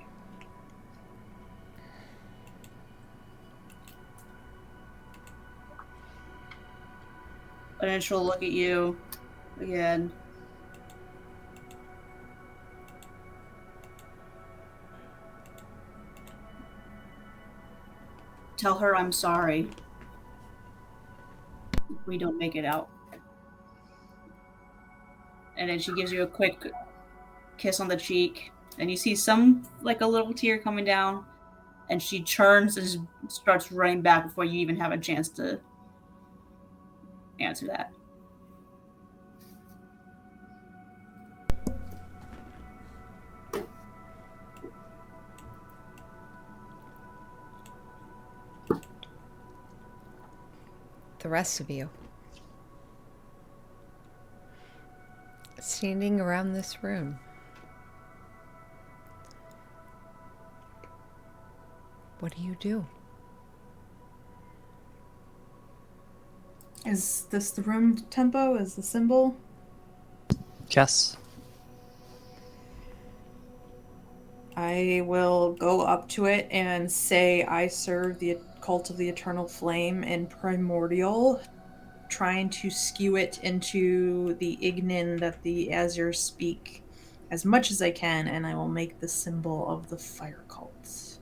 and then she'll look at you again. Tell her I'm sorry if we don't make it out. And then she gives you a quick kiss on the cheek, and you see some, like a little tear coming down, and she turns and starts running back before you even have a chance to answer that. The rest of you, standing around this room, what do you do? Is this the room tempo? Is the symbol? Yes. I will go up to it and say I serve the Cult of the Eternal Flame in Primordial, trying to skew it into the Ignin that the Azure speak as much as I can, and I will make the symbol of the fire cult.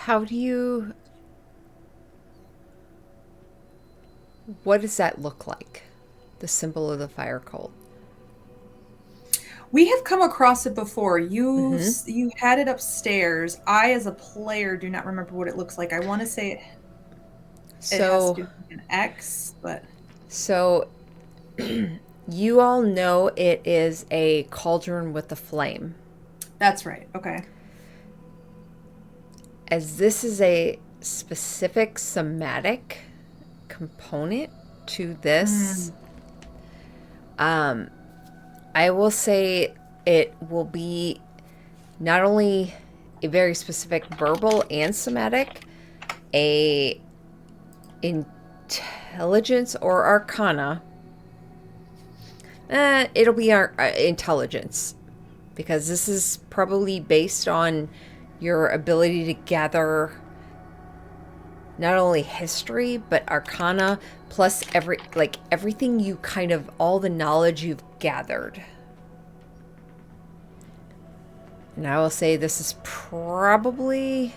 How do you... What does that look like? The symbol of the fire cult. We have come across it before. You Mhm. you had it upstairs. I, as a player, do not remember what it looks like. I want to say it has to So, do with an X, but so you all know it is a cauldron with a flame. that's right. Okay. As this is a specific somatic component to this, I will say it will be not only a very specific verbal and somatic, a intelligence or arcana. It'll be our intelligence, because this is probably based on your ability to gather not only history but arcana, plus everything you kind of, all the knowledge you've gathered. And I will say this is probably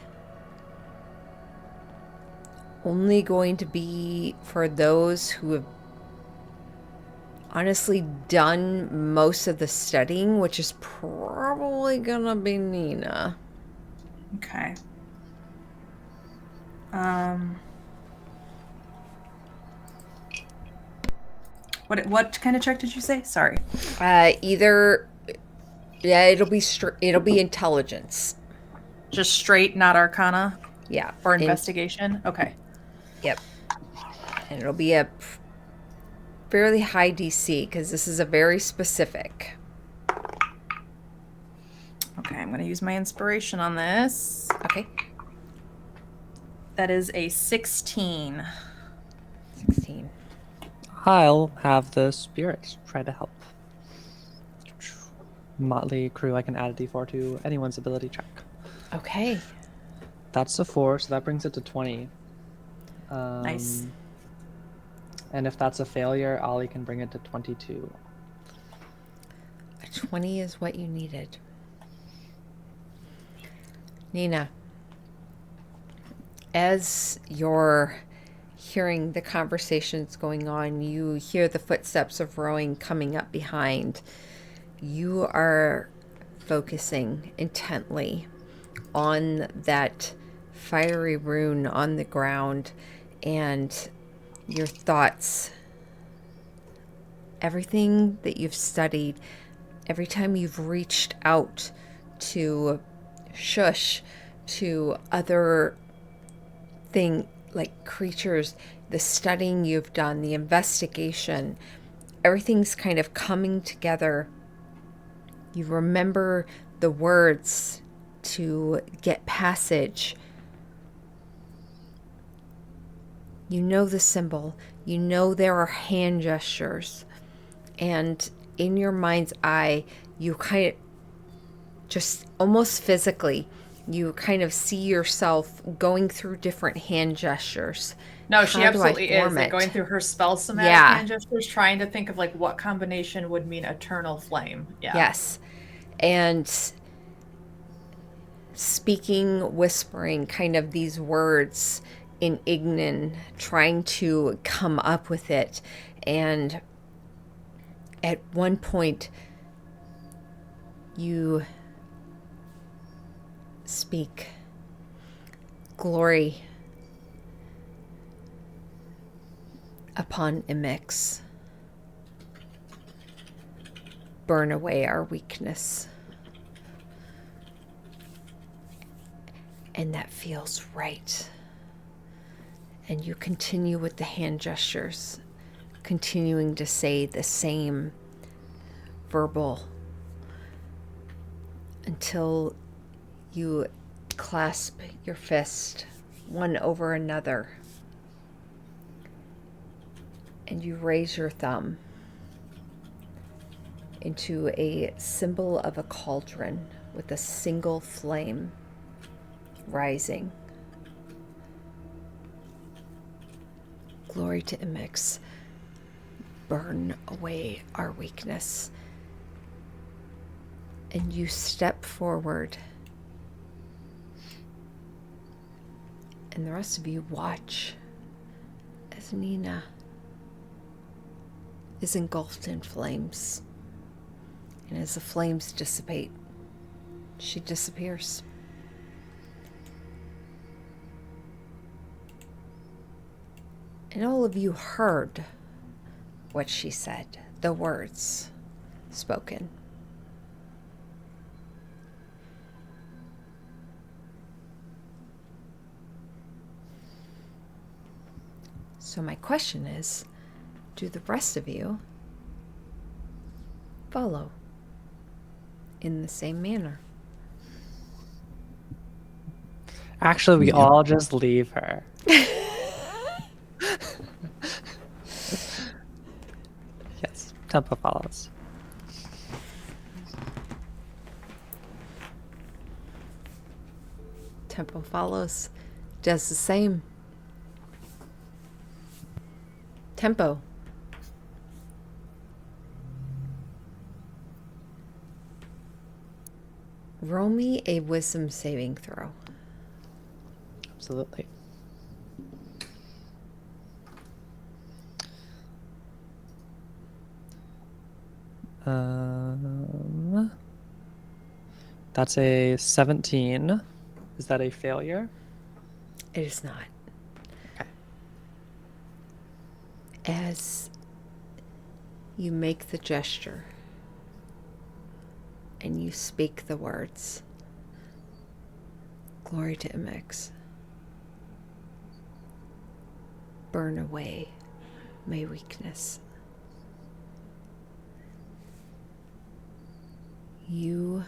only going to be for those who have honestly done most of the studying, which is probably gonna be Nina. Okay. What kind of check did you say? Sorry. Either, yeah, it'll be intelligence. Just straight, not Arcana Yeah. or investigation. Okay. Yep. And it'll be a fairly high DC, because this is a very specific. Okay, I'm going to use my inspiration on this. Okay. That is a 16. 16. I'll have the spirits try to help. Motley crew, I can add a d4 to anyone's ability check. Okay. That's a 4, so that brings it to 20. Nice. And if that's a failure, Ollie can bring it to 22. A 20 is what you needed. Nina, as you're hearing the conversations going on, you hear the footsteps of Rowan coming up behind. You are focusing intently on that fiery rune on the ground, and your thoughts, everything that you've studied, every time you've reached out to Shush, to other creatures, the studying you've done, the investigation, everything's kind of coming together. You remember the words to get passage. You know the symbol. You know there are hand gestures. And in your mind's eye, you kind of just almost physically, you kind of see yourself going through different hand gestures. No, she How do I absolutely is. form Like it? going through her spell somatic Yeah. hand gestures, trying to think of like what combination would mean eternal flame. Yeah. Yes. And speaking, whispering kind of these words in Ignan, trying to come up with it. And at one point, you speak, "Glory upon Emix. Burn away our weakness." And that feels right. And you continue with the hand gestures, continuing to say the same verbal until you clasp your fist one over another, and you raise your thumb into a symbol of a cauldron with a single flame rising. Glory to Emix. Burn away our weakness. And you step forward And the rest of you watch as Nina is engulfed in flames. And as the flames dissipate, she disappears. And all of you heard what she said, the words spoken. So my question is, do the rest of you follow in the same manner? Actually, we Yep. all just leave her. Yes, Tempo follows. Tempo follows, does the same. Tempo. Roll me a wisdom saving throw. Absolutely. That's a 17. Is that a failure? It is not. Okay. As you make the gesture and you speak the words, glory to MX, burn away my weakness. You,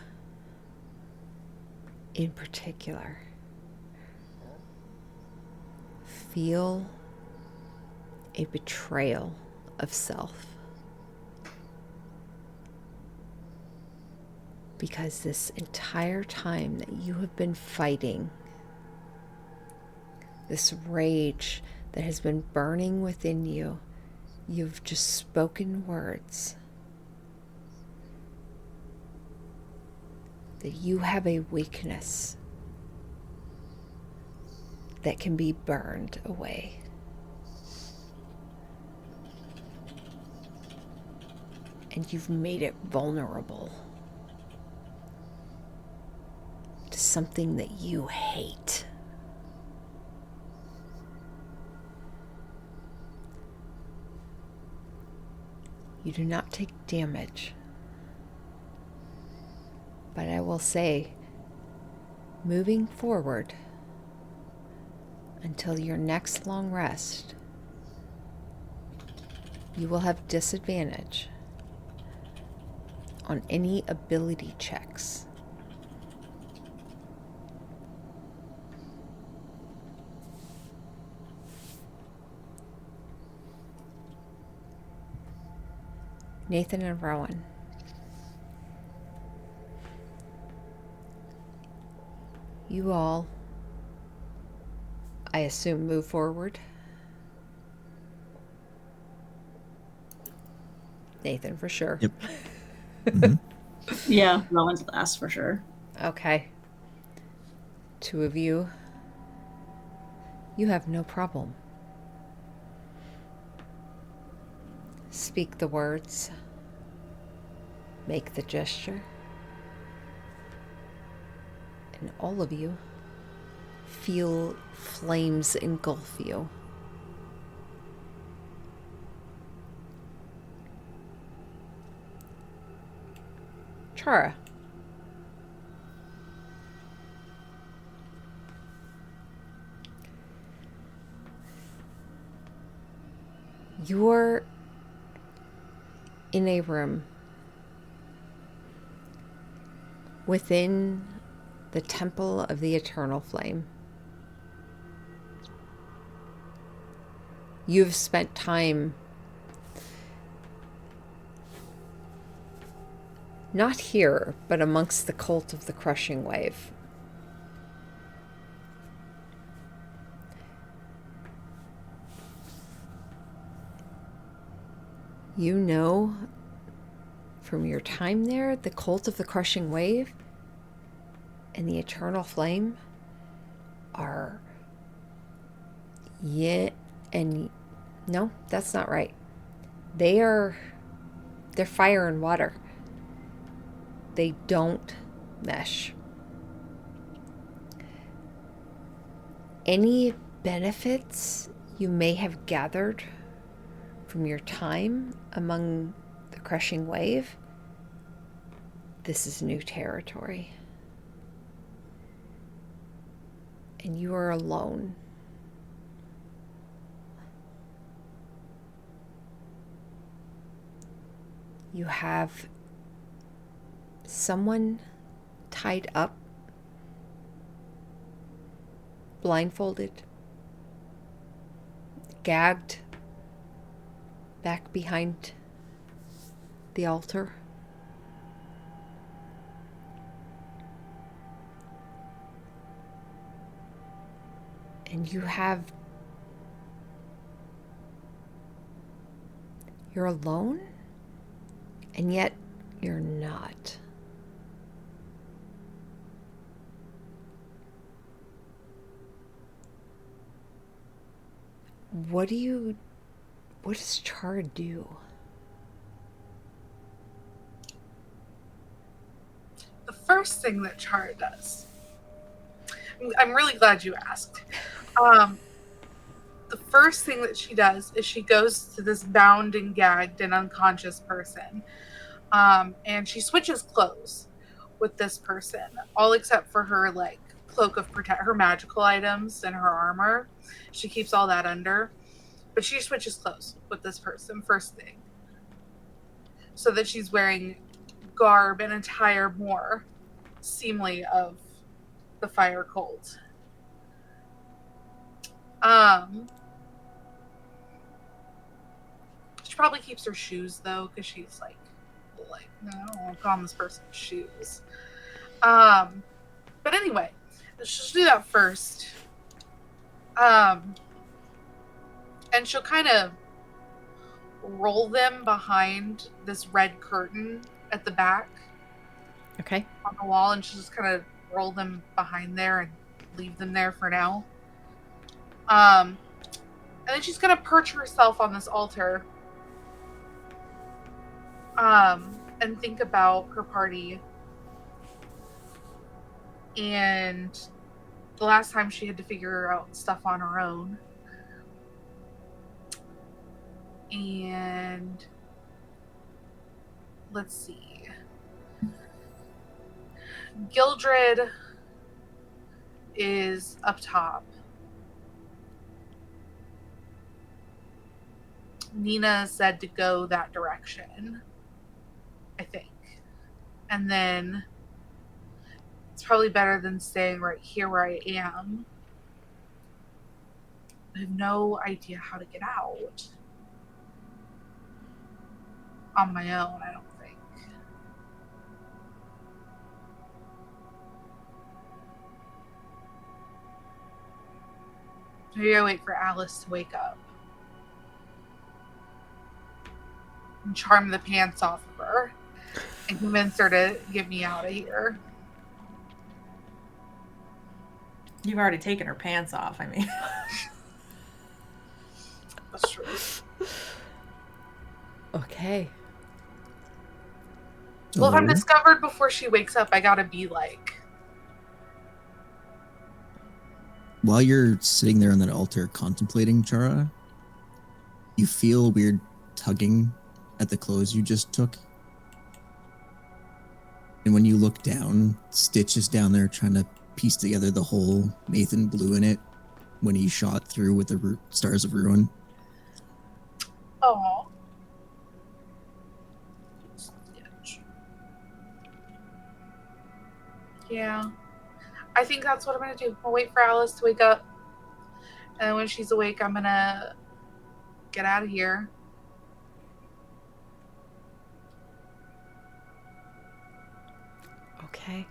in particular, feel a betrayal of self. Because this entire time that you have been fighting, this rage that has been burning within you, you've just spoken words that you have a weakness that can be burned away. And you've made it vulnerable to something that you hate. You do not take damage. But I will say, moving forward until your next long rest, you will have disadvantage on any ability checks. Nathan and Rowan. You all, I assume, move forward. Nathan, for sure. Yep. Mhm. Yeah, Rowan's last for sure. Okay. Two of you, you have no problem. Speak the words. Make the gesture. And all of you feel flames engulf you. Chara. You're in a room within the Temple of the Eternal Flame. You've spent time not here, but amongst the cult of the Crushing Wave. You know from your time there, the cult of the Crushing Wave and the Eternal Flame are Yeah, and no, that's not right. They're fire and water. They don't mesh. Any benefits you may have gathered from your time among the crushing wave, this is new territory. And you are alone. You have someone tied up, blindfolded, gagged back behind the altar. And you're alone, and yet you're not. What does Chara do? The first thing that Chara does, I'm really glad you asked. The first thing that she does is she goes to this bound and gagged and unconscious person, and she switches clothes with this person, all except for her like cloak of protect, her magical items and her armor. She keeps all that under, but she switches clothes with this person first thing, so that she's wearing garb and attire more seemly of the fire cult. She probably keeps her shoes though, because she's like, no, I don't want to go on this person's shoes. But anyway, she'll do that first. And she'll kind of roll them behind this red curtain at the back. Okay. On the wall, and she'll just kind of roll them behind there and leave them there for now. And then she's gonna perch herself on this altar. And think about her party and the last time she had to figure out stuff on her own. And let's see. Gildred is up top. Nina said to go that direction, I think. And then it's probably better than staying right here where I am. I have no idea how to get out on my own, I don't think. Maybe I wait for Alice to wake up and charm the pants off of her and convince her to get me out of here. You've already taken her pants off, I mean. That's true. Okay. Well, if I'm discovered before she wakes up, I gotta be like... While you're sitting there on that altar contemplating Chara, you feel a weird tugging at the clothes you just took. And when you look down, Stitch is down there trying to piece together the hole Nathan blew in it when he shot through with the Stars of Ruin. Oh. Yeah. I think that's what I'm going to do. I'll wait for Alice to wake up. And when she's awake, I'm going to get out of here. Okay.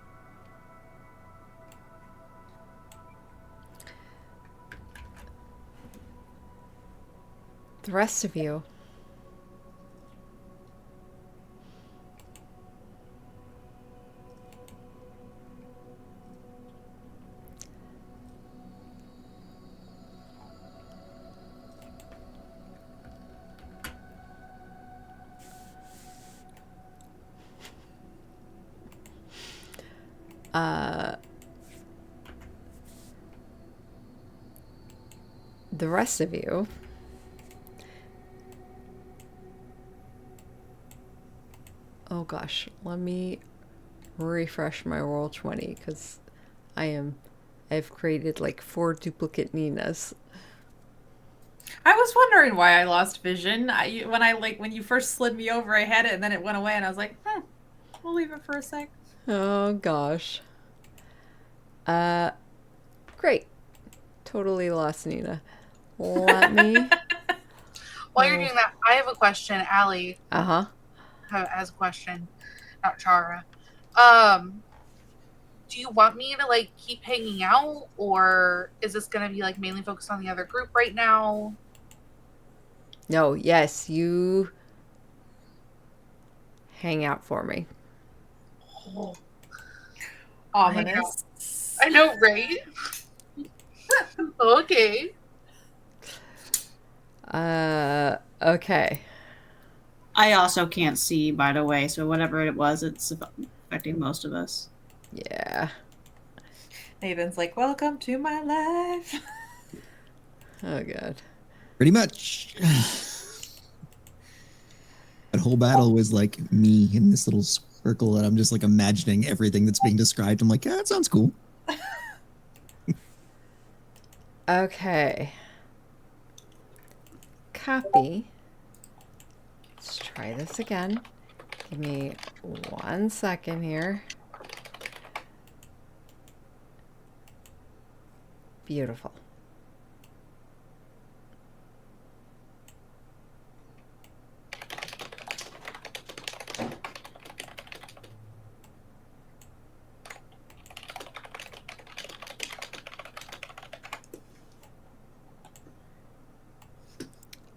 The rest of you. The rest of you, oh gosh, let me refresh my roll 20 because I've created like 4 duplicate Ninas. I was wondering why I lost vision. When you first slid me over, I had it and then it went away, and I was like, we'll leave it for a sec. Oh gosh. Great. Totally lost Nina. Let me. While you're doing that, I have a question. Allie Uh-huh. has a question, not Chara. Do you want me to like keep hanging out, or is this gonna be like mainly focused on the other group right now? No, yes, you hang out for me. Oh, Ominous. I know, right? Okay. Okay. I also can't see, by the way, so whatever it was, it's affecting most of us. Yeah. Nathan's like, welcome to my life. Oh god. Pretty much. That whole battle was like me in this little circle, and I'm just like imagining everything that's being described. I'm like, yeah, that sounds cool. Okay. Copy. Let's try this again. Give me 1 second here. Beautiful.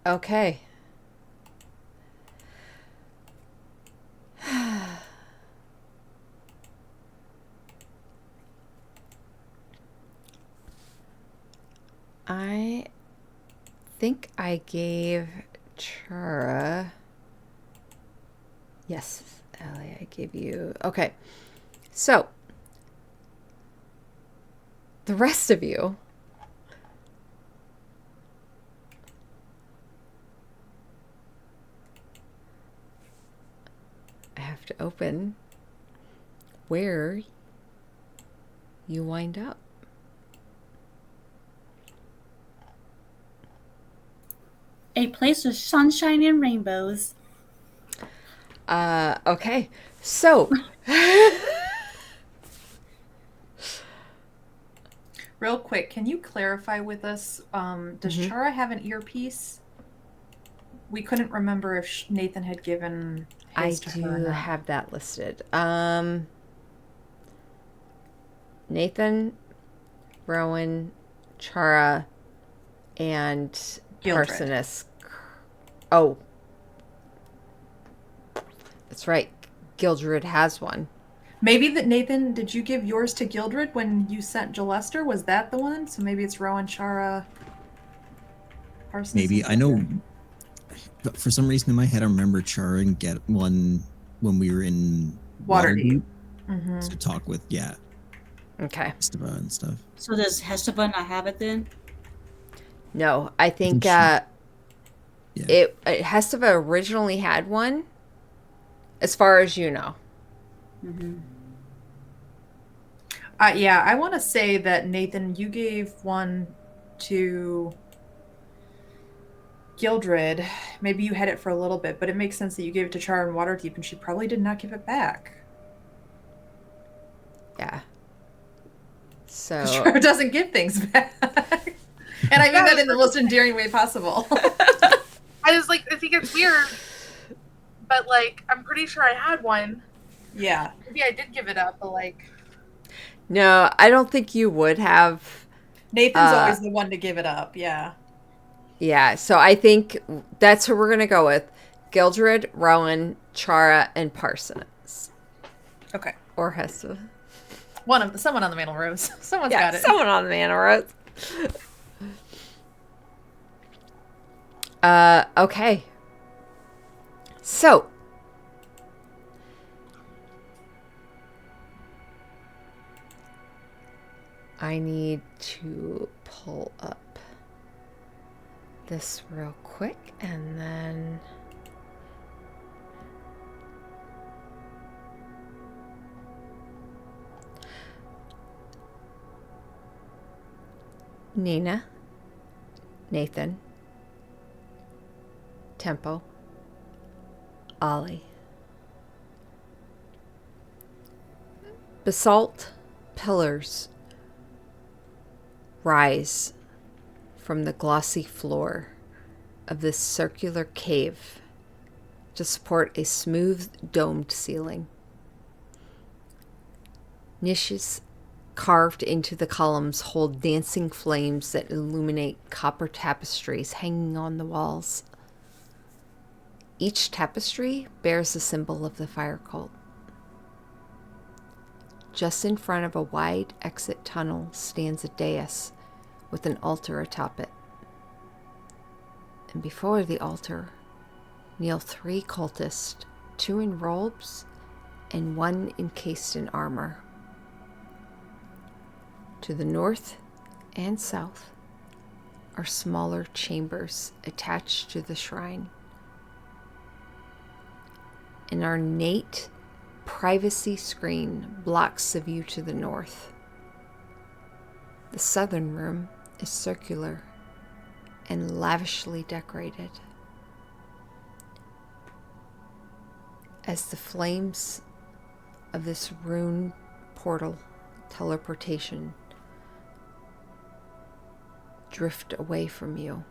Okay. I think I gave Chara. Yes, Allie, I gave you. Okay. So, the rest of you. I have to open where you wind up. A place of sunshine and rainbows. Okay. So, Real quick, can you clarify with us? Does Chara have an earpiece? We couldn't remember if Nathan had given I his to her or do not. have that listed. Nathan, Rowan, Chara, and Gildred. Arsonist. Oh. That's right. Gildred has one. Maybe that Nathan, did you give yours to Gildred when you sent Gelester? Was that the one? So maybe it's Rowan, Chara, Parsons. Maybe. I know, but for some reason in my head, I remember Chara and get one when we were in Waterdeep. to talk with, Okay. Esteban and stuff. So does Hesteban not have it then? No, I think yeah. Hestava originally had one, as far as you know. Mm-hmm. Yeah, I want to say that Nathan, you gave one to Gildred. Maybe you had it for a little bit, but it makes sense that you gave it to Chara and Waterdeep, and she probably did not give it back. Yeah. So Chara doesn't give things back. And I mean that in the most endearing way possible. I think it's weird, but like, I'm pretty sure I had one. Yeah. Maybe I did give it up, but like. no, I don't think you would have. Nathan's always the one to give it up. Yeah. Yeah, so I think that's who we're going to go with. Gildred, Rowan, Chara, and Parsons. Okay. Or Hesta. Someone on the Mantle Rose. Someone's got it. Someone on the Mantle Rose. Okay. So. I need to pull up this real quick and then Nina, Nathan, Tempo, Ollie. Basalt pillars rise from the glossy floor of this circular cave to support a smooth domed ceiling. Niches carved into the columns hold dancing flames that illuminate copper tapestries hanging on the walls. Each tapestry bears a symbol of the fire cult. Just in front of a wide exit tunnel stands a dais with an altar atop it. And before the altar kneel 3 cultists, 2 in robes and 1 encased in armor. To the north and south are smaller chambers attached to the shrine. An ornate privacy screen blocks the view to the north. The southern room is circular and lavishly decorated. As the flames of this rune portal teleportation drift away from you,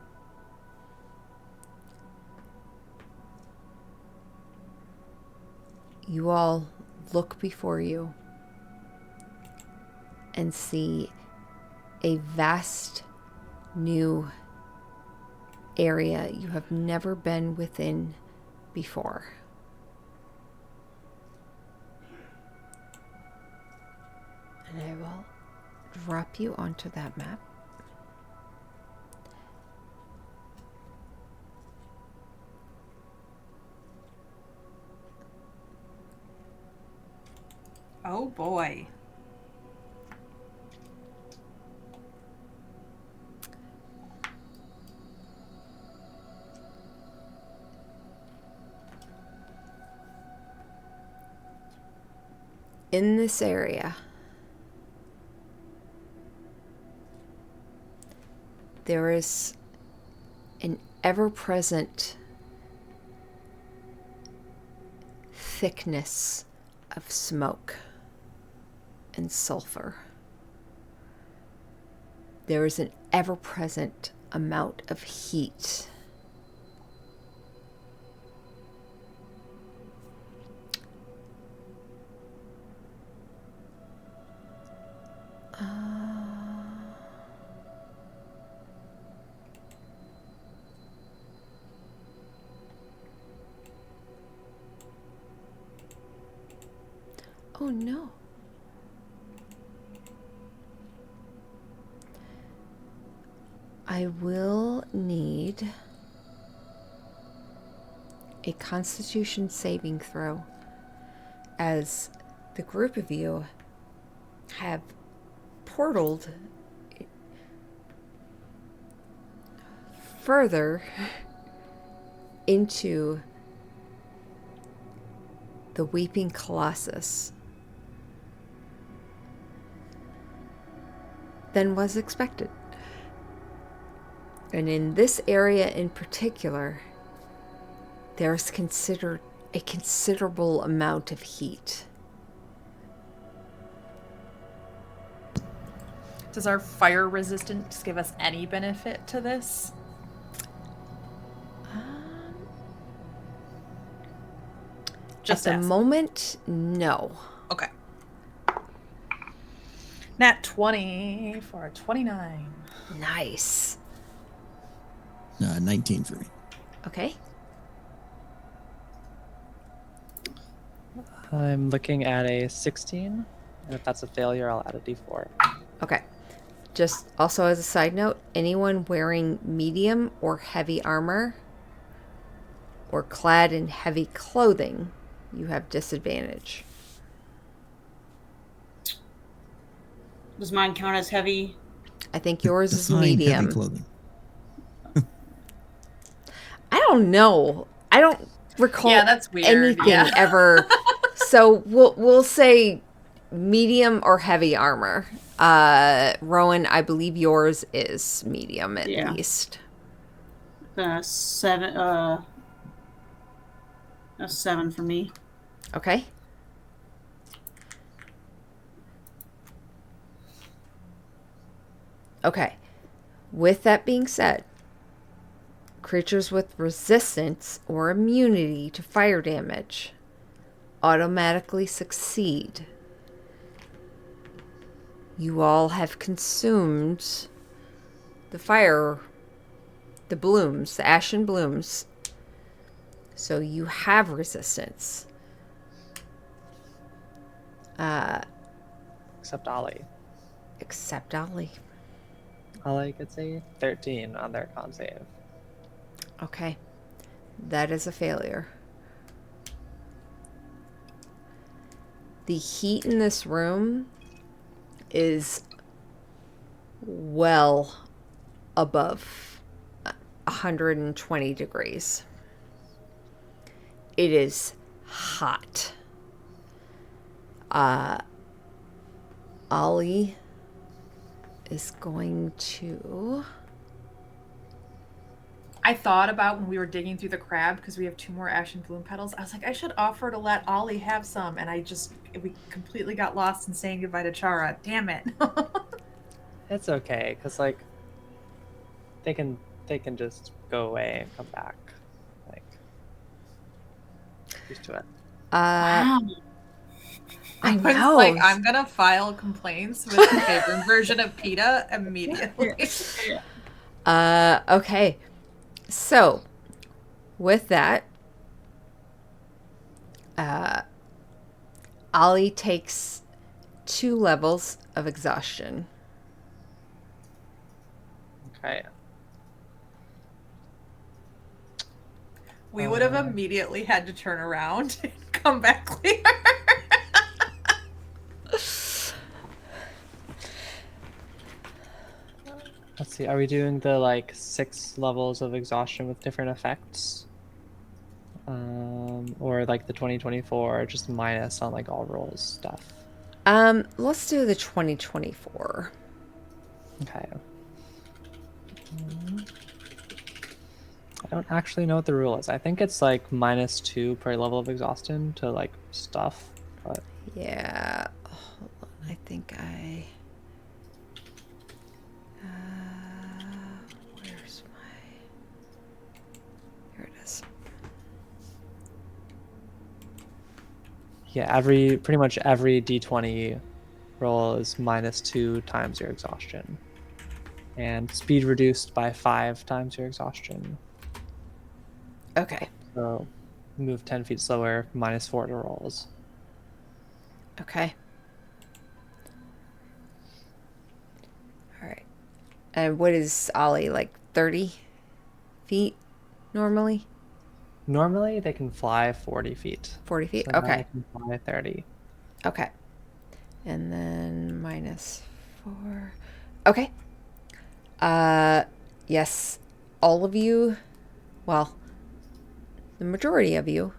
you all look before you and see a vast new area you have never been within before. And I will drop you onto that map. Oh boy. In this area, there is an ever-present thickness of smoke and sulfur. There is an ever-present amount of heat. Oh no. I will need a Constitution saving throw, as the group of you have portaled further into the Weeping Colossus than was expected. And in this area in particular, there's considered a considerable amount of heat. Does our fire resistance give us any benefit to this? Just at the moment, no. Okay. Nat 20 for a 29. Nice. 19 for me. Okay. I'm looking at a 16, and if that's a failure, I'll add a d4. Okay. Just also as a side note, anyone wearing medium or heavy armor or clad in heavy clothing, you have disadvantage. Does mine count as heavy? I think yours is Define medium. heavy clothing. I don't know. I don't recall Yeah, that's weird. anything Yeah. ever. So we'll say medium or heavy armor. Rowan, I believe yours is medium at Yeah. least. 7. A 7 for me. Okay. Okay. With that being said, creatures with resistance or immunity to fire damage automatically succeed. You all have consumed the blooms, the ashen blooms. So you have resistance. Except Ollie. Except Ollie. Ollie gets a 13 on their con save. Okay. That is a failure. The heat in this room is well above 120 degrees. It is hot. Ollie is going to... I thought about when we were digging through the crab because we have 2 more ashen bloom petals. I was like, I should offer to let Ollie have some, and we completely got lost in saying goodbye to Chara. Damn it. It's okay, because like they can just go away and come back. Like used to it. Wow. I was know. like, I'm gonna file complaints with the favorite version of PETA immediately. Okay. So, with that, Ollie takes 2 levels of exhaustion. Okay. We would have immediately had to turn around and come back later. Let's see. Are we doing the like 6 levels of exhaustion with different effects? Or like the 2024, just minus on like all rolls stuff? Let's do the 2024. Okay. I don't actually know what the rule is. I think it's like -2 per level of exhaustion to like stuff, but Yeah. Hold on. I think I... where's my... Here it is. yeah, pretty much every d20 roll is -2 times your exhaustion, and speed reduced by 5 times your exhaustion. Okay. So move 10 feet slower, -4 to rolls. Okay. All right. And what is Ollie, like 30 feet normally? Normally they can fly 40 feet. 40 feet? So now Okay. they can fly 30. Okay. And then -4. Okay. Yes. All of you, well, the majority of you,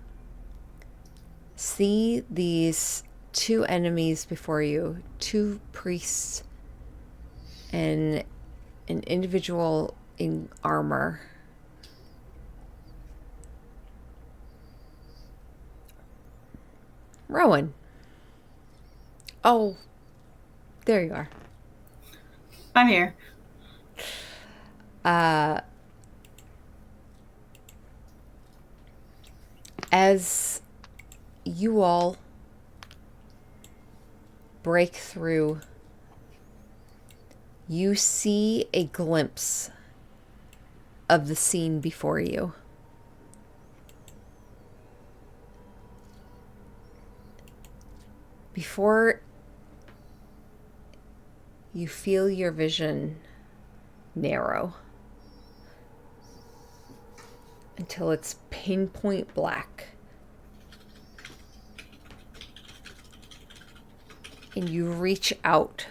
see these 2 enemies before you, 2 priests and an individual in armor. Rowan. Oh, there you are. I'm here. As you all break through, you see a glimpse of the scene before you. Before you feel your vision narrow until it's pinpoint black. And you reach out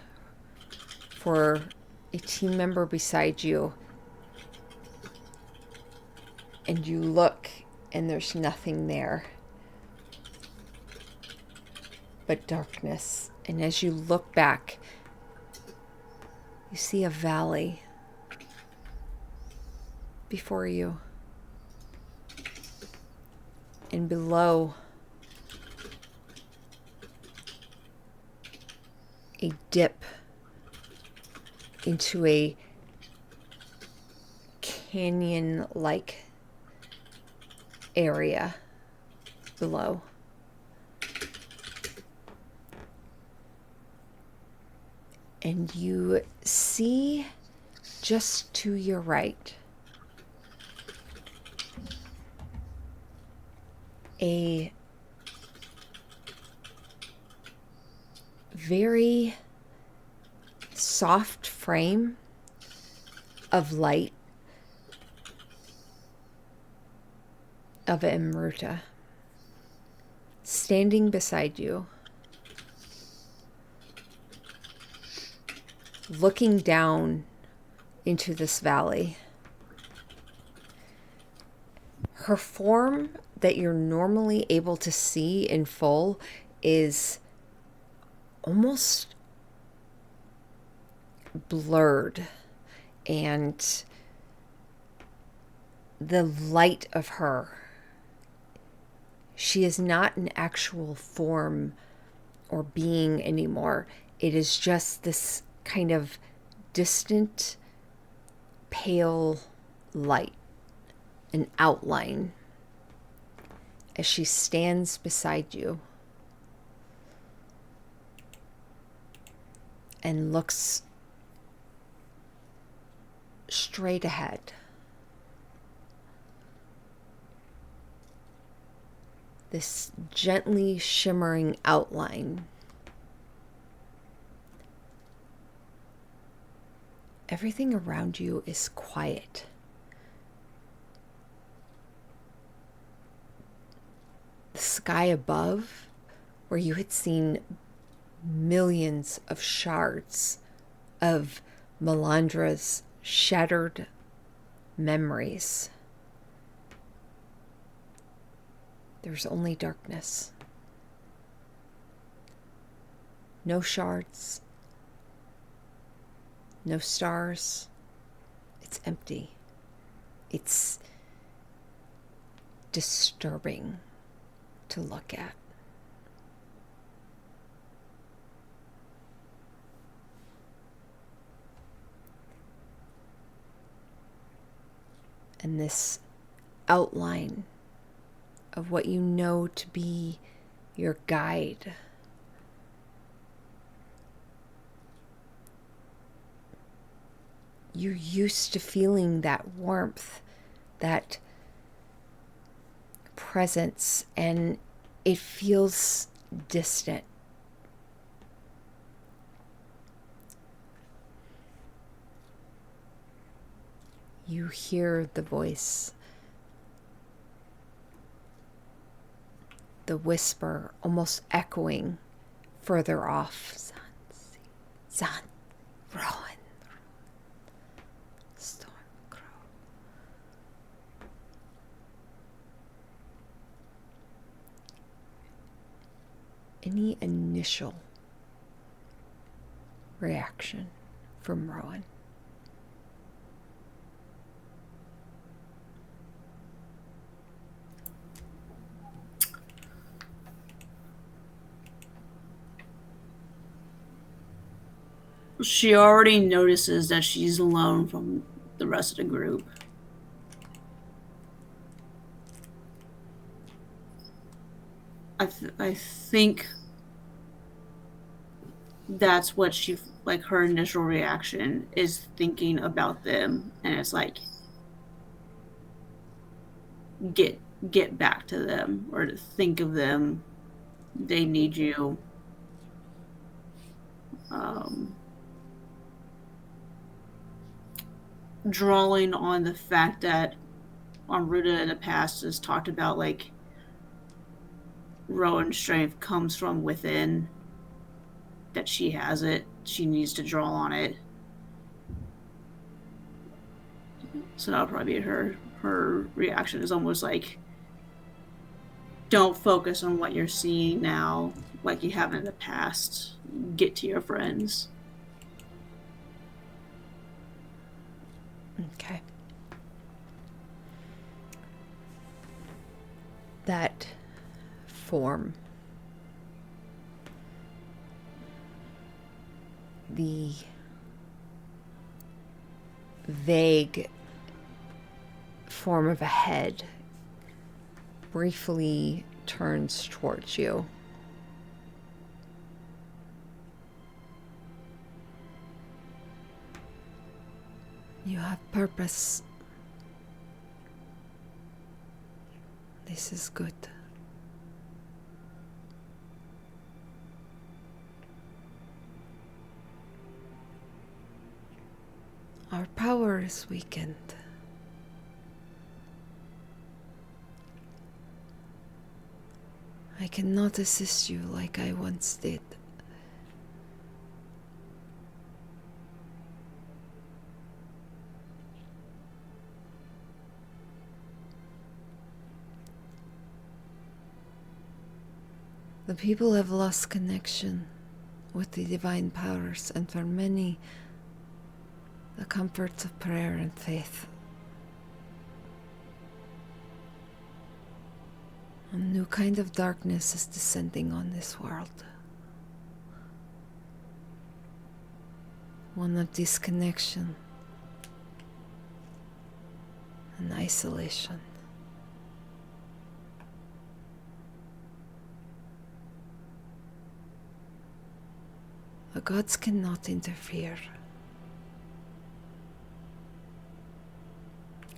for a team member beside you, and you look and there's nothing there but darkness. And as you look back, you see a valley before you, and below, a dip into a canyon-like area below. And you see just to your right a very soft frame of light of Amruta standing beside you, looking down into this valley. Her form that you're normally able to see in full is almost blurred, and the light of her, she is not an actual form or being anymore. It is just this kind of distant, pale light, an outline, as she stands beside you and looks straight ahead. This gently shimmering outline. Everything around you is quiet. The sky above, where you had seen millions of shards of Melandra's shattered memories, there's only darkness. No shards, no stars. It's empty. It's disturbing to look at. And this outline of what you know to be your guide you're used to feeling that warmth, that presence, and it feels distant. You hear the voice, the whisper almost echoing further off. Zan, Rowan. Stormcrow. Any initial reaction from Rowan? She already notices that she's alone from the rest of the group. I think that's what she, like, her initial reaction is thinking about them, and it's like, get back to them, or to think of them. They need you. Drawing on the fact that Amruta in the past has talked about, like, Rowan's strength comes from within, that she has it, she needs to draw on it. So that'll probably be her reaction is almost like, don't focus on what you're seeing now like you have in the past. Get to your friends. Okay. That form, the vague form of a head, briefly turns towards you. You have purpose. This is good. Our power is weakened. I cannot assist you like I once did. The people have lost connection with the divine powers, and for many, the comforts of prayer and faith. A new kind of darkness is descending on this world. One of disconnection and isolation. The gods cannot interfere.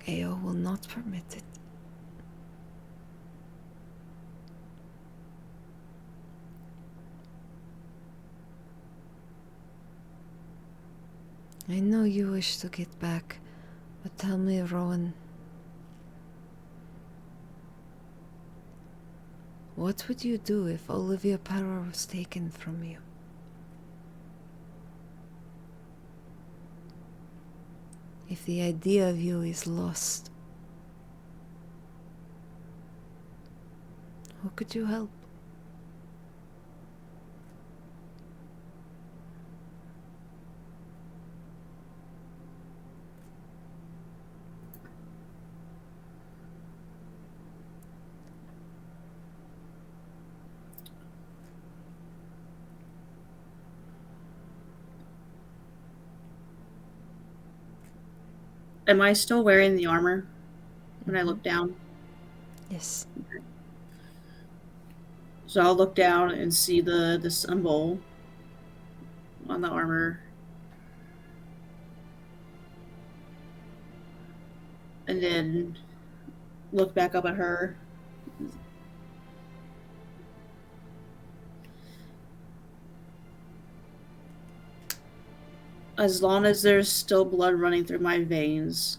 Ao will not permit it. I know you wish to get back, but tell me, Rowan, what would you do if all of your power was taken from you? If the idea of you is lost, who could you help? Am I still wearing the armor when I look down? Yes. So I'll look down and see the symbol on the armor. And then look back up at her. As long as there's still blood running through my veins,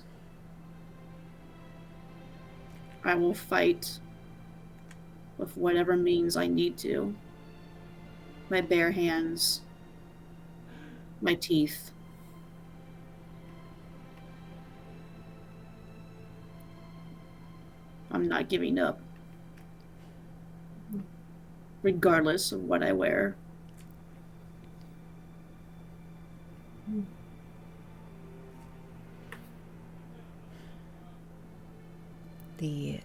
I will fight with whatever means I need to. My bare hands, my teeth. I'm not giving up, regardless of what I wear. The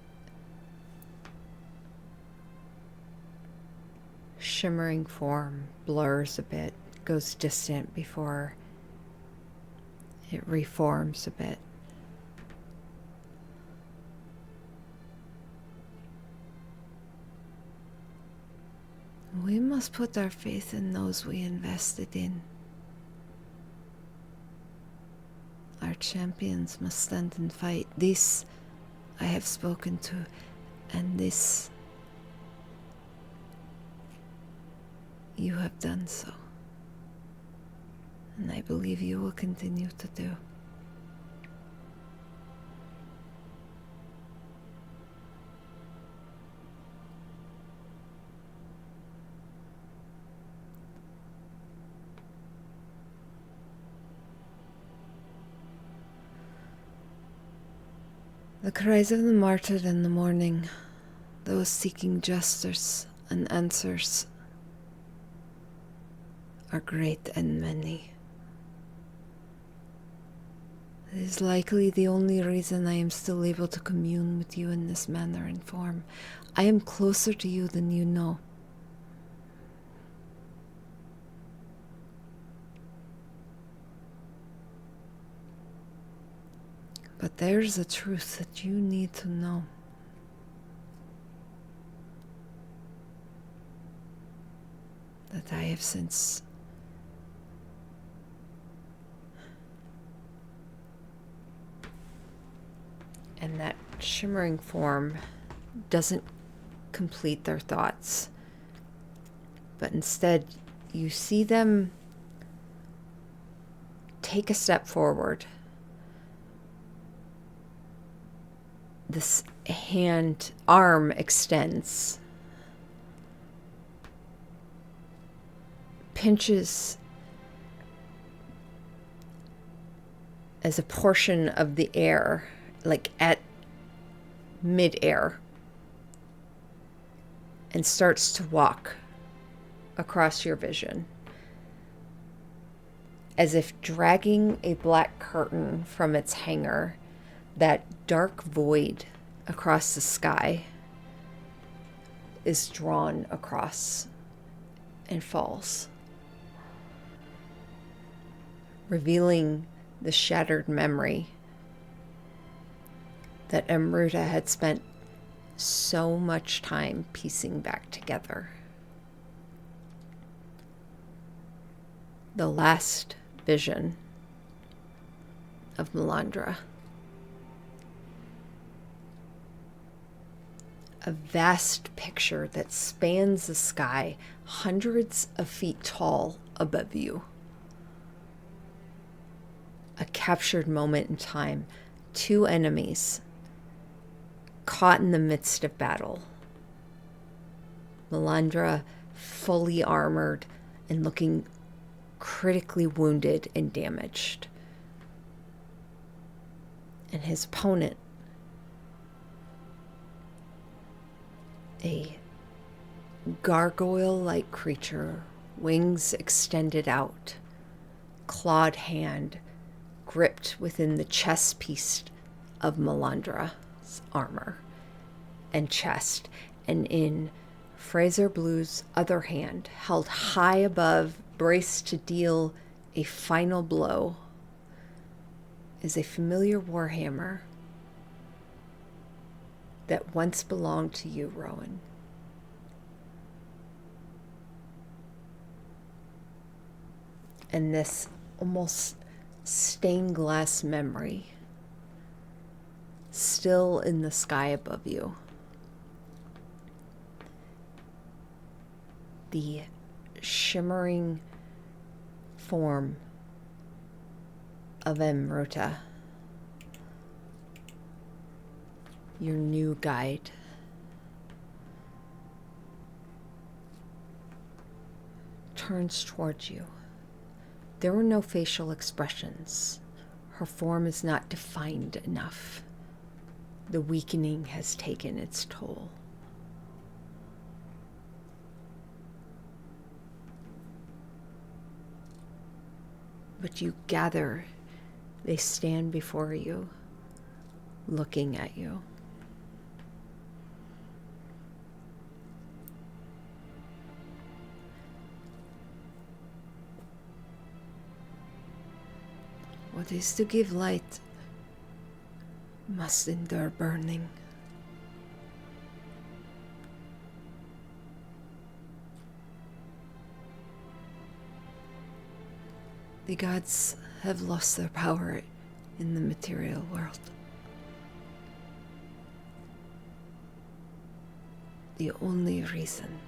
shimmering form blurs a bit, goes distant before it reforms a bit. We must put our faith in those we invested in. Our champions must stand and fight. This I have spoken to, and this you have done so. And I believe you will continue to do. The cries of the martyred in the morning, those seeking justice and answers, are great and many. It is likely the only reason I am still able to commune with you in this manner and form. I am closer to you than you know. But there's a truth that you need to know. That I have since and that shimmering form doesn't complete their thoughts, but instead you see them take a step forward. This arm extends, pinches as a portion of the air, like at mid-air, and starts to walk across your vision, as if dragging a black curtain from its hanger. That dark void across the sky is drawn across and falls, revealing the shattered memory that Amruta had spent so much time piecing back together. The last vision of Melandra. A vast picture that spans the sky, hundreds of feet tall above you. A captured moment in time, two enemies caught in the midst of battle. Melandra fully armored and looking critically wounded and damaged. And his opponent, a gargoyle-like creature, wings extended out, clawed hand gripped within the chest piece of Melandra's armor and chest, and in Fraser Blue's other hand, held high above, braced to deal a final blow, is a familiar warhammer that once belonged to you, Rowan. And this almost stained glass memory still in the sky above you. The shimmering form of Amruta, your new guide. Turns towards you. There were no facial expressions. Her form is not defined enough. The weakening has taken its toll. But you gather, they stand before you, looking at you. What is to give light must endure burning. The gods have lost their power in the material world. The only reason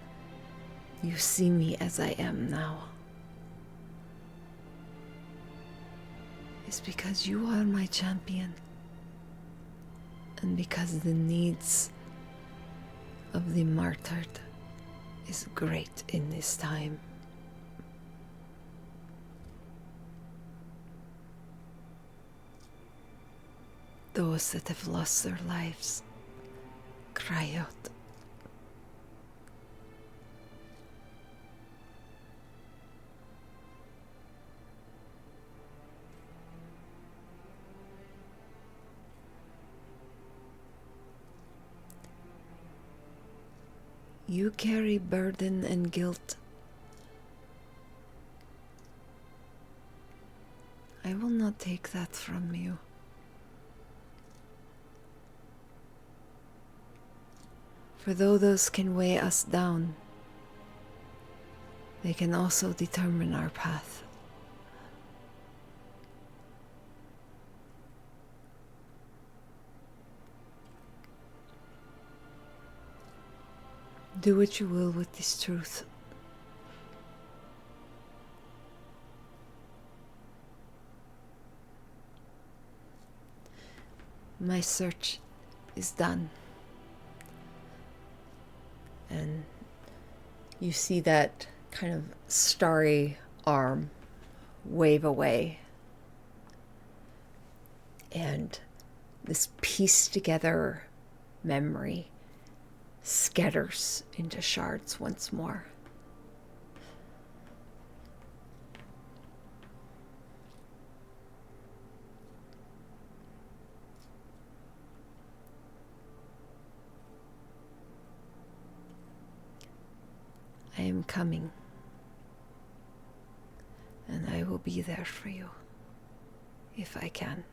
you see me as I am now is because you are my champion, and because the needs of the martyred is great in this time. those that have lost their lives cry out. You carry burden and guilt. I will not take that from you. For though those can weigh us down, they can also determine our path. Do what you will with this truth. My search is done. And you see that kind of starry arm wave away. And this pieced together memory scatters into shards once more. I am coming, and I will be there for you if I can.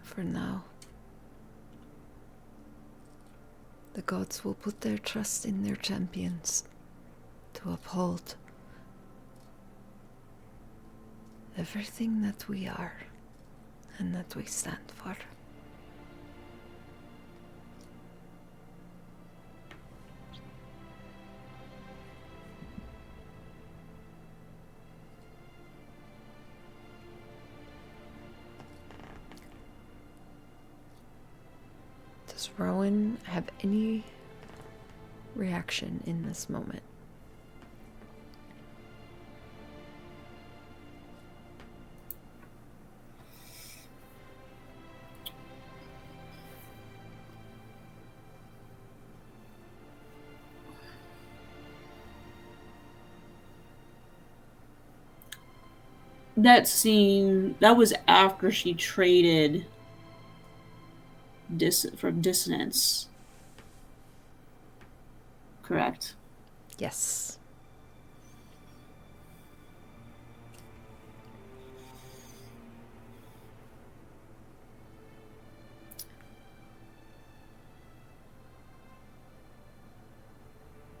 For now, the gods will put their trust in their champions to uphold everything that we are and that we stand for. Does Rowan have any reaction in this moment? That scene, that was after she traded from Dissonance. Correct? Yes.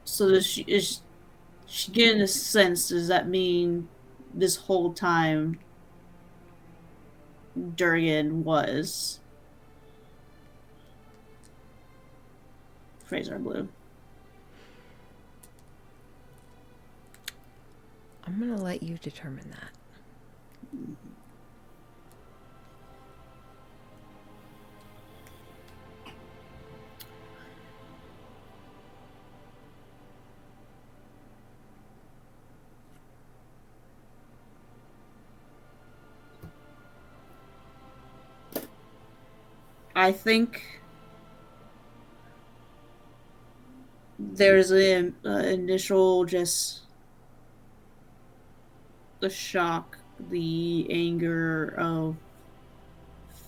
So is she getting a sense? Does that mean this whole time Durgan was Fraser Blue? I'm going to let you determine that. I think there's an initial just the shock, the anger of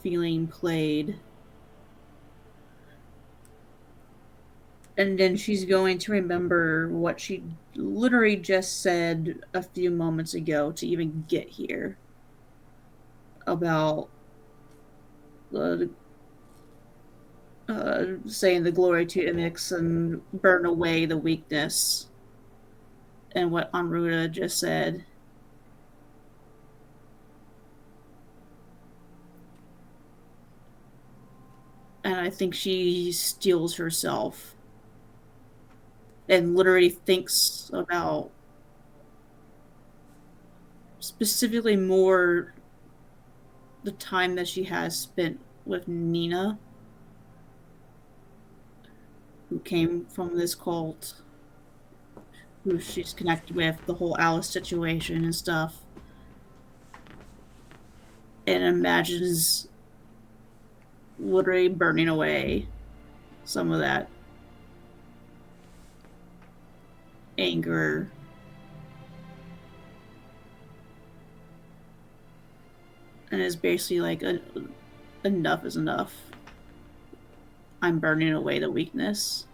feeling played. And then she's going to remember what she literally just said a few moments ago to even get here about saying the glory to Imix and burn away the weakness, and what Anruda just said. And I think she steels herself and literally thinks about specifically more the time that she has spent with Nina, who came from this cult, who she's connected with, the whole Alice situation and stuff, and imagines literally burning away some of that anger. And is basically like, enough is enough. I'm burning away the weakness.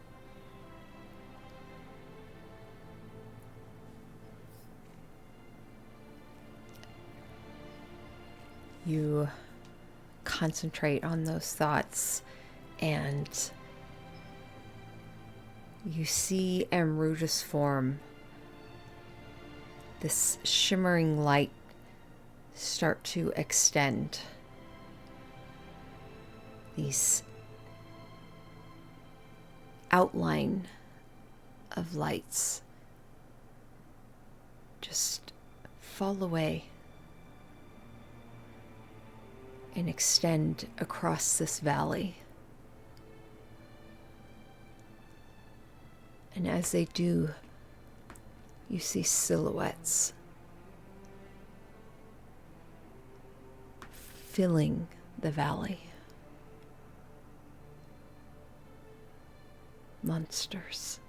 You concentrate on those thoughts and you see Amruda's form, this shimmering light, start to extend. These outline of lights just fall away and extend across this valley. And as they do, you see silhouettes filling the valley. Monsters.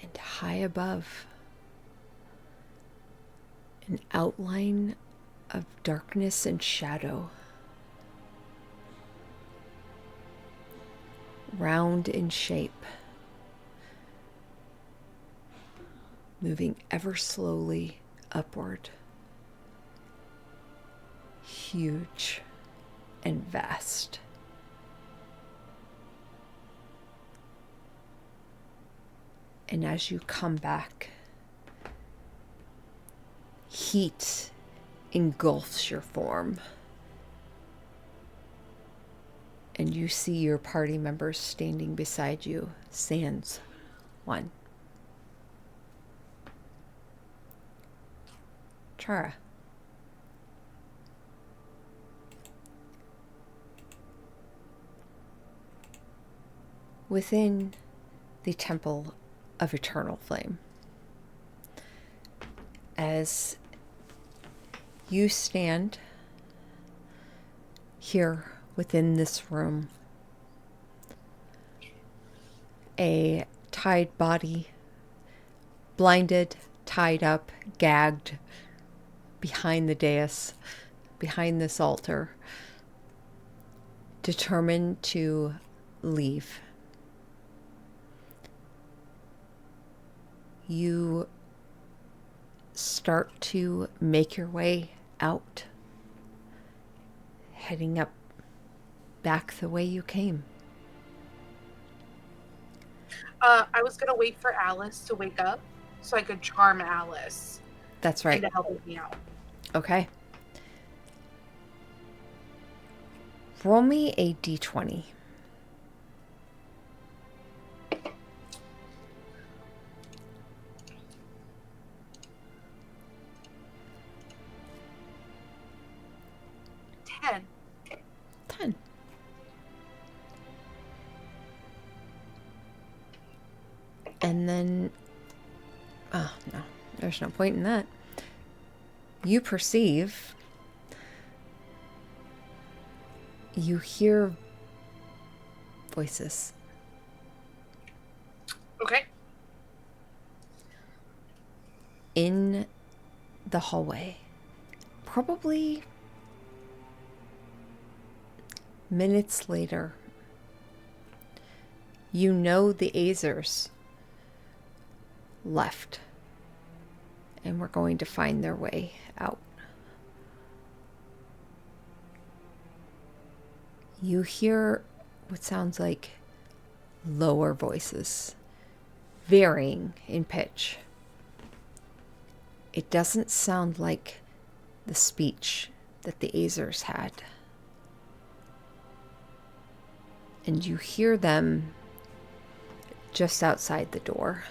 And high above, an outline of darkness and shadow. Round in shape, moving ever slowly upward. Huge and vast. And as you come back, heat engulfs your form. And you see your party members standing beside you, sans one. Chara. Within the Temple of Eternal Flame, as you stand here within this room, a tied body, blinded, tied up, gagged behind the dais, behind this altar, determined to leave. You start to make your way out, heading up back the way you came. I was gonna wait for Alice to wake up so I could charm Alice. That's right. To help me out. Okay. Roll me a d20. Ten. 10. And then, oh no, there's no point in that. You perceive, you hear voices. Okay. In the hallway. Probably minutes later, you know the Azers left and were going to find their way out. You hear what sounds like lower voices, varying in pitch. It doesn't sound like the speech that the Azers had. And you hear them just outside the door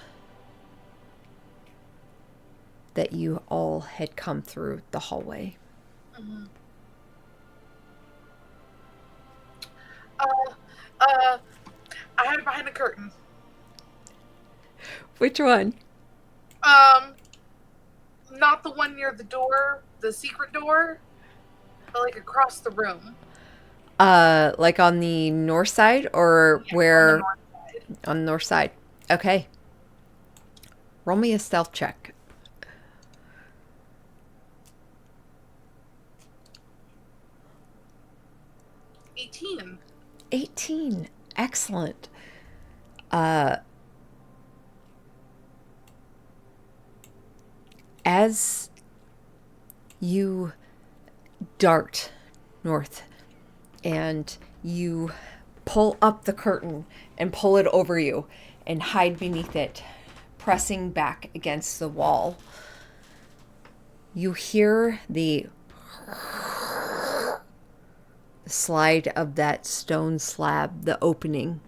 that you all had come through the hallway. Mm-hmm. I hide behind the curtain. Which one? Not the one near the door, the secret door, but like across the room. Like on the north side or Yeah, where? on the north side. On the north side. Okay. Roll me a stealth check. 18. 18. Excellent. As you dart north and you pull up the curtain and pull it over you and hide beneath it, pressing back against the wall, you hear the slide of that stone slab, the opening,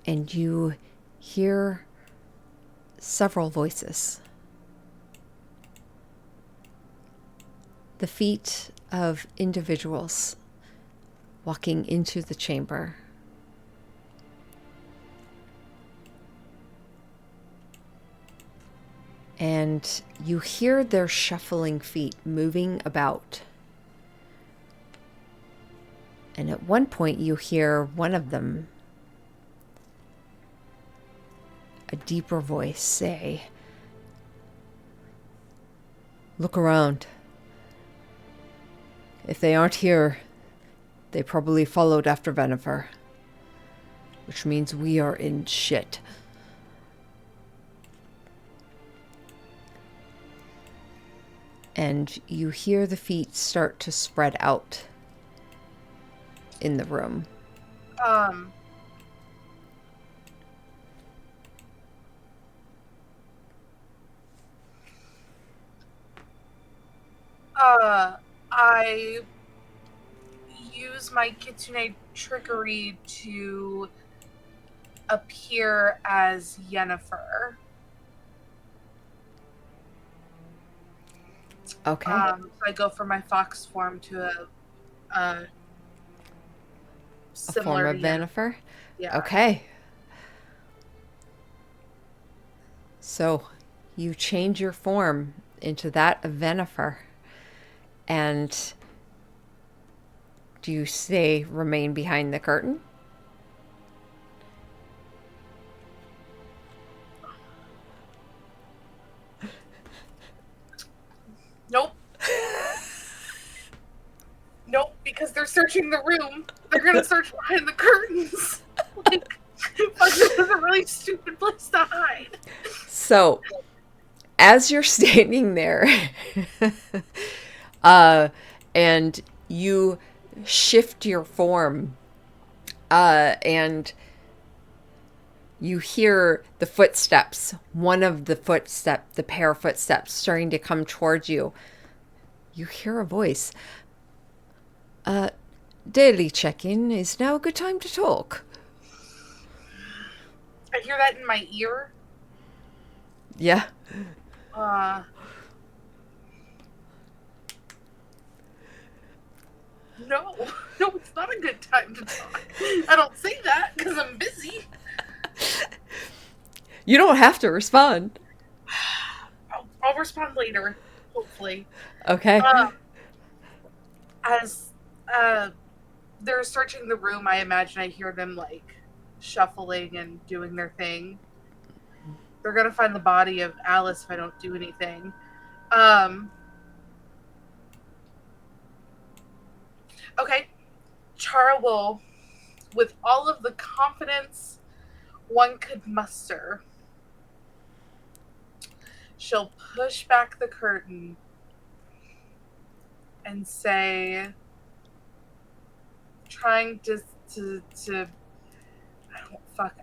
and you hear several voices. The feet of individuals walking into the chamber. And you hear their shuffling feet moving about. And at one point you hear one of them, a deeper voice, say, "Look around. If they aren't here, they probably followed after Venifer, which means we are in shit." And you hear the feet start to spread out in the room. I use my Kitsune trickery to appear as Yennefer. Okay. So I go from my fox form to a similar form of to Venifer? Yeah. Okay. So you change your form into that of Venifer. And do you say remain behind the curtain? Nope. Nope, because they're searching the room. They're gonna search behind the curtains. Like, this is a really stupid place to hide. So, as you're standing there, and you shift your form, and you hear the footsteps, the pair of footsteps starting to come towards you. You hear a voice. Daily check-in. Is now a good time to talk? I hear that in my ear. Yeah. No, it's not a good time to talk. I don't say that because I'm busy. You don't have to respond. I'll respond later, hopefully. Okay. As they're searching the room, I imagine I hear them like shuffling and doing their thing. They're gonna find the body of Alice if I don't do anything. Okay, Chara will, with all of the confidence one could muster, she'll push back the curtain and say, trying to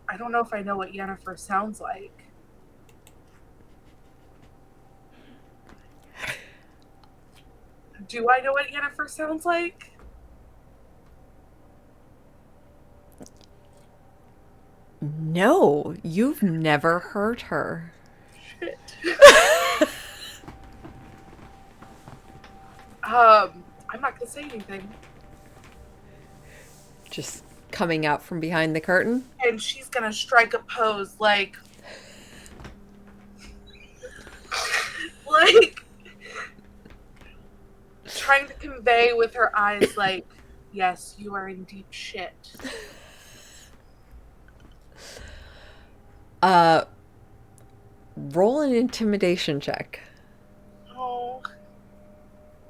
I don't know if I know what Yennefer sounds like. Do I know what Yennefer sounds like? No, you've never heard her. Shit. I'm not gonna say anything. Just coming out from behind the curtain. And she's gonna strike a pose like trying to convey with her eyes like, yes, you are in deep shit. Roll an intimidation check. Oh,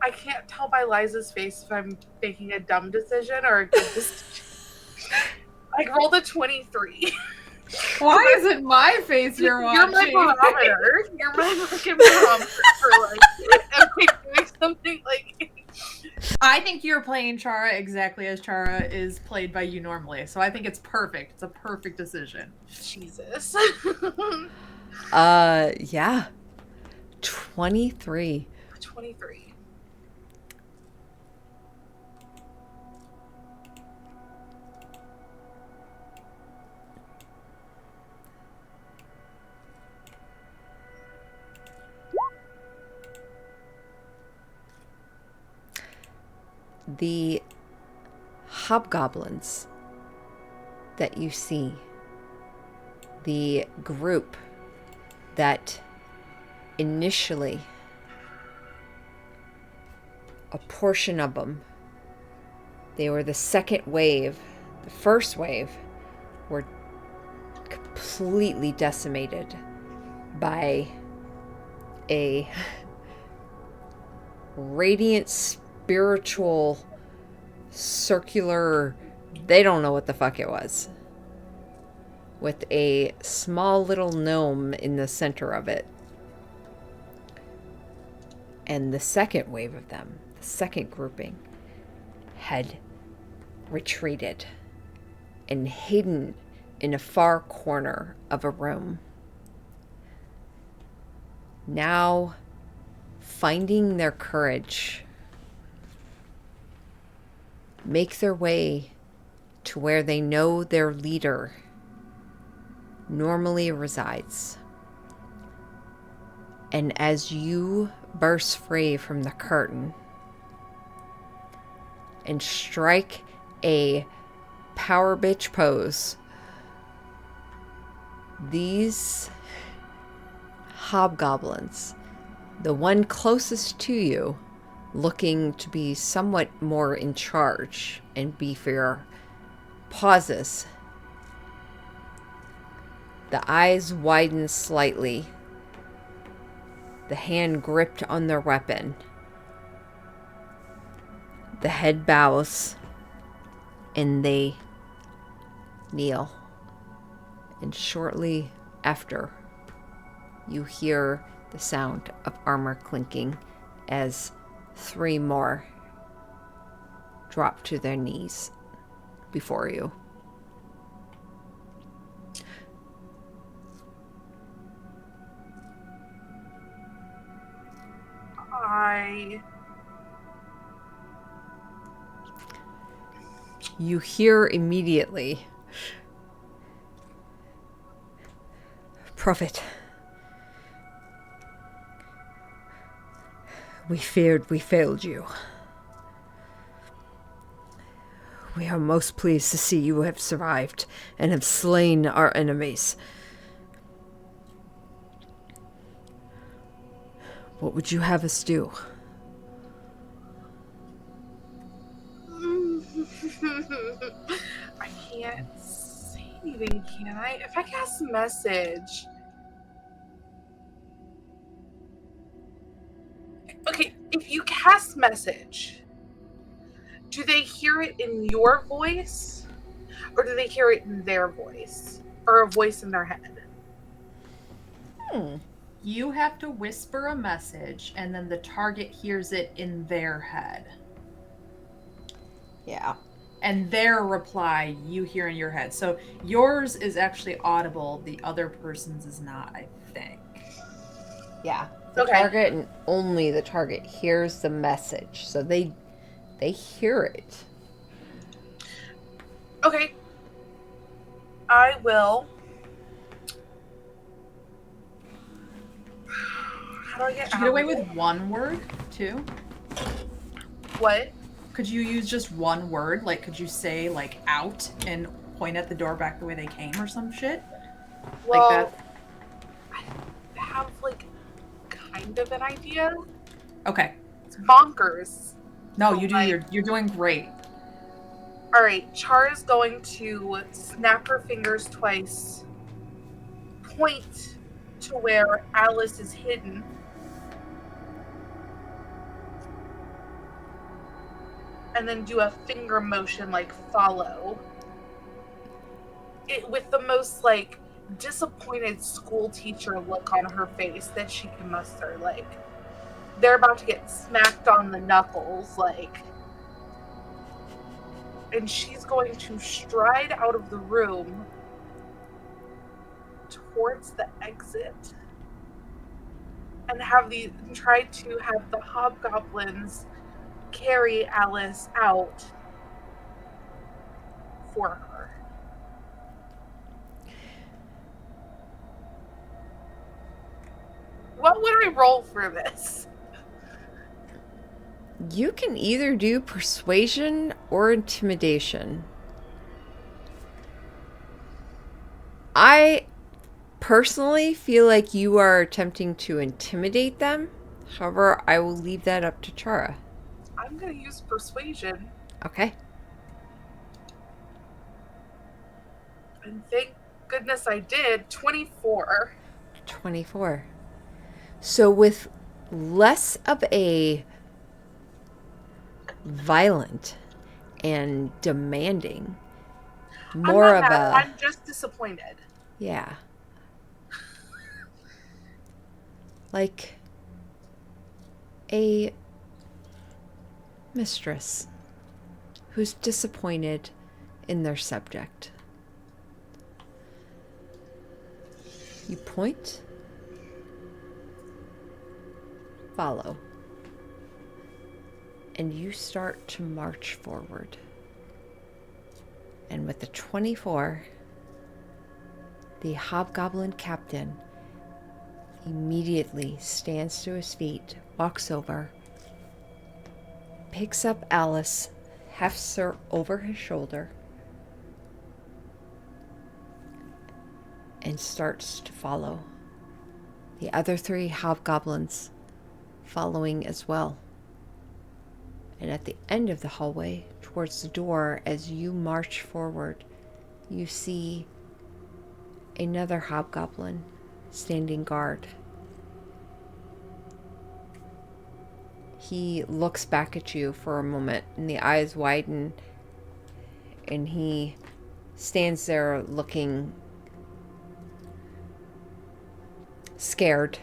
I can't tell by Liza's face if I'm making a dumb decision or a good decision. I rolled a 23. Why is it my face you're watching? You're my barometer. You're my fucking barometer for like, am I doing something like... I think you're playing Chara exactly as Chara is played by you normally. So I think it's perfect. It's a perfect decision. Jesus. Yeah. 23. 23. The hobgoblins that you see, the group that initially, a portion of them, they were the second wave. The first wave were completely decimated by a radiant spiritual circular, they don't know what the fuck it was, with a small little gnome in the center of it. And the second wave of them, the second grouping, had retreated and hidden in a far corner of a room. Now, finding their courage, make their way to where they know their leader normally resides. And as you burst free from the curtain and strike a power bitch pose, these hobgoblins, the one closest to you, looking to be somewhat more in charge and beefier, pauses. The eyes widen slightly, the hand gripped on their weapon. The head bows, and they kneel. And shortly after, you hear the sound of armor clinking as 3 more drop to their knees before you. You hear immediately, "Prophet, we feared we failed you. We are most pleased to see you have survived and have slain our enemies. What would you have us do?" I can't say anything, can I? If I cast message... Okay, if you cast message, do they hear it in your voice? Or do they hear it in their voice? Or a voice in their head? You have to whisper a message, and then the target hears it in their head. Yeah. And their reply, you hear in your head. So yours is actually audible. The other person's is not, I think. Yeah. The target, and only the target, hears the message. So they hear it. Okay. I will... How do I get Could you get away with one word, too? What? could you use just one word? Like, could you say, like, out and point at the door back the way they came or some shit? Well, Like that? I have, like, kind of an idea. Okay. It's bonkers. No, So, you do. like- You're doing great. All right, Char is going to snap her fingers twice, point to where Alice is hidden, and then do a finger motion like follow. It with the most like disappointed school teacher look on her face that she can muster. Like they're about to get smacked on the knuckles, like. And she's going to stride out of the room towards the exit and try to have the hobgoblins carry Alice out for her. What would I roll for this? You can either do persuasion or intimidation. I personally feel like you are attempting to intimidate them. However, I will leave that up to Chara. I'm going to use persuasion. Okay. And thank goodness I did. 24. 24. So with less of a violent and demanding, more I'm of not mad, a I'm just disappointed. yeah, like a mistress who's disappointed in their subject. You point, follow, and you start to march forward. And with the 24, the hobgoblin captain immediately stands to his feet, walks over, picks up Alice, hefts her over his shoulder, and starts to follow. The other 3 hobgoblins following as well. And at the end of the hallway, towards the door, as you march forward, you see another hobgoblin standing guard. He looks back at you for a moment, and the eyes widen, and he stands there looking scared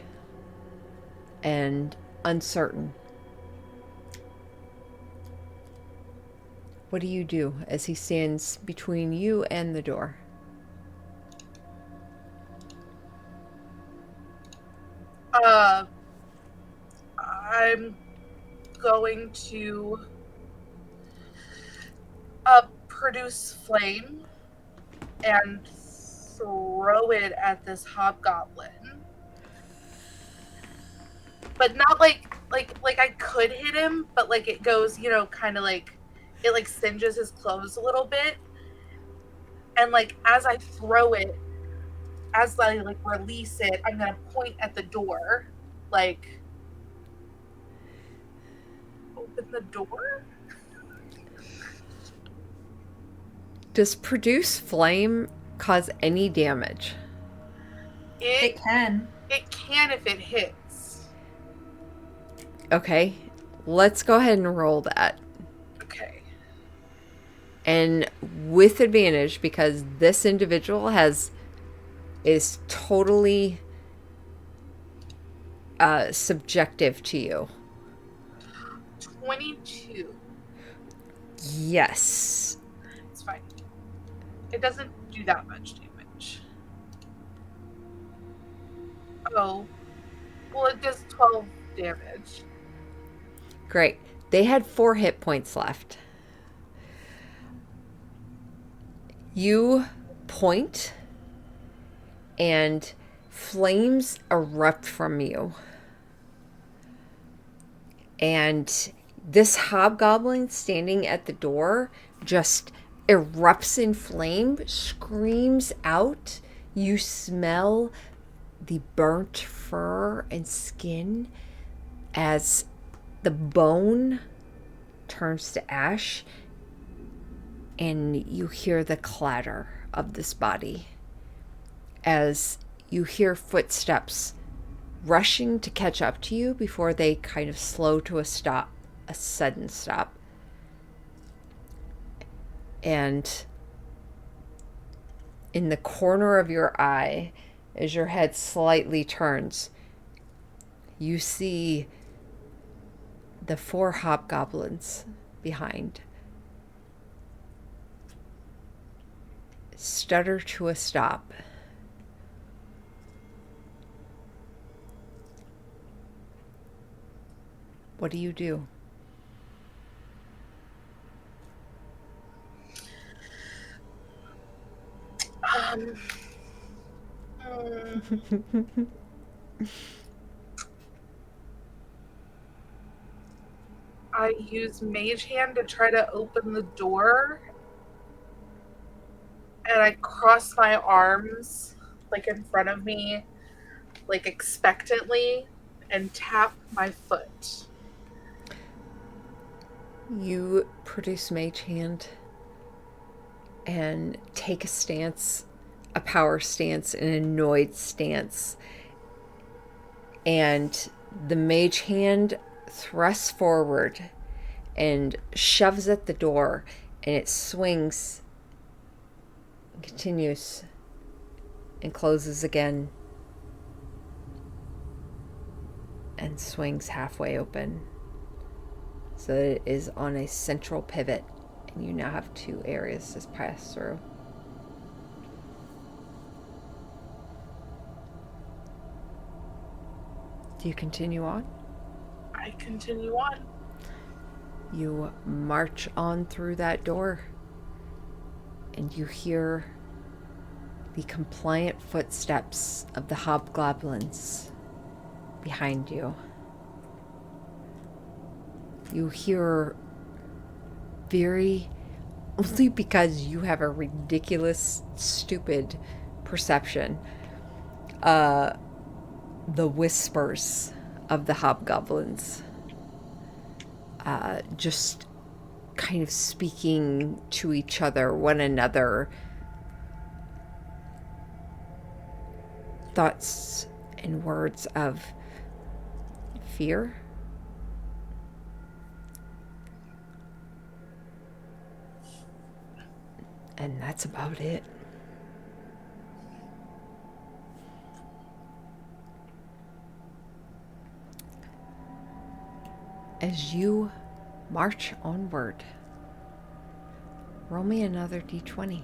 and uncertain. What do you do as he stands between you and the door? I'm going to produce flame and throw it at this hobgoblin. But not like I could hit him, but like it goes, you know, kind of like it like singes his clothes a little bit. And like as I throw it, as I like release it, I'm gonna point at the door, like open the door. Does produce flame cause any damage? It can. It can if it hits. Okay, let's go ahead and roll that. Okay. And with advantage, because this individual is totally subjective to you. 22. Yes. It's fine. It doesn't do that much damage. Oh. Well, it does 12 damage. Great. They had 4 hit points left. You point, and flames erupt from you. And This hobgoblin standing at the door just erupts in flame, screams out. You smell the burnt fur and skin as the bone turns to ash, and you hear the clatter of this body as you hear footsteps rushing to catch up to you before they kind of slow to a stop, a sudden stop. And in the corner of your eye, as your head slightly turns, you see the 4 hobgoblins behind stutter to a stop. What do you do? I use Mage Hand to try to open the door. And I cross my arms, like in front of me, like expectantly, and tap my foot. You produce Mage Hand and take a stance, a power stance, an annoyed stance. And the Mage Hand thrusts forward and shoves at the door, and it swings, continues, and closes again, and swings halfway open. So it is on a central pivot, and you now have 2 areas to pass through. Do you continue on? I continue on. You march on through that door, and you hear the compliant footsteps of the hobgoblins behind you. You hear only because you have a ridiculous, stupid perception, the whispers of the hobgoblins, just kind of speaking to each other, one another, thoughts and words of fear. And that's about it. As you march onward, roll me another d20.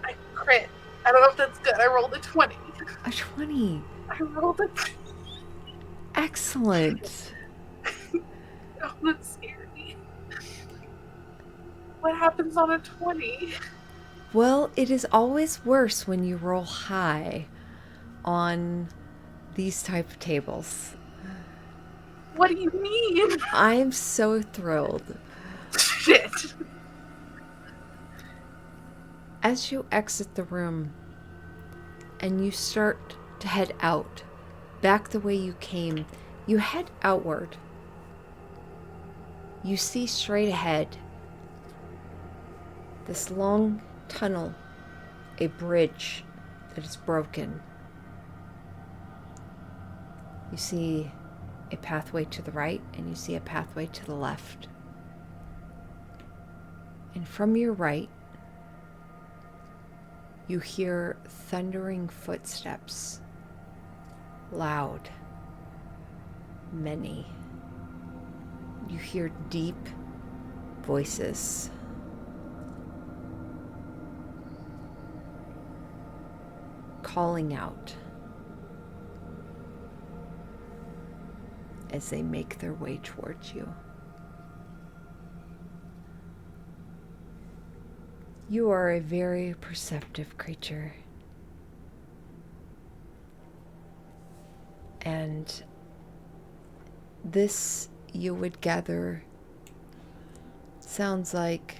I crit. I don't know if that's good. I rolled a 20. A 20. I rolled a 20. Excellent. Oh, that scared me. What happens on a 20? Well, it is always worse when you roll high on these type of tables. What do you mean? I am so thrilled. Shit. As you exit the room and you start to head out, back the way you came, you head outward. You see straight ahead this long tunnel, a bridge that is broken. You see a pathway to the right and you see a pathway to the left. And from your right, you hear thundering footsteps, loud, many. You hear deep voices. Calling out as they make their way towards you. You are a very perceptive creature. And this, you would gather, sounds like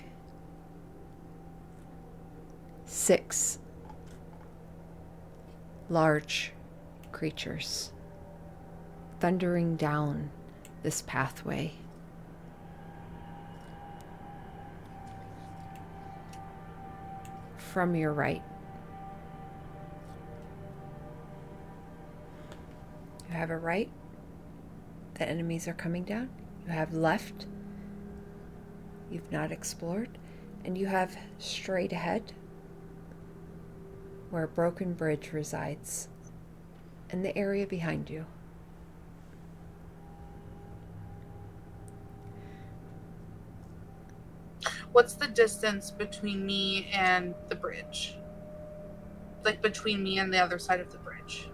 6 large creatures thundering down this pathway. From your right. You have a right, the enemies are coming down. You have left, you've not explored. And you have straight ahead, where Broken Bridge resides, and the area behind you. What's the distance between me and the bridge? Like between me and the other side of the bridge?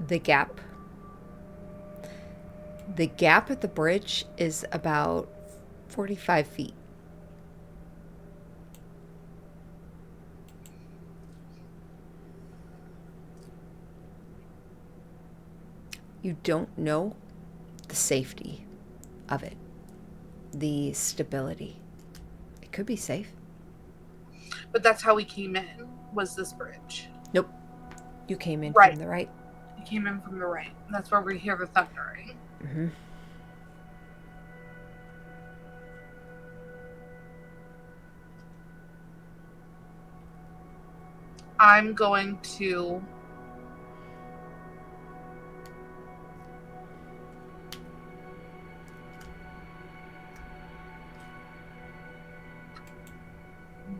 The gap. The gap at the bridge is about 45 feet. You don't know the safety of it, the stability. It could be safe. But that's how we came in, was this bridge. Nope. You came in Right. from the right. We came in from the right. That's where we hear the thundering. Mm-hmm. I'm going to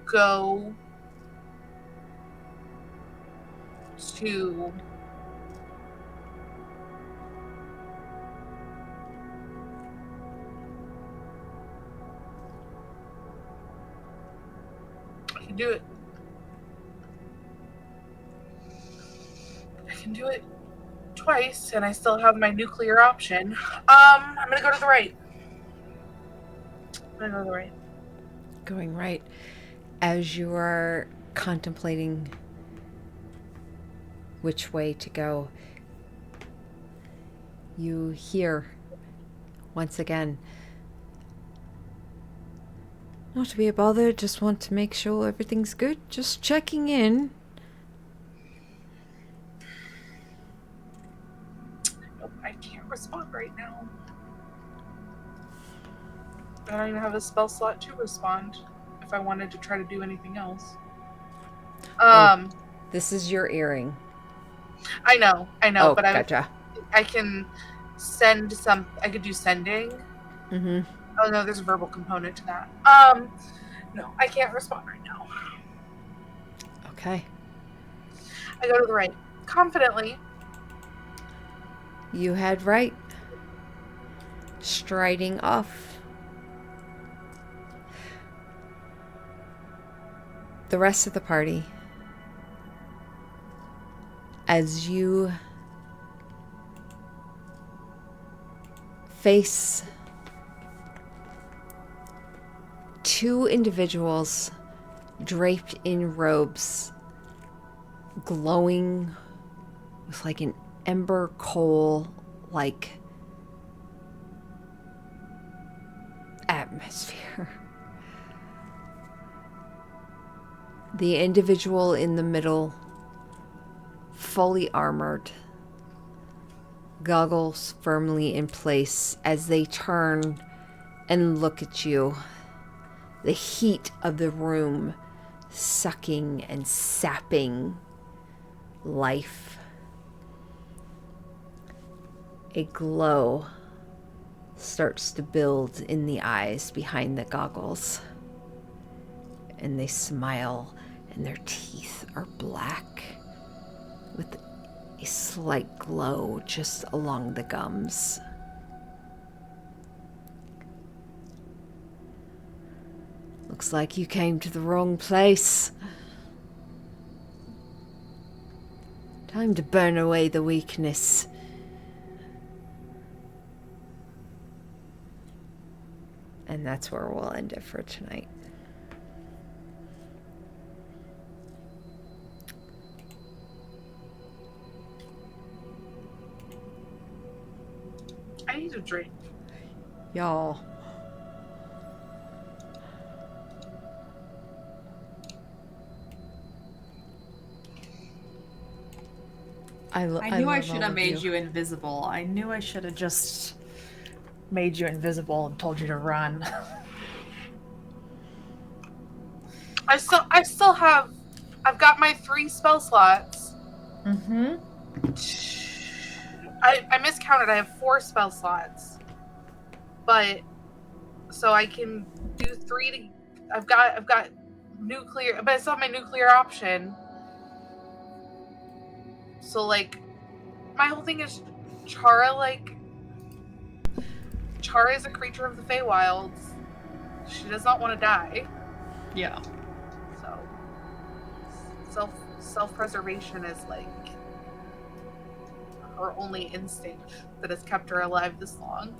go to I can do it. I can do it twice, and I still have my nuclear option. I'm gonna go to the right. I'm gonna go to the right. Going right. As you are contemplating which way to go, you hear once again, "Not to be a bother, just want to make sure everything's good. Just checking in." Nope, I can't respond right now. I don't even have a spell slot to respond if I wanted to try to do anything else. This is your earring. I know, Oh, but gotcha. I can send some. I could do sending. Mm-hmm. Oh no, there's a verbal component to that. No, I can't respond right now. Okay. I go to the right confidently. You head right, striding off. The rest of the party, as you face 2 individuals draped in robes, glowing with like an ember coal like atmosphere. The individual in the middle, fully armored, goggles firmly in place as they turn and look at you. The heat of the room sucking and sapping life. A glow starts to build in the eyes behind the goggles. And they smile, and their teeth are black with a slight glow just along the gums. Looks like you came to the wrong place. Time to burn away the weakness. And that's where we'll end it for tonight. to drink. Y'all. I knew I love should all have of made you invisible. I knew I should have just made you invisible and told you to run. I've got my 3 spell slots. Mm-hmm. I miscounted. I have 4 spell slots, but so I can do 3 to. I've got nuclear, but I still have my nuclear option. So like, my whole thing is Chara. Like, Chara is a creature of the Feywilds. She does not want to die. Yeah. So self-preservation is like her only instinct that has kept her alive this long,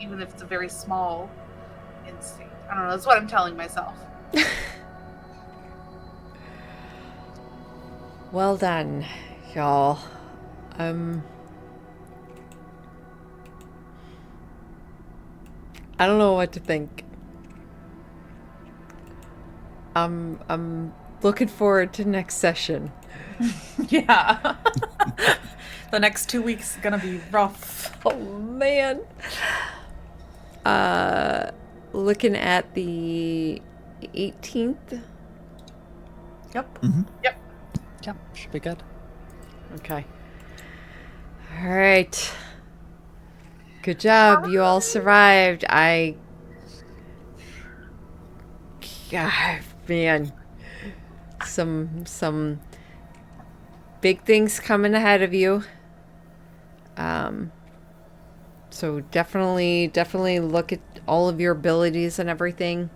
even if it's a very small instinct. I don't know. That's what I'm telling myself. Well done, y'all. I don't know what to think. I'm looking forward to next session. Yeah. The next 2 weeks is gonna be rough. Oh man. Looking at the 18th. Yep. Yep. Yep, should be good. Okay. All right. Good job. You all survived. God, man. Some big things coming ahead of you. So definitely look at all of your abilities and everything.